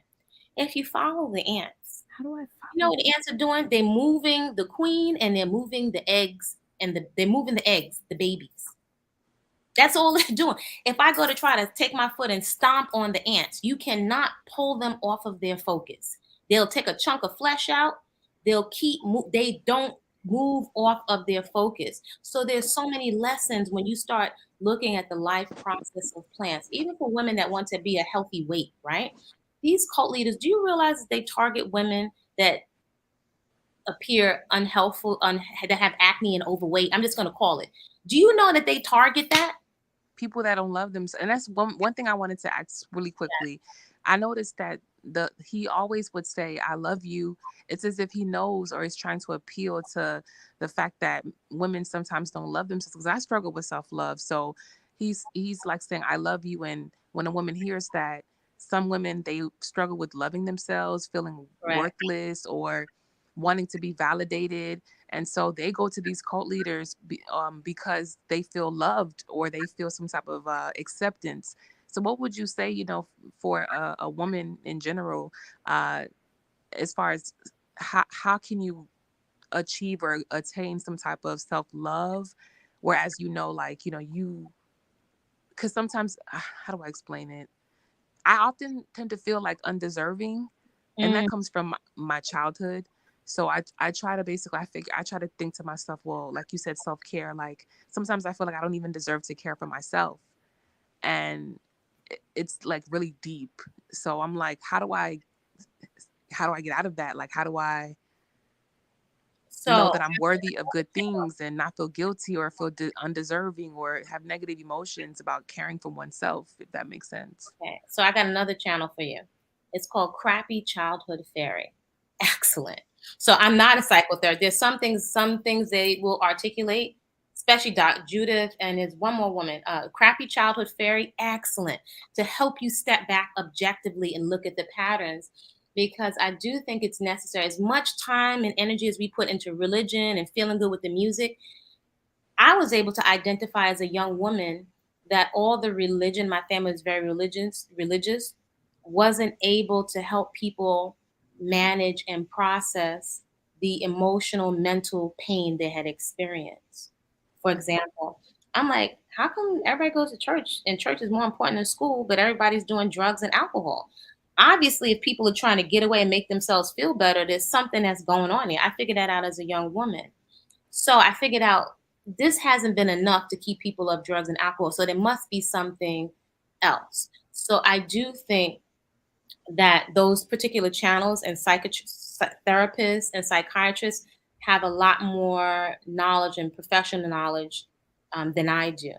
If you follow the ants, How do I follow? you know what the ants are doing? They're moving the queen and they're moving the eggs and they're moving the eggs, the babies. That's all they're doing. If I go to try to take my foot and stomp on the ants, you cannot pull them off of their focus. They'll take a chunk of flesh out. They don't move off of their focus. So there's so many lessons when you start looking at the life process of plants, even for women that want to be a healthy weight, right? These cult leaders, do you realize that they target women that appear unhealthful, that have acne and overweight? I'm just going to call it. Do you know that they target that? People that don't love them. And that's one thing I wanted to ask really quickly. I noticed that he always would say, I love you. It's as if he knows or is trying to appeal to the fact that women sometimes don't love themselves, because I struggle with self-love. So he's like saying, I love you. And when a woman hears that, some women, they struggle with loving themselves, feeling worthless, or wanting to be validated. And so they go to these cult leaders because they feel loved or they feel some type of acceptance. So what would you say, for a woman in general, as far as how can you achieve or attain some type of self-love, whereas, because sometimes, how do I explain it? I often tend to feel like undeserving, and that comes from my childhood. So I try to basically, I try to think to myself, well, like you said, self-care, like sometimes I feel like I don't even deserve to care for myself. And it's like really deep. So I'm like, how do I get out of that? Like, how do I know that I'm worthy of good things and not feel guilty or feel undeserving or have negative emotions about caring for oneself, if that makes sense? Okay, so I got another channel for you. It's called Crappy Childhood Fairy. Excellent. So I'm not a psychotherapist. There's some things they will articulate, especially Doc Judith, and there's one more woman, Crappy Childhood Fairy, excellent, to help you step back objectively and look at the patterns. Because I do think it's necessary. As much time and energy as we put into religion and feeling good with the music, I was able to identify as a young woman that all the religion, my family was very religious, wasn't able to help people manage and process the emotional, mental pain they had experienced. For example, I'm like, how come everybody goes to church and church is more important than school, but everybody's doing drugs and alcohol? Obviously, if people are trying to get away and make themselves feel better, there's something that's going on here. I figured that out as a young woman. So I figured out this hasn't been enough to keep people off drugs and alcohol. So there must be something else. So I do think that those particular channels and therapists and psychiatrists have a lot more knowledge and professional knowledge than I do.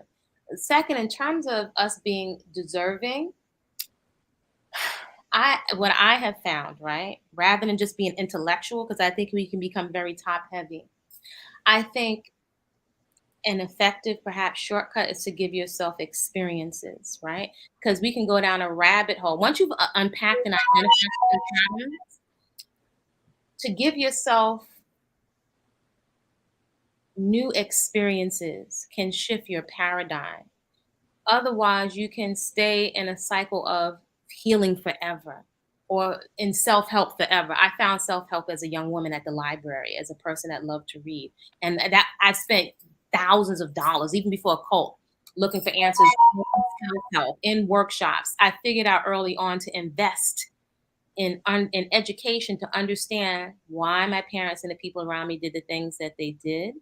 Second, in terms of us being deserving, what I have found, right, rather than just being intellectual, because I think we can become very top heavy, I think an effective perhaps shortcut is to give yourself experiences, right? Because we can go down a rabbit hole. Once you've unpacked and identified the patterns, to give yourself new experiences can shift your paradigm. Otherwise, you can stay in a cycle of healing forever or in self-help forever. I found self-help as a young woman at the library, as a person that loved to read. And that I spent thousands of dollars, even before a cult, looking for answers in self-help, in workshops. I figured out early on to invest in education to understand why my parents and the people around me did the things that they did.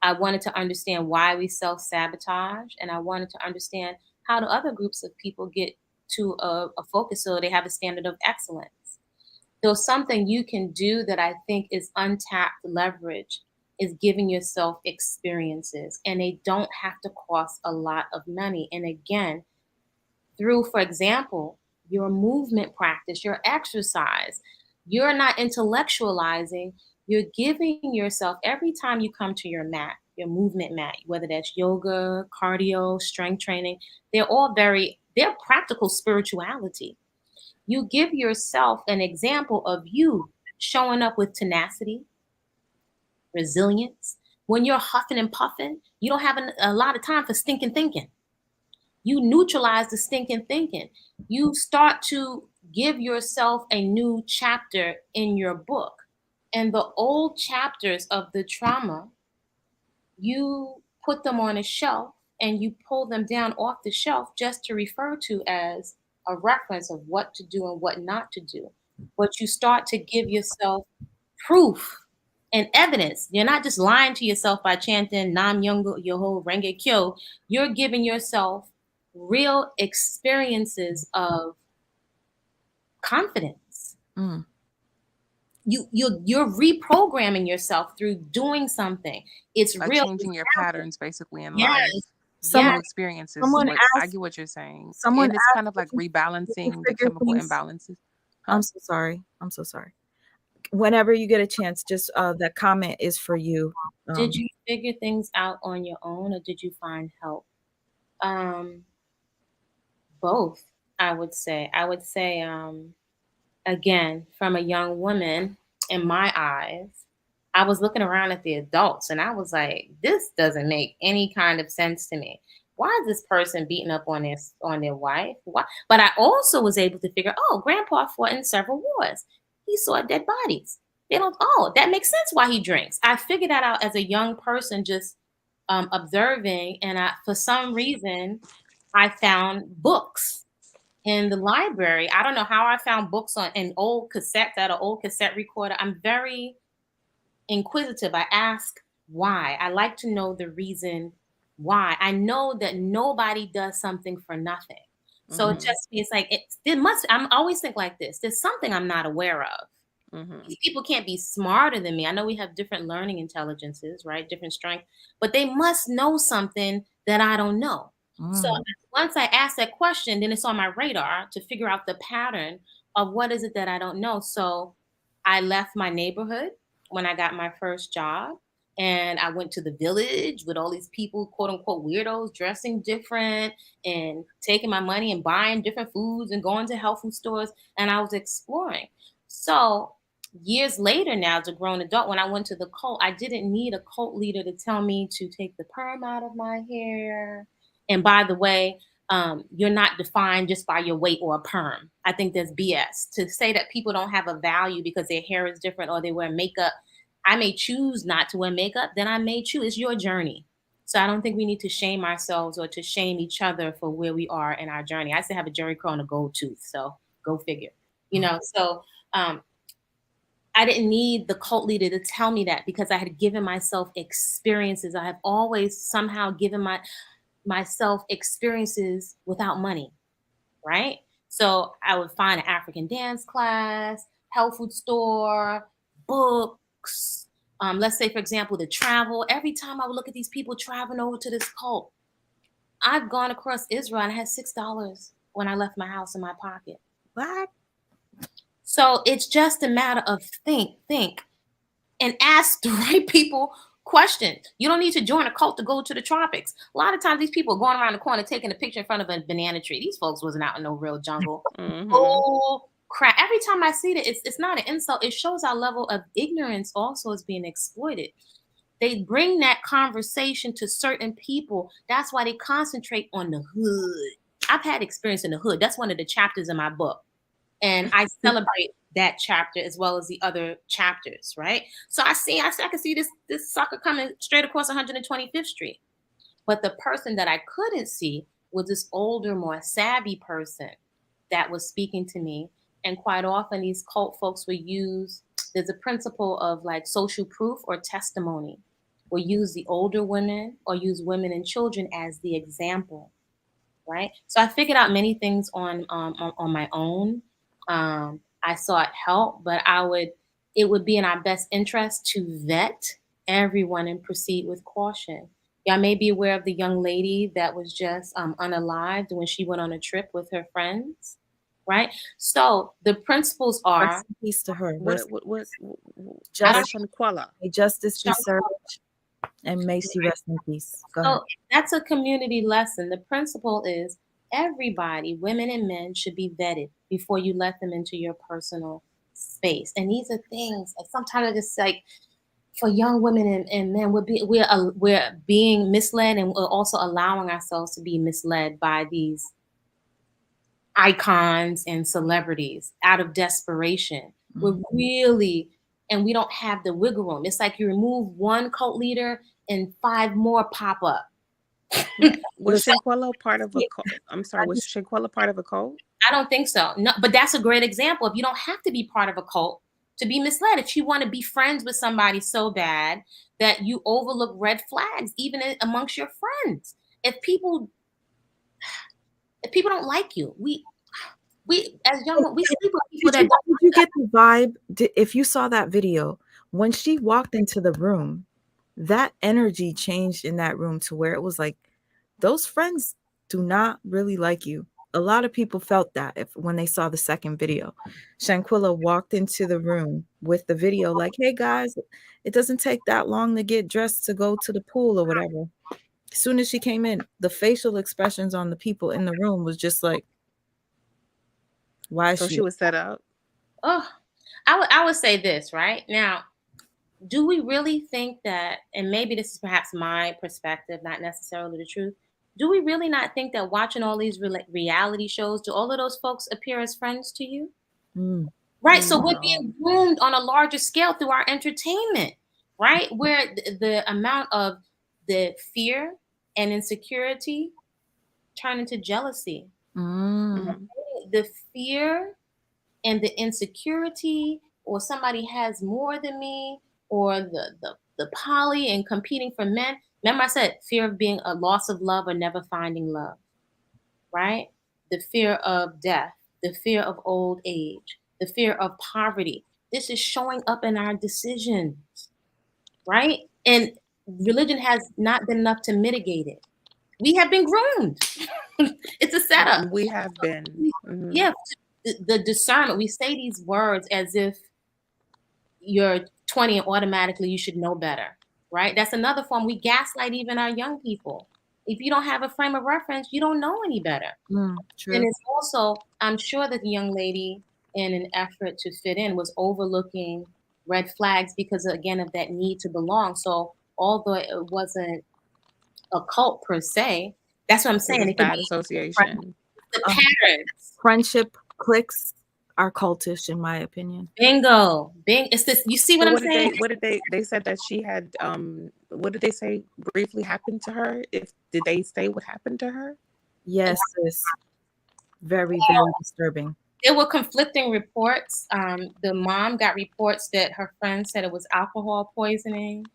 I wanted to understand why we self-sabotage, and I wanted to understand how do other groups of people get to a focus so they have a standard of excellence. So something you can do that I think is untapped leverage is giving yourself experiences, and they don't have to cost a lot of money. And again, through, for example, your movement practice, your exercise, you're not intellectualizing, you're giving yourself every time you come to your mat, your movement mat, whether that's yoga, cardio, strength training, they're practical spirituality. You give yourself an example of you showing up with tenacity, resilience. When you're huffing and puffing, you don't have a lot of time for stinking thinking. You neutralize the stinking thinking. You start to give yourself a new chapter in your book. And the old chapters of the trauma, you put them on a shelf and you pull them down off the shelf just to refer to as a reference of what to do and what not to do. But you start to give yourself proof and evidence. You're not just lying to yourself by chanting Nam Yoho Renge Kyo. You're giving yourself real experiences of confidence. Mm. You're reprogramming yourself through doing something. It's like real. changing your patterns basically in Yes. life. Yes. New experiences. I get what you're saying. Someone And it's kind of like asked, rebalancing the chemical imbalances. Huh? I'm so sorry. I'm so sorry. Whenever you get a chance, just that comment is for you. Did you figure things out on your own, or did you find help? Both, I would say. Again, from a young woman, in my eyes, I was looking around at the adults and I was like, this doesn't make any kind of sense to me. Why is this person beating up on their wife? Why? But I also was able to figure, grandpa fought in several wars. He saw dead bodies. That makes sense why he drinks. I figured that out as a young person, just observing. And for some reason, I found books in the library. I don't know how I found books on an old cassette, that an old cassette recorder. I'm very inquisitive. I ask why. I like to know the reason why. I know that nobody does something for nothing. So it just means like I'm always think like this. There's something I'm not aware of. These people can't be smarter than me. I know we have different learning intelligences, right? Different strengths, but they must know something that I don't know. So once I ask that question, then it's on my radar to figure out the pattern of what is it that I don't know. So I left my neighborhood when I got my first job. And I went to the village with all these people, quote unquote, weirdos, dressing different and taking my money and buying different foods and going to health food stores. And I was exploring. So years later now, as a grown adult, when I went to the cult, I didn't need a cult leader to tell me to take the perm out of my hair. And by the way, you're not defined just by your weight or a perm. I think that's BS. To say that people don't have a value because their hair is different or they wear makeup. I may choose not to wear makeup, then I may choose. It's your journey. So I don't think we need to shame ourselves or to shame each other for where we are in our journey. I still have a Jerry curl and a gold tooth, so go figure. So I didn't need the cult leader to tell me that because I had given myself experiences. I have always somehow given myself experiences without money, right? So I would find an African dance class, health food store, books. Let's say, for example, the travel. Every time I would look at these people traveling over to this cult, I've gone across Israel and I had $6 when I left my house in my pocket. What? So it's just a matter of think, and ask the right people questions. You don't need to join a cult to go to the tropics. A lot of times these people are going around the corner taking a picture in front of a banana tree. These folks wasn't out in no real jungle. Oh crap. Every time I see that, it's not an insult. It shows our level of ignorance also is being exploited. They bring that conversation to certain people. That's why they concentrate on the hood. I've had experience in the hood. That's one of the chapters in my book. And I celebrate that chapter as well as the other chapters, right? So I can see this sucker coming straight across 125th Street. But the person that I couldn't see was this older, more savvy person that was speaking to me. And quite often these cult folks will use, there's a principle of like social proof or testimony. Will use the older women or use women and children as the example, right? So I figured out many things on my own. I sought help, but it would be in our best interest to vet everyone and proceed with caution. Y'all may be aware of the young lady that was just unalived when she went on a trip with her friends, right? So the principles are Rest in peace to her. Justice be served, and may she rest in peace. Go ahead. That's a community lesson. The principle is everybody, women and men, should be vetted before you let them into your personal space. And these are things sometimes it's like for young women and men, we're being misled, and we're also allowing ourselves to be misled by these icons and celebrities out of desperation. We're really, and we don't have the wiggle room. It's like you remove one cult leader and 5 more pop up. Was Shanquella part of a cult? I'm sorry, was Shanquella part of a cult? I don't think so. No, but that's a great example of you don't have to be part of a cult to be misled. If you want to be friends with somebody so bad that you overlook red flags, even amongst your friends. If people don't like you, we as young we sleep with people that don't. Did you get the vibe? If you saw that video, when she walked into the room, that energy changed in that room to where it was like, those friends do not really like you. A lot of people felt that when they saw the second video. Shanquilla walked into the room with the video like, hey guys, it doesn't take that long to get dressed to go to the pool or whatever. As soon as she came in, the facial expressions on the people in the room was just like, why? So she was set up. Oh, I would say this right now. Do we really think that, and maybe this is perhaps my perspective, not necessarily the truth, do we really not think that watching all these reality shows, do all of those folks appear as friends to you? Right? So we're being groomed on a larger scale through our entertainment, right? Where the amount of the fear and insecurity turn into jealousy. The fear and the insecurity, or somebody has more than me, or the poly and competing for men. Remember I said fear of being a loss of love or never finding love, right? The fear of death, the fear of old age, the fear of poverty. This is showing up in our decisions, right? And religion has not been enough to mitigate it. We have been groomed. It's a setup. We have been. Yeah, the discernment. We say these words as if you're 20 and automatically you should know better, right? That's another form. We gaslight even our young people. If you don't have a frame of reference, you don't know any better. True. And it's also, I'm sure that the young lady, in an effort to fit in, was overlooking red flags because, again, of that need to belong. So although it wasn't a cult per se, that's what I'm saying. It was It could bad be association. the patterns. Friendship cliques are cultish, in my opinion. Bingo. It's this. You see what But I'm saying? they said that she had what did they say briefly happened to her? Did they say what happened to her? Yes, sis. Very, very disturbing. There were conflicting reports. The mom got reports that her friend said it was alcohol poisoning,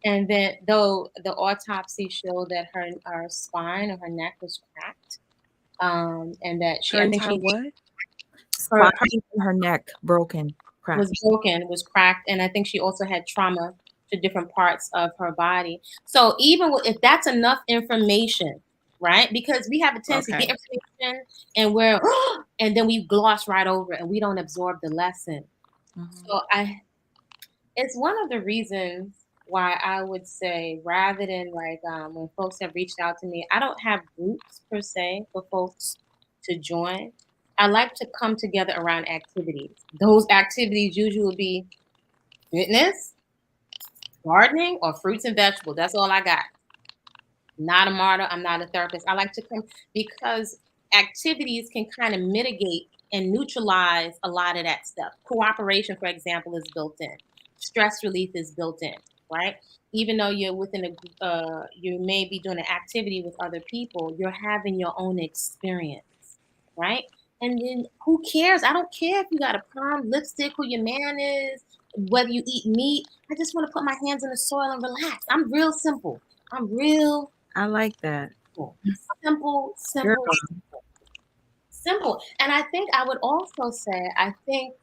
and then though the autopsy showed that her spine or her neck was cracked, and that Her entire what? her Spine in her neck broken, cracked. was cracked, and I think she also had trauma to different parts of her body. So even if that's enough information, right? Because we have a tendency to get information and we're and then we gloss right over it and we don't absorb the lesson. So it's one of the reasons why I would say, rather than like when folks have reached out to me, I don't have groups per se for folks to join. I like to come together around activities. Those activities usually will be fitness, gardening, or fruits and vegetables. That's all I got. Not a martyr. I'm not a therapist. I like to come because activities can kind of mitigate and neutralize a lot of that stuff. Cooperation, for example, is built in. Stress relief is built in, right? Even though you're within you may be doing an activity with other people, you're having your own experience, right? And then who cares? I don't care if you got a perm, lipstick, who your man is, whether you eat meat. I just want to put my hands in the soil and relax. I'm real simple. I'm real I like that. simple, simple. And I think I would also say, I think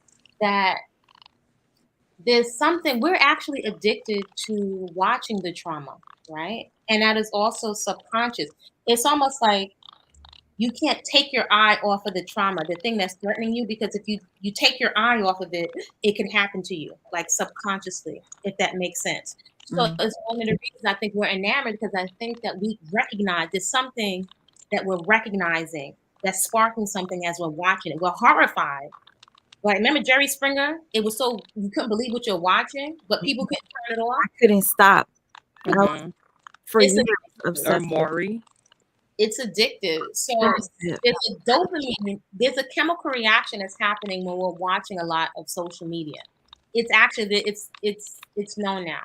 that there's something, we're actually addicted to watching the trauma, right? And that is also subconscious. It's almost like you can't take your eye off of the trauma, the thing that's threatening you, because if you take your eye off of it, it can happen to you, like subconsciously, if that makes sense. So it's one of the reasons I think we're enamored, because I think that we recognize there's something that we're recognizing that's sparking something as we're watching it. We're horrified. Like, remember Jerry Springer? It was so you couldn't believe what you're watching, but people couldn't turn it off. I couldn't stop. For It's years, or obsessed. Maury. It's addictive. So there's a dopamine, there's a chemical reaction that's happening when we're watching a lot of social media. It's actually it's known now.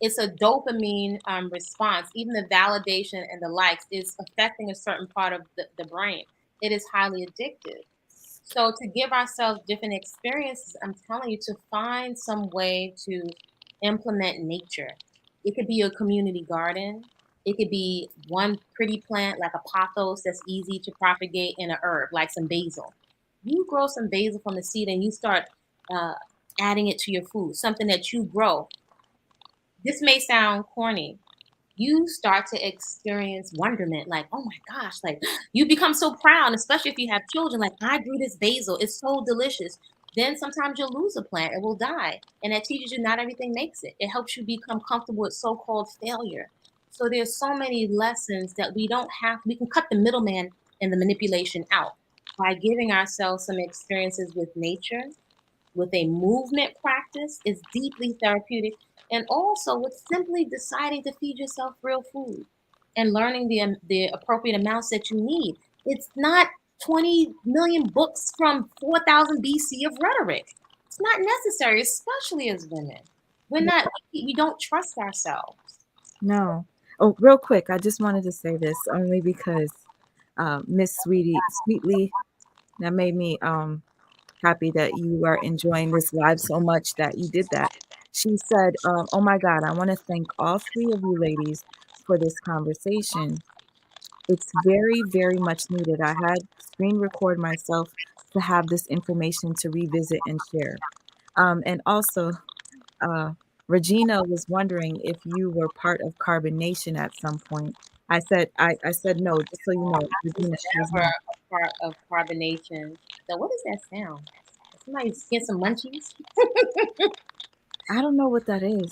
It's a dopamine response. Even the validation and the likes is affecting a certain part of the brain. It is highly addictive. So to give ourselves different experiences, I'm telling you, to find some way to implement nature. It could be a community garden. It could be one pretty plant like a pothos that's easy to propagate in a herb, like some basil. You grow some basil from the seed and you start uh, adding it to your food, something that you grow. This may sound corny. You start to experience wonderment, like, oh my gosh, like you become so proud, especially if you have children, like, I grew this basil, it's so delicious. Then sometimes you'll lose a plant, it will die. And that teaches you not everything makes it. It helps you become comfortable with so-called failure. So there's so many lessons that we can cut the middleman and the manipulation out by giving ourselves some experiences with nature, with a movement practice is deeply therapeutic, and also with simply deciding to feed yourself real food and learning the appropriate amounts that you need. It's not 20 million books from 4000 BC of rhetoric. It's not necessary, especially as women. We don't trust ourselves. No. Oh, real quick, I just wanted to say this only because Miss Sweetly, that made me happy that you are enjoying this live so much that you did that. She said, oh my God, I want to thank all three of you ladies for this conversation. It's very, very much needed. I had screen record myself to have this information to revisit and share. And also, Regina was wondering if you were part of Carbon Nation at some point. I said no, just so you know, Was Regina, she's never not. a part of carbonation. So what does that sound? Somebody get some munchies? I don't know what that is.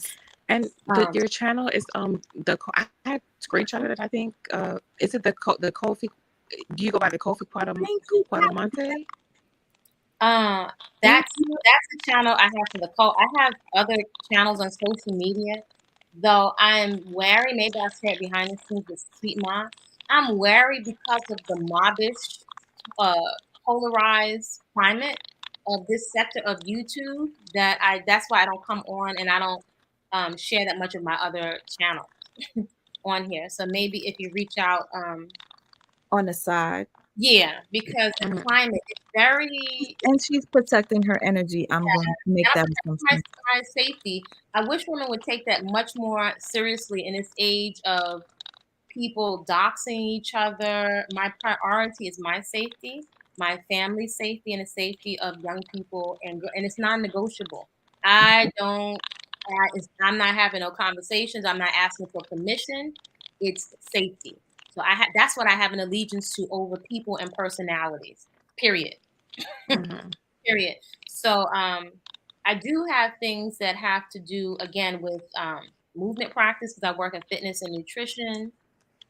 And your channel is I had screenshotted it. I think is it the Kofi? Do you go by the Kofi Quadamonte? That's a channel I have for the cult. I have other channels on social media, though I'm wary. Maybe I'll say it behind the scenes with Sweet Ma. I'm wary because of the mobbish, polarized climate of this sector of YouTube. That's why I don't come on and I don't share that much of my other channels on here. So maybe if you reach out, On the side. yeah, because the climate is very. And she's protecting her energy. I'm going to make that assumption. My safety. I wish women would take that much more seriously in this age of people doxing each other. My priority is my safety, my family's safety, and the safety of young people, and it's non-negotiable. I'm not having no conversations. I'm not asking for permission. It's safety. So that's what I have an allegiance to over people and personalities. Period. Period. So I do have things that have to do again with movement practice because I work in fitness and nutrition.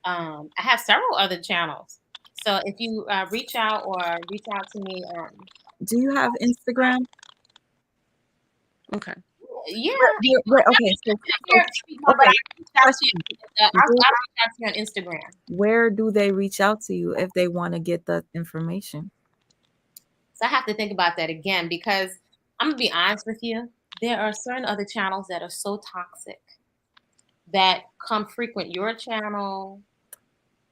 I have several other channels. So if you reach out to me, do you have Instagram? Okay. Yeah. Okay. So, I'll reach out to you on Instagram. Where do they reach out to you if they want to get the information? So I have to think about that again because I'm gonna be honest with you. There are certain other channels that are so toxic that come frequent your channel.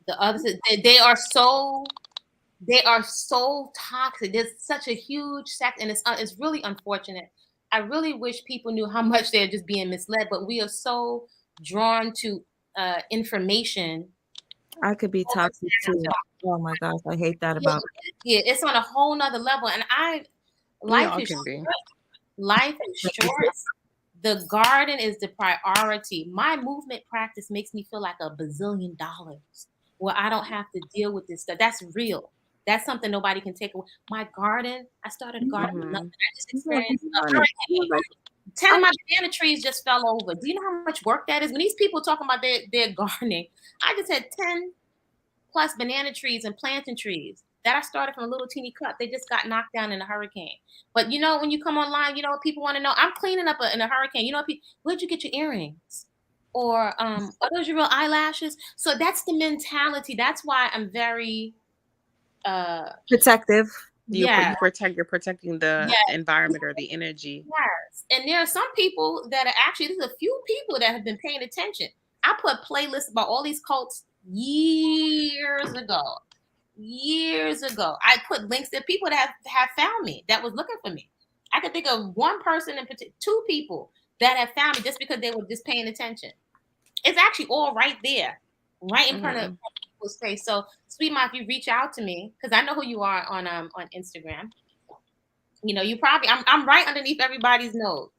The others, they are so toxic. There's such a huge sect, and it's really unfortunate. I really wish people knew how much they're just being misled, but we are so drawn to information. I could be toxic too. Oh my gosh, I hate that about. Yeah, it's on a whole nother level, and life is short. The garden is the priority. My movement practice makes me feel like $1 bazillion, where I don't have to deal with this stuff. That's real. That's something nobody can take away. My garden, I started a garden with nothing. I just experienced a hurricane. 10 of my banana trees just fell over. Do you know how much work that is? When these people talking about their gardening, I just had 10 plus banana trees and plantain trees that I started from a little teeny cup. They just got knocked down in a hurricane. But you know, when you come online, you know what people want to know? I'm cleaning up in a hurricane. You know, where'd you get your earrings? Or are those your real eyelashes? So that's the mentality. That's why I'm very protective. You're protecting the environment or the energy. Yes. And there are some people that are there's a few people that have been paying attention. I put playlists about all these cults years ago. I put links to people that have found me, that was looking for me. I could think of one person in particular, 2 people that have found me just because they were just paying attention. It's actually all right there, right in front of people's face. So, Sweet Ma, if you reach out to me, because I know who you are on Instagram. You know, I'm right underneath everybody's nose.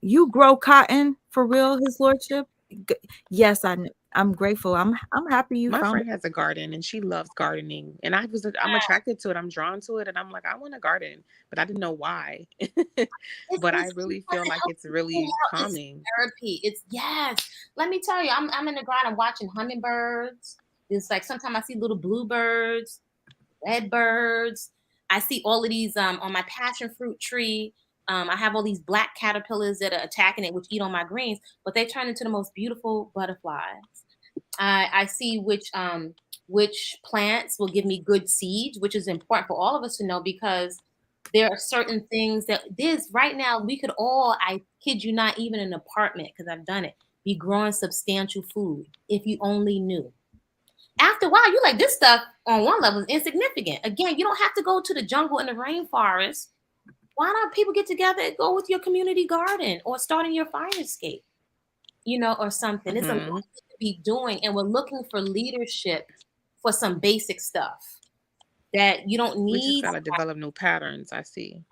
You grow cotton for real, His Lordship? Yes, I'm grateful. I'm happy you My found friend has a garden and she loves gardening, and I'm attracted to it. I'm drawn to it, and I'm like, I want a garden, but I didn't know why. But I really feel like it's really calming. It's therapy. Let me tell you, I'm in the garden. I'm watching hummingbirds. It's like sometimes I see little bluebirds, red birds. I see all of these on my passion fruit tree. I have all these black caterpillars that are attacking it, which eat on my greens, but they turn into the most beautiful butterflies. I see which plants will give me good seeds, which is important for all of us to know because there are certain things that right now we could all, I kid you not, even in an apartment, because I've done it, be growing substantial food if you only knew. After a while, you're like, this stuff on one level is insignificant. Again, you don't have to go to the jungle and the rainforest. Why don't people get together and go with your community garden or starting your fire escape, or something? It's a lot to be doing, and we're looking for leadership for some basic stuff that you don't need. We just gotta develop new patterns. I see.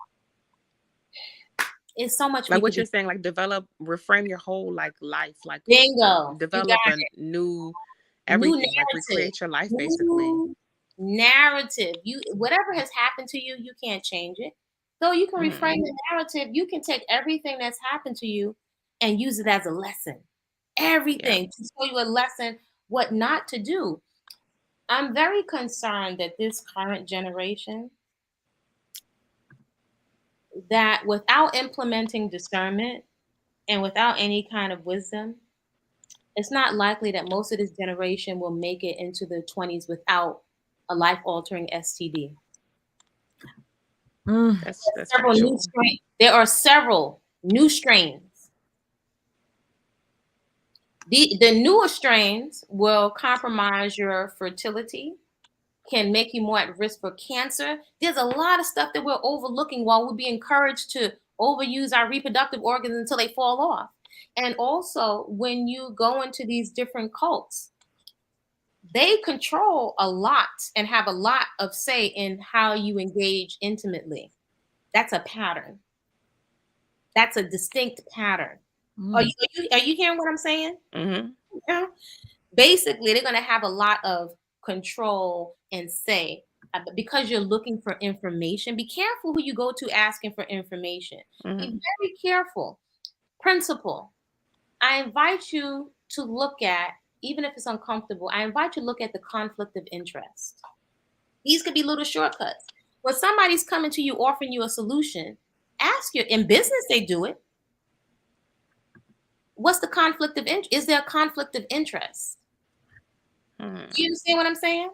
It's so much like what you're saying, like reframe your whole life, like bingo, develop a new everything, like recreate your life basically. Narrative. Whatever has happened to you, you can't change it. Though you can reframe the narrative, you can take everything that's happened to you and use it as a lesson. Everything to show you a lesson, what not to do. I'm very concerned that this current generation, that without implementing discernment and without any kind of wisdom, it's not likely that most of this generation will make it into the 20s without a life-altering STD. That's factual. There are several new strains. The newer strains will compromise your fertility, can make you more at risk for cancer. There's a lot of stuff that we're overlooking while we're being encouraged to overuse our reproductive organs until they fall off. And also, when you go into these different cults, they control a lot and have a lot of say in how you engage intimately. That's a pattern. That's a distinct pattern. Are you hearing what I'm saying? Yeah. Basically, they're going to have a lot of control and say because you're looking for information. Be careful who you go to asking for information. Be very careful. Principle. I invite you to look at, even if it's uncomfortable, I invite you to look at the conflict of interest. These could be little shortcuts. When somebody's coming to you offering you a solution, ask your, in business they do it. What's the conflict of interest? Is there a conflict of interest? Do you understand what I'm saying?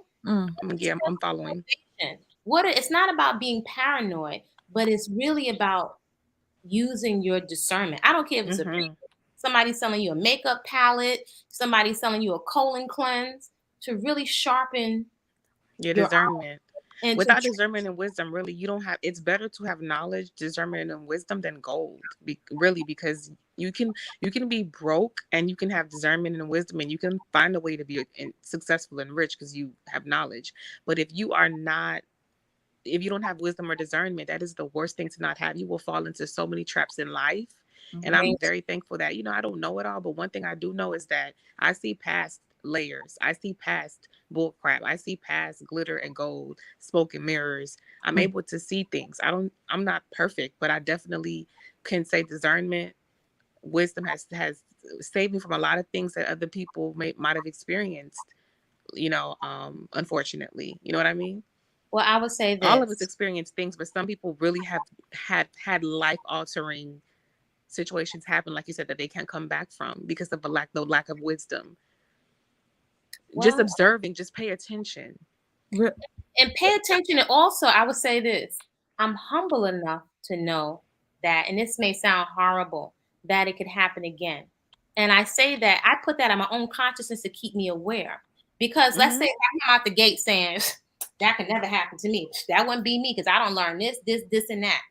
Yeah, I'm following. It's not about being paranoid, but it's really about using your discernment. I don't care if it's somebody selling you a makeup palette, somebody selling you a colon cleanse, to really sharpen your discernment. Without discernment and wisdom, really, you don't have. It's better to have knowledge, discernment, and wisdom than gold. Really, because you can be broke and you can have discernment and wisdom, and you can find a way to be successful and rich because you have knowledge. But if you don't have wisdom or discernment, that is the worst thing to not have. You will fall into so many traps in life. And I'm very thankful that, I don't know it all, but one thing I do know is that I see past layers. I see past bull crap. I see past glitter and gold, smoke and mirrors. I'm able to see things. I'm not perfect, but I definitely can say discernment, wisdom has saved me from a lot of things that other people might have experienced, unfortunately. You know what I mean? Well, I would say that all of us experience things, but some people really have had life-altering situations happen, like you said, that they can't come back from because of the lack of wisdom. Just observing, just pay attention. And pay attention. And also, I would say this. I'm humble enough to know that, and this may sound horrible, that it could happen again. And I say that, I put that on my own consciousness to keep me aware. Because let's say I come out the gate saying, that could never happen to me. That wouldn't be me because I don't learn this, and that.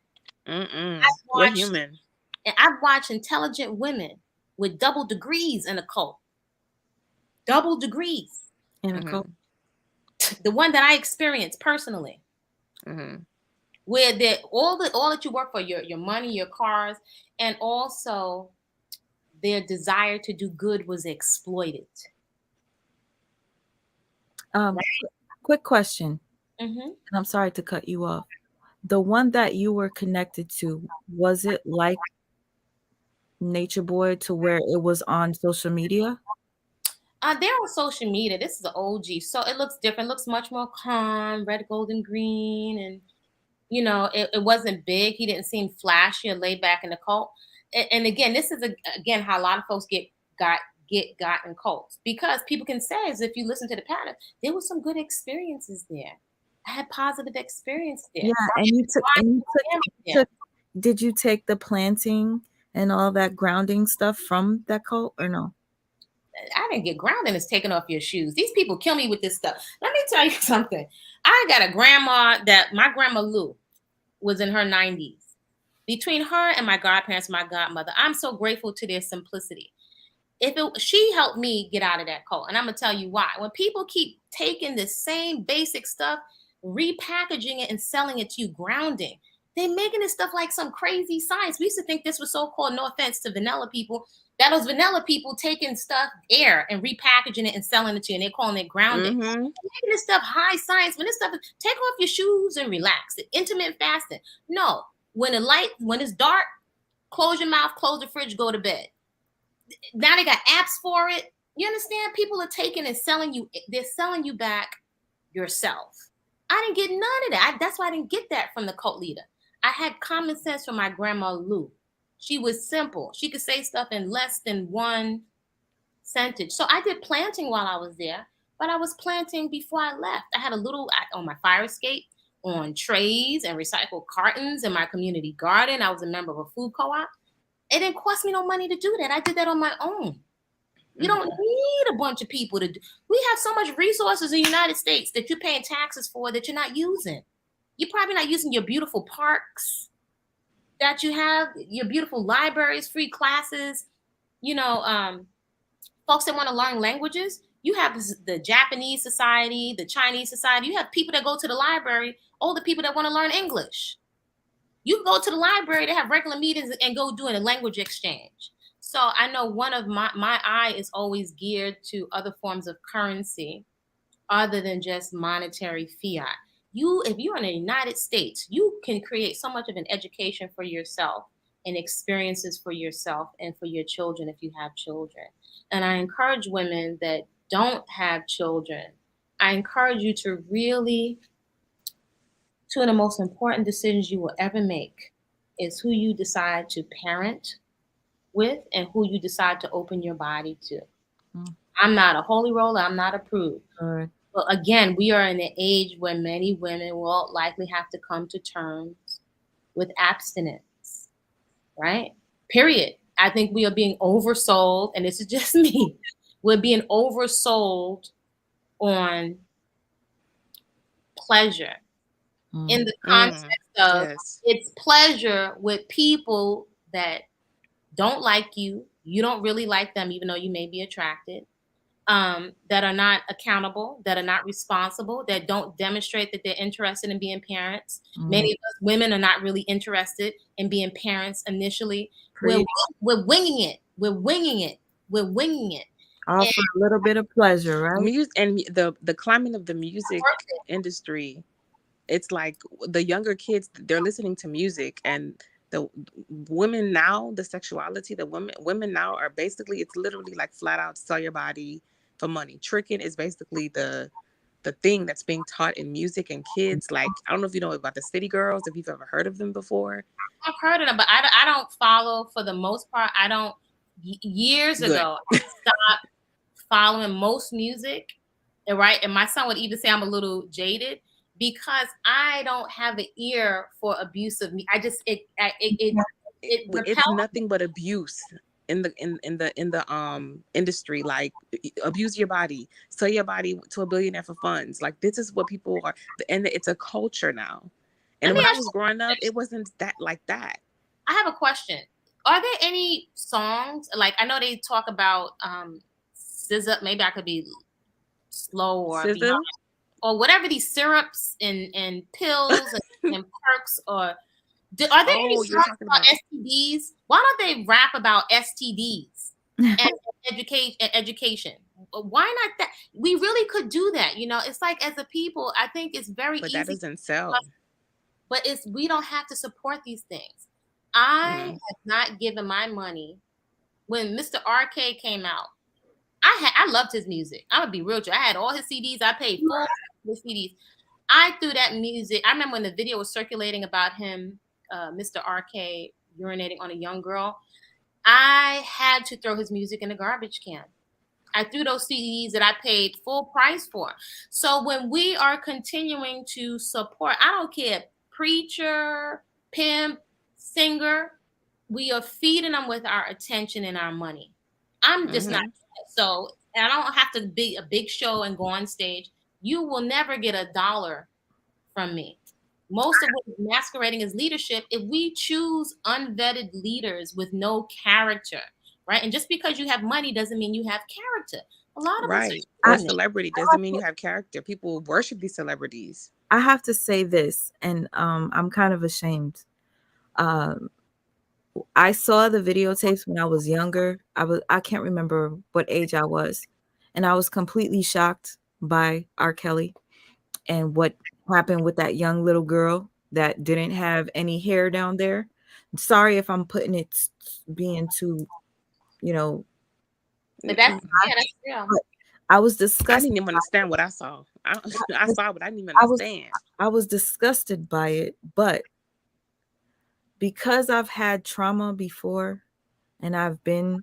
We're human. And I've watched intelligent women with double degrees in a cult. Double degrees. In a cult. The one that I experienced personally. Where all that you work for, your money, your cars, and also their desire to do good was exploited. Quick question. And I'm sorry to cut you off. The one that you were connected to, was it like Nature Boy to where it was on social media? They're on social media. This is an OG, so it looks different. It looks much more calm, red, gold, and green, and it wasn't big. He didn't seem flashy or laid back in the cult. And again, this is again how a lot of folks got in cults, because people can say, as if you listen to the pattern, there was some good experiences there. I had positive experience there. Yeah, and you took. Did you take the planting and all that grounding stuff from that cult or no? I didn't get grounding. It's taking off your shoes. These people kill me with this stuff. Let me tell you something. I got a grandma my grandma Lou was in her 90s. Between her and my godparents, my godmother, I'm so grateful to their simplicity. She helped me get out of that cult. And I'm going to tell you why. When people keep taking the same basic stuff, repackaging it and selling it to you, grounding, they're making this stuff like some crazy science. We used to think this was so-called, no offense to vanilla people, that was vanilla people taking stuff, air, and repackaging it and selling it to you, and they're calling it grounding. Making this stuff high science. When this stuff is, take off your shoes and relax. The intermittent fasting. No, When it's dark, close your mouth, close the fridge, go to bed. Now they got apps for it. You understand? People are taking and selling you. They're selling you back yourself. I didn't get none of that. That's why I didn't get that from the cult leader. I had common sense from my grandma Lou. She was simple. She could say stuff in less than one sentence. So I did planting while I was there, but I was planting before I left. I had a little on my fire escape, on trays and recycled cartons in my community garden. I was a member of a food co-op. It didn't cost me no money to do that. I did that on my own. You don't need a bunch of people to do. We have so much resources in the United States that you're paying taxes for that you're not using. You're probably not using your beautiful parks that you have, your beautiful libraries, free classes. You know, folks that want to learn languages. You have the Japanese society, the Chinese society. You have people that go to the library, older people that want to learn English. You can go to the library to have regular meetings and go doing a language exchange. So I know one of my eye is always geared to other forms of currency other than just monetary fiat. If you're in the United States, you can create so much of an education for yourself and experiences for yourself and for your children if you have children. And I encourage women that don't have children, I encourage you to really, two of the most important decisions you will ever make is who you decide to parent with and who you decide to open your body to. I'm not a holy roller. I'm not a prude. Right. But again, we are in an age where many women will likely have to come to terms with abstinence, right? Period. I think we are being oversold, and this is just me. We're being oversold on pleasure in the context of it's pleasure with people that don't like you. You don't really like them, even though you may be attracted. That are not accountable, that are not responsible, that don't demonstrate that they're interested in being parents. Many of us women are not really interested in being parents initially. We're winging it. We're winging it. We're winging it. All for a little bit of pleasure, right? Music and the climate of the music industry. It's like the younger kids, they're listening to music, and the women now, the sexuality, the women now are basically, it's literally like flat out sell your body for money. Tricking is basically the thing that's being taught in music and kids. Like, I don't know if you know about the City Girls, if you've ever heard of them before. I've heard of them, but I don't follow for the most part. I don't. Years ago, I stopped following most music, right? And my son would even say I'm a little jaded because I don't have an ear for abusive. I just it's nothing but abuse in the industry. Like, abuse your body, sell your body to a billionaire for funds. Like, this is what people are, and it's a culture now. And when I was growing up, it wasn't that like that. I have a question. Are there any songs, like, I know they talk about SZA, maybe I could be slow or beyond, or whatever, these syrups and pills and perks, or are there any songs about STDs? Why don't they rap about STDs and education? Why not that? We really could do that. You know, it's like, as a people, I think it's very easy. But that doesn't sell. But we don't have to support these things. I have not given my money. When Mr. RK came out, I loved his music. I'm gonna be real with you. I had all his CDs. I paid full his CDs. I threw that music. I remember when the video was circulating about him, Mr. RK urinating on a young girl. I had to throw his music in the garbage can. I threw those CDs that I paid full price for. So when we are continuing to support, I don't care, preacher, pimp, singer, we are feeding them with our attention and our money. I'm just not. So, and I don't have to be a big show and go on stage. You will never get $1 from me. Most of what is masquerading as leadership, if we choose unvetted leaders with no character, right? And just because you have money doesn't mean you have character. A lot of us, or celebrity doesn't mean you have character. People worship these celebrities. I have to say this, and I'm kind of ashamed. I saw the videotapes when I was younger. I can't remember what age I was, and I was completely shocked by R. Kelly and what happened with that young little girl that didn't have any hair down there. Sorry if I'm putting it being too, you know, But that's real. but I was I disgusted. didn't even understand what I saw. I saw, but I didn't even I was understand. I was disgusted by it, but because I've had trauma before and I've been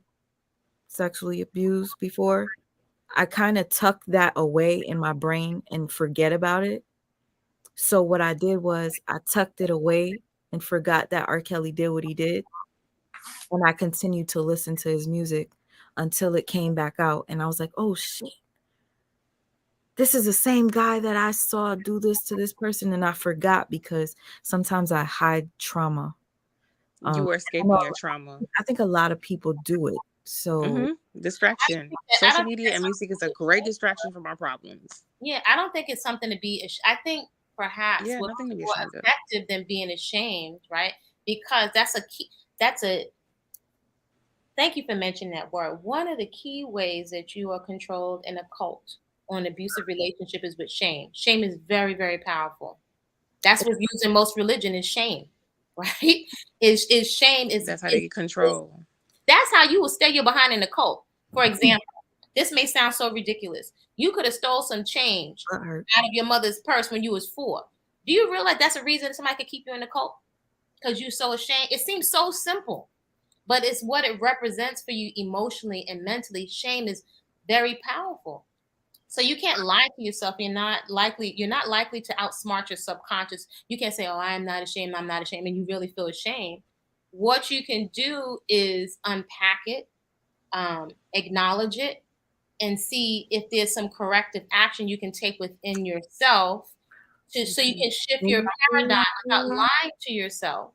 sexually abused before, I kind of tuck that away in my brain and forget about it. So what I did was I tucked it away and forgot that R. Kelly did what he did. And I continued to listen to his music until it came back out. And I was like, oh shit, this is the same guy that I saw do this to this person. And I forgot because sometimes I hide trauma. You were escaping your trauma. I think a lot of people do it. So distraction. Social media and music is a great distraction from our problems. Yeah, I don't think it's something to be. I think perhaps what's nothing to be more ashamed of. effective than being ashamed, right? Because that's a key. That's a. Thank you for mentioning that word. One of the key ways that you are controlled in a cult or an abusive relationship is with shame. Shame is very, very powerful. That's what's used in most religion is shame, right? Is shame is that's how they get control. That's how you will stay your behind in a cult. For example, this may sound so ridiculous. You could have stole some change out of your mother's purse when you was 4. Do you realize that's a reason somebody could keep you in the cult? Because you're so ashamed. It seems so simple, but it's what it represents for you emotionally and mentally. Shame is very powerful. So you can't lie to yourself. You're not likely to outsmart your subconscious. You can't say, oh, I'm not ashamed, and you really feel ashamed. What you can do is unpack it, acknowledge it, and see if there's some corrective action you can take within yourself so you can shift your paradigm without lying to yourself.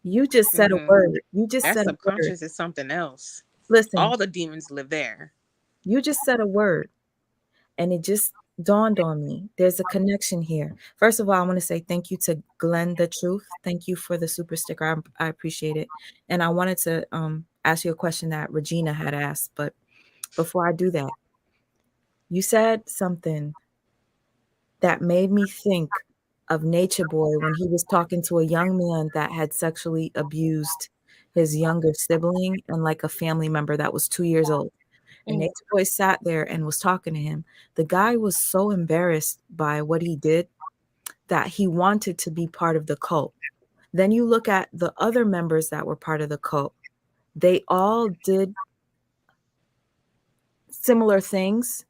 You just said a word. You just that said subconscious is something else. Listen, all the demons live there. You just said a word, and it just dawned on me. There's a connection here. First of all, I want to say thank you to Glenn the Truth. Thank you for the super sticker. I appreciate it. And I wanted to ask you a question that Regina had asked, but before I do that, you said something that made me think of Nature Boy when he was talking to a young man that had sexually abused his younger sibling and like a family member that was 2 years old. And Nature Boy sat there and was talking to him. The guy was so embarrassed by what he did that he wanted to be part of the cult. Then you look at the other members that were part of the cult. They all did similar things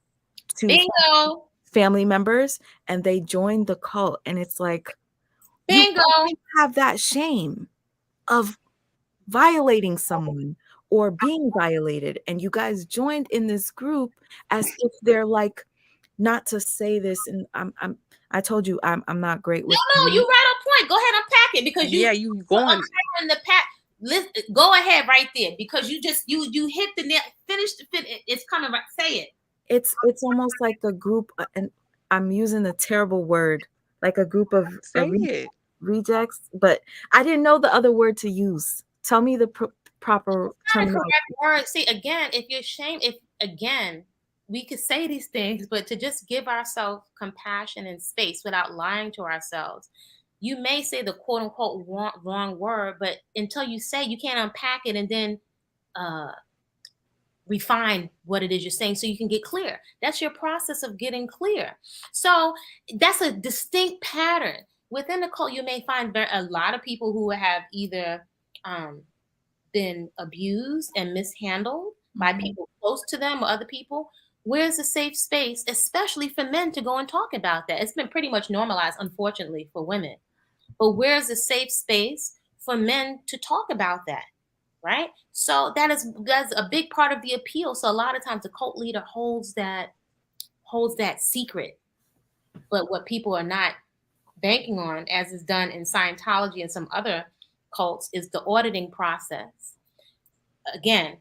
to family members, and they joined the cult. And it's like, you have that shame of violating someone or being violated, and you guys joined in this group as if they're like, not to say this, and I told you I'm not great with. No, you right on point. Go ahead, unpack it because you going in the pack. Go ahead right there because you just you hit the net. Finish the fit. It's coming right. Say it. It's almost like a group, and I'm using a terrible word, like a group of rejects, but I didn't know the other word to use. Tell me the proper terminology. Word. See, again, if you're ashamed, we could say these things, but to just give ourselves compassion and space without lying to ourselves. You may say the quote unquote wrong word, but until you say, you can't unpack it and then refine what it is you're saying so you can get clear. That's your process of getting clear. So that's a distinct pattern. Within the cult, you may find a lot of people who have either been abused and mishandled by people close to them or other people. Where's a safe space, especially for men, to go and talk about that? It's been pretty much normalized, unfortunately, for women. But where's a safe space for men to talk about that? Right? So that's a big part of the appeal. So a lot of times the cult leader holds that secret. But what people are not banking on, as is done in Scientology and some other cults, is the auditing process. Again,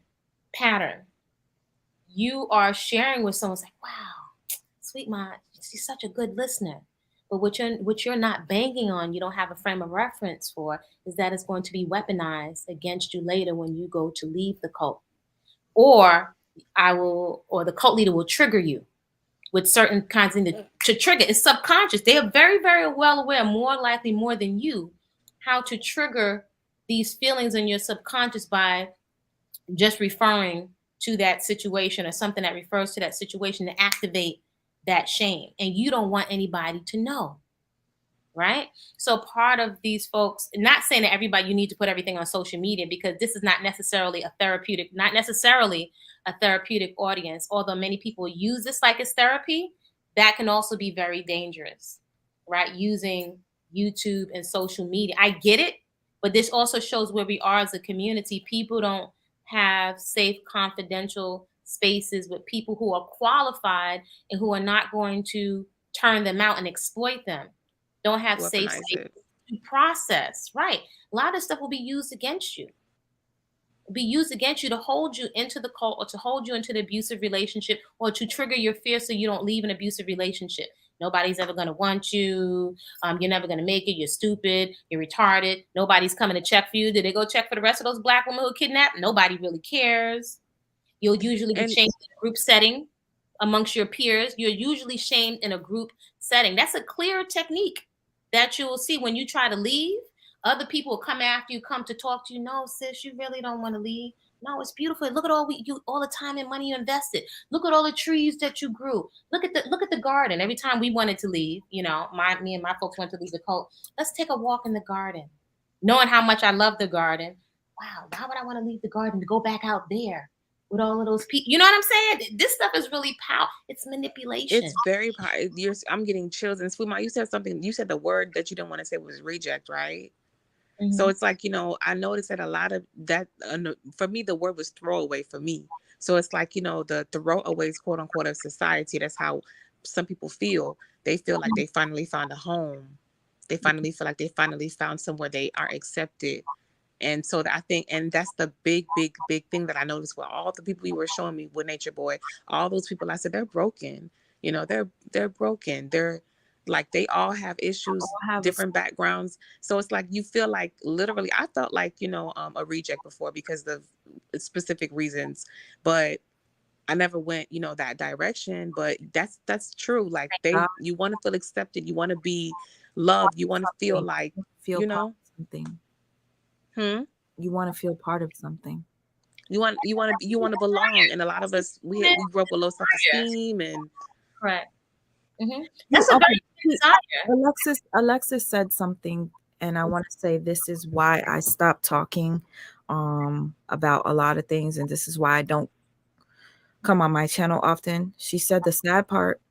pattern. You are sharing with someone, like, wow, sweet Ma, she's such a good listener. But what you're not banking on, you don't have a frame of reference for, is that it's going to be weaponized against you later when you go to leave the cult. Or the cult leader will trigger you. with certain kinds of to trigger. It's subconscious. They are very, very well aware, more likely more than you, how to trigger these feelings in your subconscious by just referring to that situation or something that refers to that situation to activate that shame. And you don't want anybody to know. Right? So part of these folks, not saying that everybody you need to put everything on social media, because this is not necessarily a therapeutic audience, although many people use this like it's therapy, that can also be very dangerous, right? Using YouTube and social media. I get it, but this also shows where we are as a community. People don't have safe, confidential spaces with people who are qualified and who are not going to turn them out and exploit them. Don't have safe spaces to process. Right. A lot of stuff will be used against you. Be used against you to hold you into the cult or to hold you into the abusive relationship or to trigger your fear so you don't leave an abusive relationship. Nobody's ever going to want you. You're never going to make it. You're stupid. You're retarded. Nobody's coming to check for you. Did they go check for the rest of those Black women who kidnapped? Nobody really cares. You'll usually be shamed in a group setting amongst your peers. You're usually shamed in a group setting. That's a clear technique that you will see when you try to leave. Other people will come after you, come to talk to you. No, sis, you really don't want to leave. No, it's beautiful. Look at all the time and money you invested. Look at all the trees that you grew. Look at the garden. Every time we wanted to leave, me and my folks went to leave the cult. Let's take a walk in the garden, knowing how much I love the garden. Wow, why would I want to leave the garden to go back out there with all of those people? You know what I'm saying? This stuff is really powerful. It's manipulation. It's very powerful. I'm getting chills. And Sweet Mom, you said something. You said the word that you didn't want to say was reject, right? Mm-hmm. So it's like, I noticed that a lot of that, for me, the word was throwaway for me. So it's like, the throwaways, quote unquote, of society. That's how some people feel. They feel like they finally found a home. They finally feel like they finally found somewhere they are accepted. And so I think, and that's the big thing that I noticed with all the people you were showing me with Nature Boy, all those people, I said, they're broken. They're broken. They're like, they all have issues, different backgrounds. So it's like, you feel like literally, I felt like, a reject before because of specific reasons, but I never went, that direction. But that's true. Like you want to feel accepted. You want to be loved. You want to feel like, something. You want to feel part of something. You want to belong. And a lot of us, we grew up with low self-esteem and correct. Mm-hmm. That's a very desire. Alexis said something, and I want to say this is why I stopped talking about a lot of things, and this is why I don't come on my channel often. She said the sad part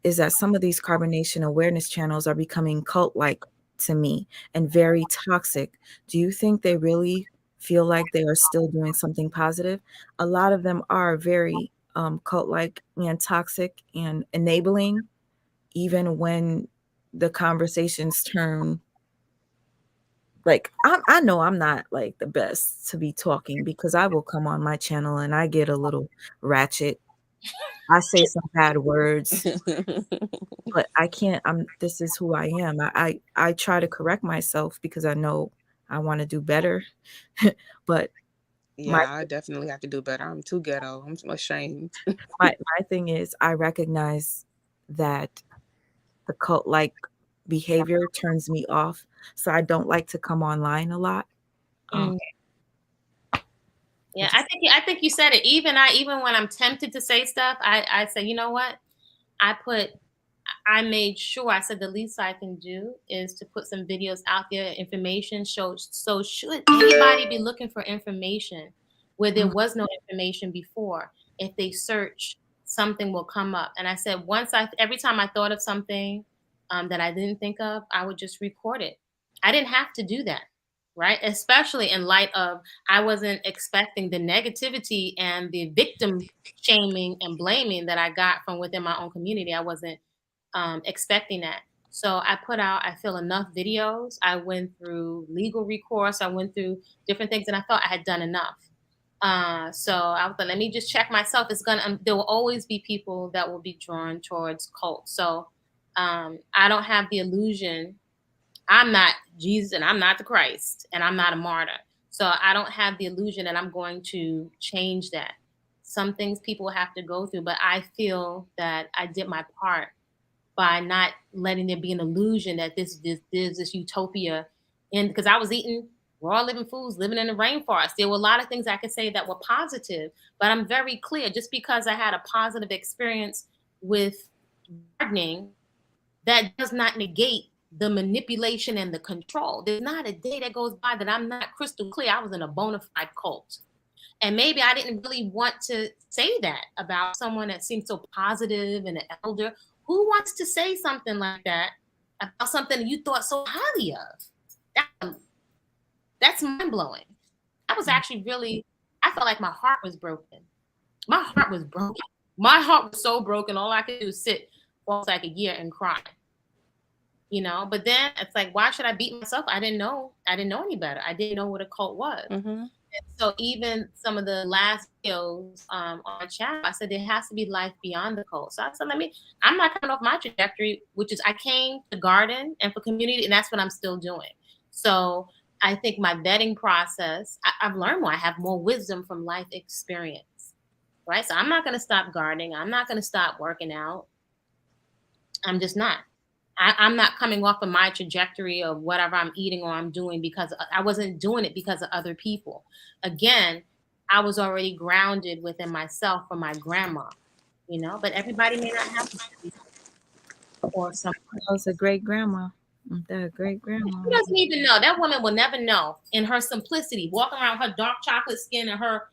is that some of these carbonation awareness channels are becoming cult-like to me and very toxic. Do you think they really feel like they are still doing something positive? A lot of them are very cult-like and toxic and enabling, even when the conversations turn like, I know I'm not like the best to be talking because I will come on my channel and I get a little ratchet. I say some bad words, but I can't. This is who I am. I try to correct myself because I know I want to do better. But I definitely have to do better. I'm too ghetto. I'm ashamed. my thing is, I recognize that the cult-like behavior turns me off, so I don't like to come online a lot. Yeah, I think you said it. Even when I'm tempted to say stuff, I say, you know what? I made sure, I said the least I can do is to put some videos out there, information shows. So should anybody be looking for information where there was no information before, if they search, something will come up. And I said, every time I thought of something that I didn't think of, I would just record it. I didn't have to do that. Right? Especially in light of, I wasn't expecting the negativity and the victim shaming and blaming that I got from within my own community. I wasn't expecting that. So I put out, I feel, enough videos. I went through legal recourse. I went through different things, and I thought I had done enough. So I was like, let me just check myself. There will always be people that will be drawn towards cults. So I don't have the illusion. I'm not Jesus and I'm not the Christ and I'm not a martyr. So I don't have the illusion that I'm going to change that. some things people have to go through, but I feel that I did my part by not letting there be an illusion that this utopia. And because I was eating raw living foods, living in the rainforest, there were a lot of things I could say that were positive, but I'm very clear, just because I had a positive experience with gardening, that does not negate the manipulation and the control. There's not a day that goes by that I'm not crystal clear I was in a bona fide cult. And maybe I didn't really want to say that about someone that seemed so positive and an elder. Who wants to say something like that about something you thought so highly of? That's mind blowing. That was actually really, I felt like my heart was broken. My heart was broken. My heart was so broken. All I could do was sit for like a year and cry. You know, but then it's like, why should I beat myself? I didn't know any better. I didn't know what a cult was. And so even some of the last videos on our channel, I said there has to be life beyond the cult. So I said, I'm not coming off my trajectory, which is I came to garden and for community, and that's what I'm still doing. So I think my vetting process, I've learned more. I have more wisdom from life experience, right? So I'm not going to stop gardening. I'm not going to stop working out. I'm just not. I'm not coming off of my trajectory of whatever I'm eating or I'm doing because I wasn't doing it because of other people. Again, I was already grounded within myself from my grandma, you know, but everybody may not have to. Or someone else. A great grandma. That great grandma. She doesn't even know. That woman will never know in her simplicity, walking around with her dark chocolate skin and her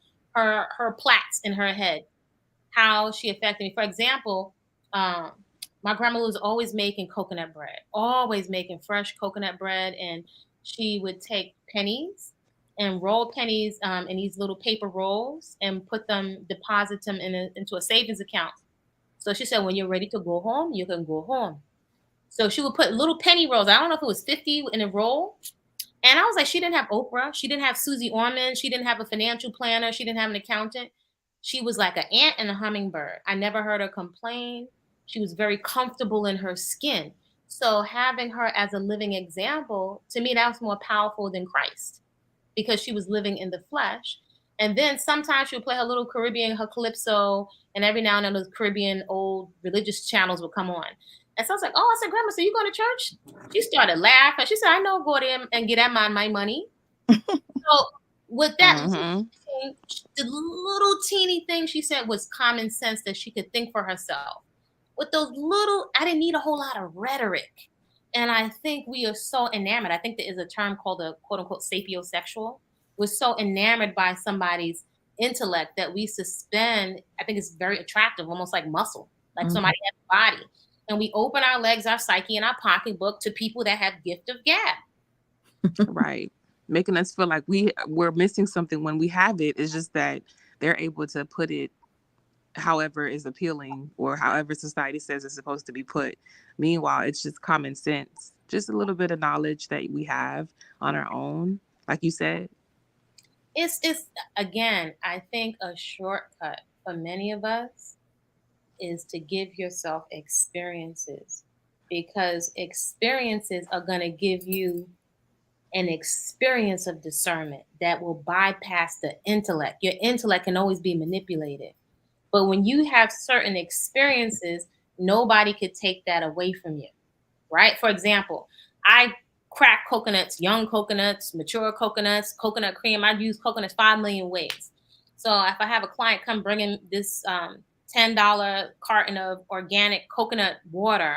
plaits in her head, how she affected me. For example, my grandma was always making coconut bread, always making fresh coconut bread. And she would take pennies and roll pennies in these little paper rolls and deposit them into a savings account. So she said, when you're ready to go home, you can go home. So she would put little penny rolls. I don't know if it was 50 in a roll. And I was like, she didn't have Oprah. She didn't have Susie Orman. She didn't have a financial planner. She didn't have an accountant. She was like an ant and a hummingbird. I never heard her complain. She was very comfortable in her skin. So having her as a living example, to me, that was more powerful than Christ because she was living in the flesh. And then sometimes she would play her little Caribbean, her calypso, and every now and then those Caribbean old religious channels would come on. And so I was like, oh, I said, Grandma, so you going to church? She started laughing. She said, I know, go there and get that my money. So with that, the little teeny thing she said was common sense that she could think for herself. With those little, I didn't need a whole lot of rhetoric. And I think we are so enamored. I think there is a term called a quote unquote sapiosexual. We're so enamored by somebody's intellect that we suspend. I think it's very attractive, almost like muscle, like somebody has a body. And we open our legs, our psyche, and our pocketbook to people that have gift of gab. Right. Making us feel like we're missing something when we have it. It's just that they're able to put it however is appealing or however society says it's supposed to be put. Meanwhile, it's just common sense. Just a little bit of knowledge that we have on our own, like you said. It's again, I think a shortcut for many of us is to give yourself experiences, because experiences are going to give you an experience of discernment that will bypass the intellect. Your intellect can always be manipulated. But when you have certain experiences, nobody could take that away from you, right? For example, I crack coconuts, young coconuts, mature coconuts, coconut cream. I use coconuts 5 million ways. So if I have a client come bring in this $10 carton of organic coconut water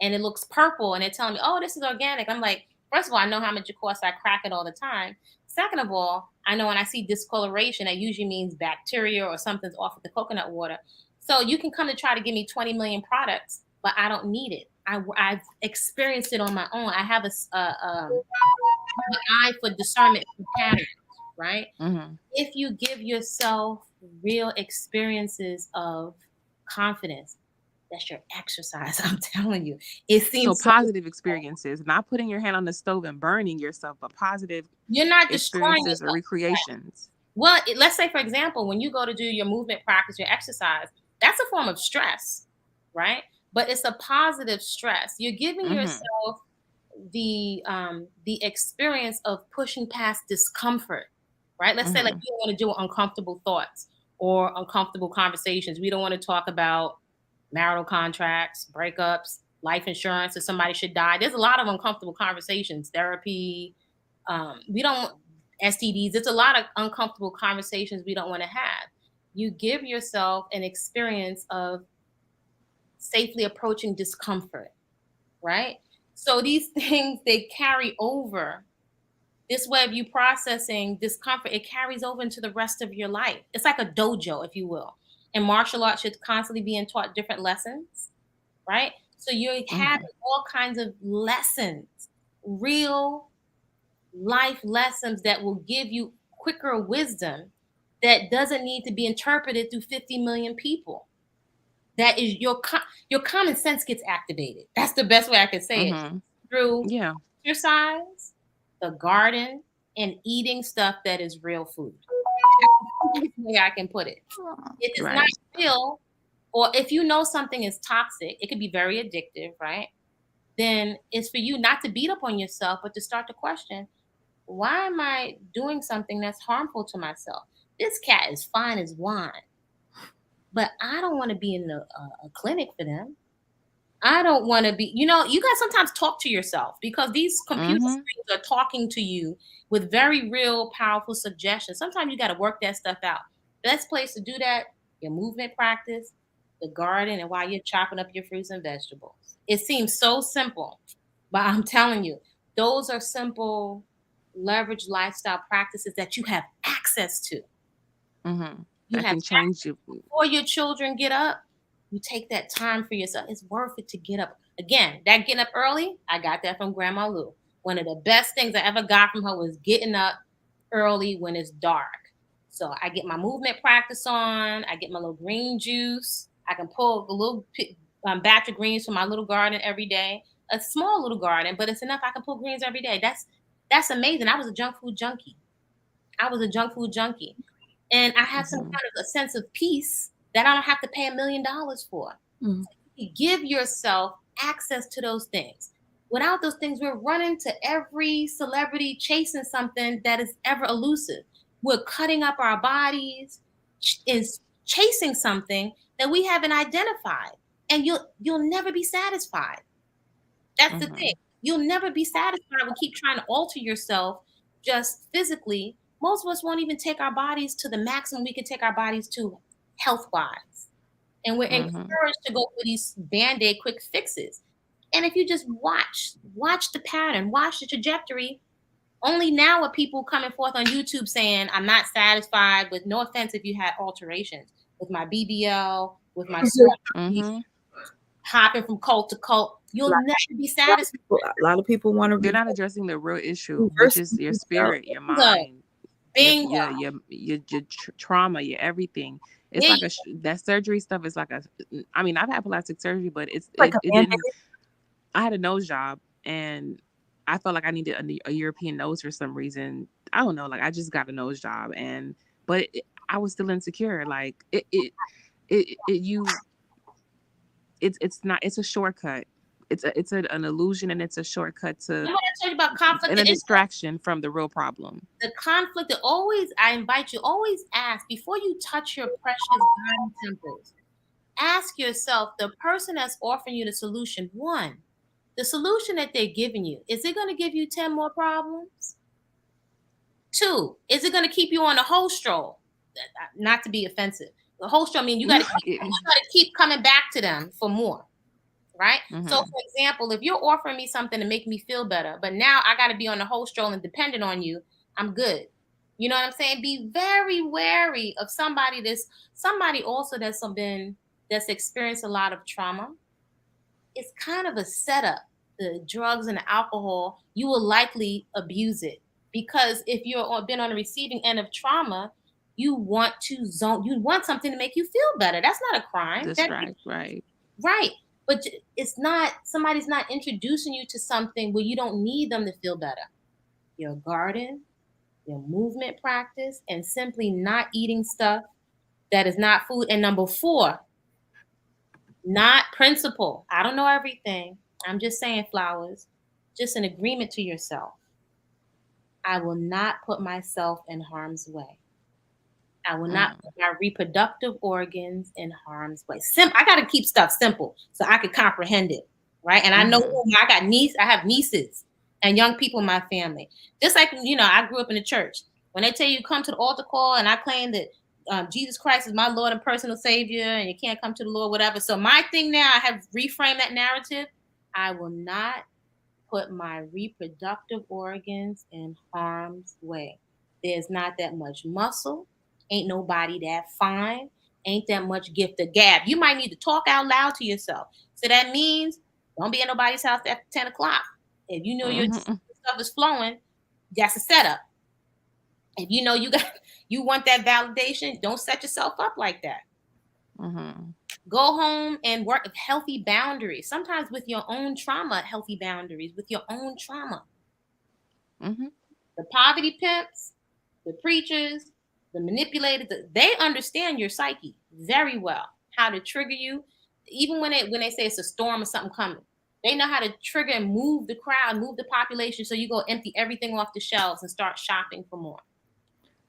and it looks purple and they're telling me, oh, this is organic. I'm like, first of all, I know how much it costs. I crack it all the time. Second of all, I know when I see discoloration, that usually means bacteria or something's off with the coconut water. So you can come to try to give me 20 million products, but I don't need it. I've experienced it on my own. I have an eye for discernment for patterns, right? If you give yourself real experiences of confidence, that's your exercise. I'm telling you. It seems so positive experiences, not putting your hand on the stove and burning yourself, but positive you're not experiences or recreations. Well, let's say, for example, when you go to do your movement practice, your exercise, that's a form of stress, right? But it's a positive stress. You're giving yourself the experience of pushing past discomfort, right? Let's say like you want to do uncomfortable thoughts, or uncomfortable conversations. We don't want to talk about marital contracts, breakups, life insurance, if somebody should die. There's a lot of uncomfortable conversations, therapy. We don't, STDs, there's a lot of uncomfortable conversations we don't want to have. You give yourself an experience of safely approaching discomfort, right? So these things, they carry over. This way of you processing discomfort, it carries over into the rest of your life. It's like a dojo, if you will. And martial arts should constantly being taught different lessons, right? So you're having all kinds of lessons, real life lessons that will give you quicker wisdom that doesn't need to be interpreted through 50 million people. That is your common sense gets activated. That's the best way I can say it. Through exercise, the garden, and eating stuff that is real food. That's the way I can put it. It is not real, or if you know something is toxic, it could be very addictive, right? Then it's for you not to beat up on yourself, but to start to question, why am I doing something that's harmful to myself? This cat is fine as wine, but I don't want to be in a clinic for them. I don't want to be, you guys sometimes talk to yourself because these computer screens are talking to you with very real, powerful suggestions. Sometimes you got to work that stuff out. Best place to do that, your movement practice, the garden, and while you're chopping up your fruits and vegetables. It seems so simple, but I'm telling you, those are simple leverage lifestyle practices that you have access to. You I have can change you. Before your children get up, you take that time for yourself. It's worth it to get up. Again, that getting up early, I got that from Grandma Lou. One of the best things I ever got from her was getting up early when it's dark. So I get my movement practice on. I get my little green juice. I can pull a little batch of greens from my little garden every day. A small little garden, but it's enough. I can pull greens every day. That's amazing. I was a junk food junkie. And I have some kind of a sense of peace that I don't have to pay $1 million for. So you give yourself access to those things. Without those things, we're running to every celebrity chasing something that is ever elusive. We're cutting up our bodies, is chasing something that we haven't identified, and you'll never be satisfied. That's the thing. You'll never be satisfied with keep trying to alter yourself just physically. Most of us won't even take our bodies to the maximum we can take our bodies to health-wise. And we're encouraged to go for these Band-Aid quick fixes. And if you just watch the pattern, watch the trajectory, only now are people coming forth on YouTube saying, I'm not satisfied with, no offense if you had alterations, with my BBL, with my hopping from cult to cult. You'll never be satisfied. A lot of people want to. They're not addressing the real issue, which is your spirit, your mind, your trauma, your everything. It's like that surgery stuff is like I mean, I've had plastic surgery, but it didn't. I had a nose job, and I felt like I needed a European nose for some reason. I don't know. Like I just got a nose job, but I was still insecure. Like it's a shortcut. It's an illusion, and it's a shortcut to. Remember I told you about conflict and a distraction from the real problem. The conflict. I invite you, always ask before you touch your precious body temples. Ask yourself, the person that's offering you the solution. One, the solution that they're giving you, is it going to give you 10 more problems? Two, is it going to keep you on the whole stroll? Not to be offensive. The whole stroll, I mean, you got to keep coming back to them for more. Right? So, for example, if you're offering me something to make me feel better, but now I got to be on the whole stroll and dependent on you, I'm good. You know what I'm saying? Be very wary of somebody also that's experienced a lot of trauma. It's kind of a setup. The drugs and the alcohol, you will likely abuse it, because if you've been on the receiving end of trauma, you want something to make you feel better. That's not a crime. Right. But somebody's not introducing you to something where you don't need them to feel better. Your garden, your movement practice, and simply not eating stuff that is not food. And number 4, not principle. I don't know everything. I'm just saying, Flowers, just an agreement to yourself. I will not put myself in harm's way. I will not put my reproductive organs in harm's way. I got to keep stuff simple so I can comprehend it, right? And I know I have nieces and young people in my family. Just like, I grew up in the church. When they tell you come to the altar call and I claim that Jesus Christ is my Lord and personal Savior and you can't come to the Lord, whatever. So my thing now, I have reframed that narrative. I will not put my reproductive organs in harm's way. There's not that much muscle. Ain't nobody that fine. Ain't that much gift of gab. You might need to talk out loud to yourself. So that means don't be in nobody's house at 10 o'clock. If you know your stuff is flowing, that's a setup. If you know you want that validation, don't set yourself up like that. Go home and work with healthy boundaries. Sometimes with your own trauma, healthy boundaries with your own trauma. The poverty pimps, the preachers, the manipulators, they understand your psyche very well, how to trigger you. Even when they say it's a storm or something coming, they know how to trigger and move the crowd, move the population, so you go empty everything off the shelves and start shopping for more.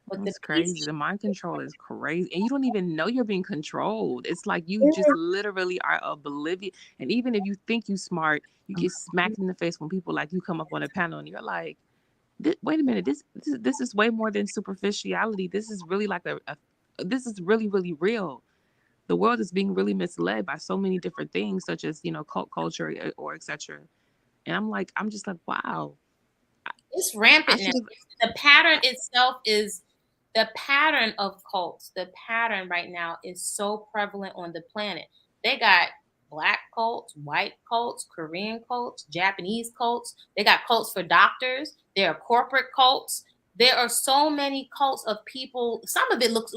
But it's crazy. The mind control is crazy. And you don't even know you're being controlled. It's like you just literally are oblivious. And even if you think you smart, you get smacked in the face when people like you come up on a panel and you're like, wait a minute, this is way more than superficiality. This is really like this is really, really real. The world is being really misled by so many different things, such as, cult culture or etc. And I'm just like, wow. It's rampant now. The pattern itself is the pattern of cults. The pattern right now is so prevalent on the planet. They got Black cults, white cults, Korean cults, Japanese cults. They got cults for doctors. There are corporate cults. There are so many cults of people. Some of it looks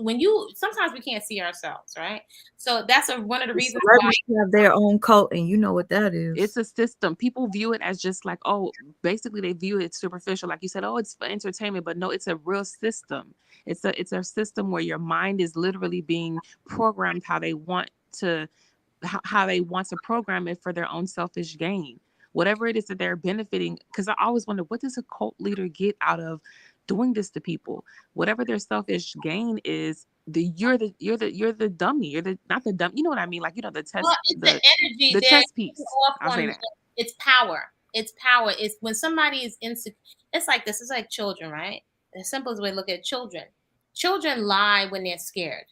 sometimes we can't see ourselves, right? So that's one of the reasons why they have their own cult, and you know what that is. It's a system. People view it as just like, basically they view it superficial. Like you said, it's for entertainment, but no, it's a real system. It's a system where your mind is literally being programmed how they want to program it for their own selfish gain. Whatever it is that they're benefiting. Because I always wonder, what does a cult leader get out of doing this to people? Whatever their selfish gain is, you're the dummy. You're not the dumb. You know what I mean? Like, the test. Well, it's the energy. The chess piece. I'll say that. It's power. It's power. It's when somebody is insecure. It's like this. It's like children, right? The simplest way to look at children. Children lie when they're scared.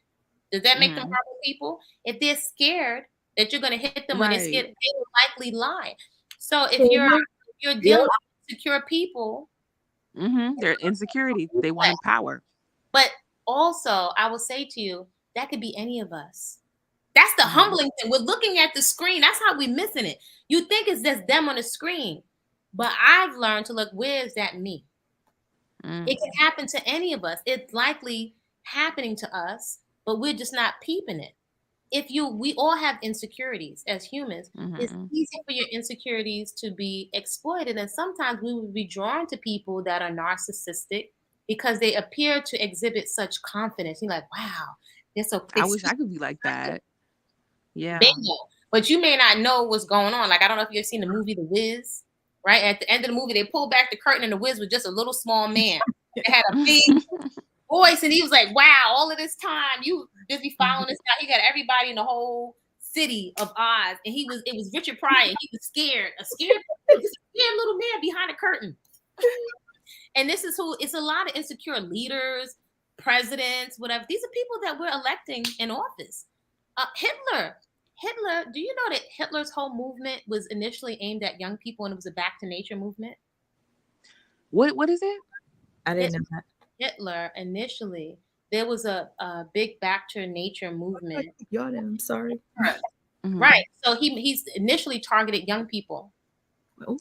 Does that make them horrible people? If they're scared that you're going to hit them when they're scared, they will likely lie. So if you're dealing with insecure people, their insecurity, they want power. But also, I will say to you, that could be any of us. That's the humbling thing. We're looking at the screen. That's how we're missing it. You think it's just them on the screen. But I've learned to look, where is that me? It can happen to any of us. It's likely happening to us, but we're just not peeping it. We all have insecurities as humans. It's easy for your insecurities to be exploited. And sometimes we will be drawn to people that are narcissistic because they appear to exhibit such confidence. You're like, wow, they're so. I wish I could be like that. Yeah. Bingo. But you may not know what's going on. Like, I don't know if you've seen the movie The Wiz, right? At the end of the movie, they pulled back the curtain and The Wiz was just a little small man. They had a big voice, and he was like, wow, all of this time, you busy following this guy. He got everybody in the whole city of Oz, and it was Richard Pryor. He was scared, a scared little man behind a curtain. And this is it's a lot of insecure leaders, presidents, whatever. These are people that we're electing in office. Hitler, do you know that Hitler's whole movement was initially aimed at young people and it was a back to nature movement? What is it? I didn't know that. Hitler, initially, there was a big back to nature movement. I'm sorry. Right. So he's initially targeted young people. I'm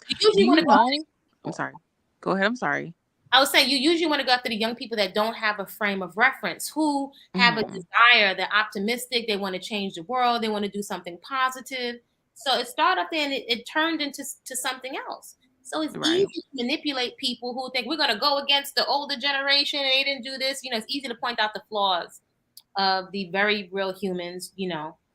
sorry. Go ahead. I'm sorry. I was saying you usually want to go after the young people that don't have a frame of reference, who have a desire, they're optimistic, they want to change the world, they want to do something positive. So it started up there and it turned into something else. So it's easy to manipulate people who think we're going to go against the older generation. They didn't do this. It's easy to point out the flaws of the very real humans,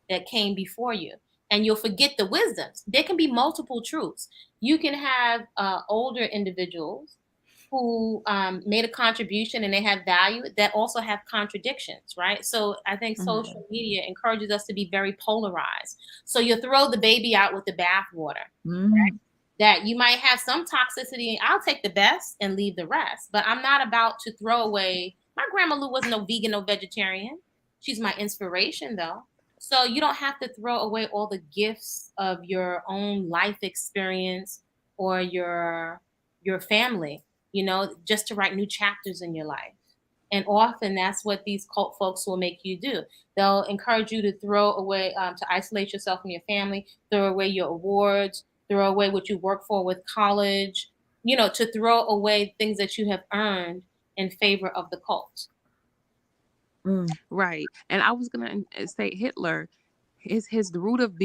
that came before you. And you'll forget the wisdoms. There can be multiple truths. You can have older individuals who made a contribution and they have value that also have contradictions, right? So I think social media encourages us to be very polarized. So you throw the baby out with the bathwater, right? That you might have some toxicity. I'll take the best and leave the rest, but I'm not about to throw away. My grandma Lou wasn't no vegan, no vegetarian. She's my inspiration though. So you don't have to throw away all the gifts of your own life experience or your family, just to write new chapters in your life. And often that's what these cult folks will make you do. They'll encourage you to throw away, to isolate yourself from your family, throw away your awards, throw away what you work for with college, to throw away things that you have earned in favor of the cult. Right. And I was gonna say Hitler, the root of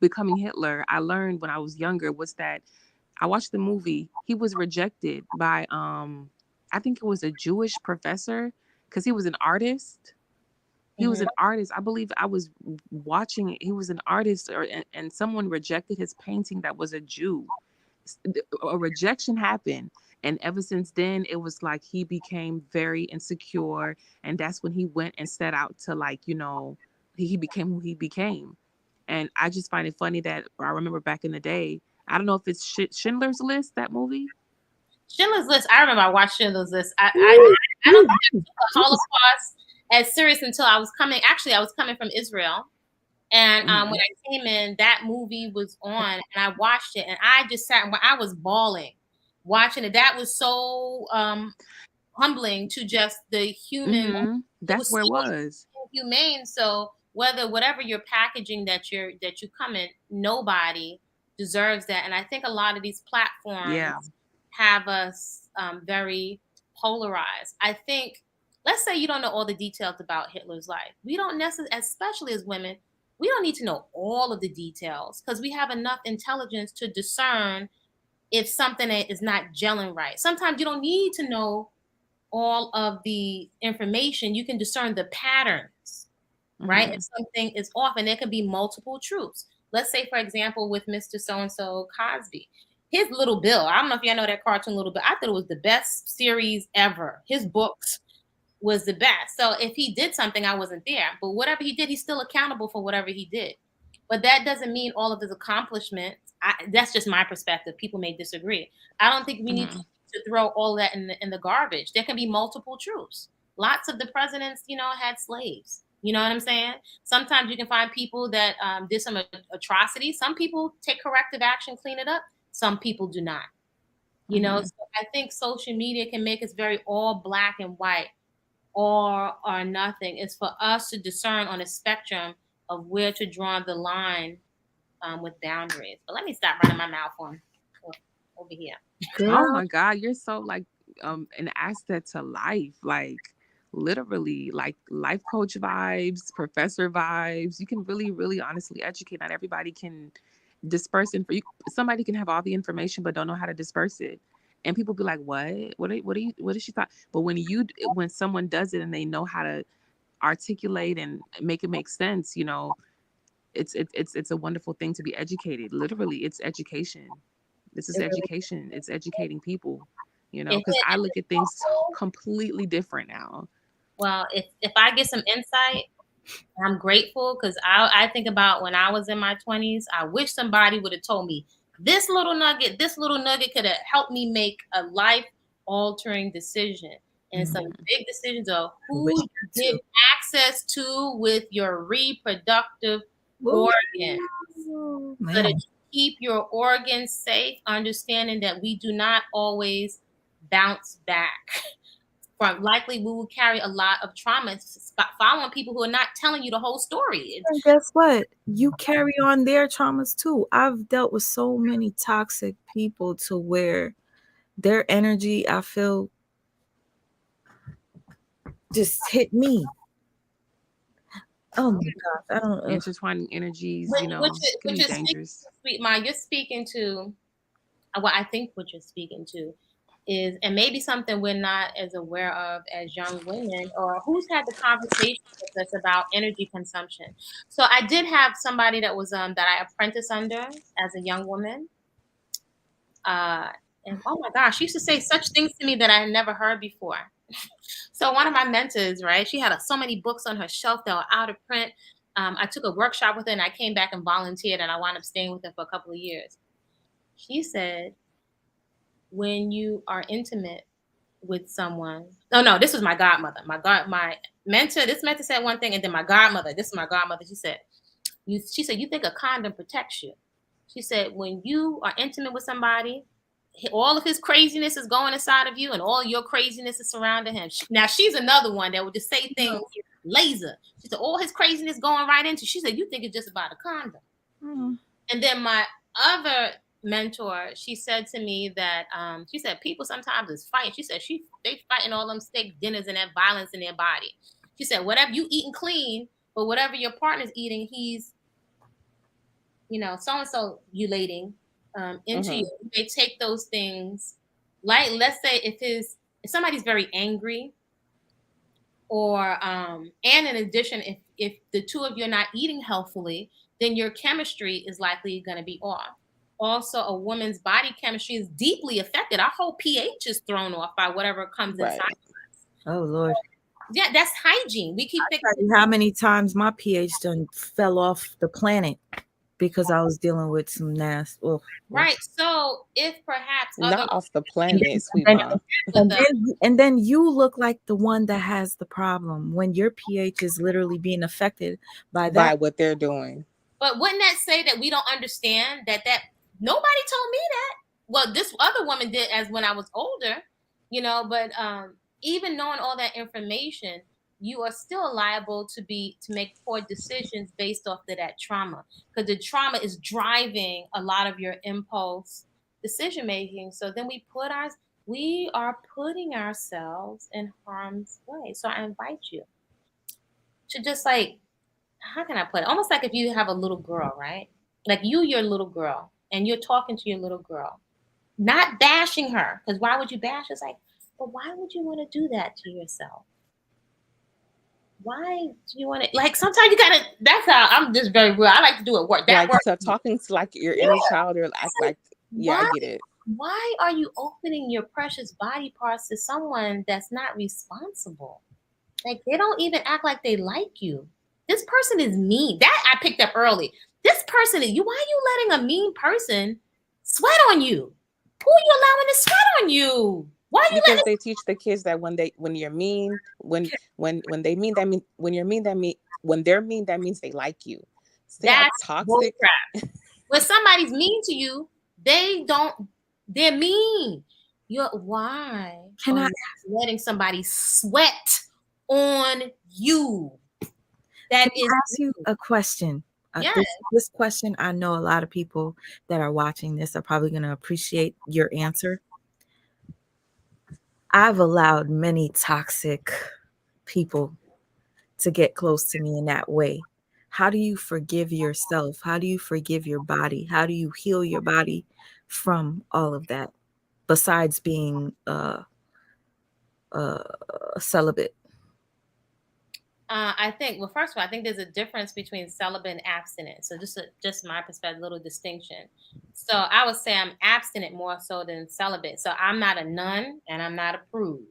becoming Hitler, I learned when I was younger, was that I watched the movie. He was rejected by I think it was a Jewish professor because he was an artist. He was an artist. I believe I was watching it. He was an artist, and someone rejected his painting that was a Jew. A rejection happened, and ever since then it was like he became very insecure, and that's when he went and set out to, like, he became who he became. And I just find it funny that I remember back in the day, I don't know if it's Schindler's List, that movie. Schindler's List, I remember I watched Schindler's List. I don't think I took the Holocaust as serious until I was coming from Israel. And when I came in, that movie was on, and I watched it, and I just sat and I was bawling watching it. That was so humbling to just the human. That's where it was. Humane. So whatever your packaging that you come in, nobody deserves that. And I think a lot of these platforms have us very polarized. I think, let's say you don't know all the details about Hitler's life. We don't necessarily, especially as women, we don't need to know all of the details because we have enough intelligence to discern if something is not gelling right. Sometimes you don't need to know all of the information. You can discern the patterns, right? If something is off, and there can be multiple truths. Let's say, for example, with Mr. So-and-so Cosby, his Little Bill. I don't know if y'all know that cartoon Little Bill. I thought it was the best series ever. His books was the best. So if he did something, I wasn't there. But whatever he did, he's still accountable for whatever he did. But that doesn't mean all of his accomplishments. That's just my perspective. People may disagree. I don't think we need to throw all that in the garbage. There can be multiple truths. Lots of the presidents, had slaves. You know what I'm saying? Sometimes you can find people that did some atrocities. Some people take corrective action, clean it up. Some people do not. So I think social media can make us very all black and white, or nothing. It's for us to discern on a spectrum of where to draw the line with boundaries. But let me stop running my mouth on over here. Oh my God, you're so like an asset to life, like literally, like life coach vibes, professor vibes. You can really, really honestly educate. Not everybody can disperse somebody can have all the information but don't know how to disperse it. And people be like, what is she thought? But when someone does it and they know how to articulate and make it make sense, it's a wonderful thing to be educated. Literally, it's education. This is education. It's educating people, because I look at things completely different now. Well, if I get some insight, I'm grateful, because I think about when I was in my 20s, I wish somebody would have told me this little nugget could have helped me make a life-altering decision. And some big decisions of who you give access to with your reproductive organs. So that you keep your organs safe, understanding that we do not always bounce back. Likely we will carry a lot of trauma following people who are not telling you the whole story. And guess what? You carry on their traumas too. I've dealt with so many toxic people to where their energy, I feel, just hit me. Oh my gosh, I don't know. Intertwining energies, which can be is dangerous. Sweet Mind, you're speaking to what I think what you're speaking to is, and maybe something we're not as aware of as young women, or who's had the conversation with us about energy consumption. So I did have somebody that was that I apprenticed under as a young woman. And oh my gosh, she used to say such things to me that I had never heard before. So one of my mentors, right, she had so many books on her shelf that were out of print. I took a workshop with her and I came back and volunteered and I wound up staying with her for a couple of years. She said, when you are intimate with someone, no, this was my godmother. My mentor, this mentor said one thing, and then my godmother, this is my godmother, she said, you think a condom protects you. She said, when you are intimate with somebody, all of his craziness is going inside of you and all your craziness is surrounding him. Now, she's another one that would just say things laser. She said, all his craziness going right into. She said, you think it's just about a condom. Mm. And then my other mentor, she said to me that, she said, people sometimes is fighting. She said, they fighting all them steak dinners and that violence in their body. She said, whatever you eating clean, but whatever your partner's eating, he's, so-and-so ulating into you. They take those things, like, let's say if somebody's very angry, or and in addition, if the two of you are not eating healthfully, then your chemistry is likely going to be off. Also, a woman's body chemistry is deeply affected. Our whole pH is thrown off by whatever comes inside of us. Oh Lord. Yeah, that's hygiene. We keep thinking how many times my pH done fell off the planet because I was dealing with some nasty. Right. So if perhaps not off the planet, sweet mom. And then you look like the one that has the problem when your pH is literally being affected by what they're doing. But wouldn't that say that we don't understand that nobody told me that? Well, this other woman did as when I was older, but even knowing all that information, you are still liable to make poor decisions based off of that trauma, because the trauma is driving a lot of your impulse decision making. So then we are putting ourselves in harm's way. So I invite you to just how can I put it? Almost like if you have a little girl, right? Like your little girl, and you're talking to your little girl, not bashing her, because why would you bash? It's like, but why would you want to do that to yourself? Why do you want to? Like, sometimes you gotta. That's how I'm just very real. I like to do it work. That works. So talking to your inner child, or I get it. Why are you opening your precious body parts to someone that's not responsible? Like, they don't even act like they like you. This person is mean. That I picked up early. This person is you. Why are you letting a mean person sweat on you? Who are you allowing to sweat on you? Why are you because they teach the kids that when you're mean, when they mean that mean when you're mean that mean when they're mean that means they like you. So that's toxic. When somebody's mean to you, they're mean. Why can I letting somebody sweat on you? That is ask you a question. This question, I know a lot of people that are watching this are probably going to appreciate your answer. I've allowed many toxic people to get close to me in that way. How do you forgive yourself? How do you forgive your body? How do you heal your body from all of that, besides being celibate? I think, well, first of all, I think there's a difference between celibate and abstinent. So just my perspective, little distinction. So I would say I'm abstinent more so than celibate. So I'm not a nun and I'm not a prude.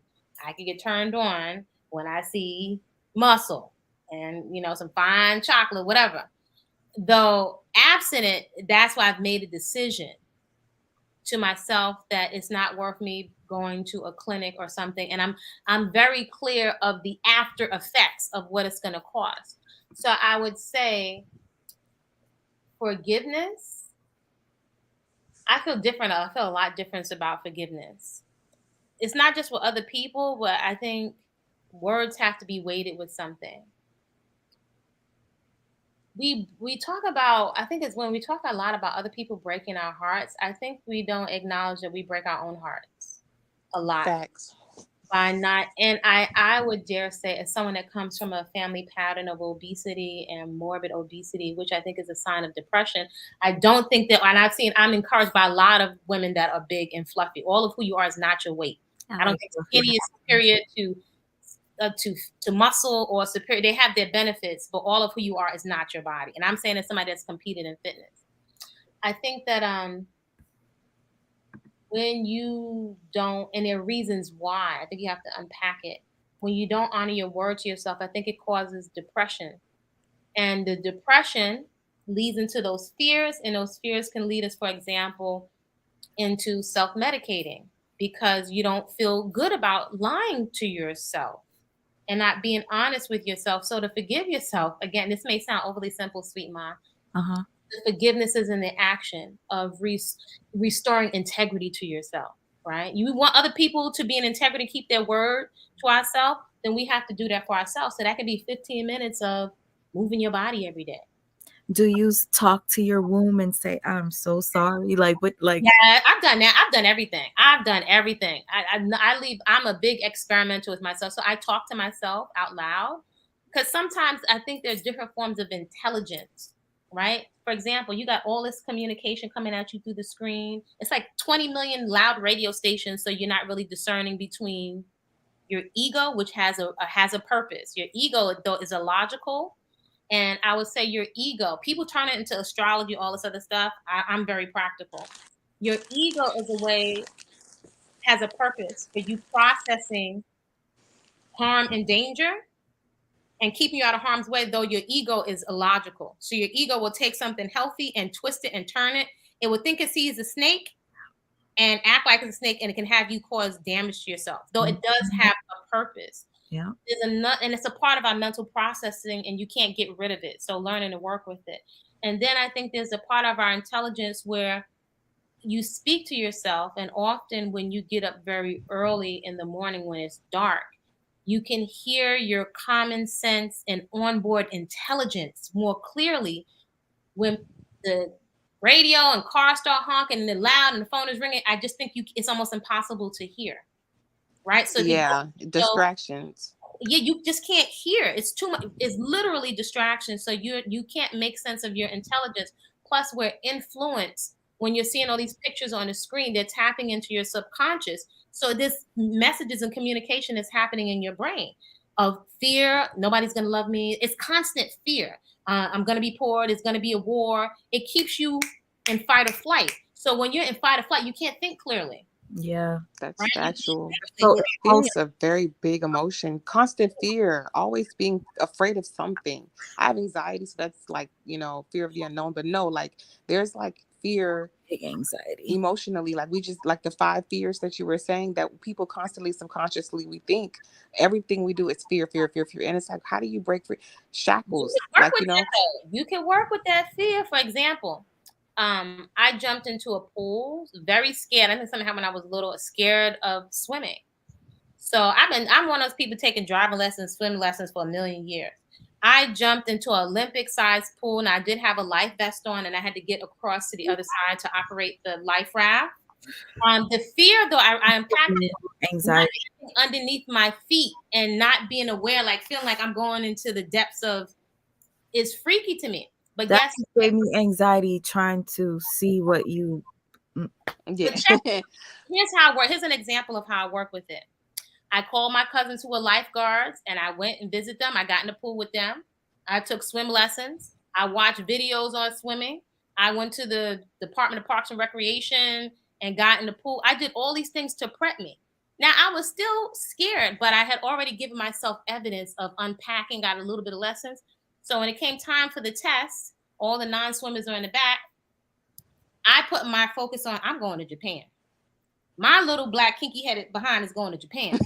I can get turned on when I see muscle and, some fine chocolate, whatever. Though abstinent, that's why I've made a decision to myself that it's not worth me going to a clinic or something, and I'm very clear of the after effects of what it's going to cost. So I would say forgiveness. I feel different. I feel a lot different about forgiveness. It's not just with other people, but I think words have to be weighted with something. We talk about, I think it's when we talk a lot about other people breaking our hearts, I think we don't acknowledge that we break our own hearts a lot. Facts. By not, and I would dare say, as someone that comes from a family pattern of obesity and morbid obesity, which I think is a sign of depression, I don't think that, and I'm encouraged by a lot of women that are big and fluffy. All of who you are is not your weight. I don't think skinny is superior to muscle or superior. They have their benefits, but all of who you are is not your body. And I'm saying as somebody that's competed in fitness. I think that when you don't, and there are reasons why. I think you have to unpack it. When you don't honor your word to yourself, I think it causes depression. And the depression leads into those fears, and those fears can lead us, for example, into self-medicating because you don't feel good about lying to yourself and not being honest with yourself. So to forgive yourself, again, this may sound overly simple, sweet Ma. Uh-huh. The forgiveness is in the action of restoring integrity to yourself, right? You want other people to be in integrity, keep their word to ourselves, then we have to do that for ourselves. So that could be 15 minutes of moving your body every day. Do you talk to your womb and say, I'm so sorry? Like, what, like? Yeah, I've done that. I've done everything. I'm a big experimenter with myself. So I talk to myself out loud because sometimes I think there's different forms of intelligence, right? For example, you got all this communication coming at you through the screen. It's like 20 million loud radio stations. So you're not really discerning between your ego, which has a purpose. Your ego, though, is illogical. And I would say your ego, people turn it into astrology, all this other stuff. I'm very practical. Your ego has a purpose for you processing harm and danger and keeping you out of harm's way, though your ego is illogical. So your ego will take something healthy and twist it and turn it. It will think it sees a snake and act like it's a snake, and it can have you cause damage to yourself, though it does have a purpose. Yeah. And it's a part of our mental processing, and you can't get rid of it. So learning to work with it. And then I think there's a part of our intelligence where you speak to yourself, and often when you get up very early in the morning when it's dark, you can hear your common sense and onboard intelligence more clearly when the radio and cars start honking and they're loud and the phone is ringing. I just think it's almost impossible to hear, right? So distractions. Yeah, you just can't hear. It's too much. It's literally distraction. So you can't make sense of your intelligence. Plus, we're influenced when you're seeing all these pictures on the screen. They're tapping into your subconscious. So this messages and communication is happening in your brain of fear. Nobody's gonna love me. It's constant fear. I'm gonna be poor. There's gonna be a war. It keeps you in fight or flight. So when you're in fight or flight, you can't think clearly. Yeah, that's right? actual. So Fear is a very big emotion. Constant fear, always being afraid of something. I have anxiety, so that's like, fear of the unknown. But no, like there's like fear, big anxiety emotionally. Like we just like the 5 fears that you were saying that people constantly, subconsciously, we think everything we do is fear, fear, fear, fear. And it's like, how do you break free? Shackles, You can work with that fear. For example, I jumped into a pool, very scared. I think something happened when I was little, scared of swimming. So I'm one of those people taking driving lessons, swim lessons for a million years. I jumped into an Olympic-sized pool, and I did have a life vest on, and I had to get across to the other side to operate the life raft. The fear, though, I unpacked it. Anxiety underneath my feet and not being aware, like feeling like I'm going into the depths of, is freaky to me. But that gave me anxiety trying to see what you. Yeah. Here's how I work. Here's an example of how I work with it. I called my cousins who were lifeguards, and I went and visited them. I got in the pool with them. I took swim lessons. I watched videos on swimming. I went to the Department of Parks and Recreation and got in the pool. I did all these things to prep me. Now, I was still scared, but I had already given myself evidence of unpacking, got a little bit of lessons. So when it came time for the test, all the non-swimmers are in the back. I put my focus on, I'm going to Japan. My little black kinky-headed behind is going to Japan.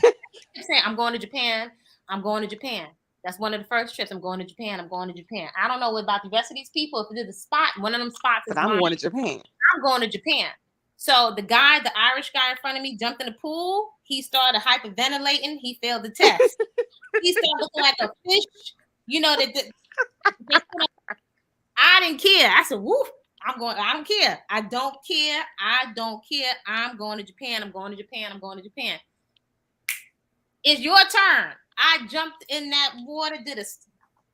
I'm saying, I'm going to Japan. I'm going to Japan. That's one of the first trips. I'm going to Japan. I'm going to Japan. I don't know about the rest of these people. If it is a spot, one of them spots is I'm mine. going to Japan. I'm going to Japan. So the Irish guy in front of me jumped in the pool. He started hyperventilating. He failed the test. He started looking like a fish. I didn't care. I said, woof. I don't care. I don't care. I don't care. I'm going to Japan. I'm going to Japan. I'm going to Japan. It's your turn. I jumped in that water, did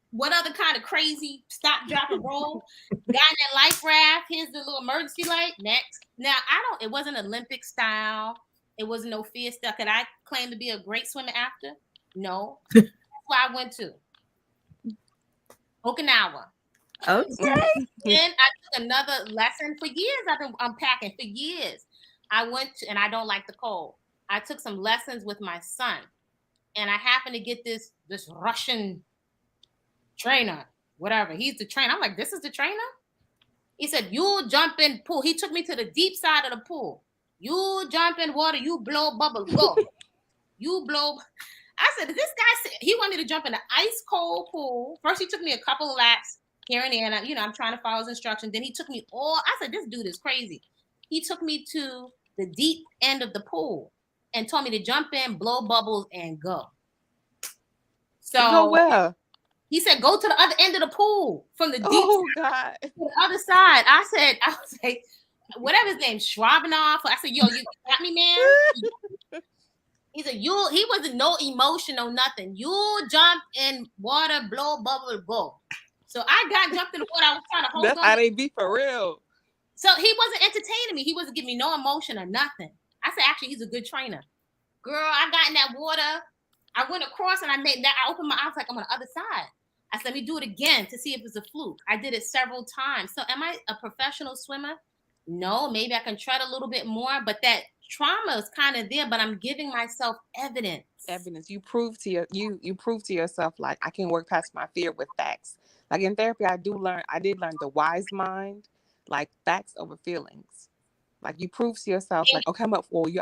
what other kind of crazy stop, drop, and roll. Got in that life raft. Here's the little emergency light. Next. Now, it wasn't Olympic style. It wasn't no fear stuff. Could I claim to be a great swimmer after? No. That's where I went to. Okinawa. Okay. Then I took another lesson. For years, I've been unpacking. For years, I went to, and I don't like the cold. I took some lessons with my son, and I happened to get this Russian trainer, whatever. He's the trainer. I'm like, this is the trainer? He said, you jump in pool. He took me to the deep side of the pool. You jump in water, you blow bubble, go. You blow. I said, this guy, he wanted me to jump in the ice cold pool. First, he took me a couple of laps here and there, and I'm trying to follow his instructions. Then he took me I said, this dude is crazy. He took me to the deep end of the pool and told me to jump in, blow bubbles, and go. So go where? He said, go to the other end of the pool from the deep God. to the other side. I was like, whatever his name, Schwabinoff. I said, yo, you got me, man? He said, he wasn't no emotion, no nothing. You jump in water, blow bubble, go. So I jumped in the water. I was trying to hold on. That's how they be for real. So he wasn't entertaining me. He wasn't giving me no emotion or nothing. I said, actually, he's a good trainer. Girl, I got in that water. I went across and I opened my eyes like I'm on the other side. I said, let me do it again to see if it's a fluke. I did it several times. So am I a professional swimmer? No, maybe I can tread a little bit more, but that trauma is kind of there, but I'm giving myself evidence. You prove to yourself, like, I can work past my fear with facts. Like in therapy, I did learn the wise mind, like facts over feelings. Like you prove to yourself, like, okay, I'm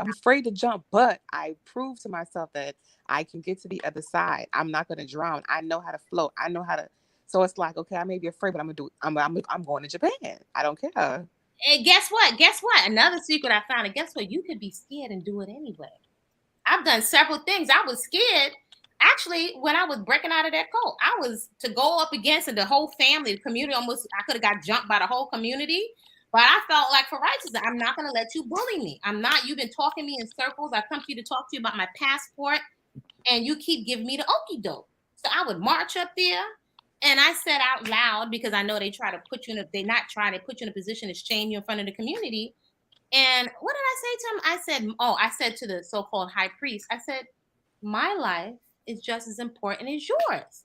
afraid to jump, but I prove to myself that I can get to the other side. I'm not going to drown. I know how to float. I know how to. So it's like, okay, I may be afraid, but I'm gonna do. I'm going to Japan. I don't care. And guess what? Another secret I found. And guess what? You could be scared and do it anyway. I've done several things. I was scared. Actually, when I was breaking out of that cult, I was to go up against the whole family, the community. Almost, I could have got jumped by the whole community. But I felt like, for righteousness, I'm not going to let you bully me. I'm not. You've been talking me in circles. I come to you to talk to you about my passport, and you keep giving me the okie doke. So I would march up there, and I said out loud, because I know they try to put you in they put you in a position to shame you in front of the community. And what did I say to him? I said to the so-called high priest, I said, my life is just as important as yours.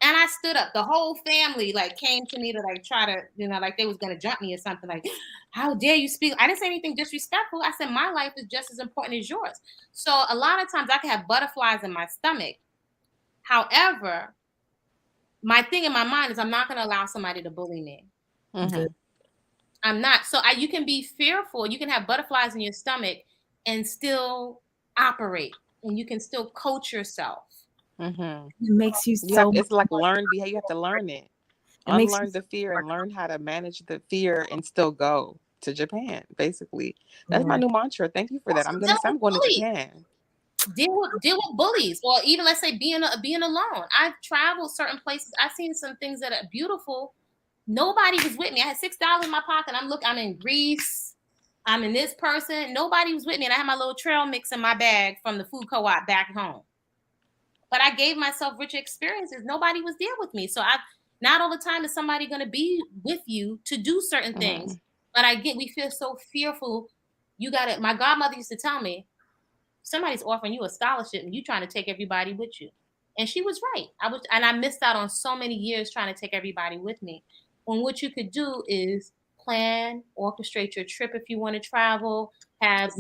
And I stood up. The whole family came to me to try to, like they was going to jump me or something, like, how dare you speak? I didn't say anything disrespectful. I said, my life is just as important as yours. So a lot of times I can have butterflies in my stomach. However, my thing in my mind is I'm not going to allow somebody to bully me. Mm-hmm. I'm not. So you can be fearful. You can have butterflies in your stomach and still operate, and you can still coach yourself. Mm-hmm. It makes you so. It's like learned behavior. You have to learn it. Unlearn the fear and learn how to manage the fear and still go to Japan. Basically, that's my new mantra. Thank you for that. I'm going to Japan. Deal with bullies, or even let's say being alone. I've traveled certain places. I've seen some things that are beautiful. Nobody was with me. I had $6 in my pocket. I'm in Greece. I'm in this person. Nobody was with me. And I had my little trail mix in my bag from the food co-op back home. But I gave myself rich experiences. Nobody was there with me. So not all the time is somebody going to be with you to do certain things. But we feel so fearful. My godmother used to tell me, somebody's offering you a scholarship and you trying to take everybody with you. And she was right. I missed out on so many years trying to take everybody with me. When what you could do is plan, orchestrate your trip if you want to travel, if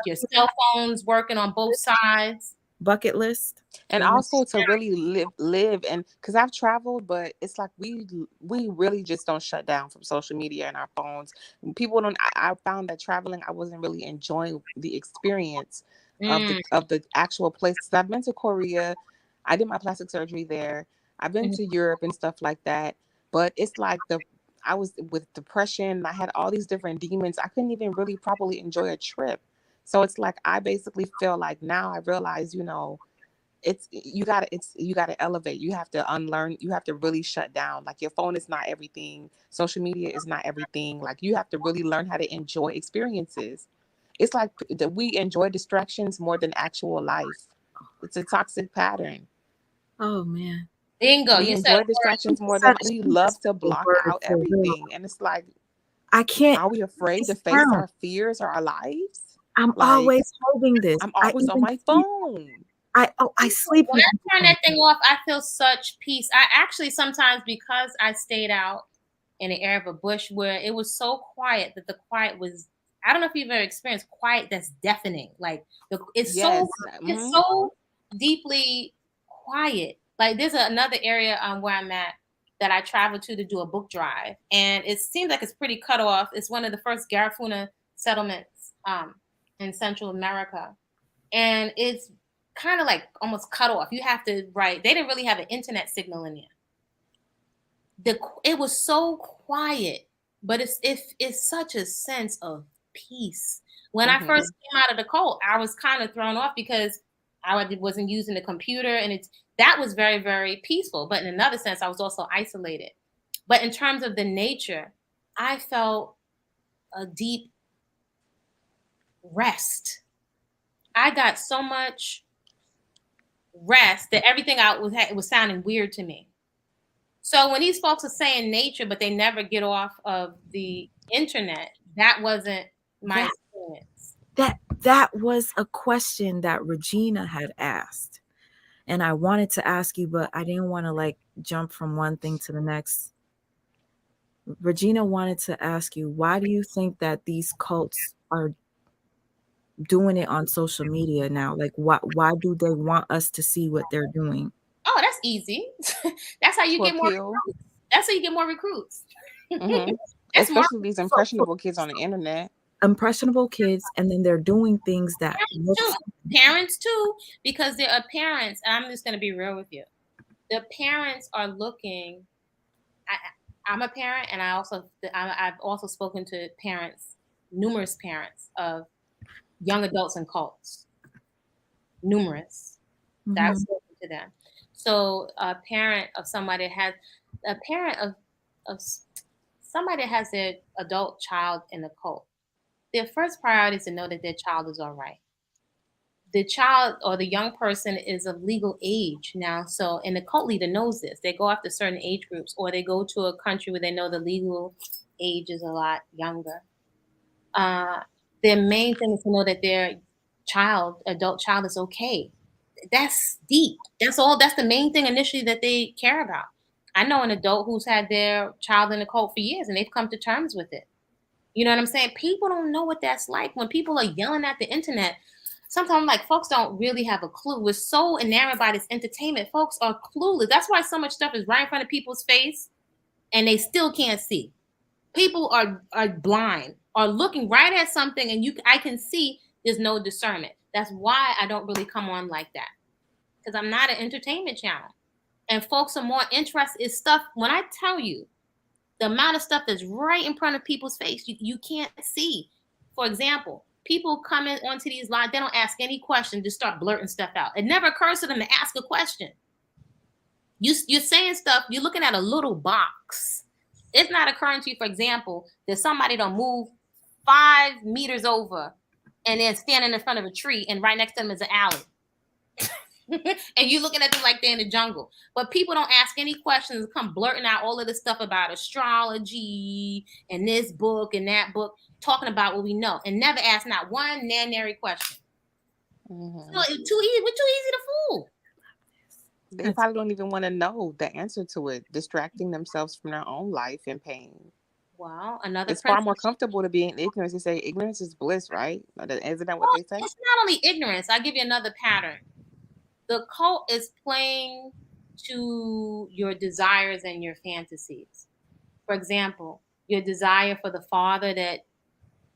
your cell phone's working on both sides. Bucket list. And also to really live, and because I've traveled, but it's like we really just don't shut down from social media and our phones. People don't. I found that traveling, I wasn't really enjoying the experience of the actual places. I've been to Korea. I did my plastic surgery there. I've been to Europe and stuff like that. But it's like I was with depression. I had all these different demons. I couldn't even really properly enjoy a trip. So it's like I basically feel like now I realize, you gotta elevate. You have to unlearn. You have to really shut down. Like your phone is not everything. Social media is not everything. Like you have to really learn how to enjoy experiences. It's like that we enjoy distractions more than actual life. It's a toxic pattern. Oh man. Bingo. We enjoy distractions more than we love to block out everything. And it's like, I can't. Are we afraid to face our fears or our lives? I'm always holding this. I'm always on my phone. I sleep. When I turn that thing off, I feel such peace. I actually sometimes, because I stayed out in the air of a bush where it was so quiet that the quiet was, I don't know if you've ever experienced quiet that's deafening. Like it's Yes. it's so deeply quiet. Like there's another area where I'm at that I traveled to do a book drive, and it seems like it's pretty cut off. It's one of the first Garifuna settlements in Central America, and it's kind of like almost cut off. You have to They didn't really have an internet signal in there. It was so quiet, but it's such a sense of peace. When I first came out of the cult, I was kind of thrown off because I wasn't using the computer, and that was very, very peaceful. But in another sense, I was also isolated. But in terms of the nature, I felt a deep rest. I got so much rest that everything out was sounding weird to me. So when these folks are saying nature, but they never get off of the internet, that wasn't my experience. That was a question that Regina had asked. And I wanted to ask you, but I didn't want to like jump from one thing to the next. Regina wanted to ask you, why do you think that these cults are doing it on social media now? Like, why do they want us to see what they're doing? Oh, that's easy. That's how you get more recruits. That's how you get more recruits. Especially these impressionable kids on the internet. Impressionable kids, and then they're doing things that parents too, because there are parents, and I'm just going to be real with you. The parents are looking. I'm a parent, and I've also spoken to parents, numerous parents of young adults in cults. Numerous. That I've spoken to them. So a parent of somebody has somebody that has their adult child in the cult. Their first priority is to know that their child is all right. The child or the young person is of legal age now. So, and the cult leader knows this. They go after certain age groups, or they go to a country where they know the legal age is a lot younger. Their main thing is to know that their adult child is okay. That's deep. That's all. That's the main thing initially that they care about. I know an adult who's had their child in the cult for years, and they've come to terms with it. You know what I'm saying? People don't know what that's like when people are yelling at the internet. Sometimes, like, folks don't really have a clue. We're so enamored by this entertainment. Folks are clueless. That's why so much stuff is right in front of people's face, and they still can't see. People are blind, are looking right at something, and I can see there's no discernment. That's why I don't really come on like that, because I'm not an entertainment channel. And folks are more interested in stuff. When I tell you the amount of stuff that's right in front of people's face, you can't see. For example, people come in onto these lives, they don't ask any questions, just start blurting stuff out. It never occurs to them to ask a question. You're saying stuff, you're looking at a little box. It's not occurring to you, for example, that somebody don't move 5 meters over and then standing in front of a tree, and right next to them is an alley. And you looking at them like they're in the jungle. But people don't ask any questions, come blurting out all of this stuff about astrology and this book and that book, talking about what we know, and never ask not one nary question. So it's we're too easy to fool. They probably don't even want to know the answer to it, distracting themselves from their own life and pain. Well, it's far more comfortable to be in ignorance. They say ignorance is bliss, right? Isn't that what they say? It's not only ignorance. I'll give you another pattern. The cult is playing to your desires and your fantasies. For example, your desire for the father that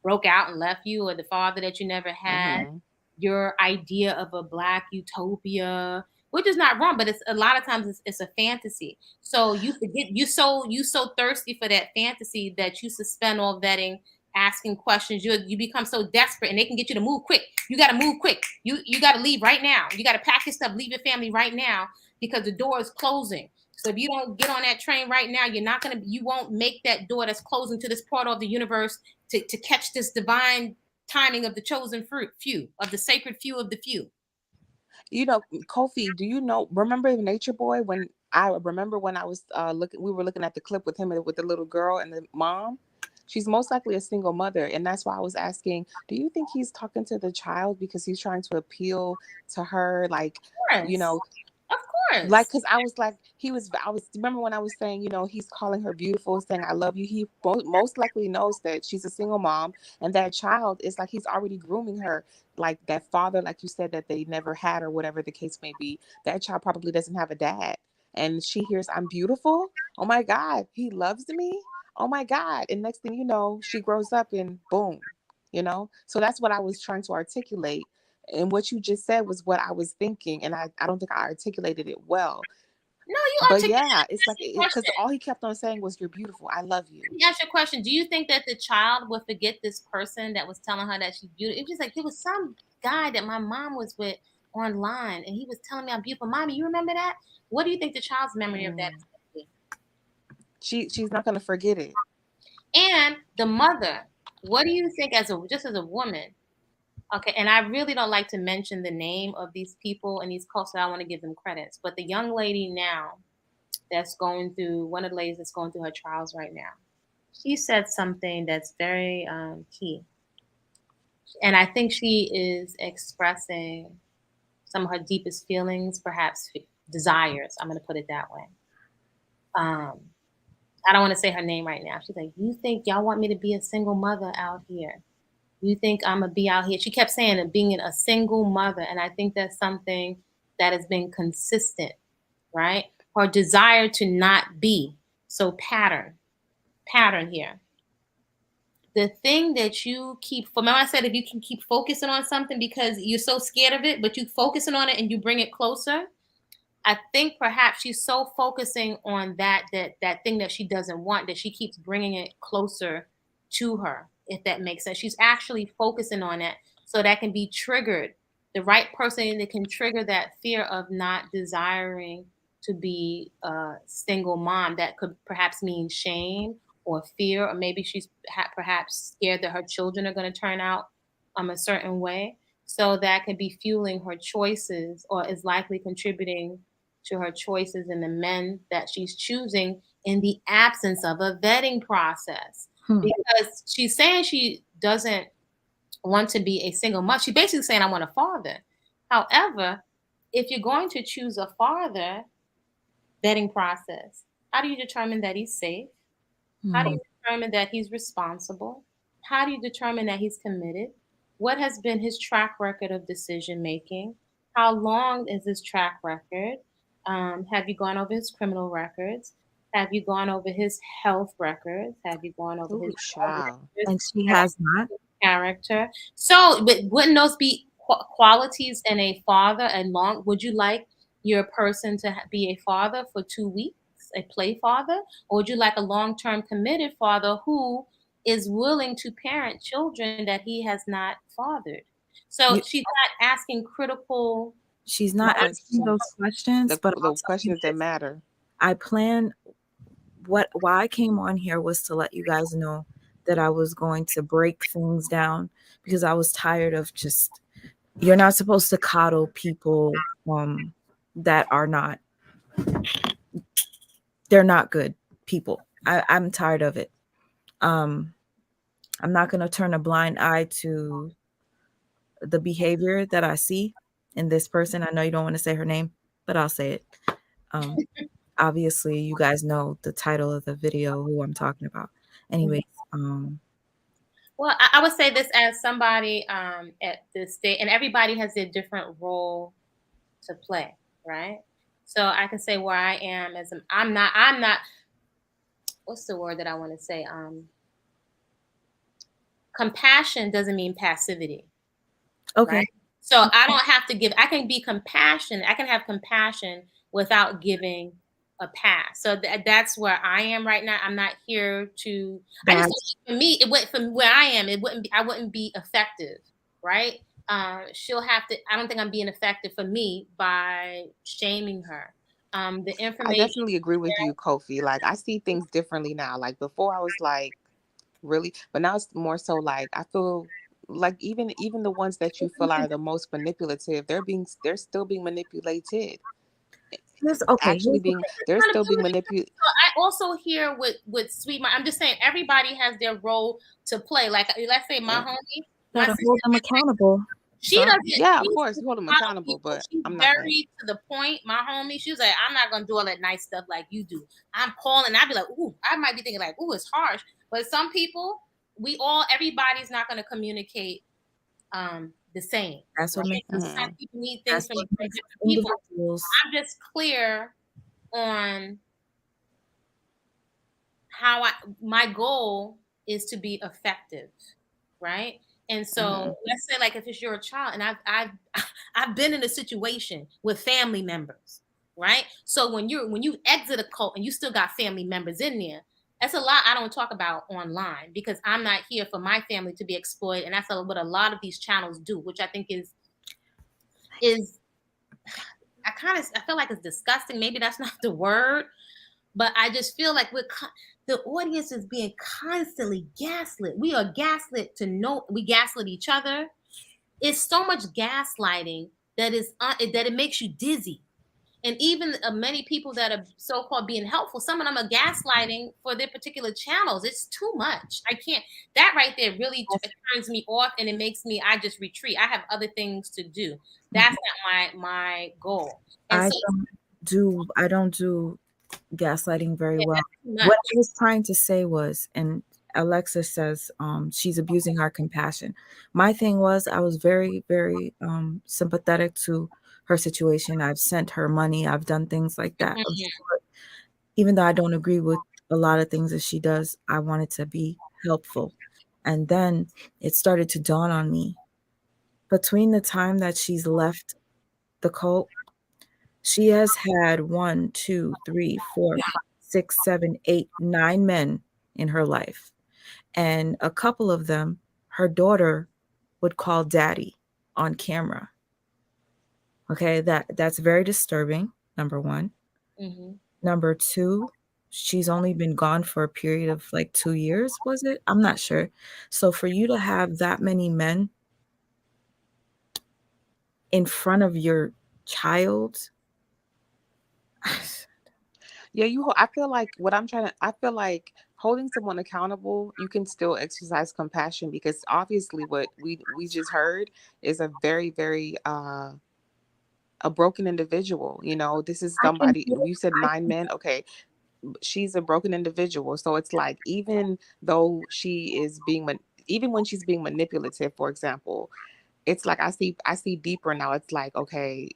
broke out and left you, or the father that you never had, your idea of a Black utopia, which is not wrong, but it's a lot of times it's a fantasy. So you forget, you so thirsty for that fantasy that you suspend all vetting, asking questions. You become so desperate, and they can get you to move quick. You got to move quick. You got to leave right now. You got to pack your stuff, leave your family right now, because the door is closing. So if you don't get on that train right now, you won't make that door that's closing to this portal of the universe to catch this divine timing of the chosen few, of the sacred few of the few. You know, Kofi, do you remember Nature Boy? When I was we were looking at the clip with him and with the little girl and the mom. She's most likely a single mother. And that's why I was asking, do you think he's talking to the child because he's trying to appeal to her? Like, of course. you know, of course. Like, cause I was remember when I was saying, he's calling her beautiful, saying I love you. He most likely knows that she's a single mom, and that child is like, he's already grooming her. Like that father, like you said, that they never had, or whatever the case may be. That child probably doesn't have a dad, and she hears I'm beautiful. Oh my God, he loves me. Oh my God. And next thing you know, she grows up and boom, So that's what I was trying to articulate. And what you just said was what I was thinking. And I don't think I articulated it well. No, you But articulated. yeah, it's like, because Question. all he kept on saying was, you're beautiful. I love you. Let me ask you a question. Do you think that the child would forget this person that was telling her that she's beautiful? It was like, it was some guy that my mom was with online, and he was telling me I'm beautiful. Mommy, you remember that? What do you think the child's memory of that is going to be? She's not going to forget it. And the mother, what do you think, as a woman? Okay, and I really don't like to mention the name of these people and these cults, so I want to give them credits. But the young lady now that's going through, one of the ladies that's going through her trials right now, she said something that's very key. And I think she is expressing some of her deepest feelings, perhaps desires. I'm going to put it that way. I don't want to say her name right now. She's like, you think y'all want me to be a single mother out here? You think I'm going to be out here? She kept saying it, being a single mother. And I think that's something that has been consistent, right? Her desire to not be. So pattern here. The thing that you keep, remember I said, if you can keep focusing on something because you're so scared of it, but you focusing on it and you bring it closer, I think perhaps she's so focusing on that thing that she doesn't want, that she keeps bringing it closer to her, if that makes sense. She's actually focusing on it so that can be triggered. The right person that can trigger that fear of not desiring to be a single mom. That could perhaps mean shame or fear, or maybe she's perhaps scared that her children are going to turn out a certain way. So that could be fueling her choices, or is likely contributing to her choices in the men that she's choosing in the absence of a vetting process. Because she's saying she doesn't want to be a single mother. She's basically saying, I want a father. However, if you're going to choose a father, vetting process, how do you determine that he's safe? How do you determine that he's responsible? How do you determine that he's committed? What has been his track record of decision making? How long is his track record? Have you gone over his criminal records? Have you gone over his health records? Have you gone over his child? And she has not. Character. So, but wouldn't those be qualities in a father? And would you like your person to be a father for 2 weeks? A play father, or would you like a long-term committed father who is willing to parent children that he has not fathered? So she's not asking critical. She's not asking those questions, but the questions that matter. I plan. Why I came on here was to let you guys know that I was going to break things down, because I was tired of just, you're not supposed to coddle people that are not, they're not good people. I'm tired of it. I'm not going to turn a blind eye to the behavior that I see in this person. I know you don't want to say her name, but I'll say it. Obviously, you guys know the title of the video, who I'm talking about. Anyways, well, I would say this as somebody at this state, and everybody has a different role to play, right? So I can say where I am as I'm not. What's the word that I want to say? Compassion doesn't mean passivity. Okay. Right? So I don't have to give. I can be compassionate. I can have compassion without giving a pass. So that's where I am right now. I'm not here to. I just, for me, it went from where I am. It wouldn't be. I wouldn't be effective, right? She'll have to. I don't think I'm being effective for me by shaming her. The information. I definitely agree with you, Kofi. Like, I see things differently now. Like, before I was like, really, but now it's more so like, I feel like even the ones that you feel are the most manipulative, they're still being manipulated. They're still being manipulated. I also hear with Sweet. I'm just saying, everybody has their role to play. Like, let's say my homie, gotta hold them accountable. She doesn't. Yeah, of course, you hold them accountable, but she's I'm not gonna. very to the point. My homie, she was like, I'm not gonna do all that nice stuff like you do. I'm calling. I'd be like, ooh, I might be thinking like, ooh, it's harsh. But some people, everybody's not gonna communicate the same. That's what Right? makes us. Sometimes people need things That's from what different makes us people. individuals. I'm just clear on how my goal is to be effective, right? And so let's say like if it's your child, and I've been in a situation with family members, right? So when you exit a cult and you still got family members in there, that's a lot I don't talk about online because I'm not here for my family to be exploited, and that's what a lot of these channels do, which I think is I feel like it's disgusting. Maybe that's not the word, but I just feel like the audience is being constantly gaslit. We are gaslit we gaslit each other. It's so much gaslighting that it makes you dizzy. And even many people that are so-called being helpful, some of them are gaslighting for their particular channels. It's too much. I can't. That right there really turns me off, and it makes me. I just retreat. I have other things to do. That's not my goal. And I so don't do gaslighting very yeah, well. that's too What much. I was trying to say was, and Alexa says she's abusing our compassion. My thing was I was very, very sympathetic to her situation. I've sent her money. I've done things like that. Even though I don't agree with a lot of things that she does, I wanted to be helpful. And then it started to dawn on me between the time that she's left the cult, she has had 1, 2, 3, 4, 5, 6, 7, 8, 9 men in her life. And a couple of them, her daughter would call daddy on camera. Okay, that's very disturbing, number one. Number two, she's only been gone for a period of like 2 years, was it? I'm not sure. So for you to have that many men in front of your child. Yeah, I feel like I feel like holding someone accountable, you can still exercise compassion because obviously what we just heard is a very, very a broken individual. You know, this is I can somebody, you said 9 men. Okay, she's a broken individual. So it's like, even though she is even when she's being manipulative, for example, it's like I see deeper now. It's like, okay,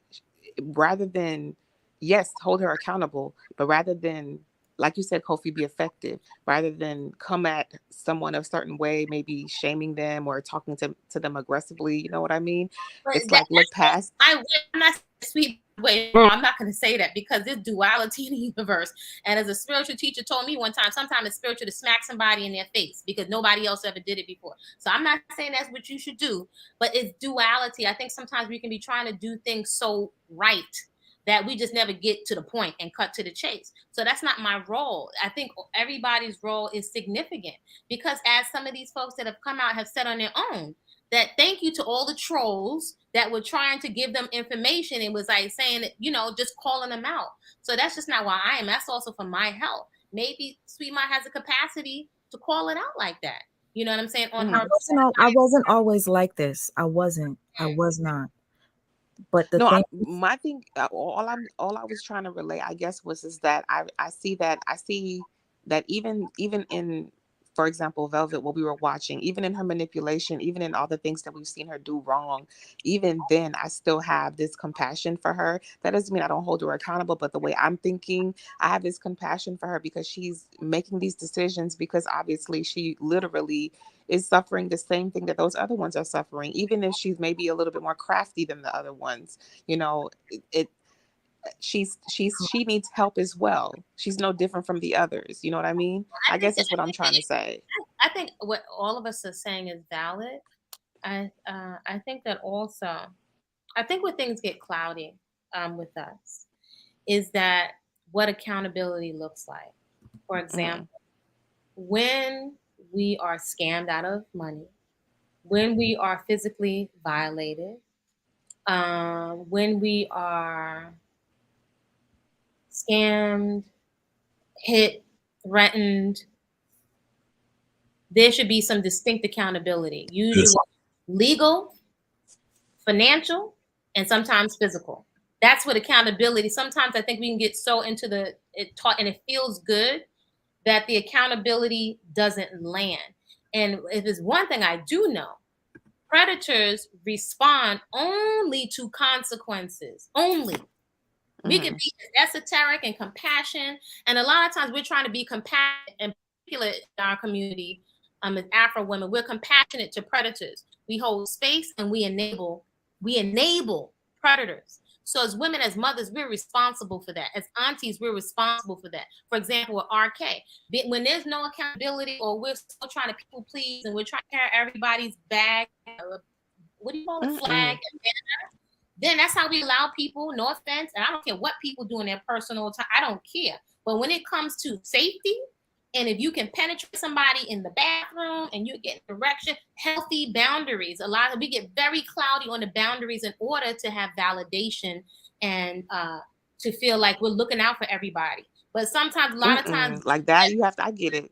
rather than, yes, hold her accountable, but rather than, like you said, Kofi, be effective, rather than come at someone a certain way, maybe shaming them or talking to them aggressively, you know what I mean? But It's like, look past. I'm not sweet way. I'm not going to say that because there's duality in the universe. And as a spiritual teacher told me one time, sometimes it's spiritual to smack somebody in their face because nobody else ever did it before. So I'm not saying that's what you should do, but it's duality. I think sometimes we can be trying to do things so right that we just never get to the point and cut to the chase. So that's not my role. I think everybody's role is significant because as some of these folks that have come out have said on their own, that thank you to all the trolls that were trying to give them information and was like saying, just calling them out. So that's just not why I am. That's also for my health. Maybe Sweet Mart has a capacity to call it out like that. You know what I'm saying? On her. I wasn't always like this. I was not. But the No, thing my thing, all I was trying to relay, I guess, is that I see that even in, for example, Velvet, what we were watching, even in her manipulation, even in all the things that we've seen her do wrong, even then, I still have this compassion for her. That doesn't mean I don't hold her accountable, but the way I'm thinking, I have this compassion for her because she's making these decisions because obviously she literally is suffering the same thing that those other ones are suffering, even if she's maybe a little bit more crafty than the other ones. You know, she needs help as well. She's no different from the others. You know what I mean? I guess that's what I'm trying to say. I think what all of us are saying is valid. I think that also, I think where things get cloudy with us is that what accountability looks like. For example, when we are scammed out of money, when we are physically violated, when we are scammed, hit, threatened, there should be some distinct accountability, usually legal, financial, and sometimes physical. That's what accountability. Sometimes I think we can get so into it taught, and it feels good that the accountability doesn't land. And if there's one thing I do know, predators respond only to consequences. Only. We could be esoteric and compassion, and a lot of times we're trying to be compassionate, and particularly in our community, as Afro women, we're compassionate to predators. We hold space and we enable predators. So as women, as mothers, we're responsible for that. As aunties, we're responsible for that. For example, with RK, when there's no accountability, or we're still trying to people please and we're trying to carry everybody's bag, what do you call it, flag, then that's how we allow people, no offense, and I don't care what people do in their personal time, I don't care. But when it comes to safety, and if you can penetrate somebody in the bathroom and you're getting direction, healthy boundaries. We get very cloudy on the boundaries in order to have validation and to feel like we're looking out for everybody. But sometimes, a lot of times, like that, I get it.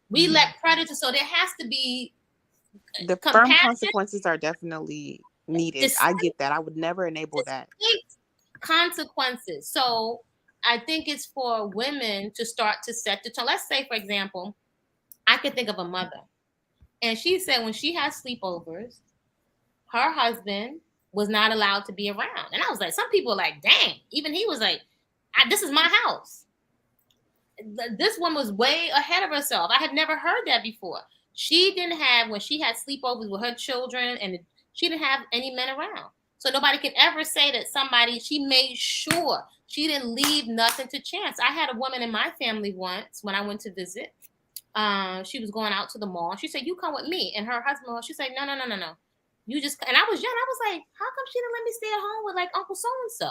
We let predators, so there has to be the firm consequences are definitely needed. I get that. I would never enable that. Consequences. So I think it's for women to start to set the tone. Let's say, for example, I could think of a mother, and she said when she has sleepovers, her husband was not allowed to be around. And I was like, some people are like, dang, even he was like, this is my house. This one was way ahead of herself. I had never heard that before. She didn't have, when she had sleepovers with her children, and she didn't have any men around. So nobody could ever say that she made sure she didn't leave nothing to chance. I had a woman in my family once when I went to visit. She was going out to the mall. She said, you come with me. And her husband, she said, no. You just, and I was young. I was like, how come she didn't let me stay at home with like Uncle so-and-so?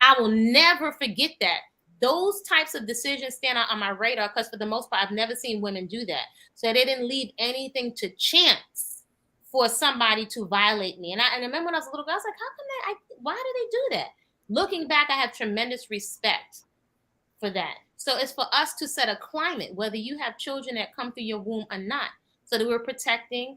I will never forget that. Those types of decisions stand out on my radar because for the most part, I've never seen women do that. So they didn't leave anything to chance for somebody to violate me. And I remember when I was a little girl, I was like, why do they do that? Looking back, I have tremendous respect for that. So it's for us to set a climate, whether you have children that come through your womb or not, so that we're protecting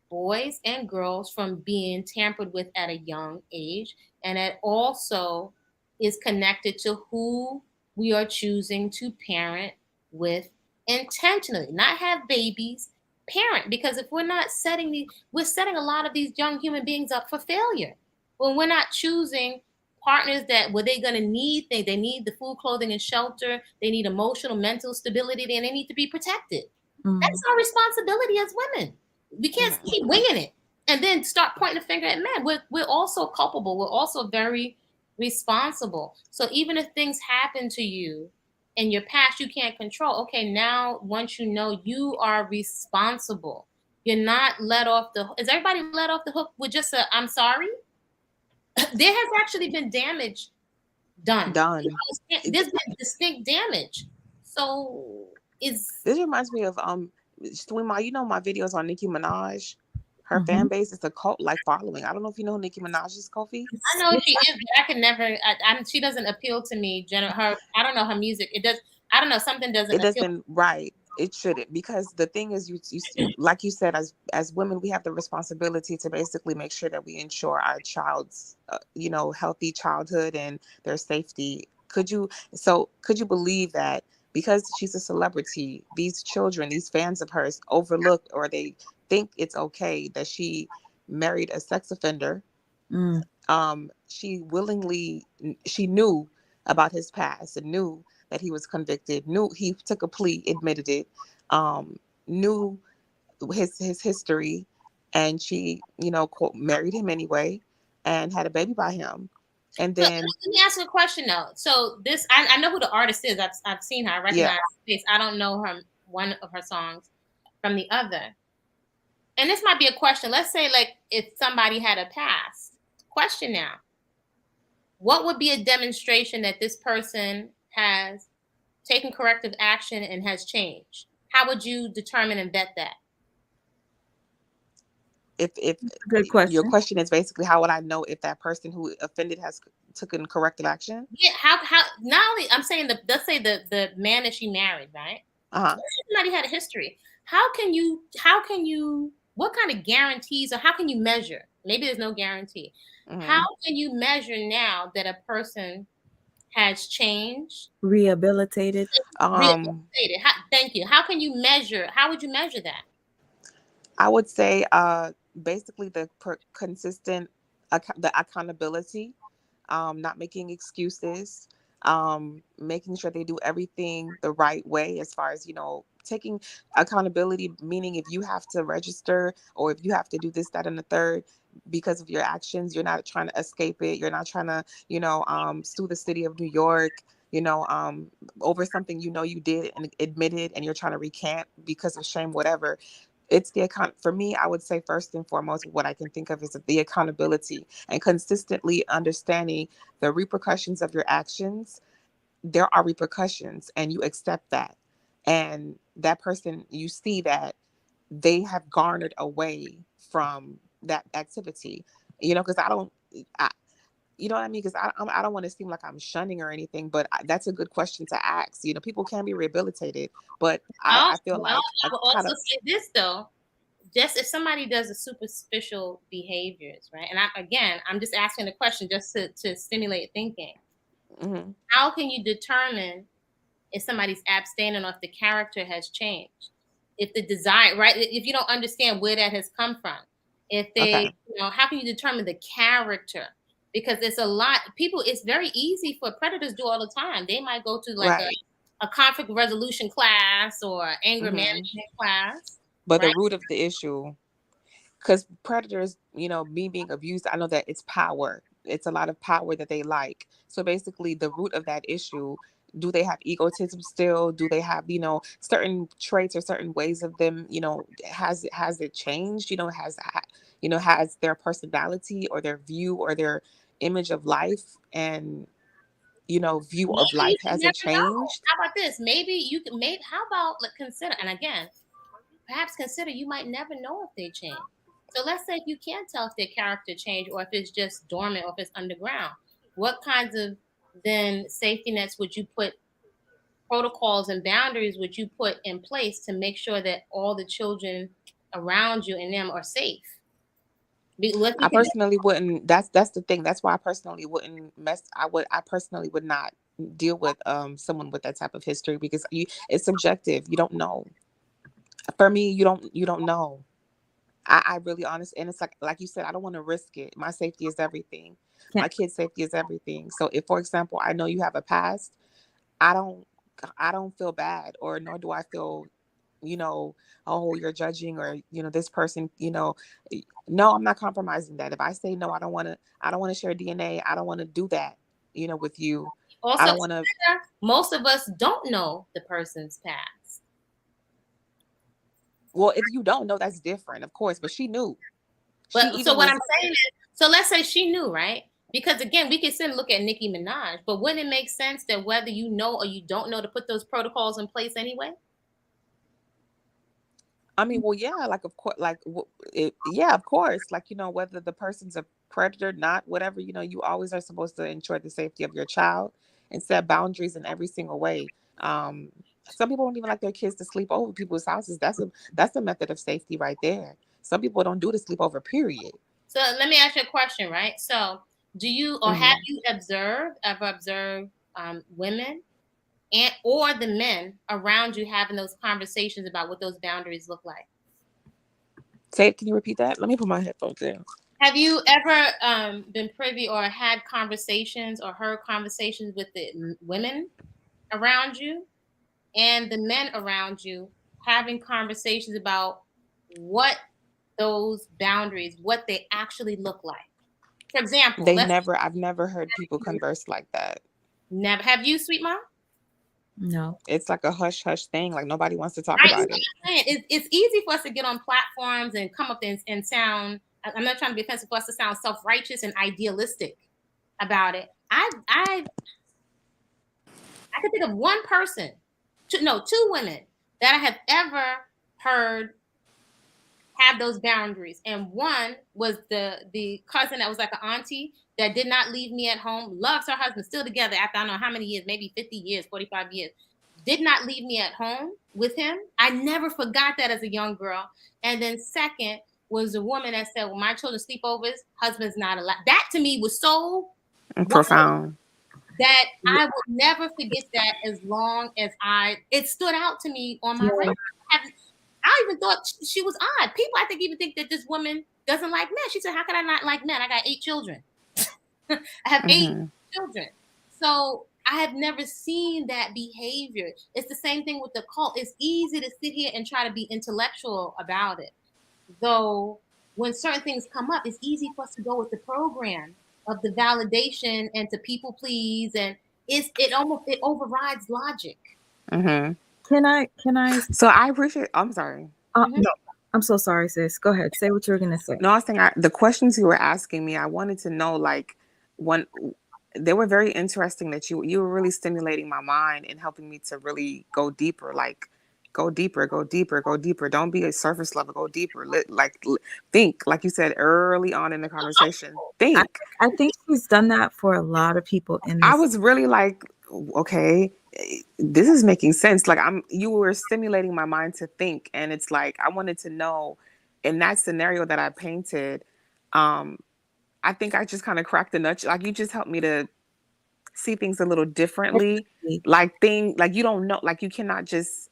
boys and girls from being tampered with at a young age. And it also is connected to who we are choosing to parent with intentionally, not have babies, parent. Because if we're not we're setting a lot of these young human beings up for failure. When we're not choosing partners that they're going to need things, they need the food, clothing, and shelter, they need emotional, mental stability, and they need to be protected. That's our responsibility as women. We can't keep winging it and then start pointing a finger at men. We're also culpable. We're also very responsible. So even if things happen to you in your past you can't control, okay, now once you know, you are responsible. You're not let off the hook. Is everybody let off the hook with just I'm sorry? There has actually been damage done. There's been distinct damage. So this reminds me of Swima, you know my videos on Nicki Minaj. Her fan base is a cult-like following. I don't know if you know who Nicki Minaj is, Kofi. I know she is, but I can never. She doesn't appeal to me. I don't know her music. It does. I don't know. Something doesn't. It doesn't. Right. It shouldn't, because the thing is, you like you said, as women, we have the responsibility to basically make sure that we ensure our child's, healthy childhood and their safety. Could you believe that because she's a celebrity, these children, these fans of hers, overlook, or they think it's okay that she married a sex offender? She knew about his past and knew that he was convicted, knew he took a plea, admitted it, knew his history, and she, quote, married him anyway and had a baby by him. And then let me ask you a question though. So this, I know who the artist is. I've seen her. I recognize her face. I don't know one of her songs from the other. And this might be a question. Let's say like if somebody had a past. Question now. What would be a demonstration that this person has taken corrective action and has changed? How would you determine and vet that? If good question. Your question is basically, how would I know if that person who offended has taken corrective action? Yeah, how not only, I'm saying let's say the man that she married, right? Somebody had a history. How can you what kind of guarantees, or how can you measure Maybe there's no guarantee. Mm-hmm. How can you measure now that a person has changed, Rehabilitated. rehabilitated? Thank you. How can you measure? How would you measure that? I would say basically the consistent the accountability, not making excuses, making sure they do everything the right way as far as, taking accountability, meaning if you have to register or if you have to do this, that, and the third because of your actions, you're not trying to escape it. You're not trying to, sue the city of New York, over something you did and admitted and you're trying to recant because of shame, whatever. It's the account for me. I would say first and foremost, what I can think of is the accountability and consistently understanding the repercussions of your actions. There are repercussions and you accept that. And that person, you see that they have garnered away from that activity, because you know what I mean? Because I don't want to seem like I'm shunning or anything, but that's a good question to ask. People can be rehabilitated, but I feel Well, like I I will kind also of, say this though. Just if somebody does a superficial behaviors, right? And I'm just asking the question just to stimulate thinking. mm-hmm. How can you determine if somebody's abstaining or if the character has changed? If the desire, right? If you don't understand where that has come from, if they, Okay. how can you determine the character? Because it's a lot. People, it's very easy for predators do all the time. They might go to like Right. a conflict resolution class or anger Mm-hmm. management class, But the right? root of the issue, because predators, me being abused, I know that it's power. It's a lot of power that they like. So basically, the root of that issue, do they have egotism still? Do they have, certain traits or certain ways of them, has it changed? Has their personality or their view or their image of life and, view of Maybe you life, can has it never know. changed? How about this? Maybe you can make. How about consider? And again, perhaps consider you might never know if they change. So let's say if you can't tell if their character changed or if it's just dormant or if it's underground. What kinds of then safety nets would you put, protocols and boundaries would you put in place to make sure that all the children around you and them are safe? What you I can. personally wouldn't. That's the thing. That's why I personally wouldn't mess. I personally would not deal with someone with that type of history because it's subjective. You don't know. For me, you don't know. I really honest, and it's like you said, I don't want to risk it. My safety is everything. Can, My kid's safety is everything. So if, for example, I know you have a past, I don't I don't feel bad, or nor do I feel, oh, you're judging, or this person, no, I'm not compromising that. If I say no, I don't want to share DNA. I don't want to do that, with you. I Also, don't want to. most of us don't know the person's past. Well, if you don't know, that's different, of course. But she knew. She But so even what was. I'm saying is, so let's say she knew, right? Because again, we can sit and look at Nicki Minaj, but wouldn't it make sense that whether you know or you don't know to put those protocols in place anyway? I mean, well, yeah, like of course, like yeah, of course, like whether the person's a predator, not whatever, you always are supposed to ensure the safety of your child and set boundaries in every single way. Some people don't even like their kids to sleep over people's houses. That's a method of safety right there. Some people don't do the sleepover, period. So let me ask you a question, right? So do you or have Hmm. you ever observed women and or the men around you having those conversations about what those boundaries look like? Say, can you repeat that? Let me put my headphones in. Have you ever been privy or had conversations or heard conversations with the women around you and the men around you having conversations about what those boundaries, what they actually look like? For example, I've never heard people converse like that. never have you, sweet mom? no. It's like a hush hush thing. Like nobody wants to talk Right. about it. It's easy for us to get on platforms and come up and sound. I'm not trying to be offensive, for us to sound self-righteous and idealistic about it. I can think of one person, two women that I have ever heard have those boundaries. And one was the cousin that was like an auntie that did not leave me at home, loves her husband, still together after I don't know how many years, maybe 50 years, 45 years. Did not leave me at home with him. I never forgot that as a young girl. And then second was a woman that said, "Well, my children sleepovers, husband's not allowed." That to me was so profound that I will never forget that as long as it stood out to me on my radar. I even thought she was odd. People, I think, even think that this woman doesn't like men. She said, "How can I not like men? I got 8 children. I have 8 children." So I have never seen that behavior. It's the same thing with the cult. It's easy to sit here and try to be intellectual about it. Though when certain things come up, it's easy for us to go with the program of the validation and to people please, and it overrides logic. Can I? So I appreciate. I'm sorry. No, I'm so sorry, sis. Go ahead. Say what you were gonna say. No, I was saying the questions you were asking me. I wanted to know, like, they were very interesting. That you were really stimulating my mind and helping me to really go deeper. Like, go deeper, go deeper, go deeper. Don't be a surface level. Go deeper. Think, like you said early on in the conversation. Think. I think she's done that for a lot of people in this. I was really like, okay, this is making sense. Like you were stimulating my mind to think, and it's like I wanted to know in that scenario that I painted. I think I just kind of cracked the nut. Like you just helped me to see things a little differently. Like you don't know, like you cannot just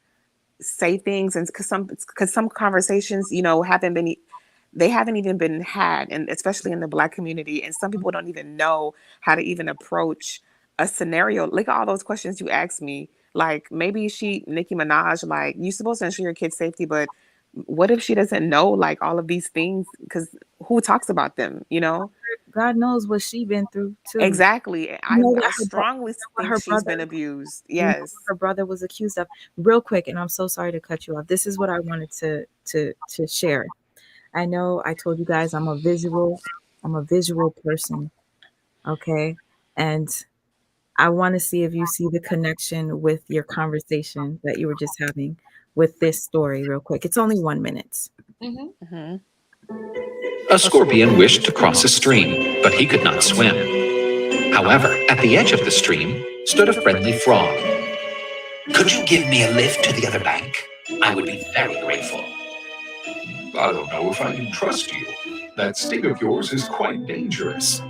say things, and because some conversations, they haven't even been had, and especially in the Black community, and some people don't even know how to even approach a scenario. Look at all those questions you asked me. Like maybe Nicki Minaj, like you're supposed to ensure your kid's safety, but what if she doesn't know like all of these things? Because who talks about them? God knows what she's been through too. Exactly. I strongly think she's been abused. Yes. Her brother was accused of. Real quick, and I'm so sorry to cut you off. This is what I wanted to share. I know I told you guys I'm a visual person. Okay. And I want to see if you see the connection with your conversation that you were just having with this story real quick. It's only 1 minute. A scorpion wished to cross a stream, but he could not swim. However, at the edge of the stream stood a friendly frog. Could you give me a lift to the other bank? I would be very grateful. I don't know if I can trust you. That sting of yours is quite dangerous.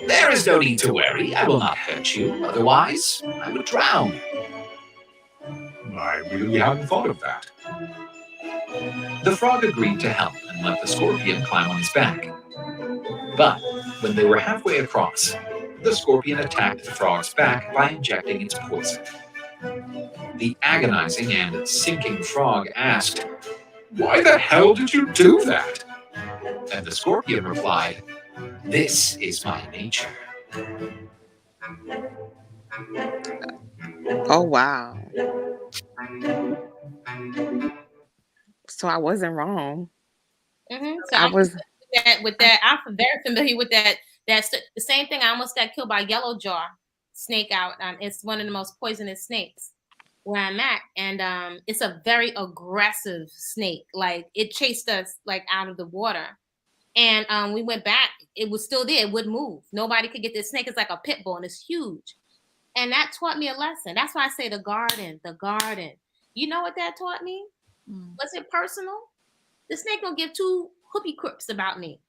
There is no need to worry. I will not hurt you. Otherwise, I would drown. I really hadn't thought of that. The frog agreed to help and let the scorpion climb on his back. But when they were halfway across, the scorpion attacked the frog's back by injecting its poison. The agonizing and sinking frog asked, "Why the hell did you do that?" And the scorpion replied, "This is my nature." Oh, wow. So I wasn't wrong. So with that, I'm very familiar with that. That's the same thing. I almost got killed by yellow jaw snake out. It's one of the most poisonous snakes where I'm at, and it's a very aggressive snake. Like it chased us like out of the water, and we went back. It was still there. It wouldn't move. Nobody could get this snake. It's like a pit bull, and it's huge. And that taught me a lesson. That's why I say the garden. You know what that taught me? Was it personal? The snake don't give two whoopee crips about me.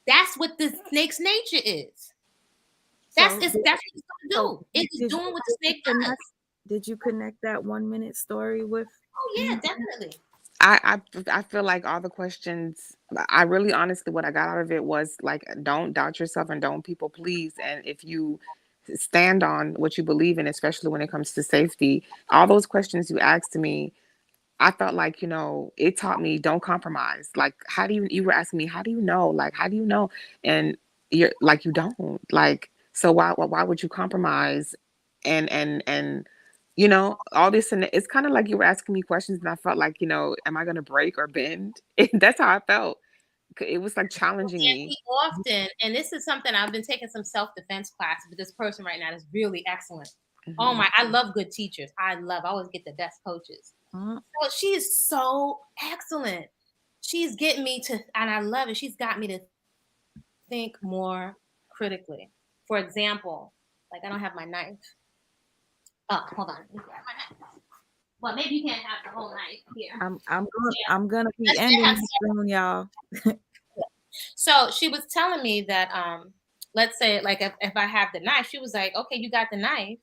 That's what the snake's nature is. That's what it's gonna do. It's doing what the snake does. Did you connect that 1 minute story with? Oh yeah, definitely. I feel like all the questions, I really honestly, what I got out of it was like, don't doubt yourself and don't people please. And if you stand on what you believe in, especially when it comes to safety, all those questions you asked me, I felt like, it taught me don't compromise. Like, you were asking me, how do you know? Like, how do you know? And you're like, you don't. Like, so why would you compromise? And all this, and it's kind of like you were asking me questions, and I felt like, am I going to break or bend? That's how I felt. It was like challenging me. Often, and this is something I've been taking some self-defense classes with this person right now that's really excellent. Oh I love good teachers. I always get the best coaches. So she is so excellent. She's getting me to, and I love it. She's got me to think more critically. For example, like I don't have my knife. Oh, hold on. Let me grab my knife. Well, maybe you can't have the whole knife here. I'm gonna be Let's ending have this soon, y'all. So she was telling me that let's say like if I have the knife, she was like, okay, you got the knife.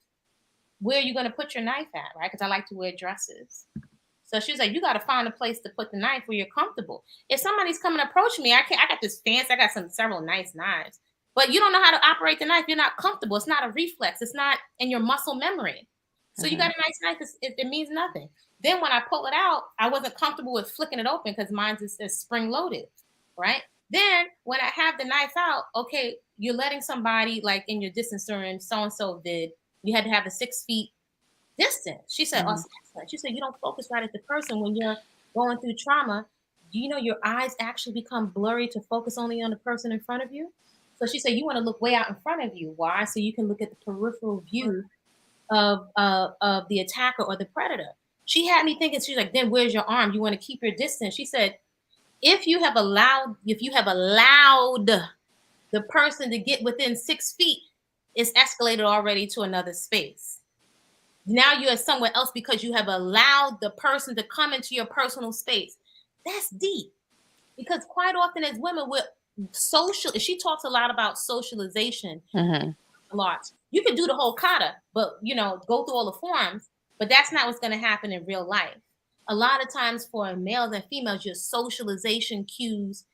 Where are you gonna put your knife at, right? Because I like to wear dresses. So she was like, you got to find a place to put the knife where you're comfortable. If somebody's coming to approach me, I got this fancy, I got several nice knives, but you don't know how to operate the knife. You're not comfortable. It's not a reflex. It's not in your muscle memory. So you got a nice knife. It means nothing. Then when I pull it out, I wasn't comfortable with flicking it open because mine is spring loaded, right? Then when I have the knife out, okay, you're letting somebody like in your distance room, so-and-so did, you had to have a 6 feet distance. She said, oh, excellent. She said, you don't focus right at the person when you're going through trauma. Do you know your eyes actually become blurry to focus only on the person in front of you? So she said, you want to look way out in front of you. Why? So you can look at the peripheral view of the attacker or the predator. She had me thinking, she's like, then where's your arm? You want to keep your distance. She said, if you have allowed the person to get within 6 feet, it's escalated already to another space. Now you're somewhere else because you have allowed the person to come into your personal space. That's deep. Because quite often as women, we're social. She talks a lot about socialization. A lot. You can do the whole kata, but go through all the forms, but that's not what's going to happen in real life. A lot of times for males and females, your socialization cues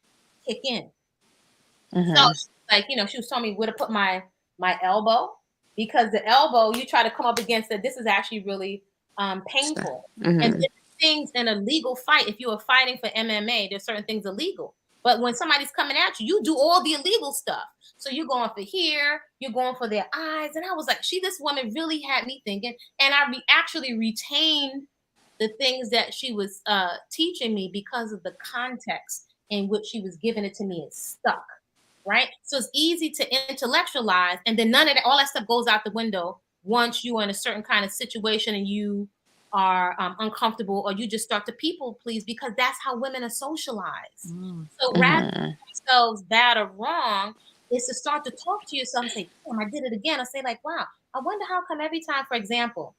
kick in. So like, she was telling me where to put my elbow, because the elbow, you try to come up against it. This is actually really painful. And things in a legal fight, if you are fighting for MMA, there's certain things illegal. But when somebody's coming at you, you do all the illegal stuff. So you're going for here, you're going for their eyes. And I was like, this woman really had me thinking. And I actually retained the things that she was teaching me because of the context in which she was giving it to me. It stuck. Right? So it's easy to intellectualize, and then all that stuff goes out the window once you're in a certain kind of situation and you are uncomfortable, or you just start to people please, because that's how women are socialized. So rather than themselves bad or wrong, is to start to talk to yourself and say, damn, I did it again. Or say like, wow, I wonder how come every time, for example,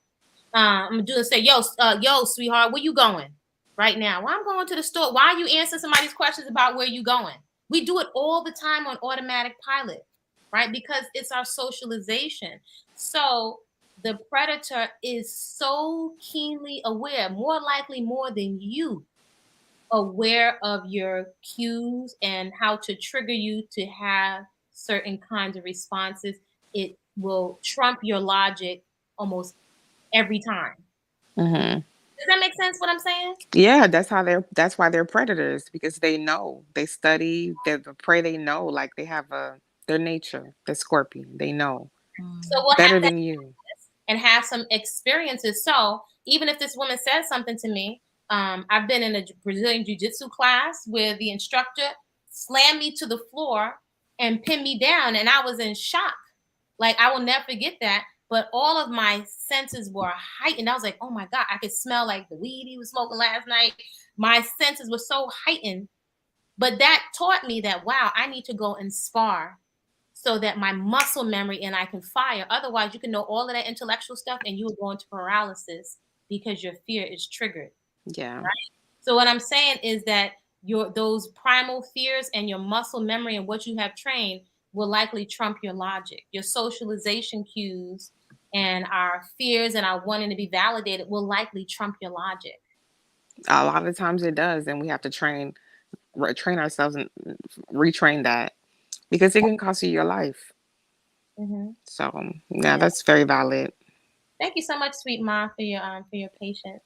I'm gonna say, yo, sweetheart, where you going right now? Well, I'm going to the store. Why are you answering somebody's questions about where you going? We do it all the time on automatic pilot, right? Because it's our socialization. So the predator is so keenly aware, more likely more than you, aware of your cues and how to trigger you to have certain kinds of responses. It will trump your logic almost every time. Does that make sense what I'm saying? Yeah, that's why they're predators, because they know, they study, they're the prey, they know, like they have their nature, the scorpion, they know. So we'll better have than you. And have some experiences. So even if this woman says something to me, I've been in a Brazilian jiu-jitsu class where the instructor slammed me to the floor and pinned me down, and I was in shock. Like, I will never forget that. But all of my senses were heightened. I was like, oh my God, I could smell like the weed he was smoking last night. My senses were so heightened. But that taught me that, wow, I need to go and spar so that my muscle memory and I can fire. Otherwise, you can know all of that intellectual stuff and you will go into paralysis because your fear is triggered. Yeah. Right? So what I'm saying is that those primal fears and your muscle memory and what you have trained will likely trump your logic. Your socialization cues and our fears and our wanting to be validated will likely trump your logic. A lot of times it does, and we have to train ourselves and retrain that, because it can cost you your life. So yeah, that's very valid. Thank you so much, sweet Ma, for your patience.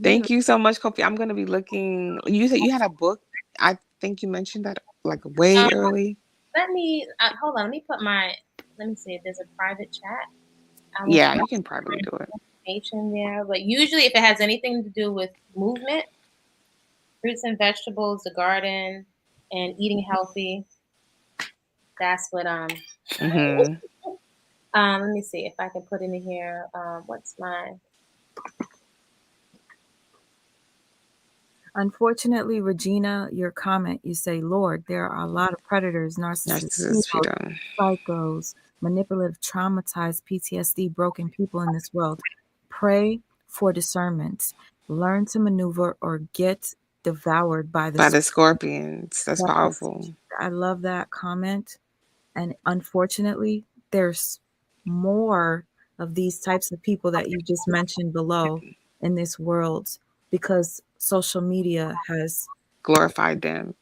Thank you so much, Kofi. I'm gonna be looking. You said you had a book. I think you mentioned that like way early. Let me hold on. Let me see if there's a private chat. Yeah, you can privately do it. Information there, but usually if it has anything to do with movement, fruits and vegetables, the garden, and eating healthy, that's what let me see if I can put in here. What's my? Unfortunately, Regina, your comment, you say, Lord, there are a lot of predators, narcissists, psychos, manipulative, traumatized, PTSD, broken people in this world. Pray for discernment. Learn to maneuver or get devoured by the scorpions. That's powerful. I love that comment. And unfortunately, there's more of these types of people that you just mentioned below in this world because social media has glorified them,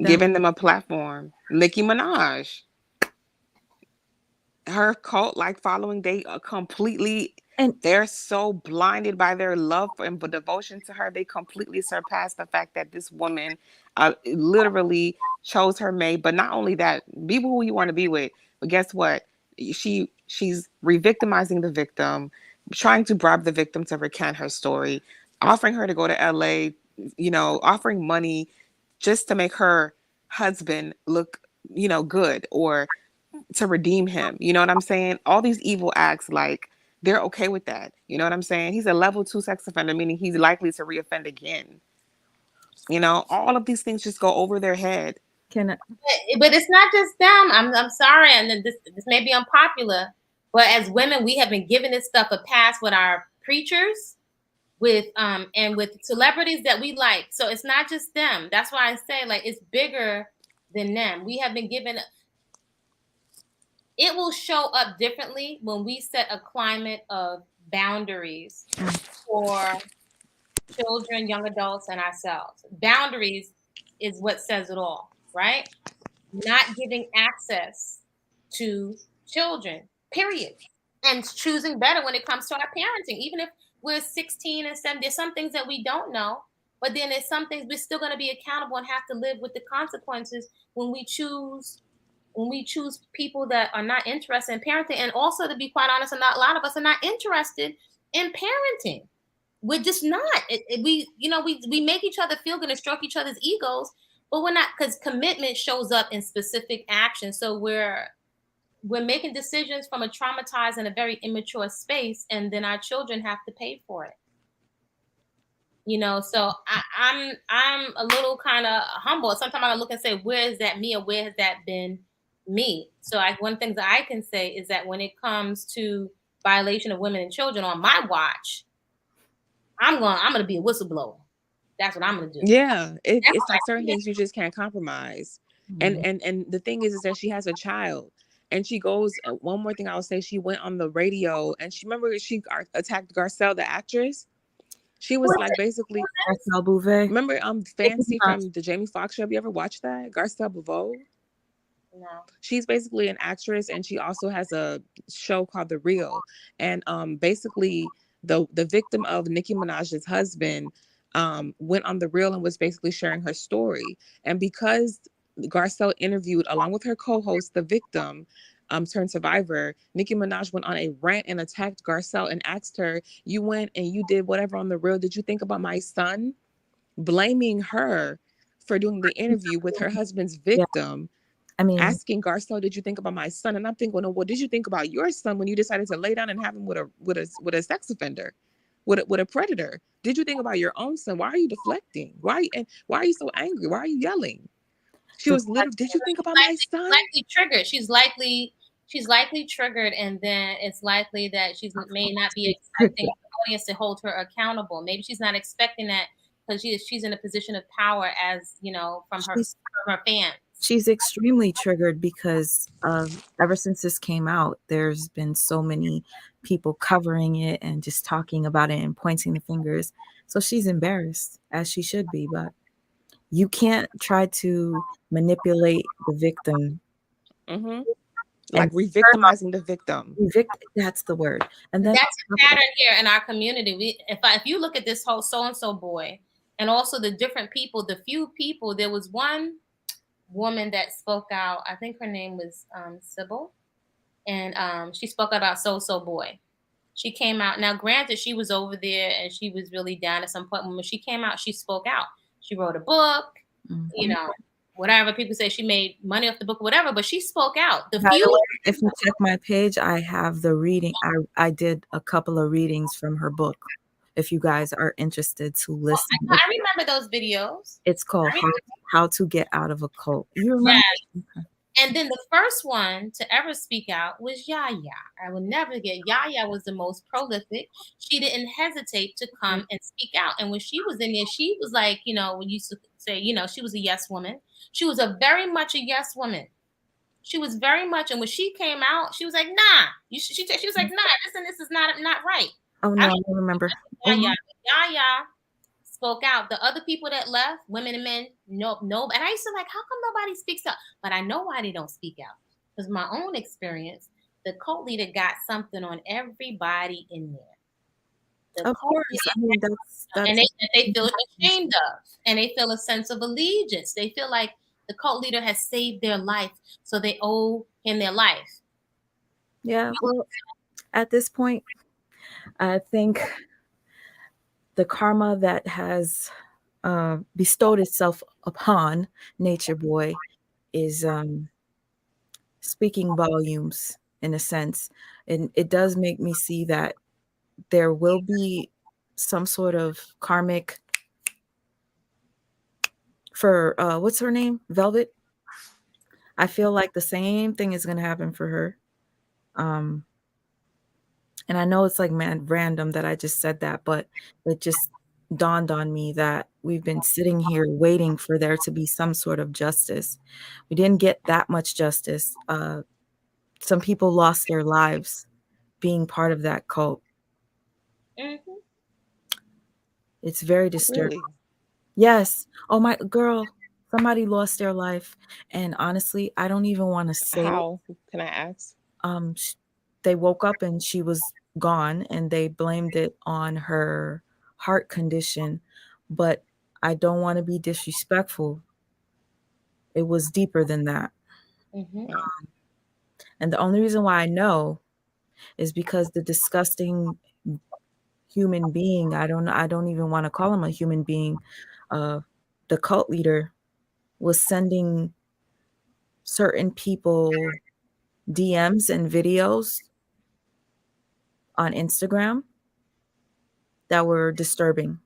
giving them a platform. Nicki Minaj, her cult-like following, they are completely, and they're so blinded by their love and devotion to her, they completely surpass the fact that this woman literally chose her mate. But not only that, be who you want to be with, but guess what? She's re-victimizing the victim, trying to bribe the victim to recant her story, offering her to go to LA, offering money just to make her husband look, good, or to redeem him. You know what I'm saying? All these evil acts, like, they're okay with that. You know what I'm saying? He's a level 2 sex offender, meaning he's likely to reoffend again. All of these things just go over their head. But it's not just them. I'm sorry, and this may be unpopular, but as women, we have been giving this stuff a pass with our preachers, with and with celebrities that we like. So it's not just them. That's why I say, like, it's bigger than them. We have been given. It will show up differently when we set a climate of boundaries for children, young adults, and ourselves. Boundaries is what says it all, right? Not giving access to children, period. And choosing better when it comes to our parenting. Even if we're 16 and 17, there's some things that we don't know, but then there's some things we're still going to be accountable and have to live with the consequences when we choose people that are not interested in parenting. And also, to be quite honest, a lot of us are not interested in parenting. We're just not. We make each other feel good and stroke each other's egos, but we're not, because commitment shows up in specific action. So we're making decisions from a traumatized and a very immature space, and then our children have to pay for it. So I'm a little kind of humble. Sometimes I look and say, where is that me, or where has that been me? So one thing that I can say is that when it comes to violation of women and children on my watch, I'm gonna be a whistleblower. That's what I'm gonna do. Yeah, it's like certain things you just can't compromise. And the thing is that she has a child, and she goes. One more thing I will say: she went on the radio, and she attacked Garcelle, the actress. She was like basically Garcelle Bouvet. Remember Fancy from the Jamie Foxx show? Have you ever watched that? Garcelle Bouvet. No. She's basically an actress, and she also has a show called The Real. And basically the victim of Nicki Minaj's husband went on The Real and was basically sharing her story. And because Garcelle interviewed, along with her co-host, the victim turned survivor, Nicki Minaj went on a rant and attacked Garcelle and asked her, you went and you did whatever on The Real. Did you think about my son? Blaming her for doing the interview with her husband's victim. Asking Garcelle, did you think about my son? And I'm thinking, well, did you think about your son when you decided to lay down and have him with a sex offender, with a predator? Did you think about your own son? Why are you deflecting? Why are you so angry? Why are you yelling? She was literally, did you think about my son? Likely triggered. She's likely triggered, and then it's likely that she may not be expecting the audience to hold her accountable. Maybe she's not expecting that because she's in a position of power, as from her fans. She's extremely triggered because ever since this came out, there's been so many people covering it and just talking about it and pointing the fingers. So she's embarrassed, as she should be, but you can't try to manipulate the victim. Mm-hmm. Like re-victimizing the victim. That's the word. And then that's a pattern here in our community. If you look at this whole so-and-so boy, and also the different people, the few people, there was one woman that spoke out. I think her name was Sybil, and she spoke out about so boy. She came out. Now, granted, she was over there and she was really down at some point. When she came out, she spoke out. She wrote a book. Mm-hmm. Whatever people say, she made money off the book, whatever. But she spoke out. If you check my page, I have the reading. I did a couple of readings from her book. If you guys are interested to listen, I remember those videos. It's called How to Get Out of a Cult. You remember? Yes. And then the first one to ever speak out was Yaya. I will never forget. Yaya was the most prolific. She didn't hesitate to come and speak out. And when she was in there, she was like, you know, we used to say, you know, she was a yes woman. She was a very much a yes woman. She was very much, and when she came out, she was like, "Nah." She was like, "Nah, this is not right." Oh I no, I don't don't remember. Yaya. Yaya spoke out. The other people that left, women and men, no. And I used to like, how come nobody speaks up? But I know why they don't speak out. Because my own experience, the cult leader got something on everybody in there. The Of cult course, leader, I mean and that's they feel ashamed of, and they feel a sense of allegiance. They feel like the cult leader has saved their life, so they owe him their life. yeah. Well, at this point, I think the karma that has bestowed itself upon Nature Boy is speaking volumes in a sense. And it does make me see that there will be some sort of karmic for what's her name? Velvet. I feel like the same thing is going to happen for her. Um, and I know it's like random that I just said that, but it just dawned on me that we've been sitting here waiting for there to be some sort of justice. We didn't get that much justice. Some people lost their lives being part of that cult. Mm-hmm. It's very disturbing. Really? Yes. Oh my girl, somebody lost their life, and honestly, I don't even want to say it. How can I ask? They woke up and she was gone, and they blamed it on her heart condition, but I don't want to be disrespectful. It was deeper than that. Mm-hmm. And the only reason why I know is because the disgusting human being, I don't even want to call him a human being, uh the cult leader was sending certain people DMs and videos on Instagram that were disturbing.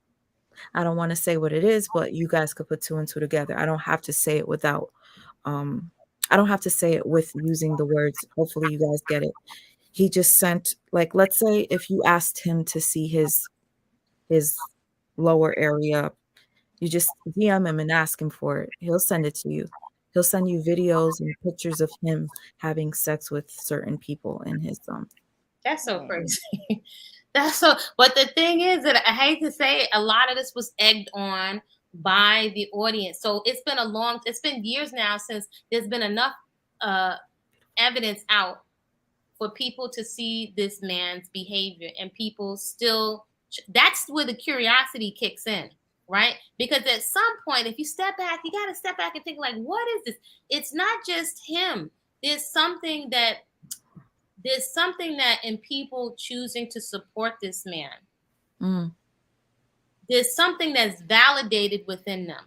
I don't want to say what it is, but you guys could put two and two together. I don't have to say it without um I don't have to say it with using the words. Hopefully you guys get it. He just sent, like, let's say if you asked him to see his lower area, you just DM him and ask him for it. He'll send it to you. He'll send you videos and pictures of him having sex with certain people in his That's so crazy. That's so. But the thing is that I hate to say it, a lot of this was egged on by the audience. So it's been years now since there's been enough evidence out for people to see this man's behavior, and people still. That's where the curiosity kicks in, right? Because at some point, if you step back, you got to step back and think like, what is this? It's not just him. There's something that in people choosing to support this man, there's something that's validated within them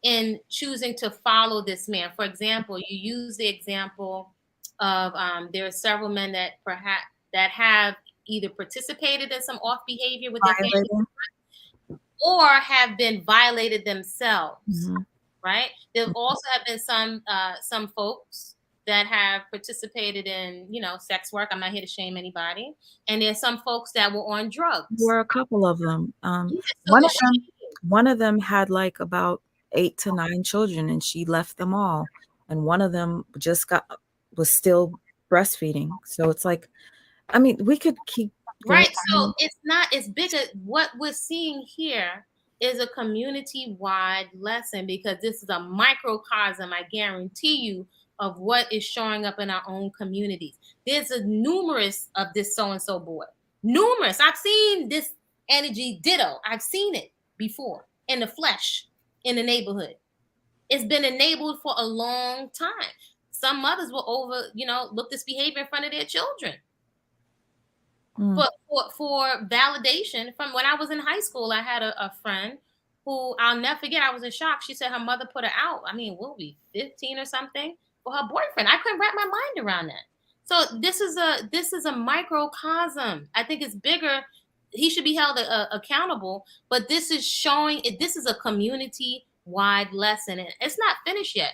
in choosing to follow this man. For example, you use the example of there are several men that perhaps that have either participated in some off behavior with their family or have been violated themselves, right? There also have been some folks that have participated in, sex work. I'm not here to shame anybody. And there's some folks that were on drugs. There were a couple of them. So One of them had like about 8 to 9 children, and she left them all. And one of them was still breastfeeding. So it's like, I mean, we could keep going. Right. So it's bigger. What we're seeing here is a community-wide lesson, because this is a microcosm, I guarantee you, of what is showing up in our own communities. There's a numerous of this so-and-so boy. Numerous. I've seen this energy ditto. I've seen it before in the flesh in the neighborhood. It's been enabled for a long time. Some mothers will look this behavior in front of their children. For validation. From when I was in high school, I had a friend who I'll never forget. I was in shock. She said her mother put her out. I mean, we'll be 15 or something for her boyfriend. I couldn't wrap my mind around that. So this is a microcosm. I think it's bigger. He should be held accountable. But this is showing. This is a community-wide lesson, and it's not finished yet.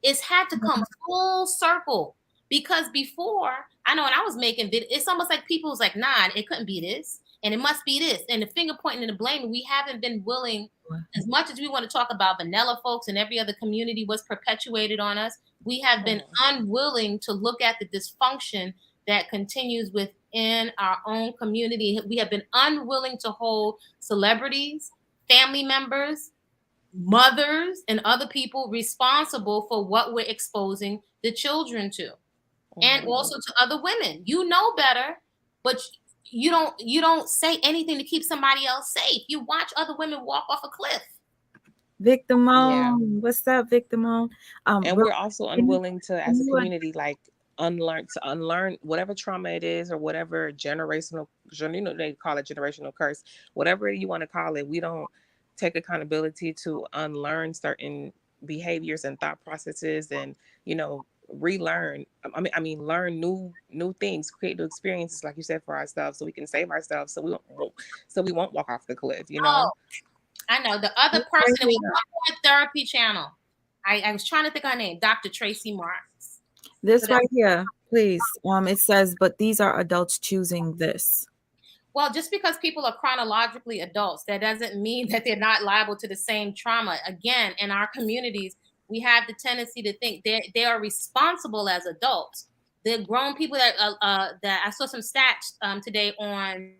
It's had to come full circle, because before, I know when I was making videos, it's almost like people was like, nah, it couldn't be this, and it must be this, and the finger pointing and the blaming. We haven't been willing, as much as we want to talk about vanilla folks and every other community was perpetuated on us, we have been unwilling to look at the dysfunction that continues within our own community. We have been unwilling to hold celebrities, family members, mothers, and other people responsible for what we're exposing the children to, and also to other women. You know better, but you don't say anything to keep somebody else safe. You watch other women walk off a cliff. Victimone, what's up, Victimone? And we're also unwilling to, as a community, like unlearn whatever trauma it is, or whatever generational, they call it generational curse, whatever you want to call it. We don't take accountability to unlearn certain behaviors and thought processes, and relearn. Learn new things, create new experiences, like you said, for ourselves, so we can save ourselves, so we won't walk off the cliff. Oh, I know the other person that was on the therapy channel. I was trying to think of her name, Dr. Tracy Marks. This right here, please. It says, but these are adults choosing this. Well, just because people are chronologically adults, that doesn't mean that they're not liable to the same trauma. Again, in our communities, we have the tendency to think they are responsible as adults. The grown people that I saw some stats today on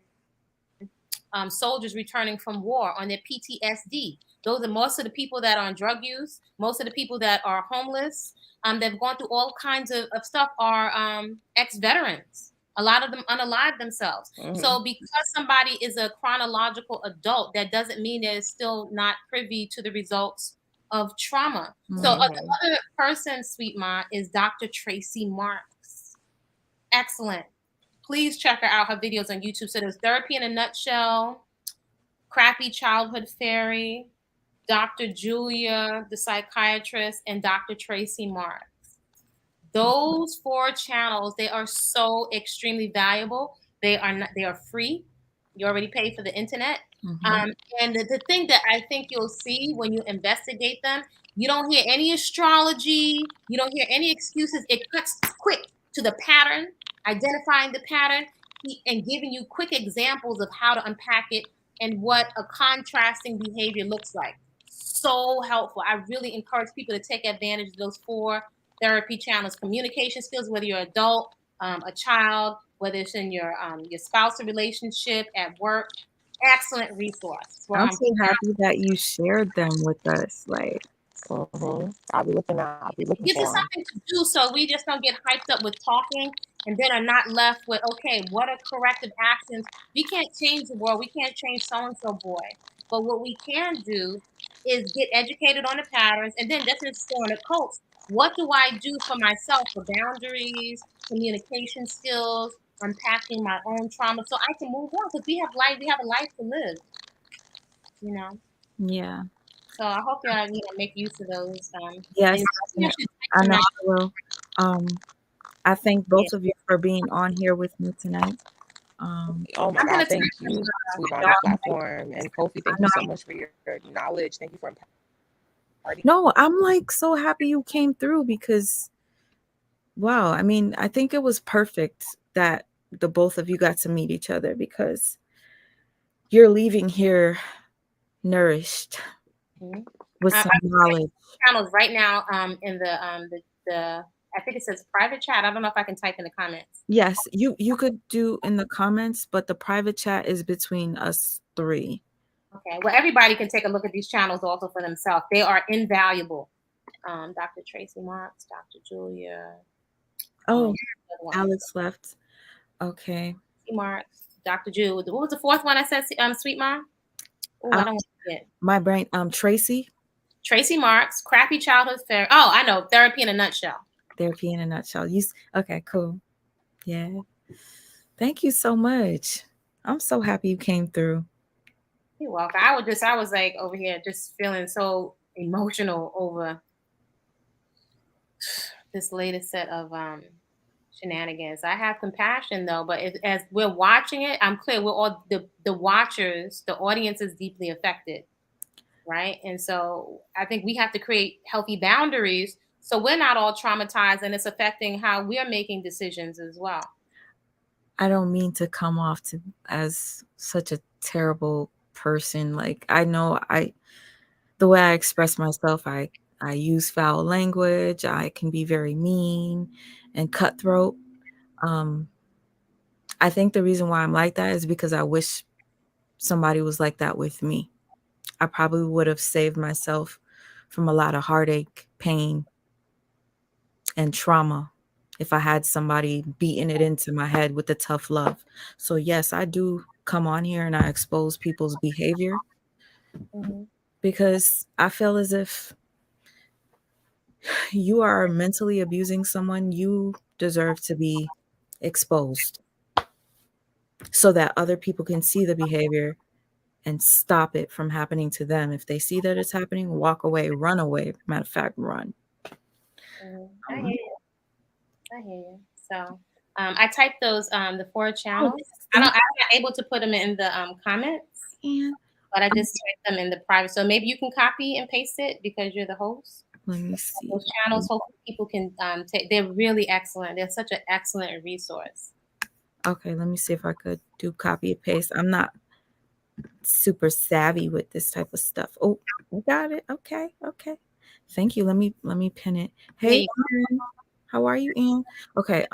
soldiers returning from war, on their PTSD. Those are most of the people that are on drug use, most of the people that are homeless, they've gone through all kinds of stuff, are ex-veterans. A lot of them unalive themselves. So because somebody is a chronological adult, that doesn't mean they're still not privy to the results of trauma. So another person, Sweet Ma, is Dr. Tracy Marks. Excellent. Please check her out, her videos on YouTube. So there's Therapy in a Nutshell, Crappy Childhood Fairy, Dr. Julia, the psychiatrist, and Dr. Tracy Marks. Those 4 channels, they are so extremely valuable. They are free. You already pay for the internet. And the thing that I think you'll see when you investigate them, you don't hear any astrology, you don't hear any excuses. It cuts quick to the pattern, identifying the pattern, and giving you quick examples of how to unpack it and what a contrasting behavior looks like. So helpful. I really encourage people to take advantage of those 4 therapy channels. Communication skills, whether you're an adult, a child, whether it's in your spousal relationship, at work. Excellent resource. I'm so happy that you shared them with us. Like, I'll be looking out. I'll be looking gives for us something to do, so we just don't get hyped up with talking and then are not left with, okay, what are corrective actions? We can't change the world. We can't change so-and-so boy. But what we can do is get educated on the patterns, and then that's just on the coach. What do I do for myself for boundaries, communication skills, unpacking my own trauma, so I can move on? Because we have a life to live, Yeah. So I hope y'all make use of those. Yes, I know I will. I thank both of you for being on here with me tonight. Oh my God, thank you, Sweet on the platform. And Kofi, thank you so much for your knowledge. Thank you for imparting. No, I'm like so happy you came through, because wow, I mean, I think it was perfect that the both of you got to meet each other, because you're leaving here nourished with some knowledge. Channels right now in the I think it says private chat. I don't know if I can type in the comments. Yes, you could do in the comments, but the private chat is between us 3. Okay, well, everybody can take a look at these channels also for themselves. They are invaluable. Dr. Tracy Marks, Dr. Julia. Oh, Alex left. Okay. Marks, Dr. Julia. What was the 4th one I said, Sweet Mom? Oh, I don't want to forget. My brain, Tracy. Tracy Marks, Crappy Childhood Fairy. Oh, I know. Therapy in a Nutshell. Therapy in a Nutshell. Okay, cool. Yeah. Thank you so much. I'm so happy you came through. You're welcome. I was like over here just feeling so emotional over this latest set of shenanigans. I have compassion though, but as we're watching it, I'm clear we're all the watchers, the audience is deeply affected, right? And so I think we have to create healthy boundaries So we're not all traumatized, and it's affecting how we're making decisions as well. I don't mean to come off as such a terrible person. Like, I know the way I express myself, I use foul language. I can be very mean and cutthroat. I think the reason why I'm like that is because I wish somebody was like that with me. I probably would have saved myself from a lot of heartache, pain, and trauma if I had somebody beating it into my head with the tough love. So yes, I do come on here and I expose people's behavior because I feel as if you are mentally abusing someone, you deserve to be exposed so that other people can see the behavior and stop it from happening to them. If they see that it's happening, walk away, run away. Matter of fact, run. I hear you. I hear you. So I typed those the 4 channels. I'm not able to put them in the comments, but I just typed them in the private. So maybe you can copy and paste it because you're the host. Let me see. Those channels, hopefully people can take. They're really excellent. They're such an excellent resource. Okay, let me see if I could do copy and paste. I'm not super savvy with this type of stuff. Oh, I got it. Okay. Thank you. Let me pin it. Hey, Ann. How are you, Ann? Okay.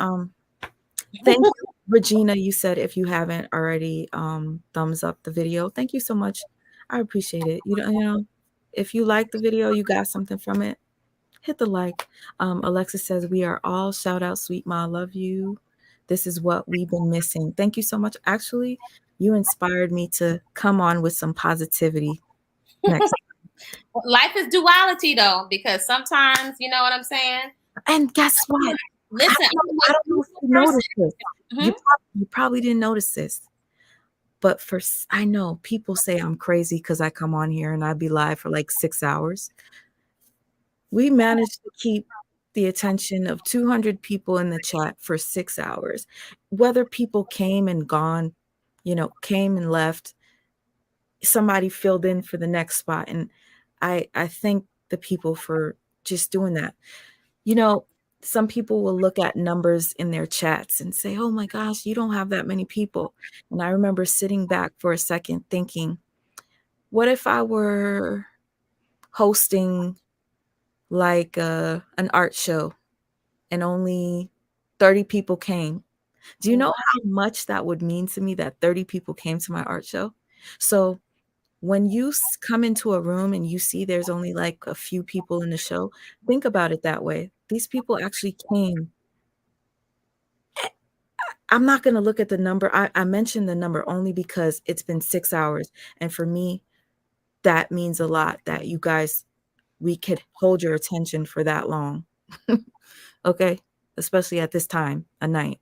Thank you, Regina. You said if you haven't already, thumbs up the video. Thank you so much. I appreciate it. You know, if you like the video, you got something from it, hit the like. Alexis says we are all shout out, sweet ma. Love you. This is what we've been missing. Thank you so much. Actually, you inspired me to come on with some positivity next. Life is duality though, because sometimes, you know what I'm saying? And guess what? Listen, I don't know if you noticed this. You probably didn't notice this. But I know people say I'm crazy because I come on here and I be live for like 6 hours. We managed to keep the attention of 200 people in the chat for 6 hours. Whether people came and gone, came and left, somebody filled in for the next spot. And I thank the people for just doing that. Some people will look at numbers in their chats and say, oh my gosh, you don't have that many people. And I remember sitting back for a second thinking, what if I were hosting like an art show and only 30 people came? Do you know how much that would mean to me that 30 people came to my art show? So when you come into a room and you see there's only like a few people in the show, think about it that way. These people actually came. I'm not going to look at the number. I mentioned the number only because it's been 6 hours. And for me, that means a lot that you guys, we could hold your attention for that long. Okay. Especially at this time of night.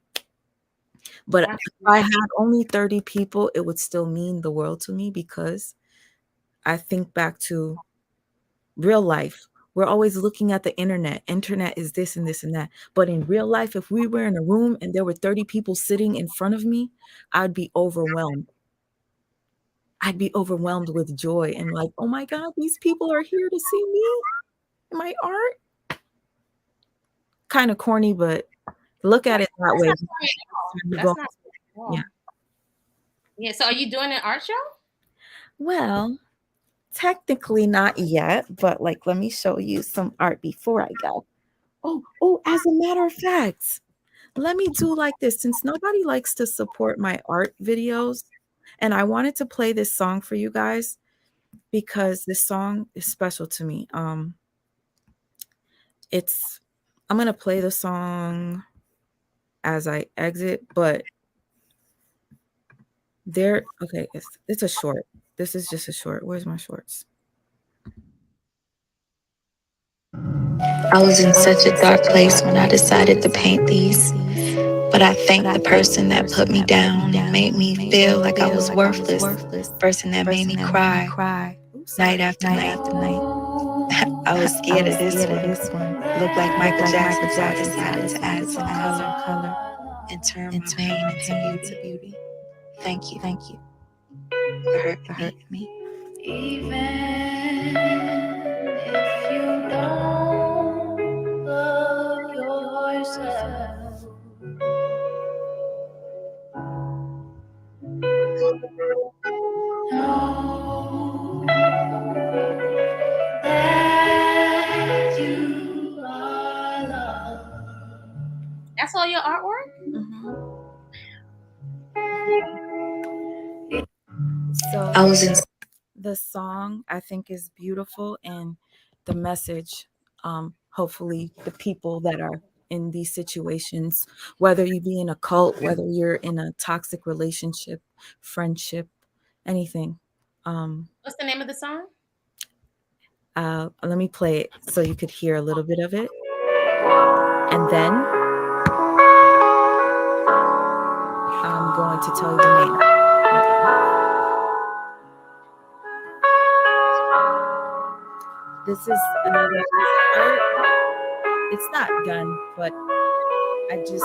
But if I had only 30 people, it would still mean the world to me because I think back to real life. We're always looking at the internet. Internet is this and this and that. But in real life, if we were in a room and there were 30 people sitting in front of me, I'd be overwhelmed. I'd be overwhelmed with joy and like, oh my God, these people are here to see me, my art. Kind of corny, but look at it that way. That's not cool. Yeah. So are you doing an art show? Well, technically not yet, but like, let me show you some art before I go. Oh, as a matter of fact, let me do like this. Since nobody likes to support my art videos, and I wanted to play this song for you guys because this song is special to me. I'm going to play the song as I exit, but okay, it's a short. This is just a short. Where's my shorts? I was in such a dark place when I decided to paint these, but I thank the person that put me down and made me feel like I was worthless, person that made me cry night after night. I was scared of this one. Looked like Michael Jackson, so I decided to add some color and turn my pain into beauty. Thank you for hurting me. Even if you don't yourself. Know that you are loved. That's all your artwork? So I was in. the song I think is beautiful, and the message, hopefully the people that are in these situations, whether you be in a cult, whether you're in a toxic relationship, friendship, anything. What's the name of the song? Let me play it so you could hear a little bit of it, and then I'm going to tell you the name. This is another piece of art. It's not done, but I didn't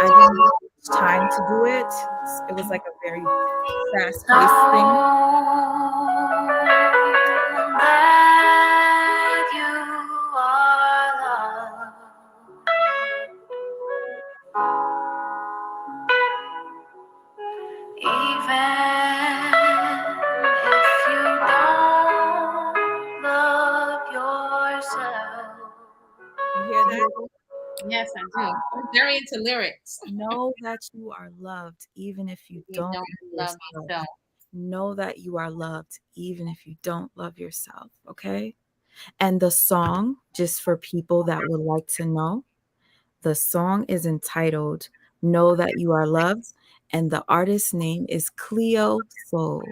have time to do it. It was like a very fast-paced thing. That you are loved. Even if you don't love yourself. You hear that? Yes, I do. I'm very into lyrics. Know that you are loved, even if you don't love yourself. Know that you are loved, even if you don't love yourself. Okay? And the song, just for people that would like to know, the song is entitled Know That You Are Loved, and the artist's name is Cleo Soul.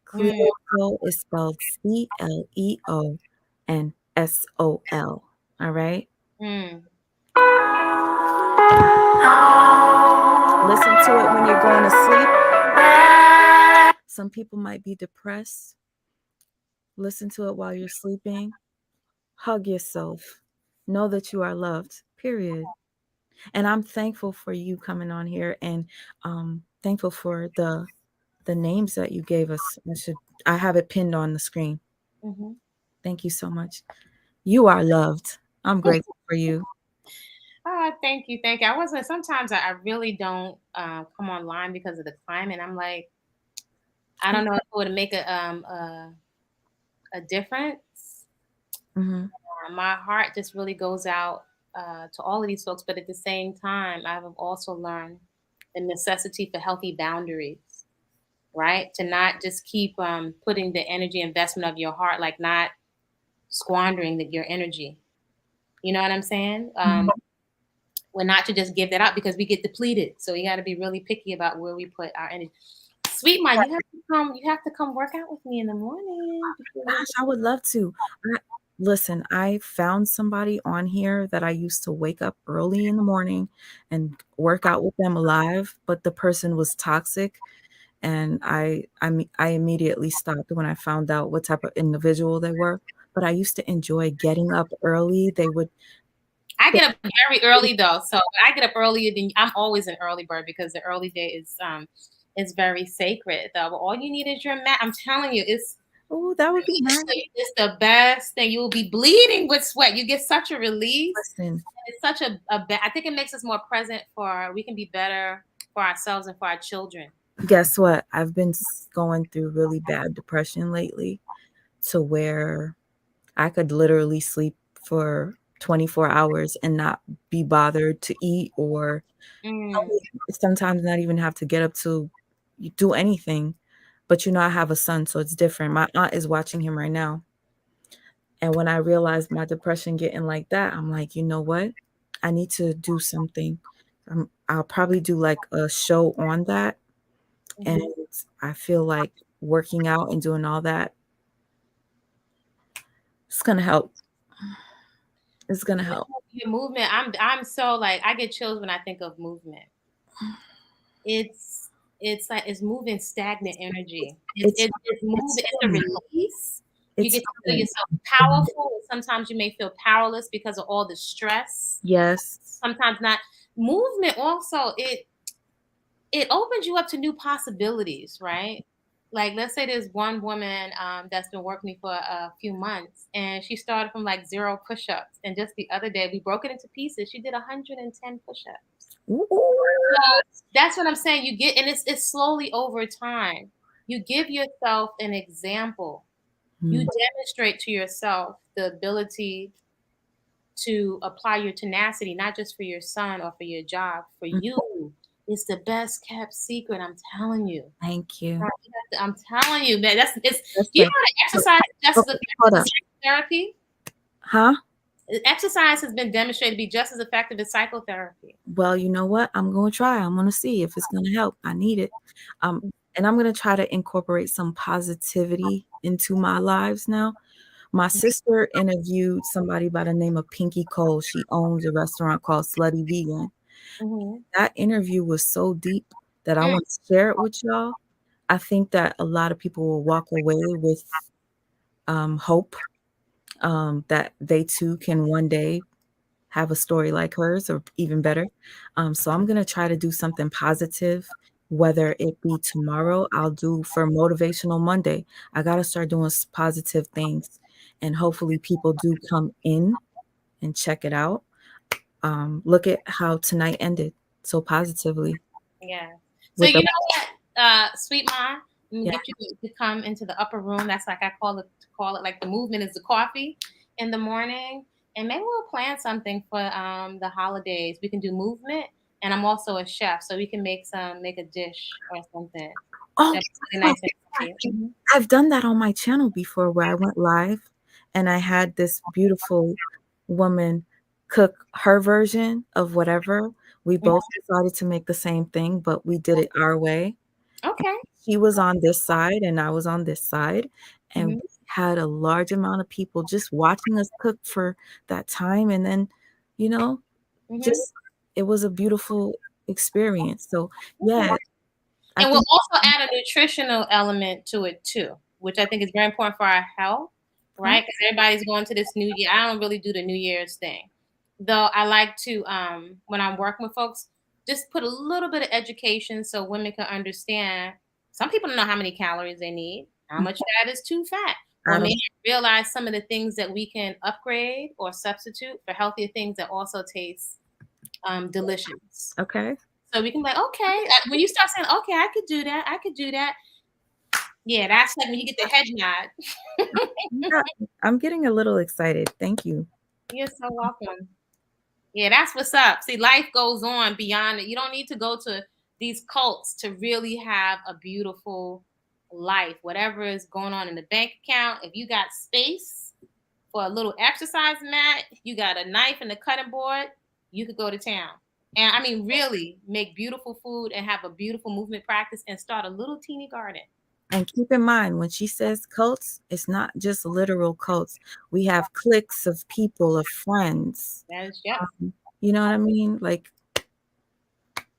Cleo Soul is spelled Cleo and SOL. All right? Listen to it when you're going to sleep. Some people might be depressed. Listen to it while you're sleeping. Hug yourself. Know that you are loved, period. And I'm thankful for you coming on here, and thankful for the names that you gave us. I have it pinned on the screen. Thank you so much. You are loved. I'm grateful for you. Oh, thank you. I wasn't, sometimes I really don't come online because of the climate. I'm like, I don't know if it would make a difference. My heart just really goes out to all of these folks, but at the same time, I've also learned the necessity for healthy boundaries, right? To not just keep putting the energy investment of your heart, like not squandering your energy. You know what I'm saying? We're not to just give that out because we get depleted. So we got to be really picky about where we put our energy. Sweet Mike, you have to come work out with me in the morning. Gosh, I would love to. Listen, I found somebody on here that I used to wake up early in the morning and work out with them live, but the person was toxic, and I immediately stopped when I found out what type of individual they were. But I used to enjoy getting up early. I get up very early though, so I get up earlier than I'm always an early bird because the early day is very sacred. Though all you need is your mat. I'm telling you, that would be nice. It's the best thing. You will be bleeding with sweat. You get such a release. Listen, it's such I think it makes us more present we can be better for ourselves and for our children. Guess what? I've been going through really bad depression lately, to where I could literally sleep for 24 hours and not be bothered to eat, or sometimes not even have to get up to do anything. But I have a son, so it's different. My aunt is watching him right now. And when I realized my depression getting like that, I'm like, you know what? I need to do something. I'll probably do like a show on that. And I feel like working out and doing all that, it's going to help. It's going to help. Your movement, I'm so like, I get chills when I think of movement. It's like it's moving stagnant energy. It's moving. It's a release. You get to feel yourself powerful. Sometimes you may feel powerless because of all the stress. Yes. Sometimes not. Movement also, it opens you up to new possibilities, right? like, let's say there's one woman that's been working with me for a few months, and she started from like 0 push-ups, and just the other day we broke it into pieces. She did 110 push-ups. So that's what I'm saying. You get, and it's slowly over time. You give yourself an example. You demonstrate to yourself the ability to apply your tenacity, not just for your son or for your job, for you. It's the best kept secret. I'm telling you. Thank you. I'm telling you, man. That's That's you know like, how to exercise just as hold effective up. as therapy. Huh? Exercise has been demonstrated to be just as effective as psychotherapy. Well, you know what? I'm going to try. I'm going to see if it's going to help. I need it. And I'm going to try to incorporate some positivity into my lives now. My sister interviewed somebody by the name of Pinky Cole. She owns a restaurant called Slutty Vegan. That interview was so deep that I want to share it with y'all. I think that a lot of people will walk away with hope that they too can one day have a story like hers or even better. So I'm going to try to do something positive, whether it be tomorrow. I'll do for Motivational Monday. I got to start doing positive things, and hopefully people do come in and check it out. Look at how tonight ended so positively. Yeah. So you know what, sweet mom, I'm gonna Yeah. get you to come into the upper room. That's like I call it like the movement is the coffee in the morning. And maybe we'll plan something for the holidays. We can do movement, and I'm also a chef, so we can make a dish or something. Oh, That's really nice and healthy. I've done that on my channel before where I went live and I had this beautiful woman cook her version of whatever. We both decided to make the same thing, but we did it our way. Okay. She was on this side and I was on this side. And we had a large amount of people just watching us cook for that time. And then, you know, just it was a beautiful experience. So yeah. And we'll also add a nutritional element to it too, which I think is very important for our health, right? Because everybody's going to this new year. I don't really do the New Year's thing, though. I like to, when I'm working with folks, just put a little bit of education so women can understand. Some people don't know how many calories they need, how much fat is too fat, or maybe realize some of the things that we can upgrade or substitute for healthier things that also taste delicious. Okay. So we can be like, okay, when you start saying, okay, I could do that. I could do that. Yeah, that's like when you get the head nod. Yeah, I'm getting a little excited. Thank you. You're so welcome. Yeah, that's what's up. See, life goes on beyond it. You don't need to go to these cults to really have a beautiful life. Whatever is going on in the bank account, if you got space for a little exercise mat, you got a knife and a cutting board, you could go to town. And I mean, really make beautiful food and have a beautiful movement practice and start a little teeny garden. And keep in mind, when she says cults, it's not just literal cults. We have cliques of people, of friends. That is, yeah. You know what I mean? Like,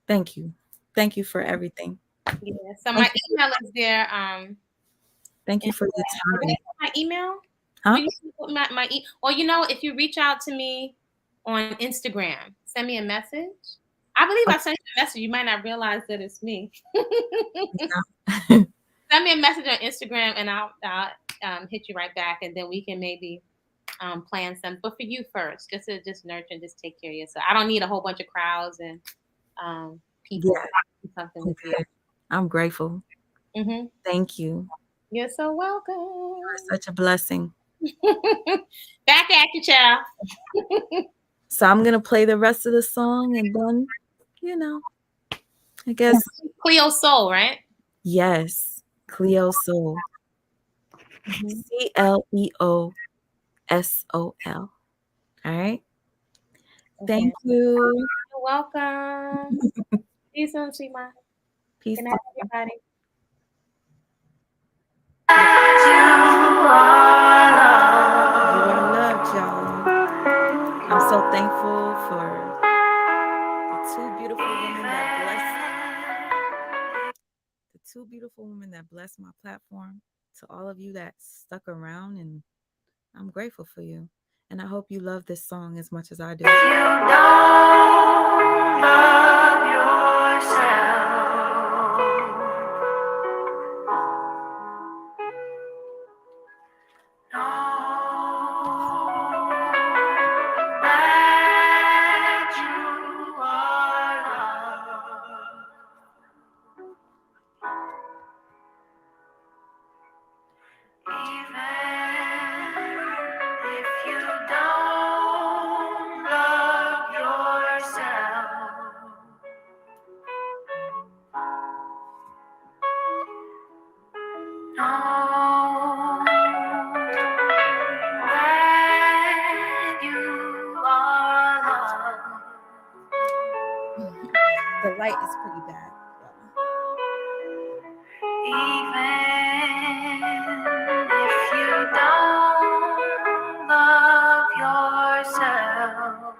thank you. Thank you for everything. Yeah. So my email is there. Thank you for your time. My email? Huh? Or if you reach out to me on Instagram, send me a message. I believe I sent you a message. You might not realize that it's me. Send me a message on Instagram, and I'll hit you right back, and then we can maybe plan some. But for you first, just to nurture and just take care of yourself. I don't need a whole bunch of crowds and people. Yeah. Something with you. I'm grateful. Thank you. You're so welcome. You're such a blessing. Back at you, child. So I'm going to play the rest of the song and then, I guess. Cleo Soul, right? Yes. Cleo Soul. CLEOSOL. All right. Thank you. You're welcome. See you soon, sweet mom. Peace. Good night, everybody. You are loved, y'all. I'm so thankful for the two beautiful women that blessed my platform. To all of you that stuck around, and I'm grateful for you. And I hope you love this song as much as I do. You don't love yourself. The light is pretty bad. Even if you don't love yourself,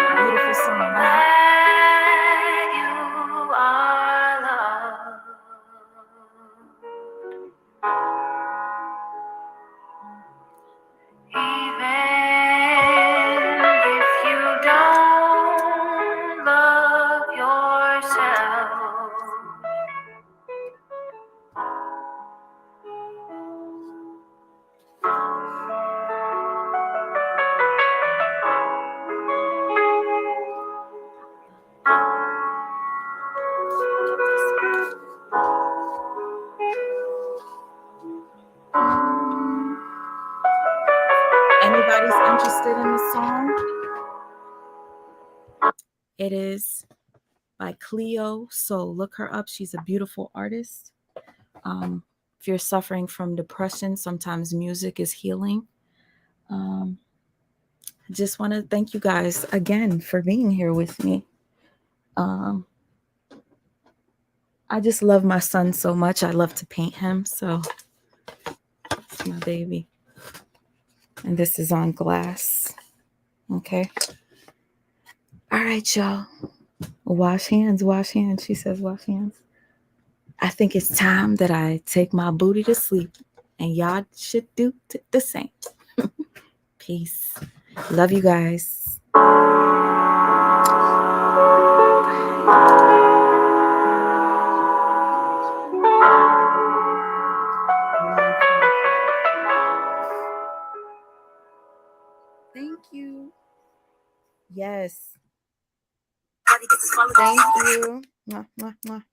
Beautiful song. that you are loved. Even if you don't love yourself, Anybody's interested in the song? It is by Cleo. So look her up. She's a beautiful artist. If you're suffering from depression, sometimes music is healing. I just want to thank you guys again for being here with me. I just love my son so much. I love to paint him. So it's my baby. And this is on glass. Okay. All right, y'all. Wash hands, wash hands. She says wash hands. I think it's time that I take my booty to sleep. And y'all should do the same. Peace. Love you guys. Thank you. Yes. Thank you. Mwah, mwah, mwah.